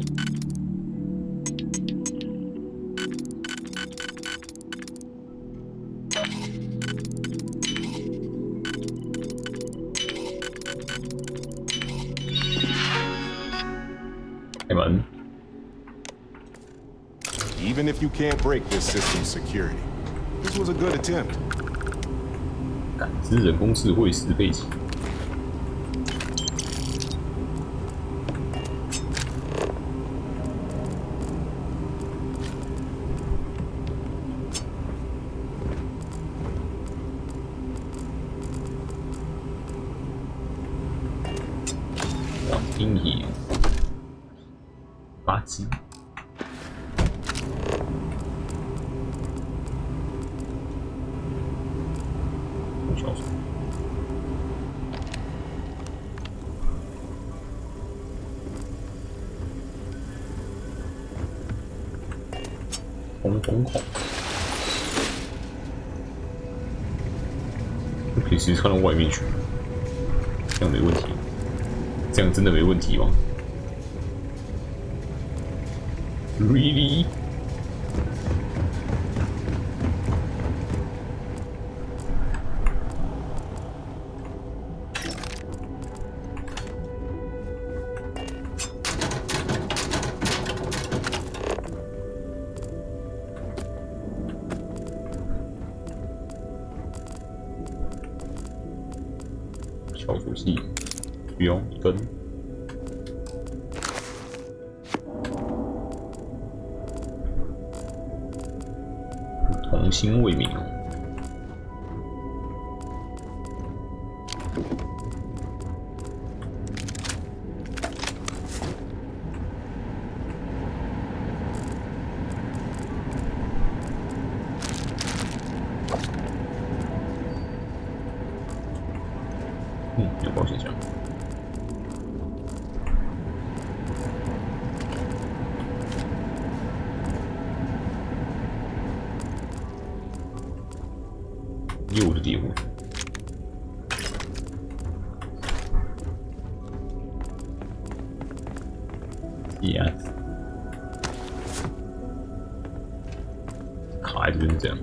开门。Even if you can't break this system's security, this was a good attempt. 感知人工智慧10倍起。听体垃圾，小说，通风孔，可以直接穿到外面去，这样没问题。这样真的没问题吗 ？Really？ 消除器。不用一根，童心未泯哦。有保险箱。又是地虎，呀，卡在这边这样，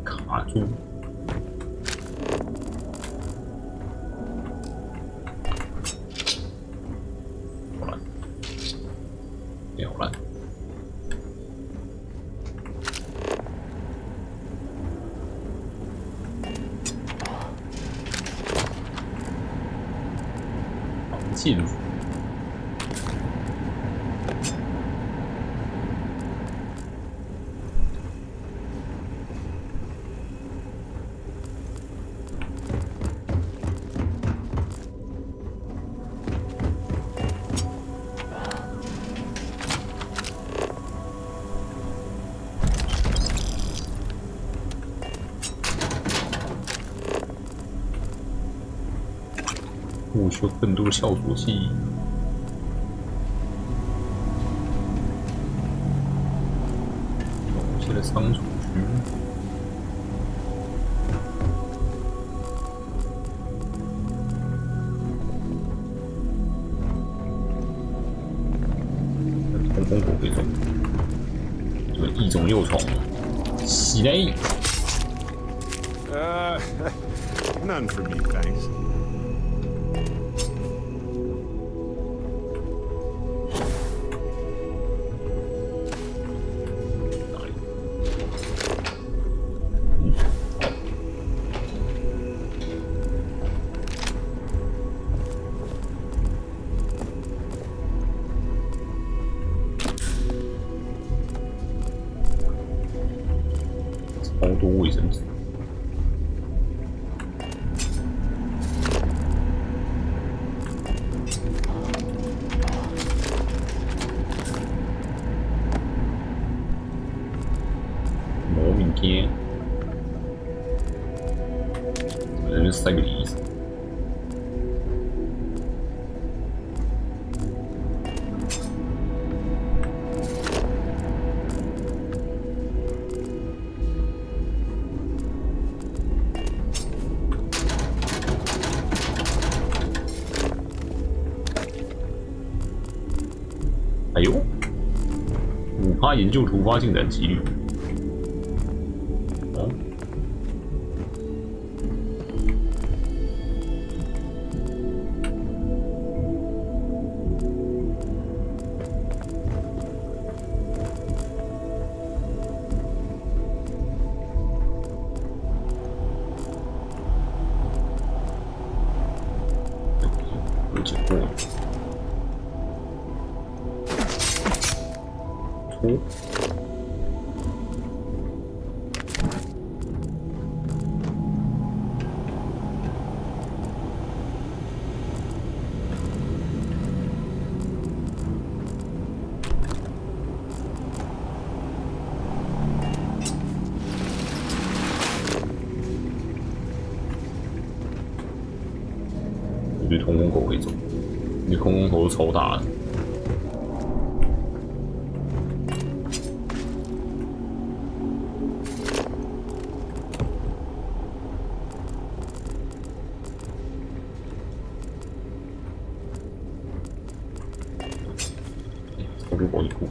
卡住。好了，进入。我需要更多的消除器。现在仓储区。通风口可以走。这个异种幼虫，起来。None for me, thanks. 多卫生纸。磨物件，这边塞个梨子。哎呦，5%研究突发进展几率。哦，有解惑。哦，一堆通风口可以走，那通风口超大的。超多保险库，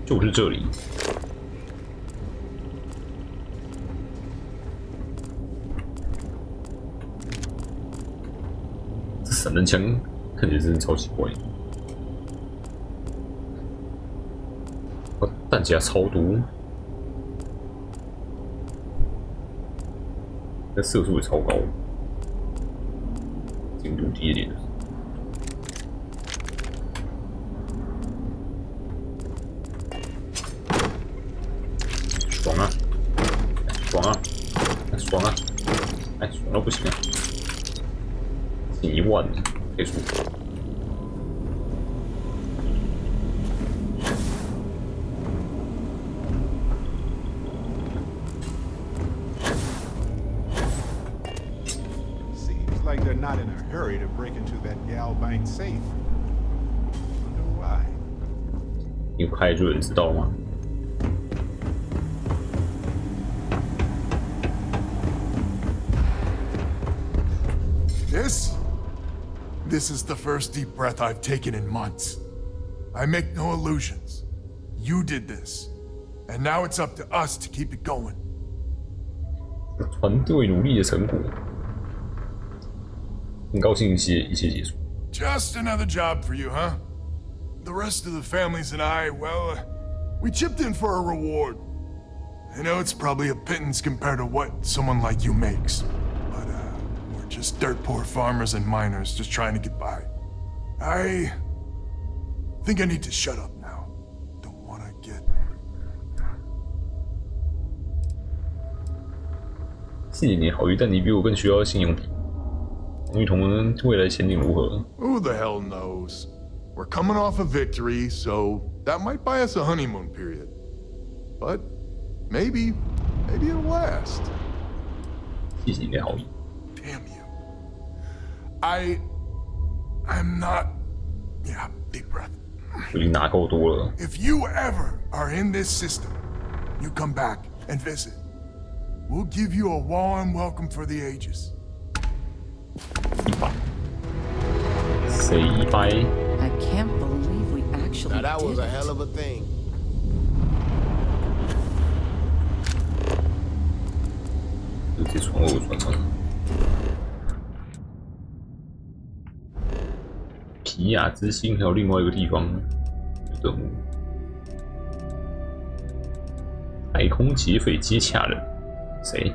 就是这里。这散弹枪看起来真的超奇怪，弹夹超多，那射速也超高，精度低一点的。爽啊！爽啊！爽啊！哎，爽到不行啊！近1万倍数。Seems like they're not in a hurry to break into that gal bank safe. Wonder why? 你不开就有人知道吗？ This is the first deep breath I've taken in months. I make no illusions. You did this. And now it's up to us to keep it going. 团队努力的成果，很高兴一切结束。 Just another job for you, huh? The rest of the families and I, well, we chipped in for a reward. I know it's probably a pittance compared to what someone like you makes. We're just dirt poor farmers and miners just trying to get by. I think I need to shut up now. Don't want to get... 谢谢你好意，但你比我更需要信用体。女同们未来前景如何？ Who the hell knows? We're coming off a victory, so that might buy us a honeymoon period. But maybe it'll last. 谢谢你的好意。 Damn you. I'm not... Yeah, deep breath. 我已经拿够多了。 If you ever are in this system, you come back and visit. We'll give you a warm welcome for the ages. 100。I can't believe we actually Now that was did a it. hell of a thing. 直接闯入船舱。皮亚之心还有另外一个地方有任务。太空劫匪接洽人，谁？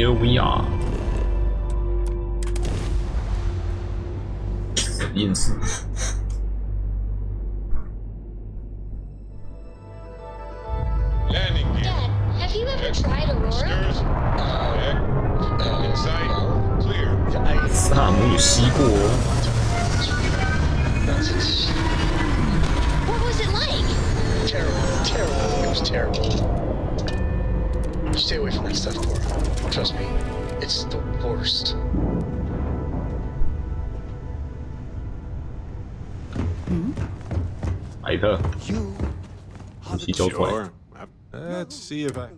Here we are。实验室。Landing gear. Dad, have you ever tried Aurora? Inside. Clear. 萨姆有吸过哦。 What was it like? Terrible, terrible. It was terrible. Stay away from that stuff, Cora. Trust me, it's the worst.艾特，武器交出来。 Sure. Let's see if I.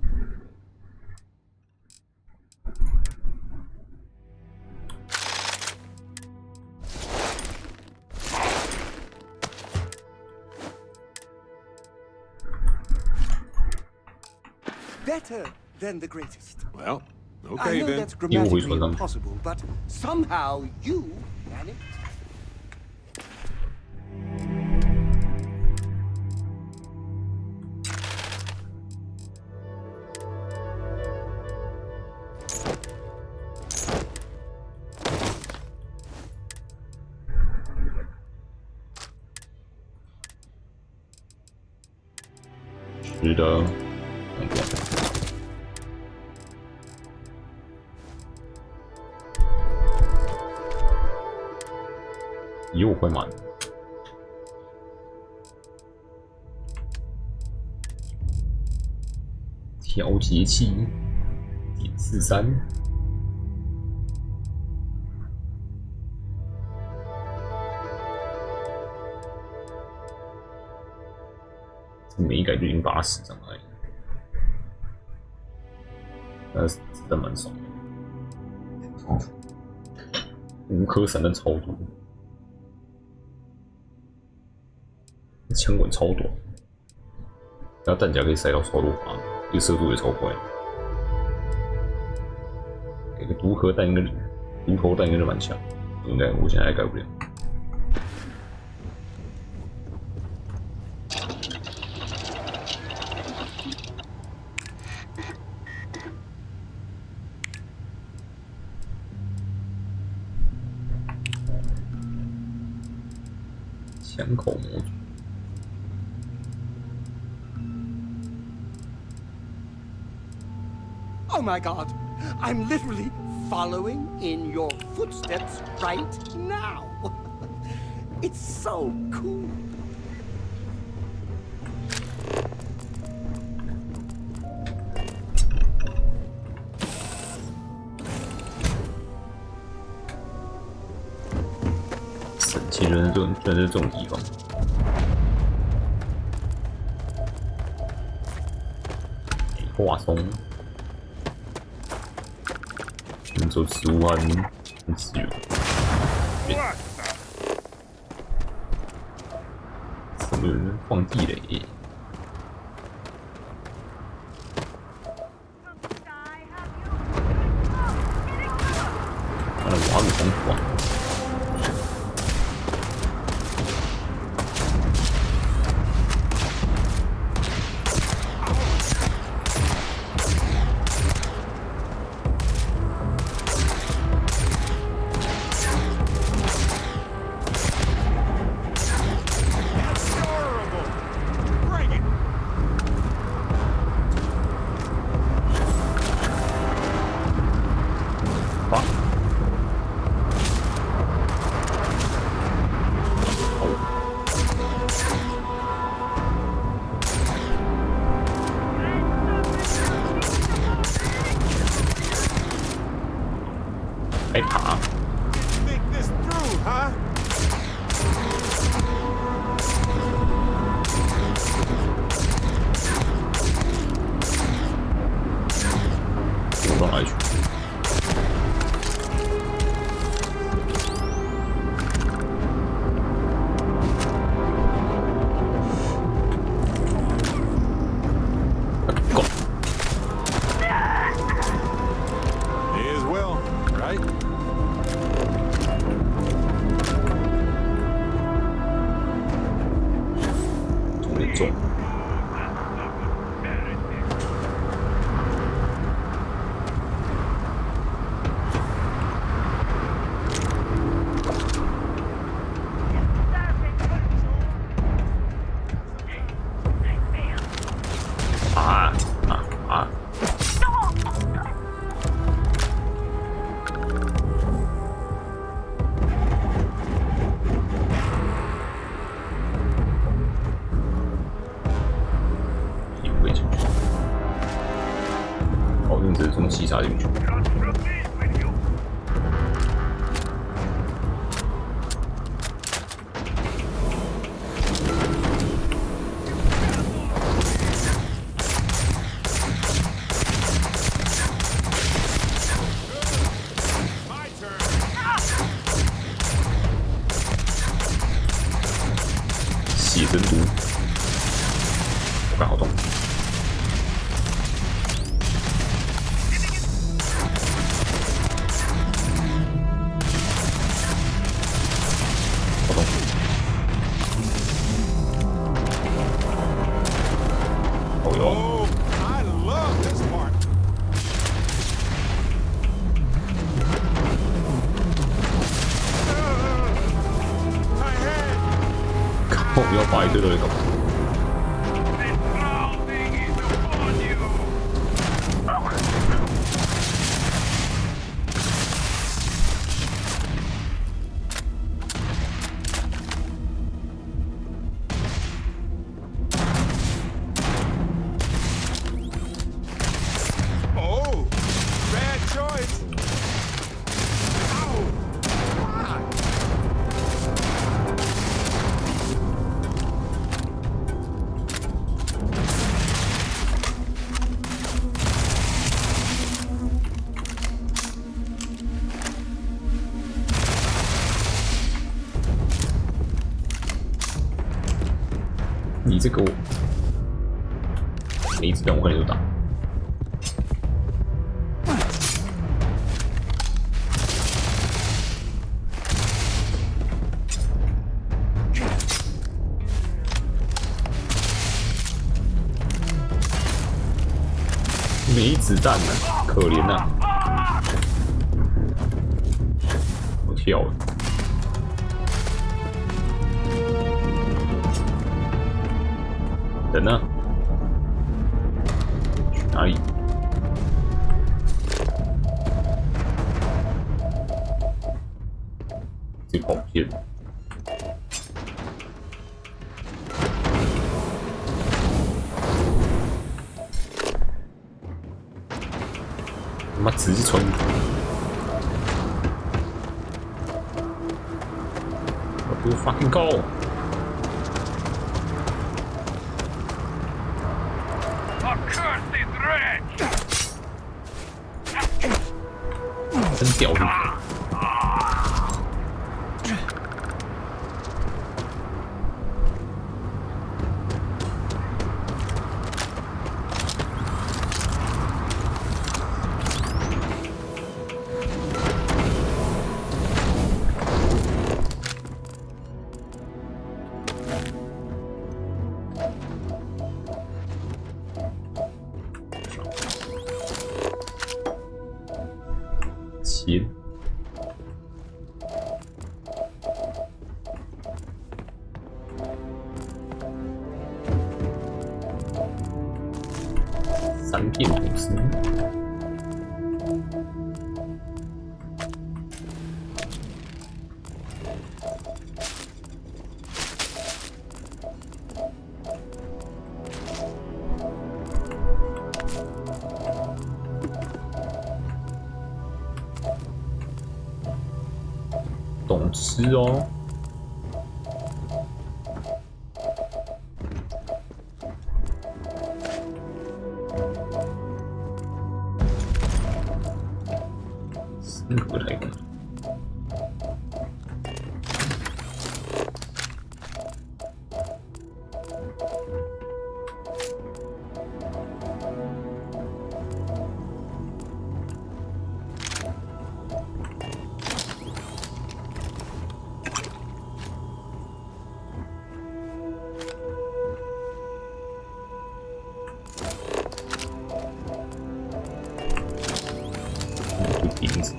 Better than the greatest. Well, I okay know then. that's grammatically impossible, but somehow you managed. 是的。又会满。调节器.43。没改就已经80张而已，子弹蛮少的。哦，5颗散弹超多，枪管超短，然后弹夹可以塞到超多发，这个射速也超快。给个毒核弹跟毒头弹应该就蛮强，应该我现在还改不了。 枪口模组。 Oh my god, I'm literally following in your footsteps right now. It's so cool.其实居然是这种地方，画松，做植物和资源，怎么有人放地雷？完了，瓦鲁红土啊！ 还爬。 Think this through, huh? 我到哪里去？Go。 May as well, right? 有点重。插进去。血真毒，我感好痛。好痛！哦哟！ I love this part. 靠！不要把一堆都给搞。Oh, bad choice. Ow! Why? 你这个我，每一子弹我快点就打。没子弹呢，可怜呐！我跳了。等呢？去哪里？这跑不见。他妈直冲！我不 fucking go！ 真屌的！钱。三片吐司。懂吃哦。那个不太懂。瓶子。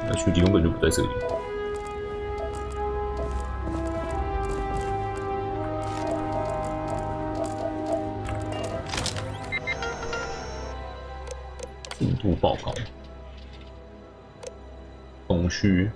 那取题根本就不在这里。进度报告。东区。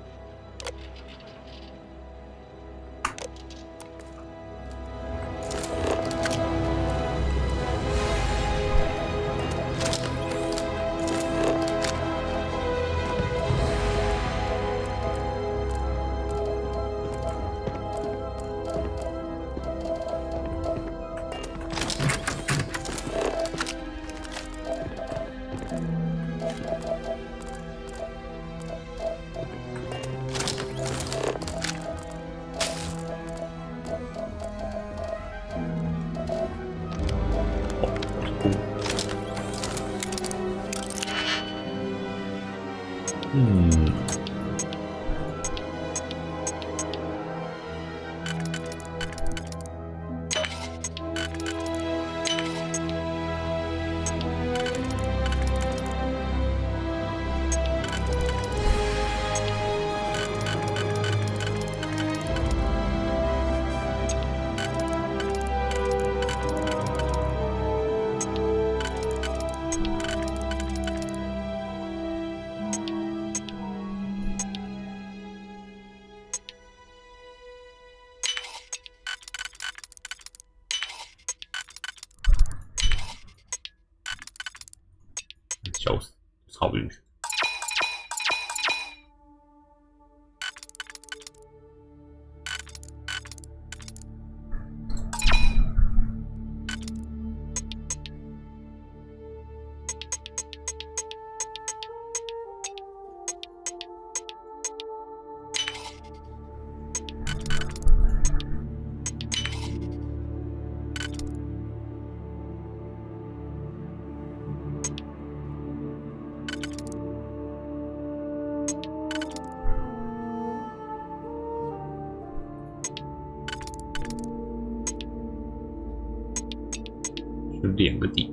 笑死，插不进去。就2个底。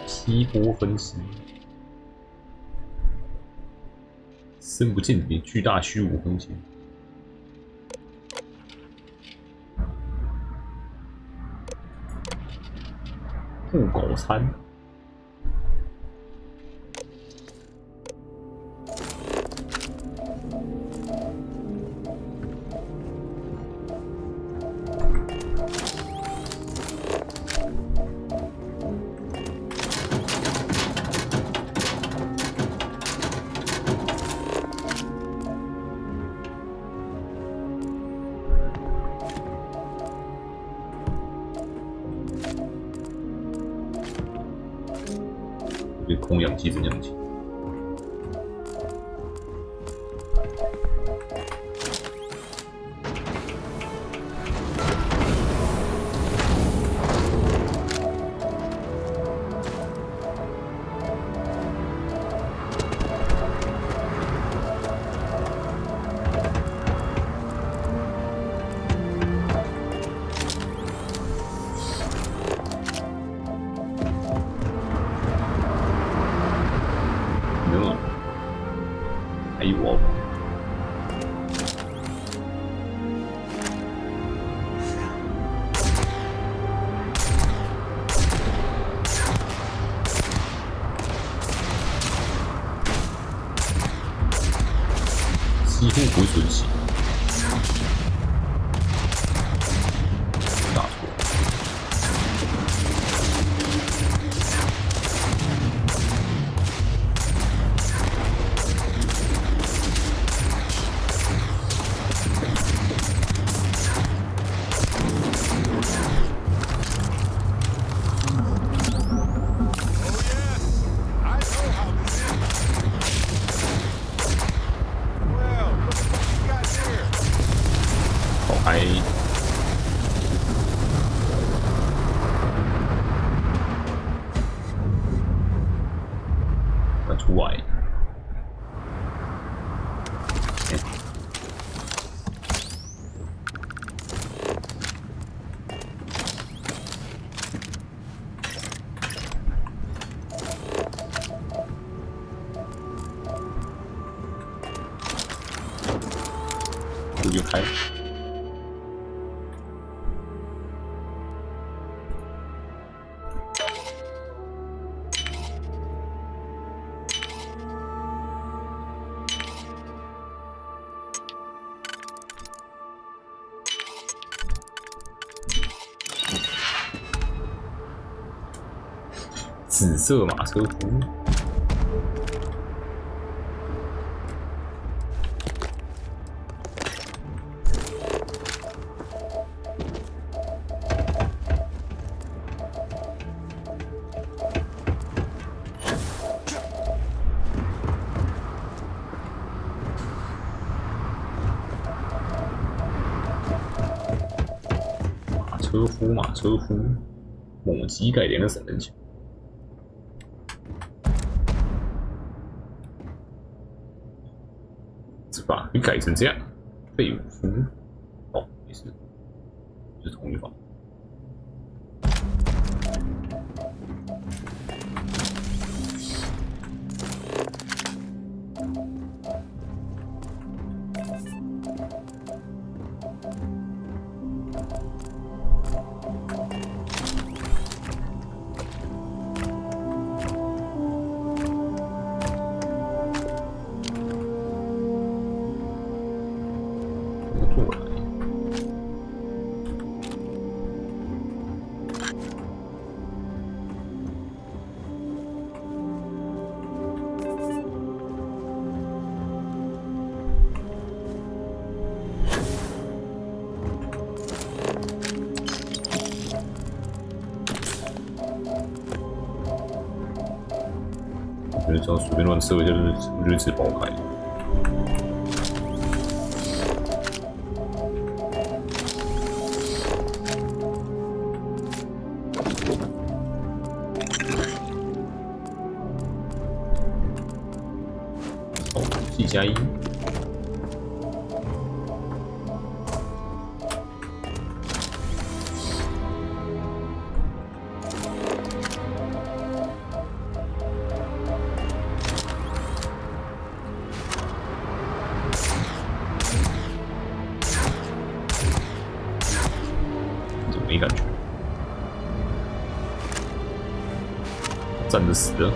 稀波分析，深不见底，巨大虚无空间。护狗餐。空氧气增氧气。几乎不会损失。大错。出来，路就开。紫色马车服，车夫嘛，车夫，猛击改良的散弹枪。这把你改成这样，废物夫。哦，没事，是同一把。我觉得只要随便乱射一下，就会直接爆开。哦，4+1。没感觉，站着死了。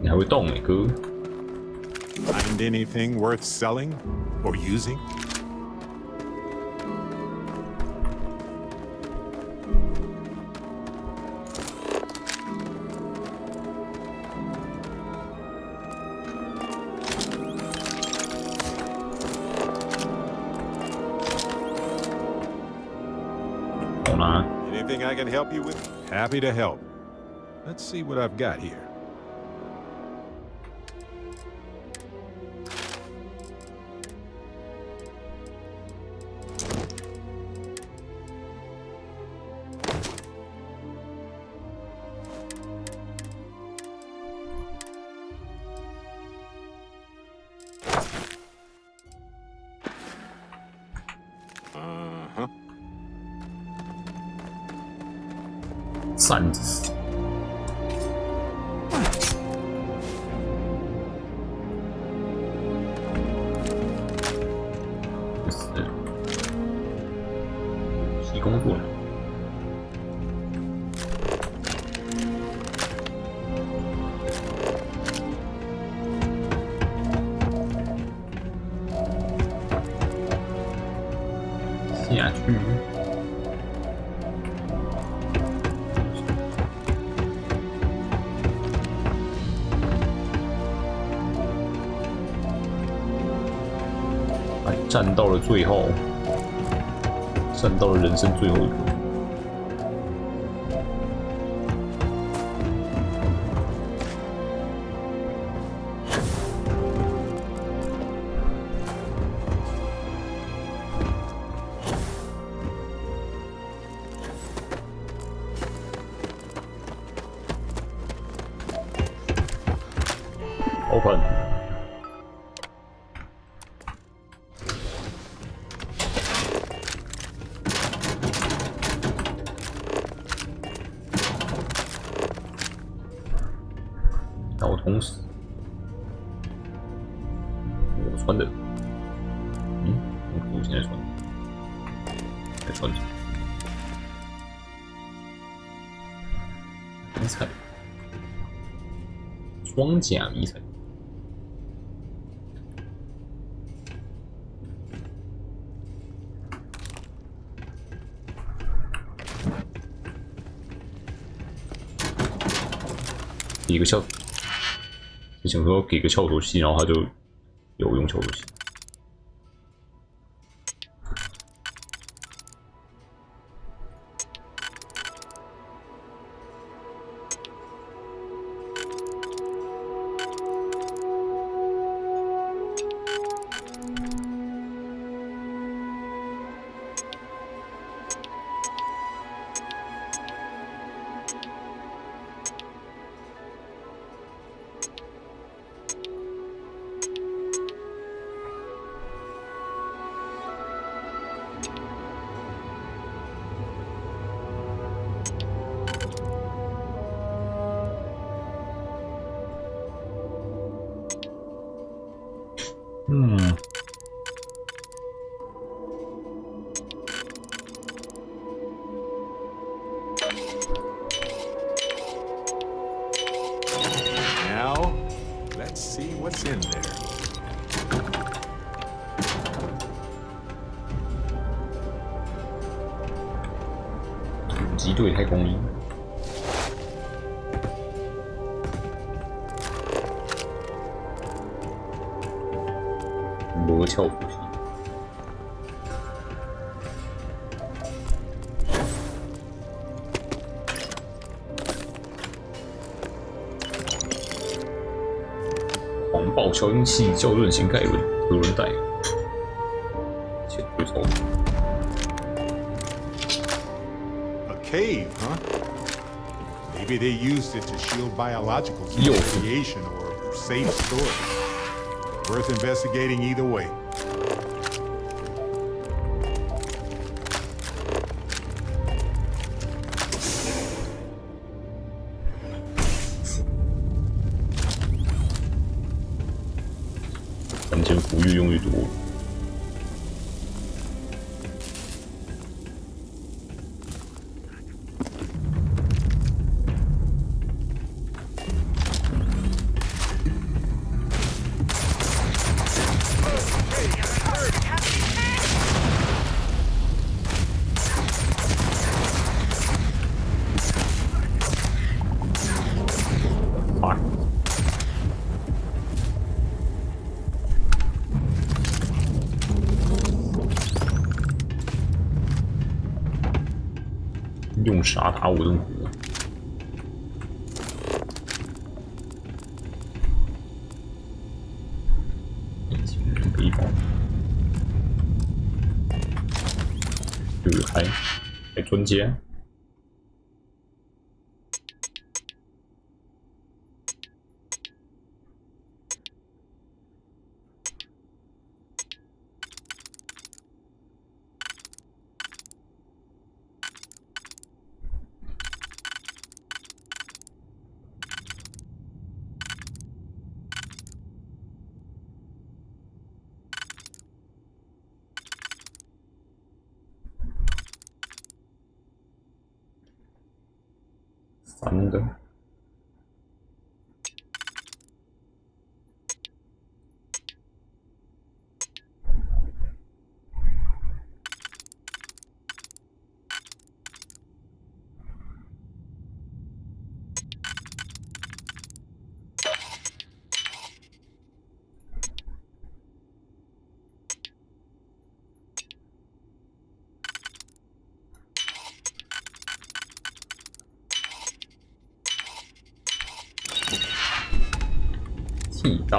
你还会动欸，哥。Find anything worth selling or using? Anything I can help you with? Happy to help. Let's see what I've got here. Uh-huh. 扇子。是西工作了。下去。站到了最后，站到了人生最后一刻。Open。导通死，我穿的，我现在穿，还穿着，迷彩，装甲迷彩。一个效，就想说给个翘头器，然后他就有用翘头器。嗯。Now, let's see what's in there. 突击队太空衣。魔鞘补习。狂暴消音器校准型盖轮车轮带，潜对操作。 A cave, huh? Maybe they used it to shield biologicals from radiation or safe storage. Worth investigating either way. 3000服越用越多。用啥打我用火？背包，还专家。 3个。剃刀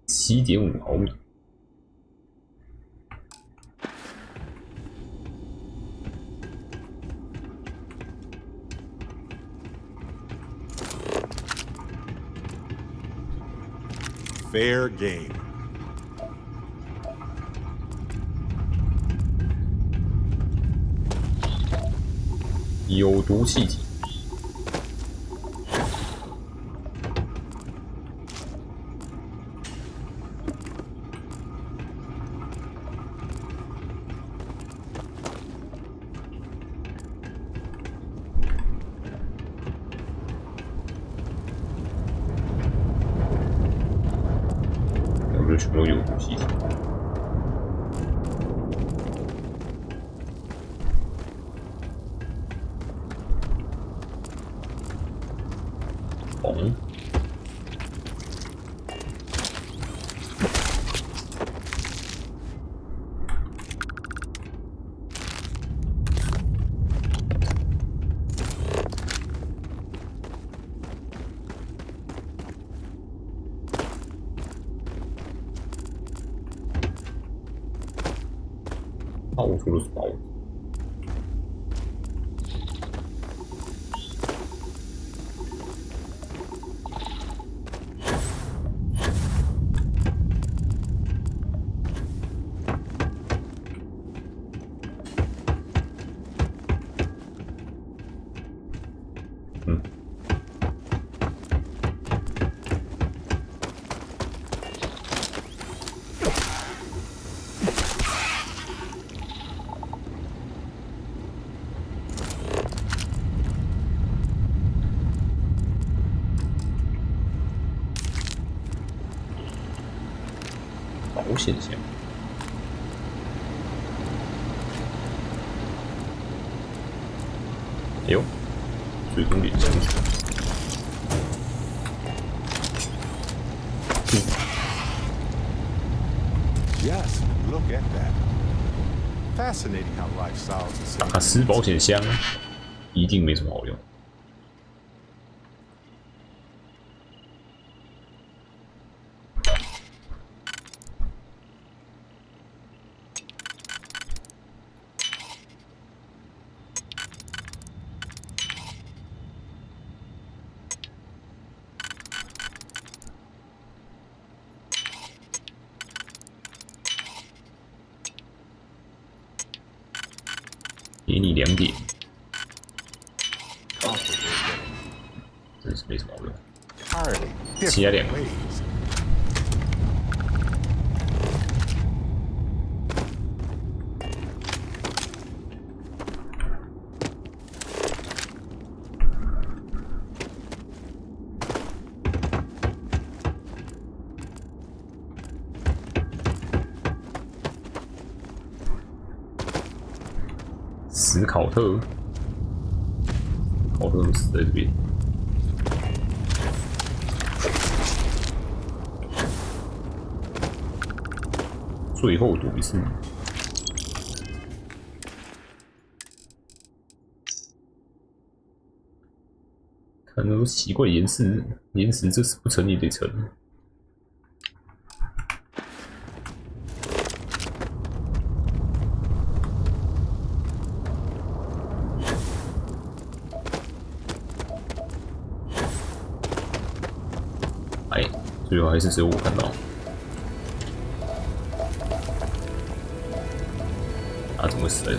，7.5毫米。 Fair game. 有毒气体。我这全都有毒气体。 红，到处都是包子。现象。哎呦，水中脸枪。Yes, look at that. Fascinating how life solves the same. 打湿保险箱一定没什么好用。给你2点，真是没什么好用。其他2个。史考特，考特怎么死在这边？最后赌一次，看那种奇怪岩石，岩石这次不成也得成。最后还是只有我看到。他怎么死的？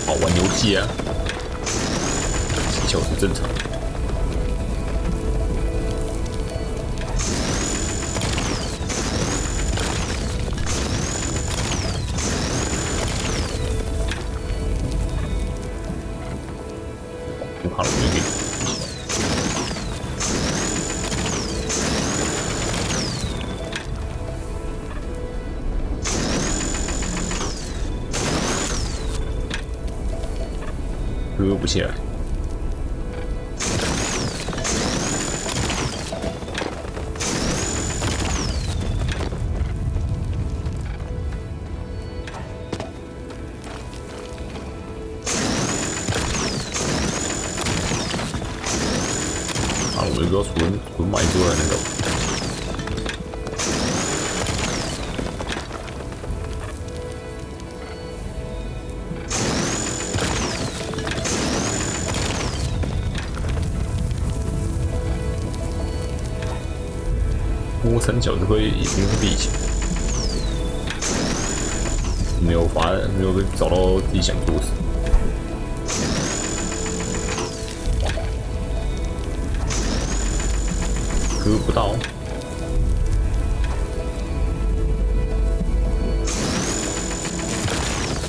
好玩游戏啊！技巧是正常的。不怕了，我就可以。割不起来。我也不知道纯买出来那个。摸三角就会已经是地形，没有找到自己想做的事。割不到，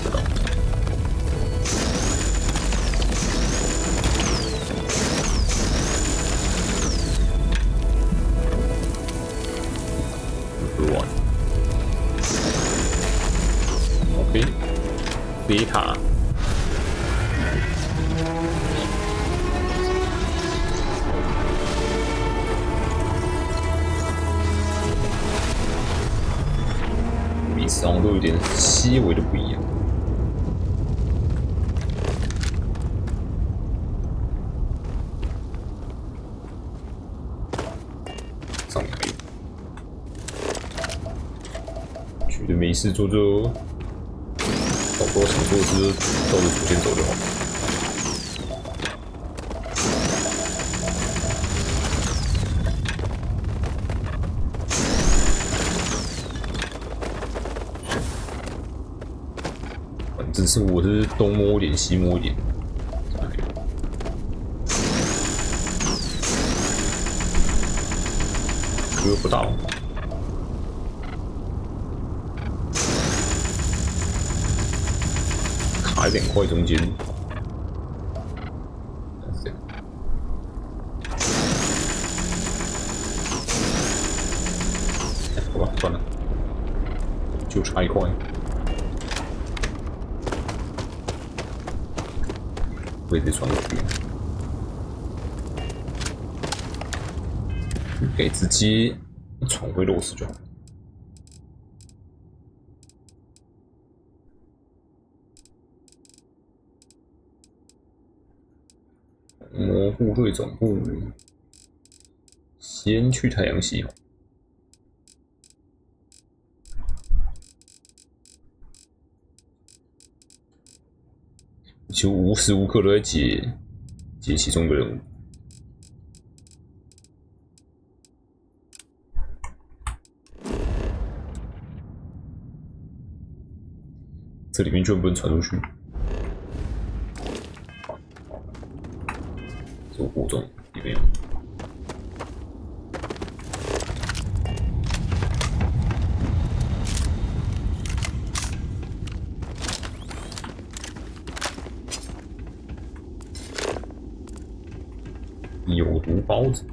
不到。割完 ，OK， 贝塔。每次好像都有点细微的不一样。上面没有，觉得没事做就找不到想做的事，照着主线走就好。只是我是东摸一点西摸一点，觉得不大。卡一点块中间。好吧，算了，就差一块。位置传过去，给直接传回螺丝就好。模糊队总部，先去太阳系。就无时无刻都在解其中的任务。这里面居然不能传出去，这个火种里面有。有毒包子。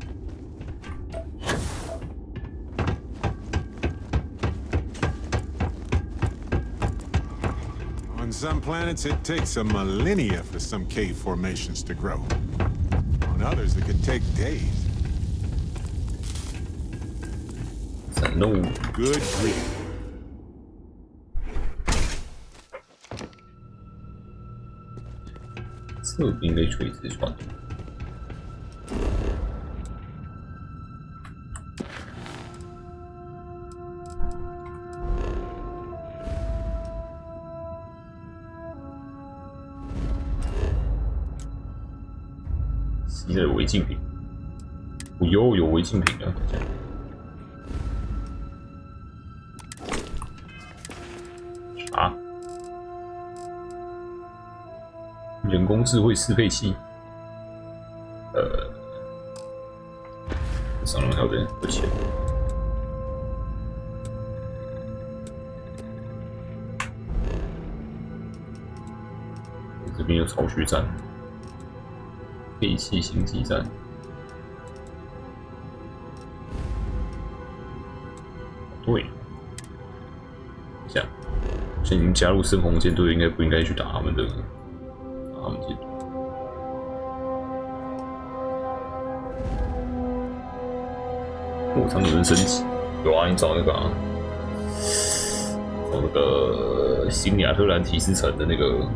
On some planets, it takes a millennia for some cave formations to grow. On others, it can take days. No. Good grief. 这应该垂直传。吸了违禁品，我又有违禁品了，等一下。啊？人工智慧适配器。上两条的不钱。这边有巢穴站。废弃星际站，对，这样，现在已经加入深红舰队，应该不应该去打他们的？打他们舰队。我常有人升级，有啊，你找那个啊，找那个新亚特兰提斯城的那个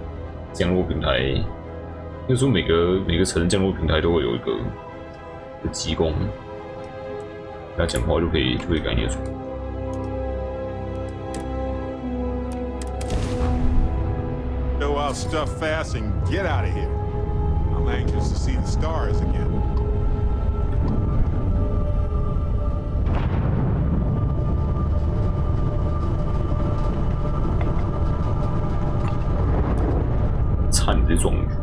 降落平台。应该说每个城的降落平台都会有一个机工，跟他讲话就可以改念出来。So I'll stuff fast and get out of here. I'm anxious to see the stars again. 差点直接撞进去。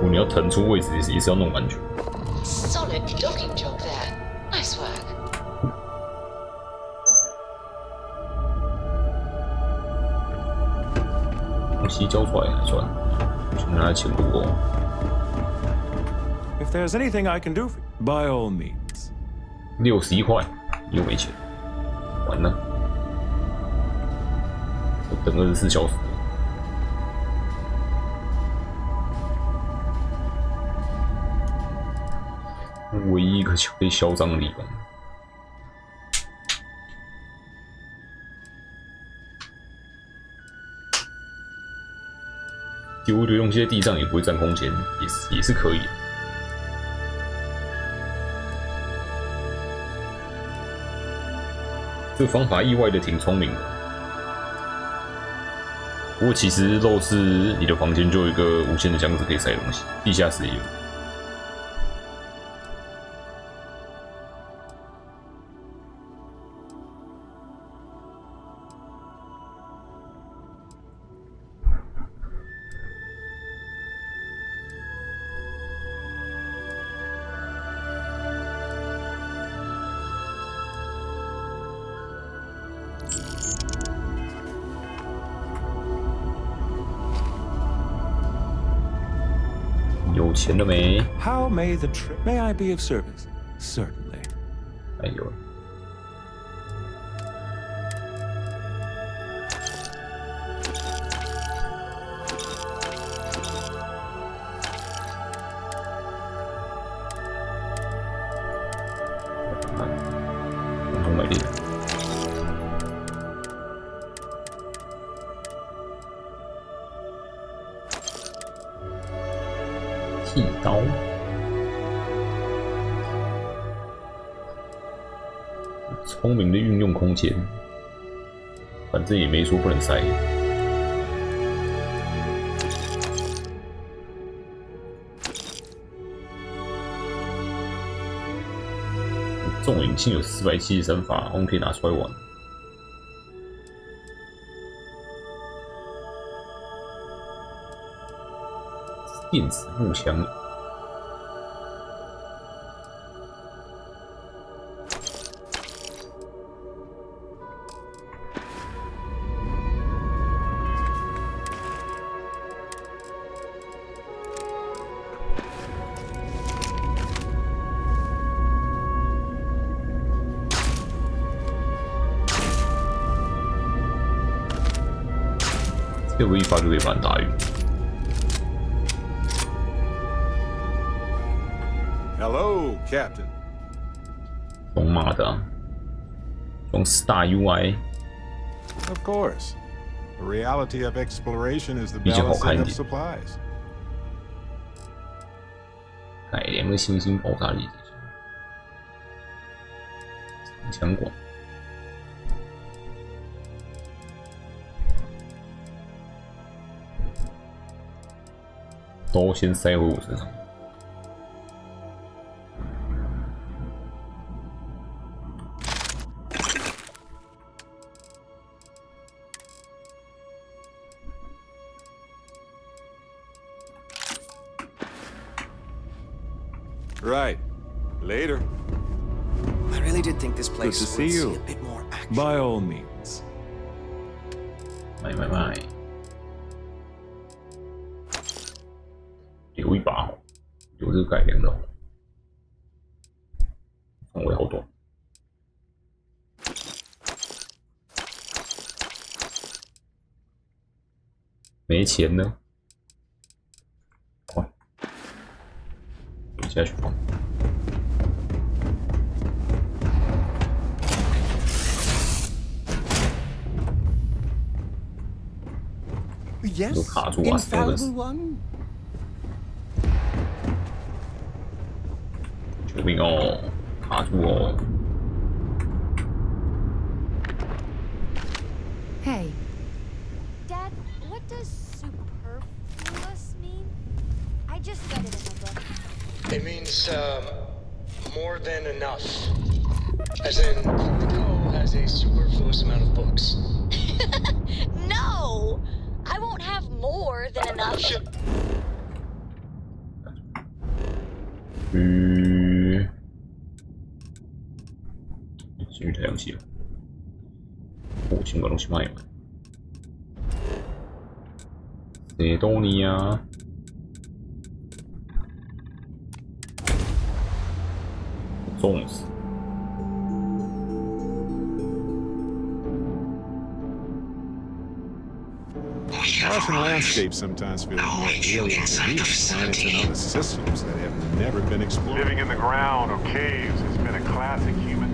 你要腾出位置也是要弄完全。Solid docking job there. Nice work. 东西交出来还算，去拿钱不够。If there's anything I can do, by all means. 61块，又没钱，完了，我等24小时。唯一一个可以嚣张的地方。丢一堆东西在地上也不会占空间，也是可以的。这个方法意外的挺聪明的。不过其实肉是你的房间就有一个无限的箱子可以塞东西，地下室也有。有钱了没？ How may the trip? May I be of service? Certainly. 哎呦。共同美丽。剃刀。聪明的运用空间，反正也没说不能塞。这种引擎有473发，我们可以拿出来玩。电子步枪。这我一发就可以把人打晕。Hello, Captain. 装马的、啊，装Star UI。Of course. The reality of exploration is the 比较好看 balancing 一 of 点。 supplies. 改良的新兴爆炸力长枪管。都先塞回我身上。Right. Later. I really did think this place Good to see would you. see a bit more action. By all means. 买，留一把哦，留这个改良的哦，范围好短。没钱呢，快，下去放。都 Yes, 卡住啊！真的是 infallible one. 救命哦！卡住哦！ Hey, Dad, what does superfluous mean? I just read it in the book. It means, more than enough. As in, the Co has a superfluous amount of books. No! I won't have more than enough. 进入太阳系了。火星把东西卖了。谁多你啊？重死！ Martian landscapes sometimes feel more alien to me than planets and other systems that have never been explored. Living in the ground or caves has been a classic human.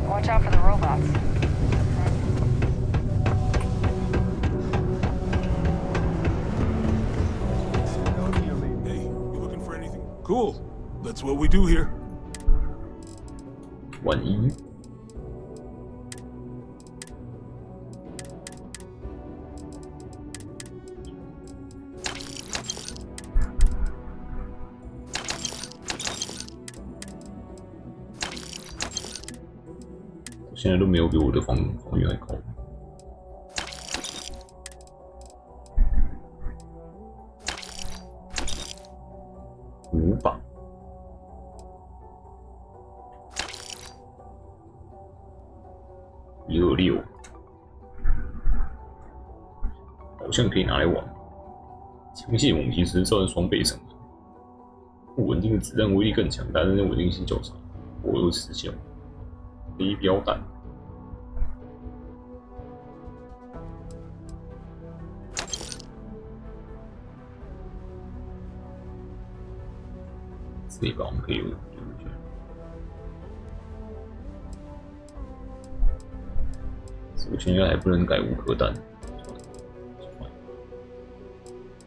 Watch out for the robots. Hey, you looking for anything? Cool. That's what we do here. 1-1。现在都没有比我的防御还高。5把。126，好像可以拿来玩。枪械猛击时造成双倍伤害，不稳定的子弹威力更强，但是稳定性较差。火又持效，飞镖弹。这一把我们可以有丢进去。我现在还不能改无壳弹，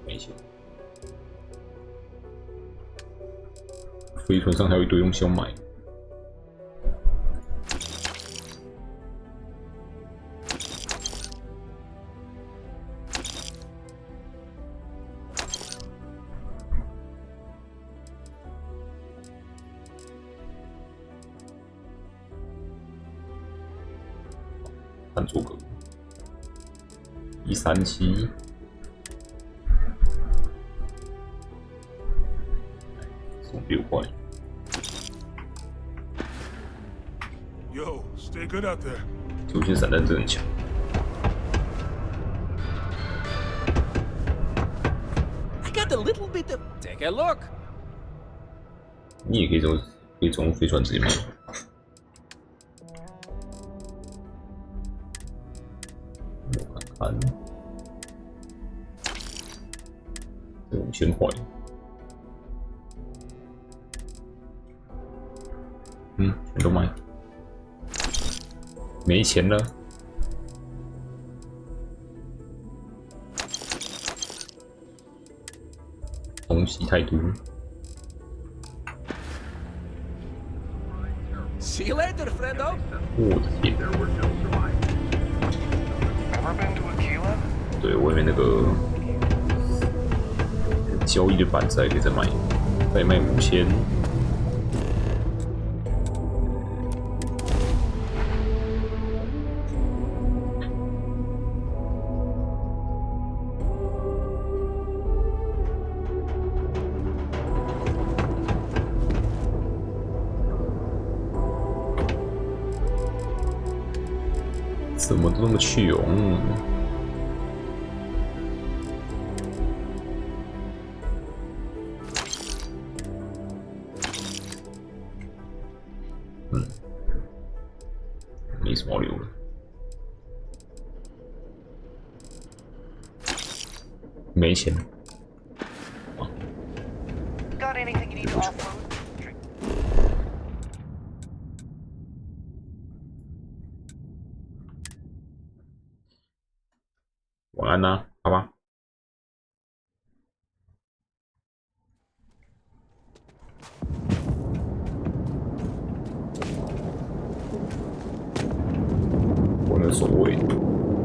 没钱。飞船上还有一堆东西要买。看错格137，送6块。Yo, stay good out there. 九星散弹真的很强。I got a little bit of. Take a look. 你也可以从飞船直接买。看，这5000块，全都卖，没钱了。东西太多。See you later, friendo. 我的天！对，外面那个交易的板子还可以再卖5000。怎么都那么穷？没什么好留的。没钱。Got anything you need to offload? 晚安啦，好吧。我的所谓。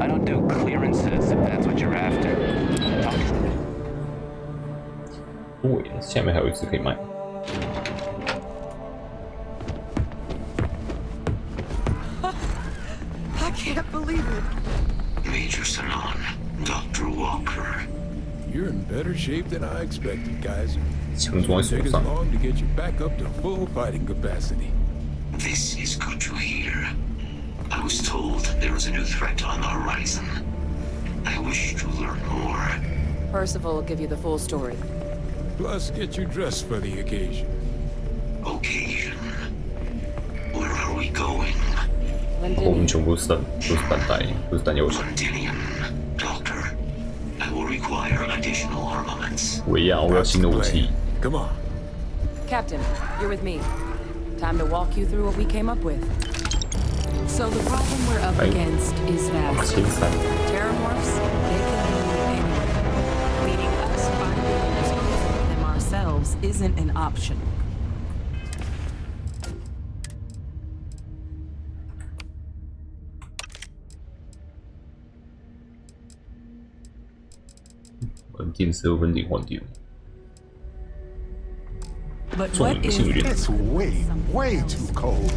I don't do clearances if that's what you're after. 对，下面还有一只可以卖。I can't believe it. Major Sanon, Dr. Walker. You're in better shape than I expected, guys. 枪装在手 Take us 上。 long to get you back up to full fighting capacity. This is good to hear. I was told there was a new threat on the horizon. I wish to learn more. Percival will give you the full story. Plus, get you dressed for the occasion. Occasion. Where are we going? 后面全部都是弹带，都是弹药箱。 Doctor, I will require additional armaments. 我要新的武器。 Come on. Captain, you're with me. Time to walk you through what we came up with. So the problem we're up against is vast. Terramorphs, they can move anywhere. Meaning us finding and disposing of them ourselves isn't an option. But what is... It's way, way too cold.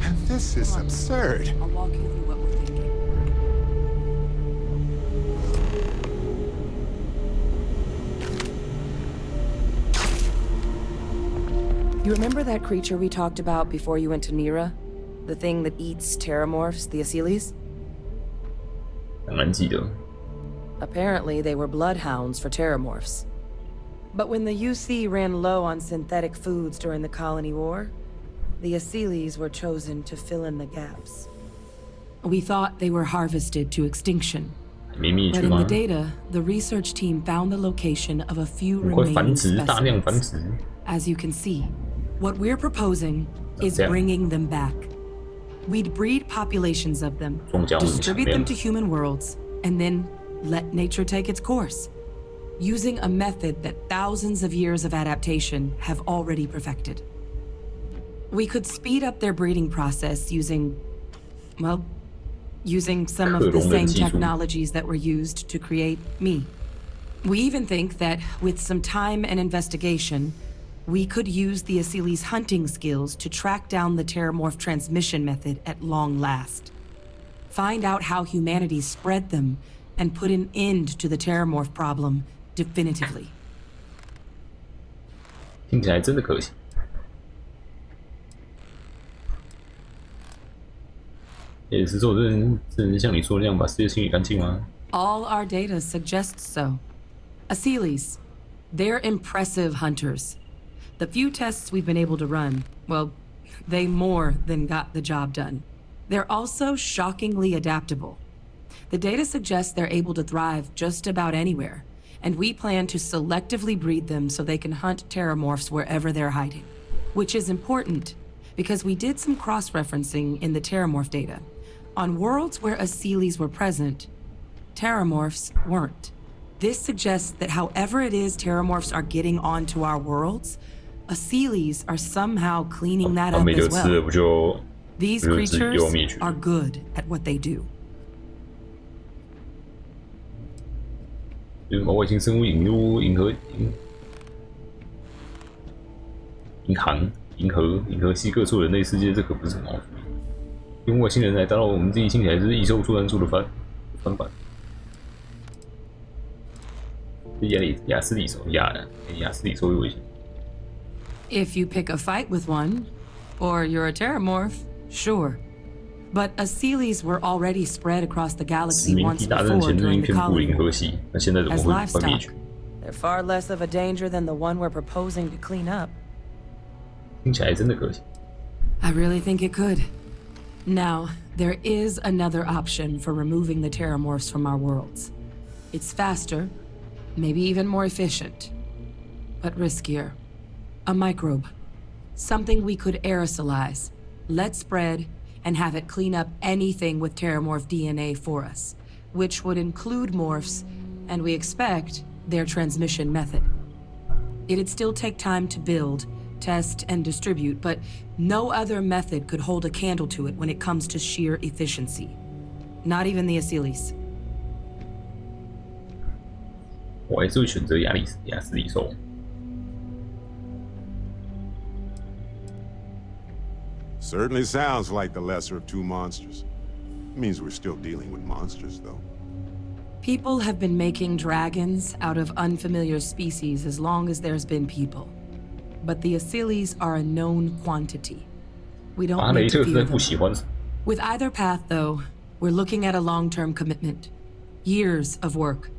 And this is absurd. I'll walk you through what we're thinking. You remember that creature we talked about before you went to Nira? The thing that eats terramorphs, the Asylees? 当然记得。 Apparently, they were bloodhounds for terramorphs. But when the UC ran low on synthetic foods during the Colony War, the Asylees were chosen to fill in the gaps. We thought they were harvested to extinction. But in the data, the research team found the location of a few remaining specimens. As you can see, what we're proposing is bringing them back. We'd breed populations of them, distribute them to human worlds, and then let nature take its course, using a method that thousands of years of adaptation have already perfected. We could speed up their breeding process using some of the same technologies that were used to create me. We even think that with some time and investigation, we could use the Asylees' hunting skills to track down the terramorph transmission method at long last. Find out how humanity spread them and put an end to the terramorph problem definitively. 听起来真的可行。也是说，真能像你说的那样把世界清理干净吗？ All our data suggests so. Asylees, they're impressive hunters. The few tests we've been able to run, well, they more than got the job done. They're also shockingly adaptable. The data suggests they're able to thrive just about anywhere, and we plan to selectively breed them so they can hunt terramorphs wherever they're hiding. Which is important, because we did some cross-referencing in the terramorph data. On worlds where Asylees were present, terramorphs weren't. This suggests that however it is terramorphs are getting onto our worlds, Asylees are somehow cleaning that up as well. These creatures are good at what they do. 就是把外星生物引入银河系各处人类世界，这可不是很好处理。用外星人来打扰我们自己，听起来就是异兽突然出的翻版。亚斯里兽有危险。 If you pick a fight with one, or you're a terramorph, sure. But Asylees were already spread across the galaxy once before during the colony. As livestock, they're far less of a danger than the one we're proposing to clean up. 听起来真的可行。 I really think it could. Now, there is another option for removing the terramorphs from our worlds. It's faster, maybe even more efficient, but riskier. A microbe. Something we could aerosolize, let spread, and have it clean up anything with terramorph DNA for us, which would include morphs, and we expect their transmission method. It'd still take time to build, test, and distribute, but no other method could hold a candle to it when it comes to sheer efficiency. Not even the Asylees. 我还是会选择亚斯里兽。 Certainly sounds like the lesser of two monsters. Means we're still dealing with monsters, though. People have been making dragons out of unfamiliar species as long as there's been people. But the Asylees are a known quantity. We don't need to fear them. With either path, though, we're looking at a long-term commitment. Years of work.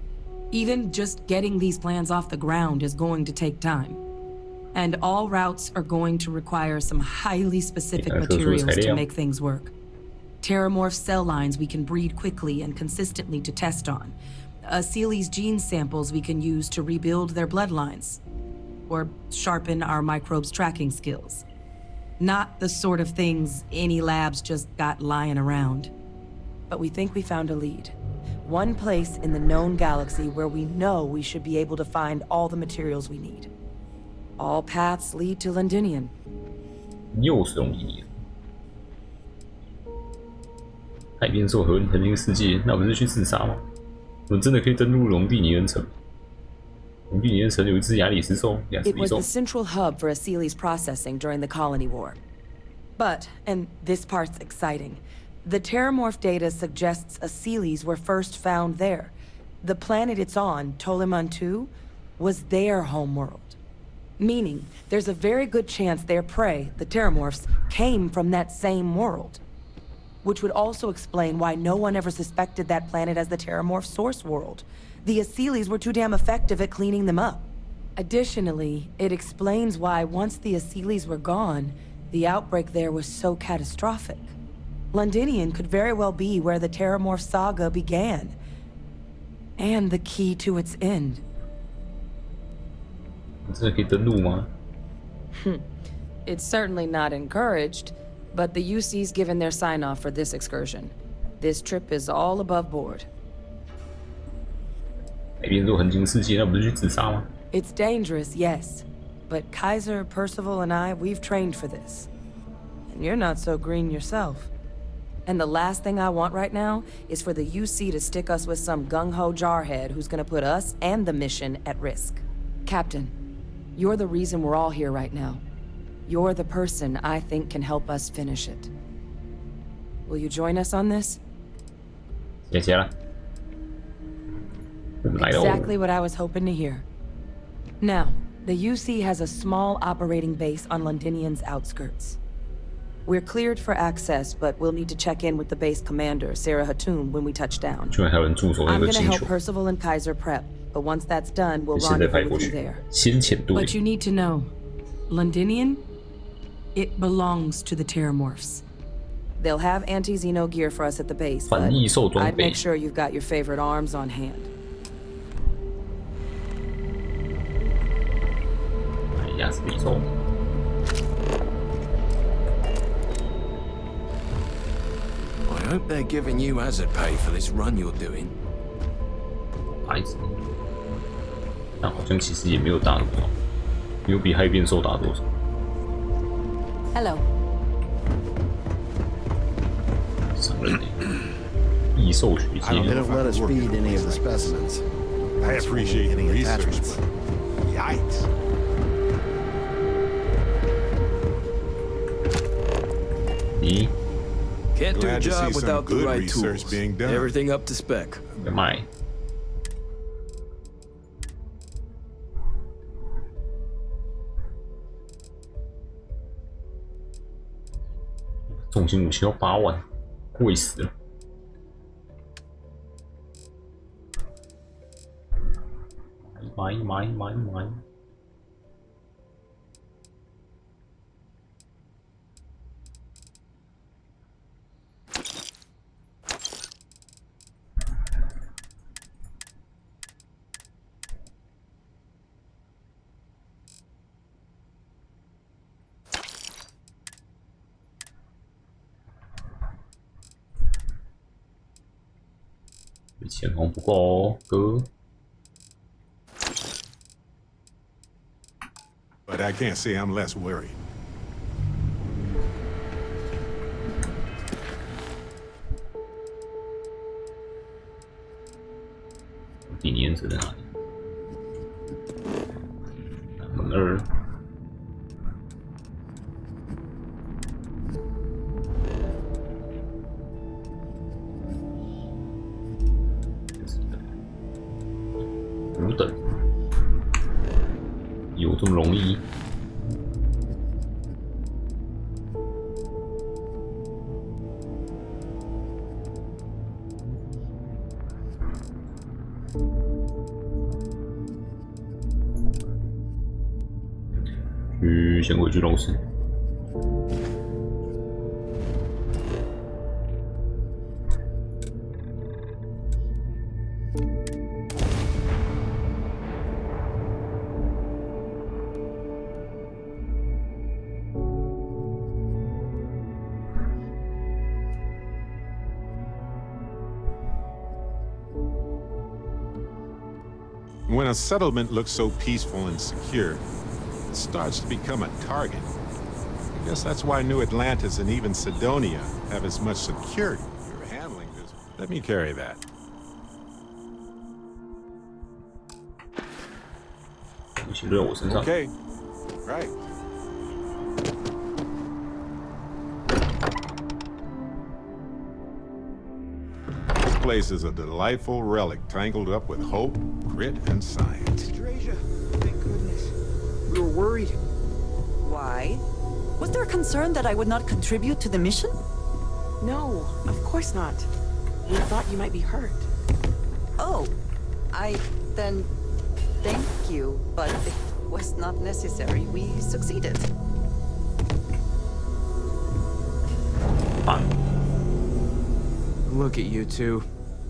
Even just getting these plans off the ground is going to take time. And all routes are going to require some highly specific materials to make things work. Terramorph cell lines we can breed quickly and consistently to test on. Asylees gene samples we can use to rebuild their bloodlines. Or sharpen our microbes tracking skills. Not the sort of things any labs just got lying around. But we think we found a lead. One place in the known galaxy where we know we should be able to find all the materials we need. All paths lead to Londinium. 又是龙迪尼。海边兽和恒星世界，那不是去自杀吗？我们真的可以登陆龙蒂尼恩城？龙蒂尼恩城有一只亚里斯兽，亚斯 It 里 was 兽 the。central hub for Asylees processing during the Colony War. But, and this part's exciting, the terramorph data suggests Asylees were first found there. The planet it's on, Toliman II, was their homeworld. Meaning, there's a very good chance their prey, the Terramorphs, came from that same world. Which would also explain why no one ever suspected that planet as the Terramorph source world. The Aseles were too damn effective at cleaning them up. Additionally, it explains why once the Aseles were gone, the outbreak there was so catastrophic. Londinian could very well be where the Terramorph saga began. And the key to its end. 这可以登录吗？ It's certainly not encouraged, but the UC's given their sign-off for this excursion. This trip is all above board. 改变做横行世界，那不是去自杀吗？ It's dangerous, yes. But Kaiser, Percival, and I, we've trained for this. And you're not so green yourself. And the last thing I want right now is for the UC to stick us with some gung-ho jarhead who's gonna put us and the mission at risk. Captain, you're the reason we're all here right now. You're the person I think can help us finish it. Will you join us on this? 谢谢了。我们来喽。 Exactly what I was hoping to hear. Now, the UC has a small operating base on Londinian's outskirts. We're cleared for access, but we'll need to check in with the base commander, Sarah Hatoum, when we touch down. 居然还有人驻守那 I'm 个 gonna 星 help 球， Percival and Kaiser prep, but once that's done, we'll 现在派 rendezvous 过 with you 去 there. 先遣队。 But you need to know, Londinian, it belongs to the Terramorphs. They'll have anti-Xeno gear for us at the base, but 反异兽装 I'd 备 make sure you've got your favorite arms on hand. 压死异兽。 I hope they're giving you hazard pay for this run you're doing. 孩子，但好像其实也没有打多少，没有比海边兽打多少。 Hello. 伤人呢，异兽血 I don't 界。 know if let us feed any of the specimens. I appreciate the research, but yikes. Can't do a Glad to see job some without the good right research tools. being done. Everything up to spec. 卖。重型武器要8万，贵死了。买。钱红不够哦，哥。 But I can't say I'm less worried. 第年是在哪里？门2。 5等，有这么容易？先回去弄死。 When a settlement looks so peaceful and secure, it starts to become a target. I guess that's why New Atlantis and even Sidonia have as much security. You're handling this. Let me carry that. Okay. Right. This place is a delightful relic tangled up with hope, grit, and science. Strasia, thank goodness. We were worried. Why? Was there a concern that I would not contribute to the mission? No, of course not. We thought you might be hurt. Oh, then thank you, but it was not necessary. We succeeded. Look at you two.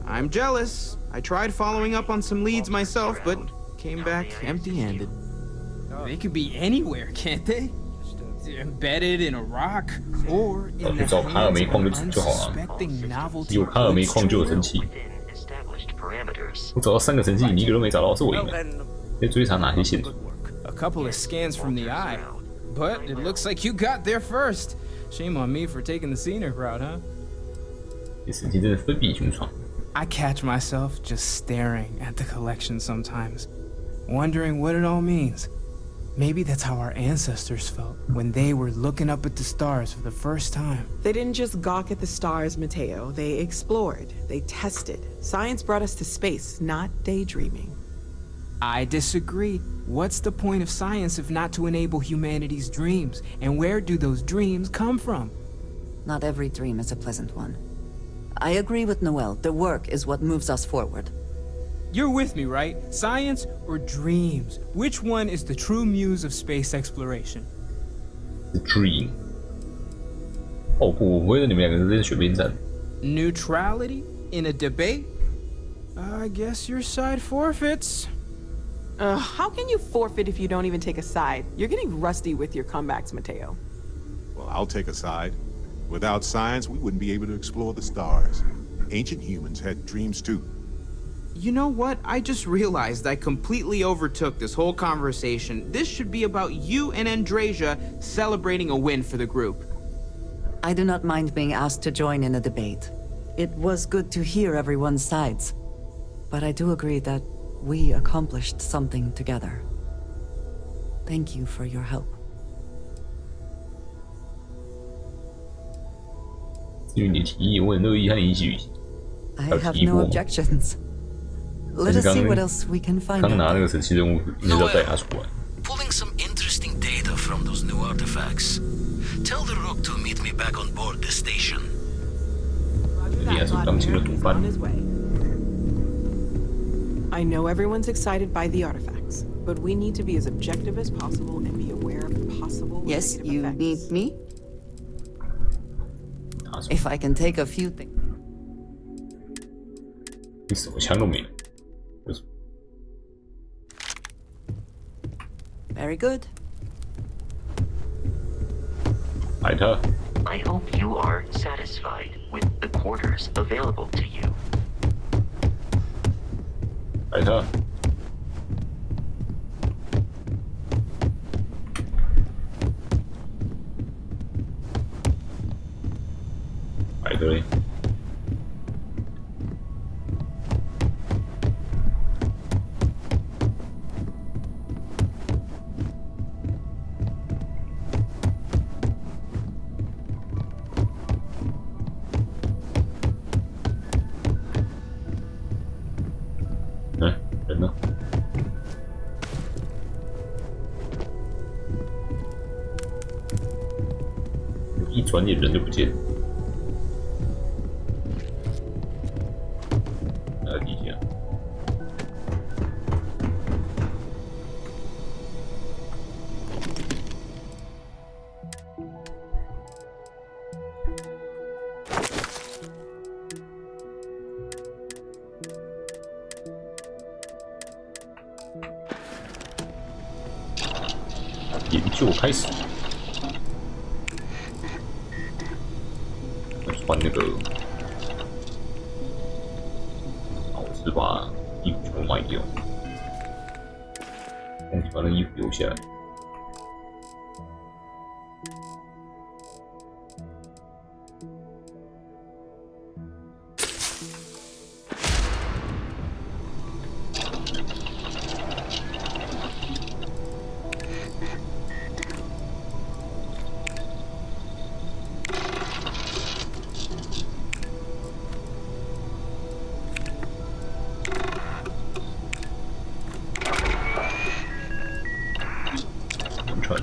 I'm jealous. I tried following up on some leads myself, but came back empty-handed. They could be anywhere, can't they? Embedded in a rock, or in the hands of unsuspecting novelty. 有卡尔煤矿就有神器。我找到3个神器，你一个都没找到，是我赢了。在追查哪些线索？ A couple of scans from the eye, but it looks like you got there first. Shame on me for taking the scenic route, huh? 这神器真的非比寻常。 I catch myself just staring at the collection sometimes, wondering what it all means. Maybe that's how our ancestors felt when they were looking up at the stars for the first time. They didn't just gawk at the stars, Mateo. They explored. They tested. Science brought us to space, not daydreaming. I disagree. What's the point of science if not to enable humanity's dreams? And where do those dreams come from? Not every dream is a pleasant one. I agree with Noel. The work is what moves us forward. You're with me, right? Science or dreams? Which one is the true muse of space exploration? The dream. 哦不，我觉得你们两个人在选边站。 Neutrality in a debate? I guess your side forfeits. How can you forfeit if you don't even take a side? You're getting rusty with your comebacks, Mateo. Well, I'll take a side. Without science, we wouldn't be able to explore the stars. Ancient humans had dreams too. You know what? I just realized I completely overtook this whole conversation. This should be about you and Andrasia celebrating a win for the group. I do not mind being asked to join in a debate. It was good to hear everyone's sides. But I do agree that we accomplished something together. Thank you for your help. 至于你的提议，我很乐意和你一起旅行。 I have no objections. Let us see what else we can find 刚拿那 out. 个神器任务，应该要带他出来。 Pulling some interesting data from those new artifacts. Tell the Rook to meet me back on board the station. 你还是当起了毒贩。 I know everyone's excited by the artifacts, but we need to be as objective as possible and be aware of possible Yes, negative you effects. need me? If I can take a few things. 你什么枪都没有。 Very good. 摆他。 I hope you are satisfied with the quarters available to you. 摆他。摆对。 人呢？一转眼人就不见了。来底下。研究开始。穿那个，我是把衣服全部卖掉，忘记把那衣服留下来。城。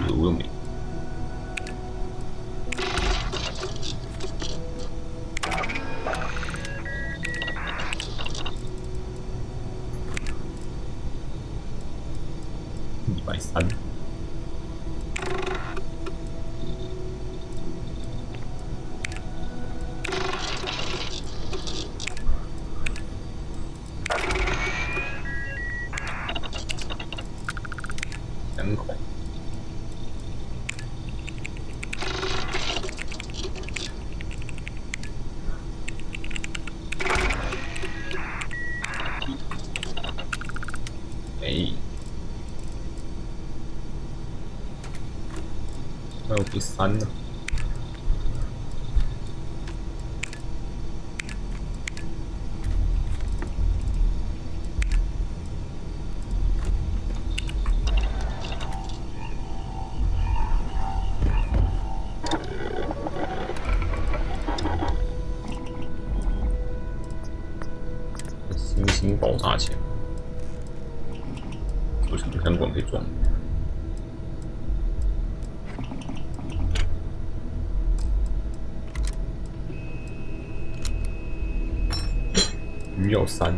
有没？130。2块。还有第3呢。星星爆炸前，有什么相关可以装？鱼要3，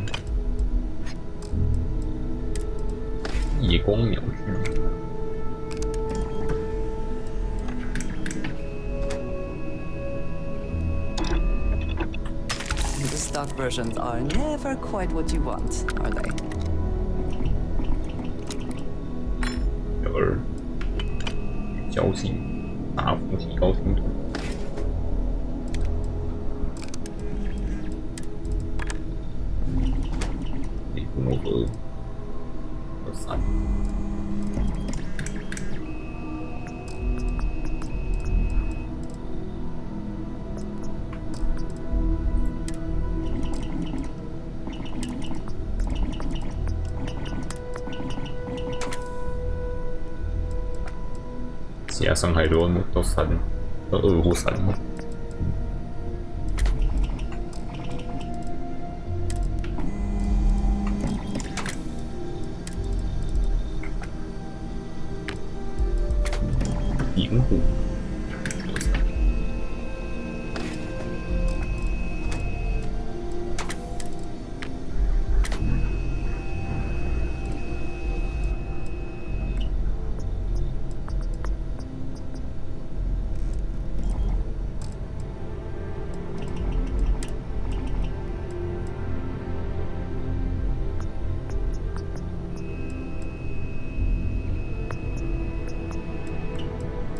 夜光鸟具。The stock versions are never quite what you want, are they? 2交性大幅提高精度。诺格有3。其他伤害都到3，到2或3。银虎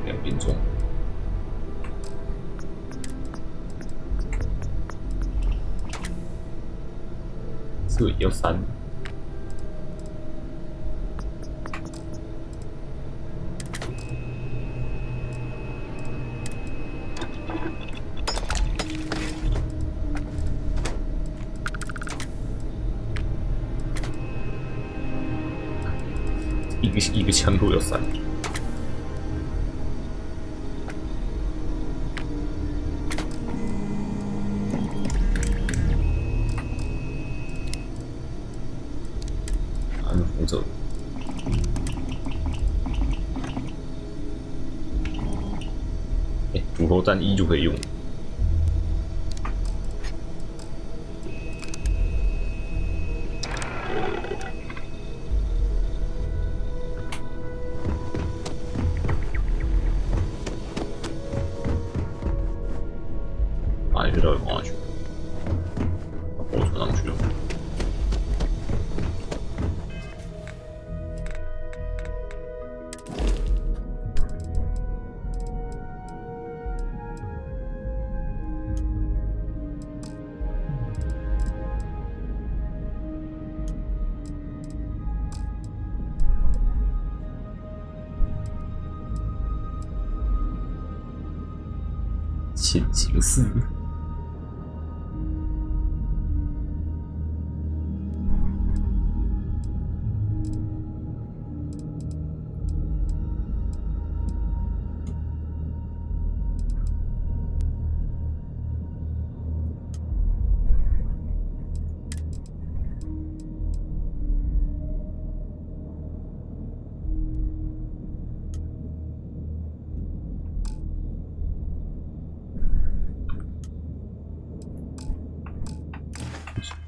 2边装。这也要3。一个枪都要3。安抚者。主头战1就可以用。把这到底放下去，我传上去了。潜行4。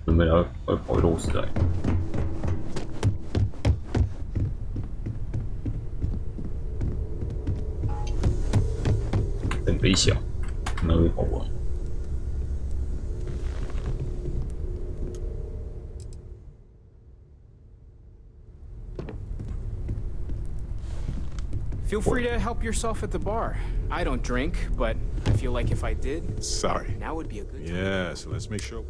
准备要跑回肉食来。等杯小，那会跑完。Feel free to help yourself at the bar. I don't drink, but I feel like if I did, Sorry. now would be a good time. Yeah, so let's make sure.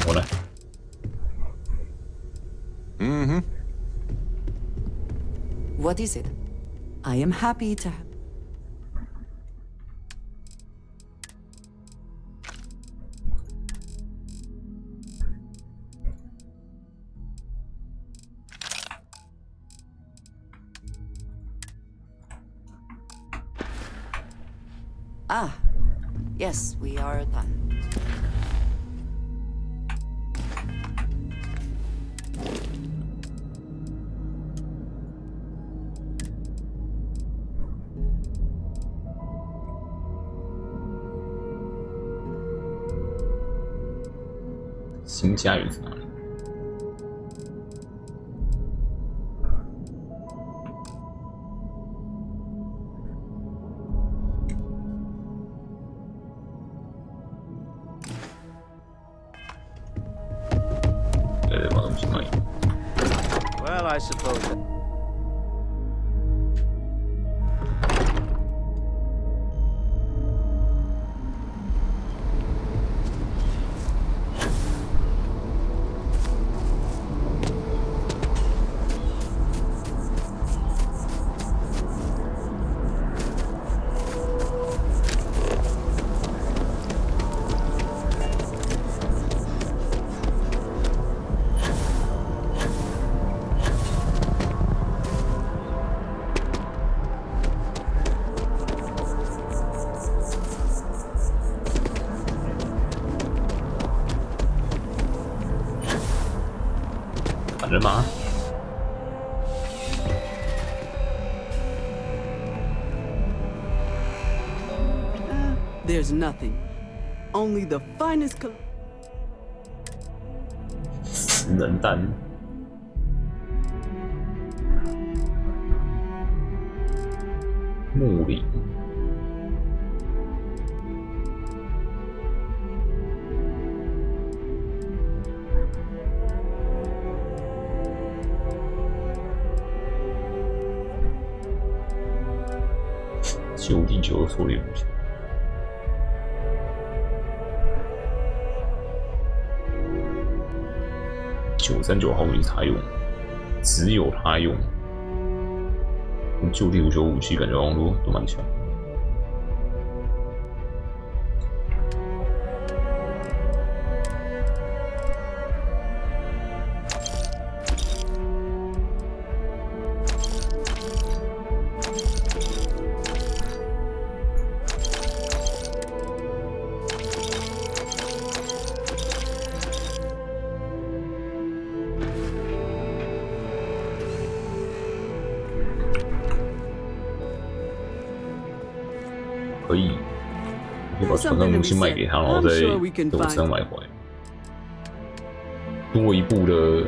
我来。Mm-hmm. What is it? I am happy to. Ah, yes, we are done. "新家园是哪里？把东西卖。Well, I suppose that. 反人马。There's nothing. Only the finest. 人蛋。木里。就地球的狩猎武器。939号武器他用，只有他用。就地无球武器感觉好像都蛮强。可以把船上东西卖给他，然后再在我身上买回来，多一步的。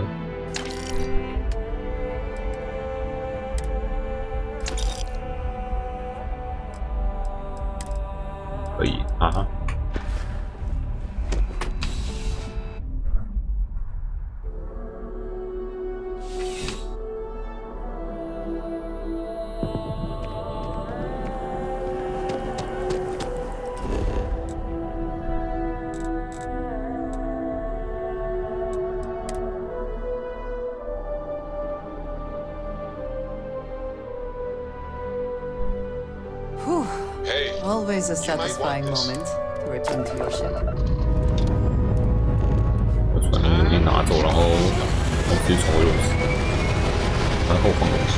可以啊。Always a satisfying moment to return to your ship. 把船的东西拿走，然后直接冲回肉食，然后放东西。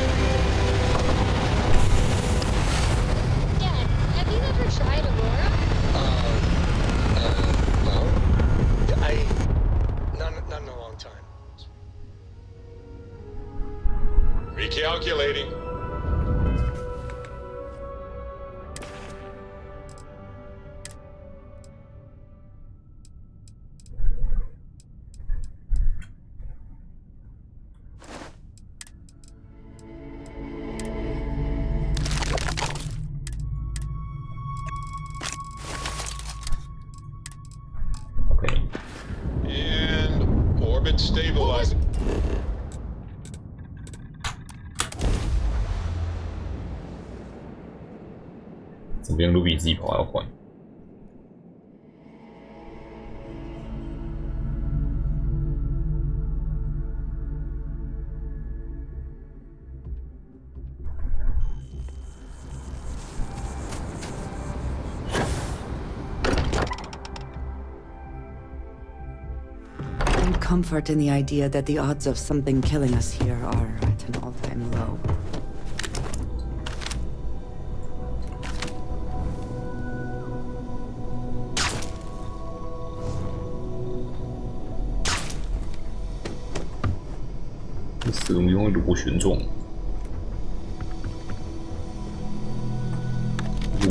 Dad, have you ever tried Aurora? No. Not in a long time. Recalculating. stabilizing. 怎么样都比自己跑还要快。Comfort in the idea that the odds of something killing us here are at an all-time low. This 死东西会螺旋状，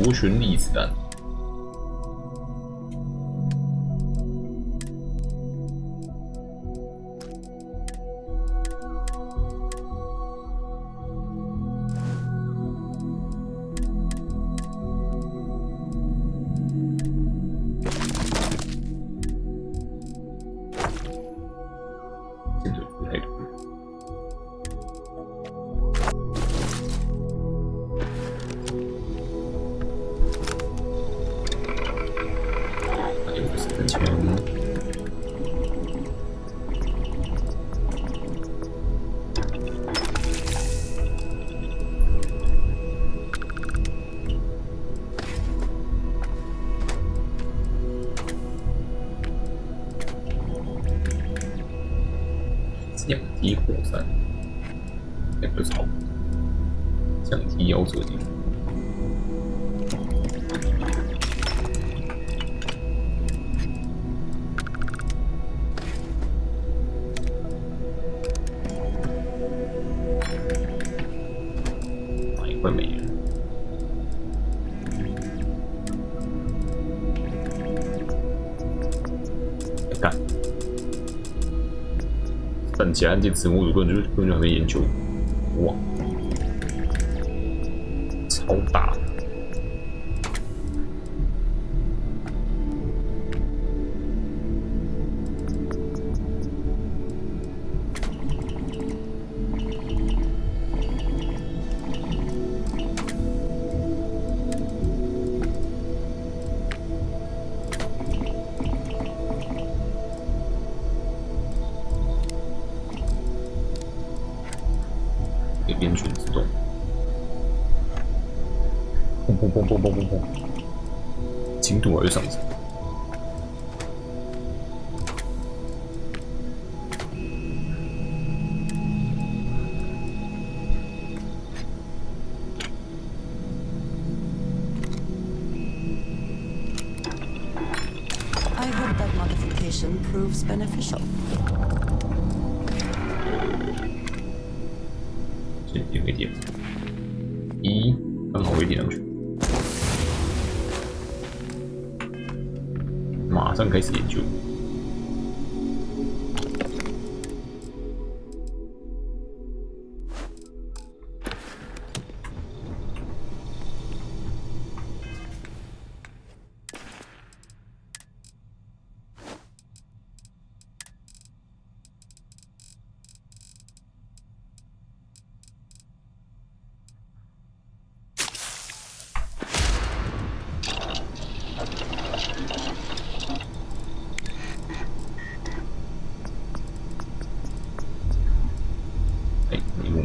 螺旋粒子弹。降低火山，那个草，降低夭折点。哪一块没了？干！但其他电池模组根本就还没研究，哇，超大！编曲自动，砰砰砰砰砰砰砰，精度还是上升。I hope that modification proves beneficial. 点没点？一，刚好可以点上去。马上开始研究。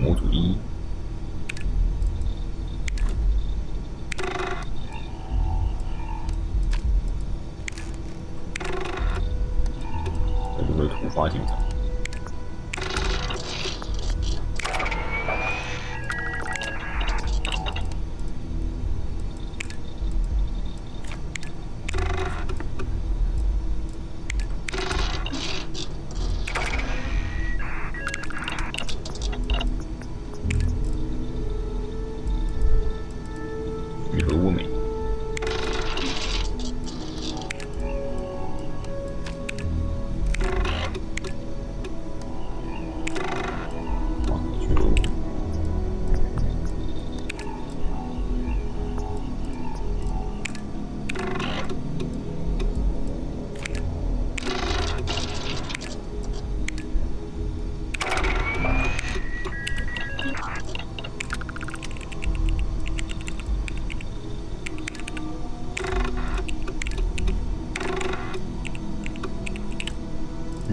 模组一，有没有突发进展？愈合物美。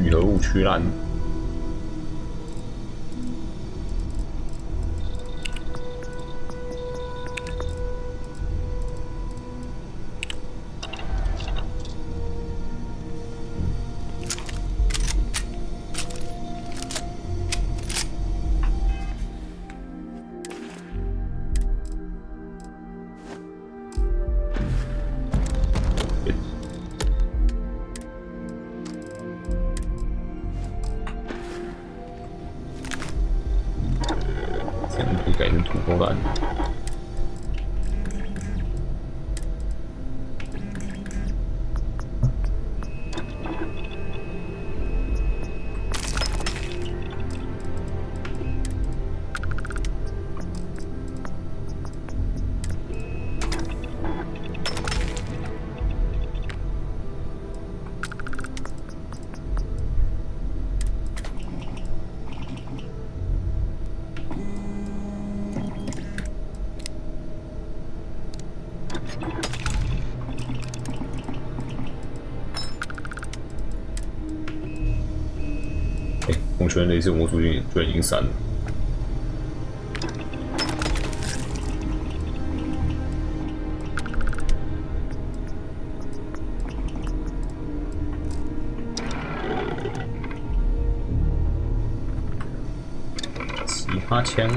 铝合物缺烂。改成土拨弹。红圈雷射魔术居然已经删了。奇葩枪。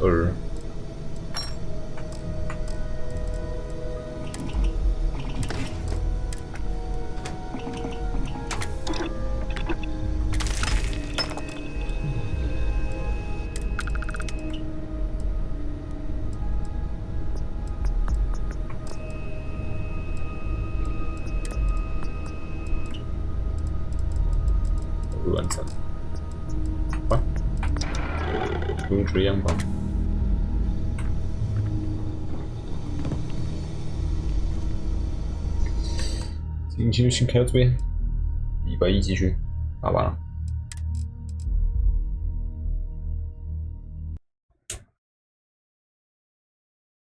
2。完成。啊，就这样吧。今天就先开到这边，礼拜一继续，好吧。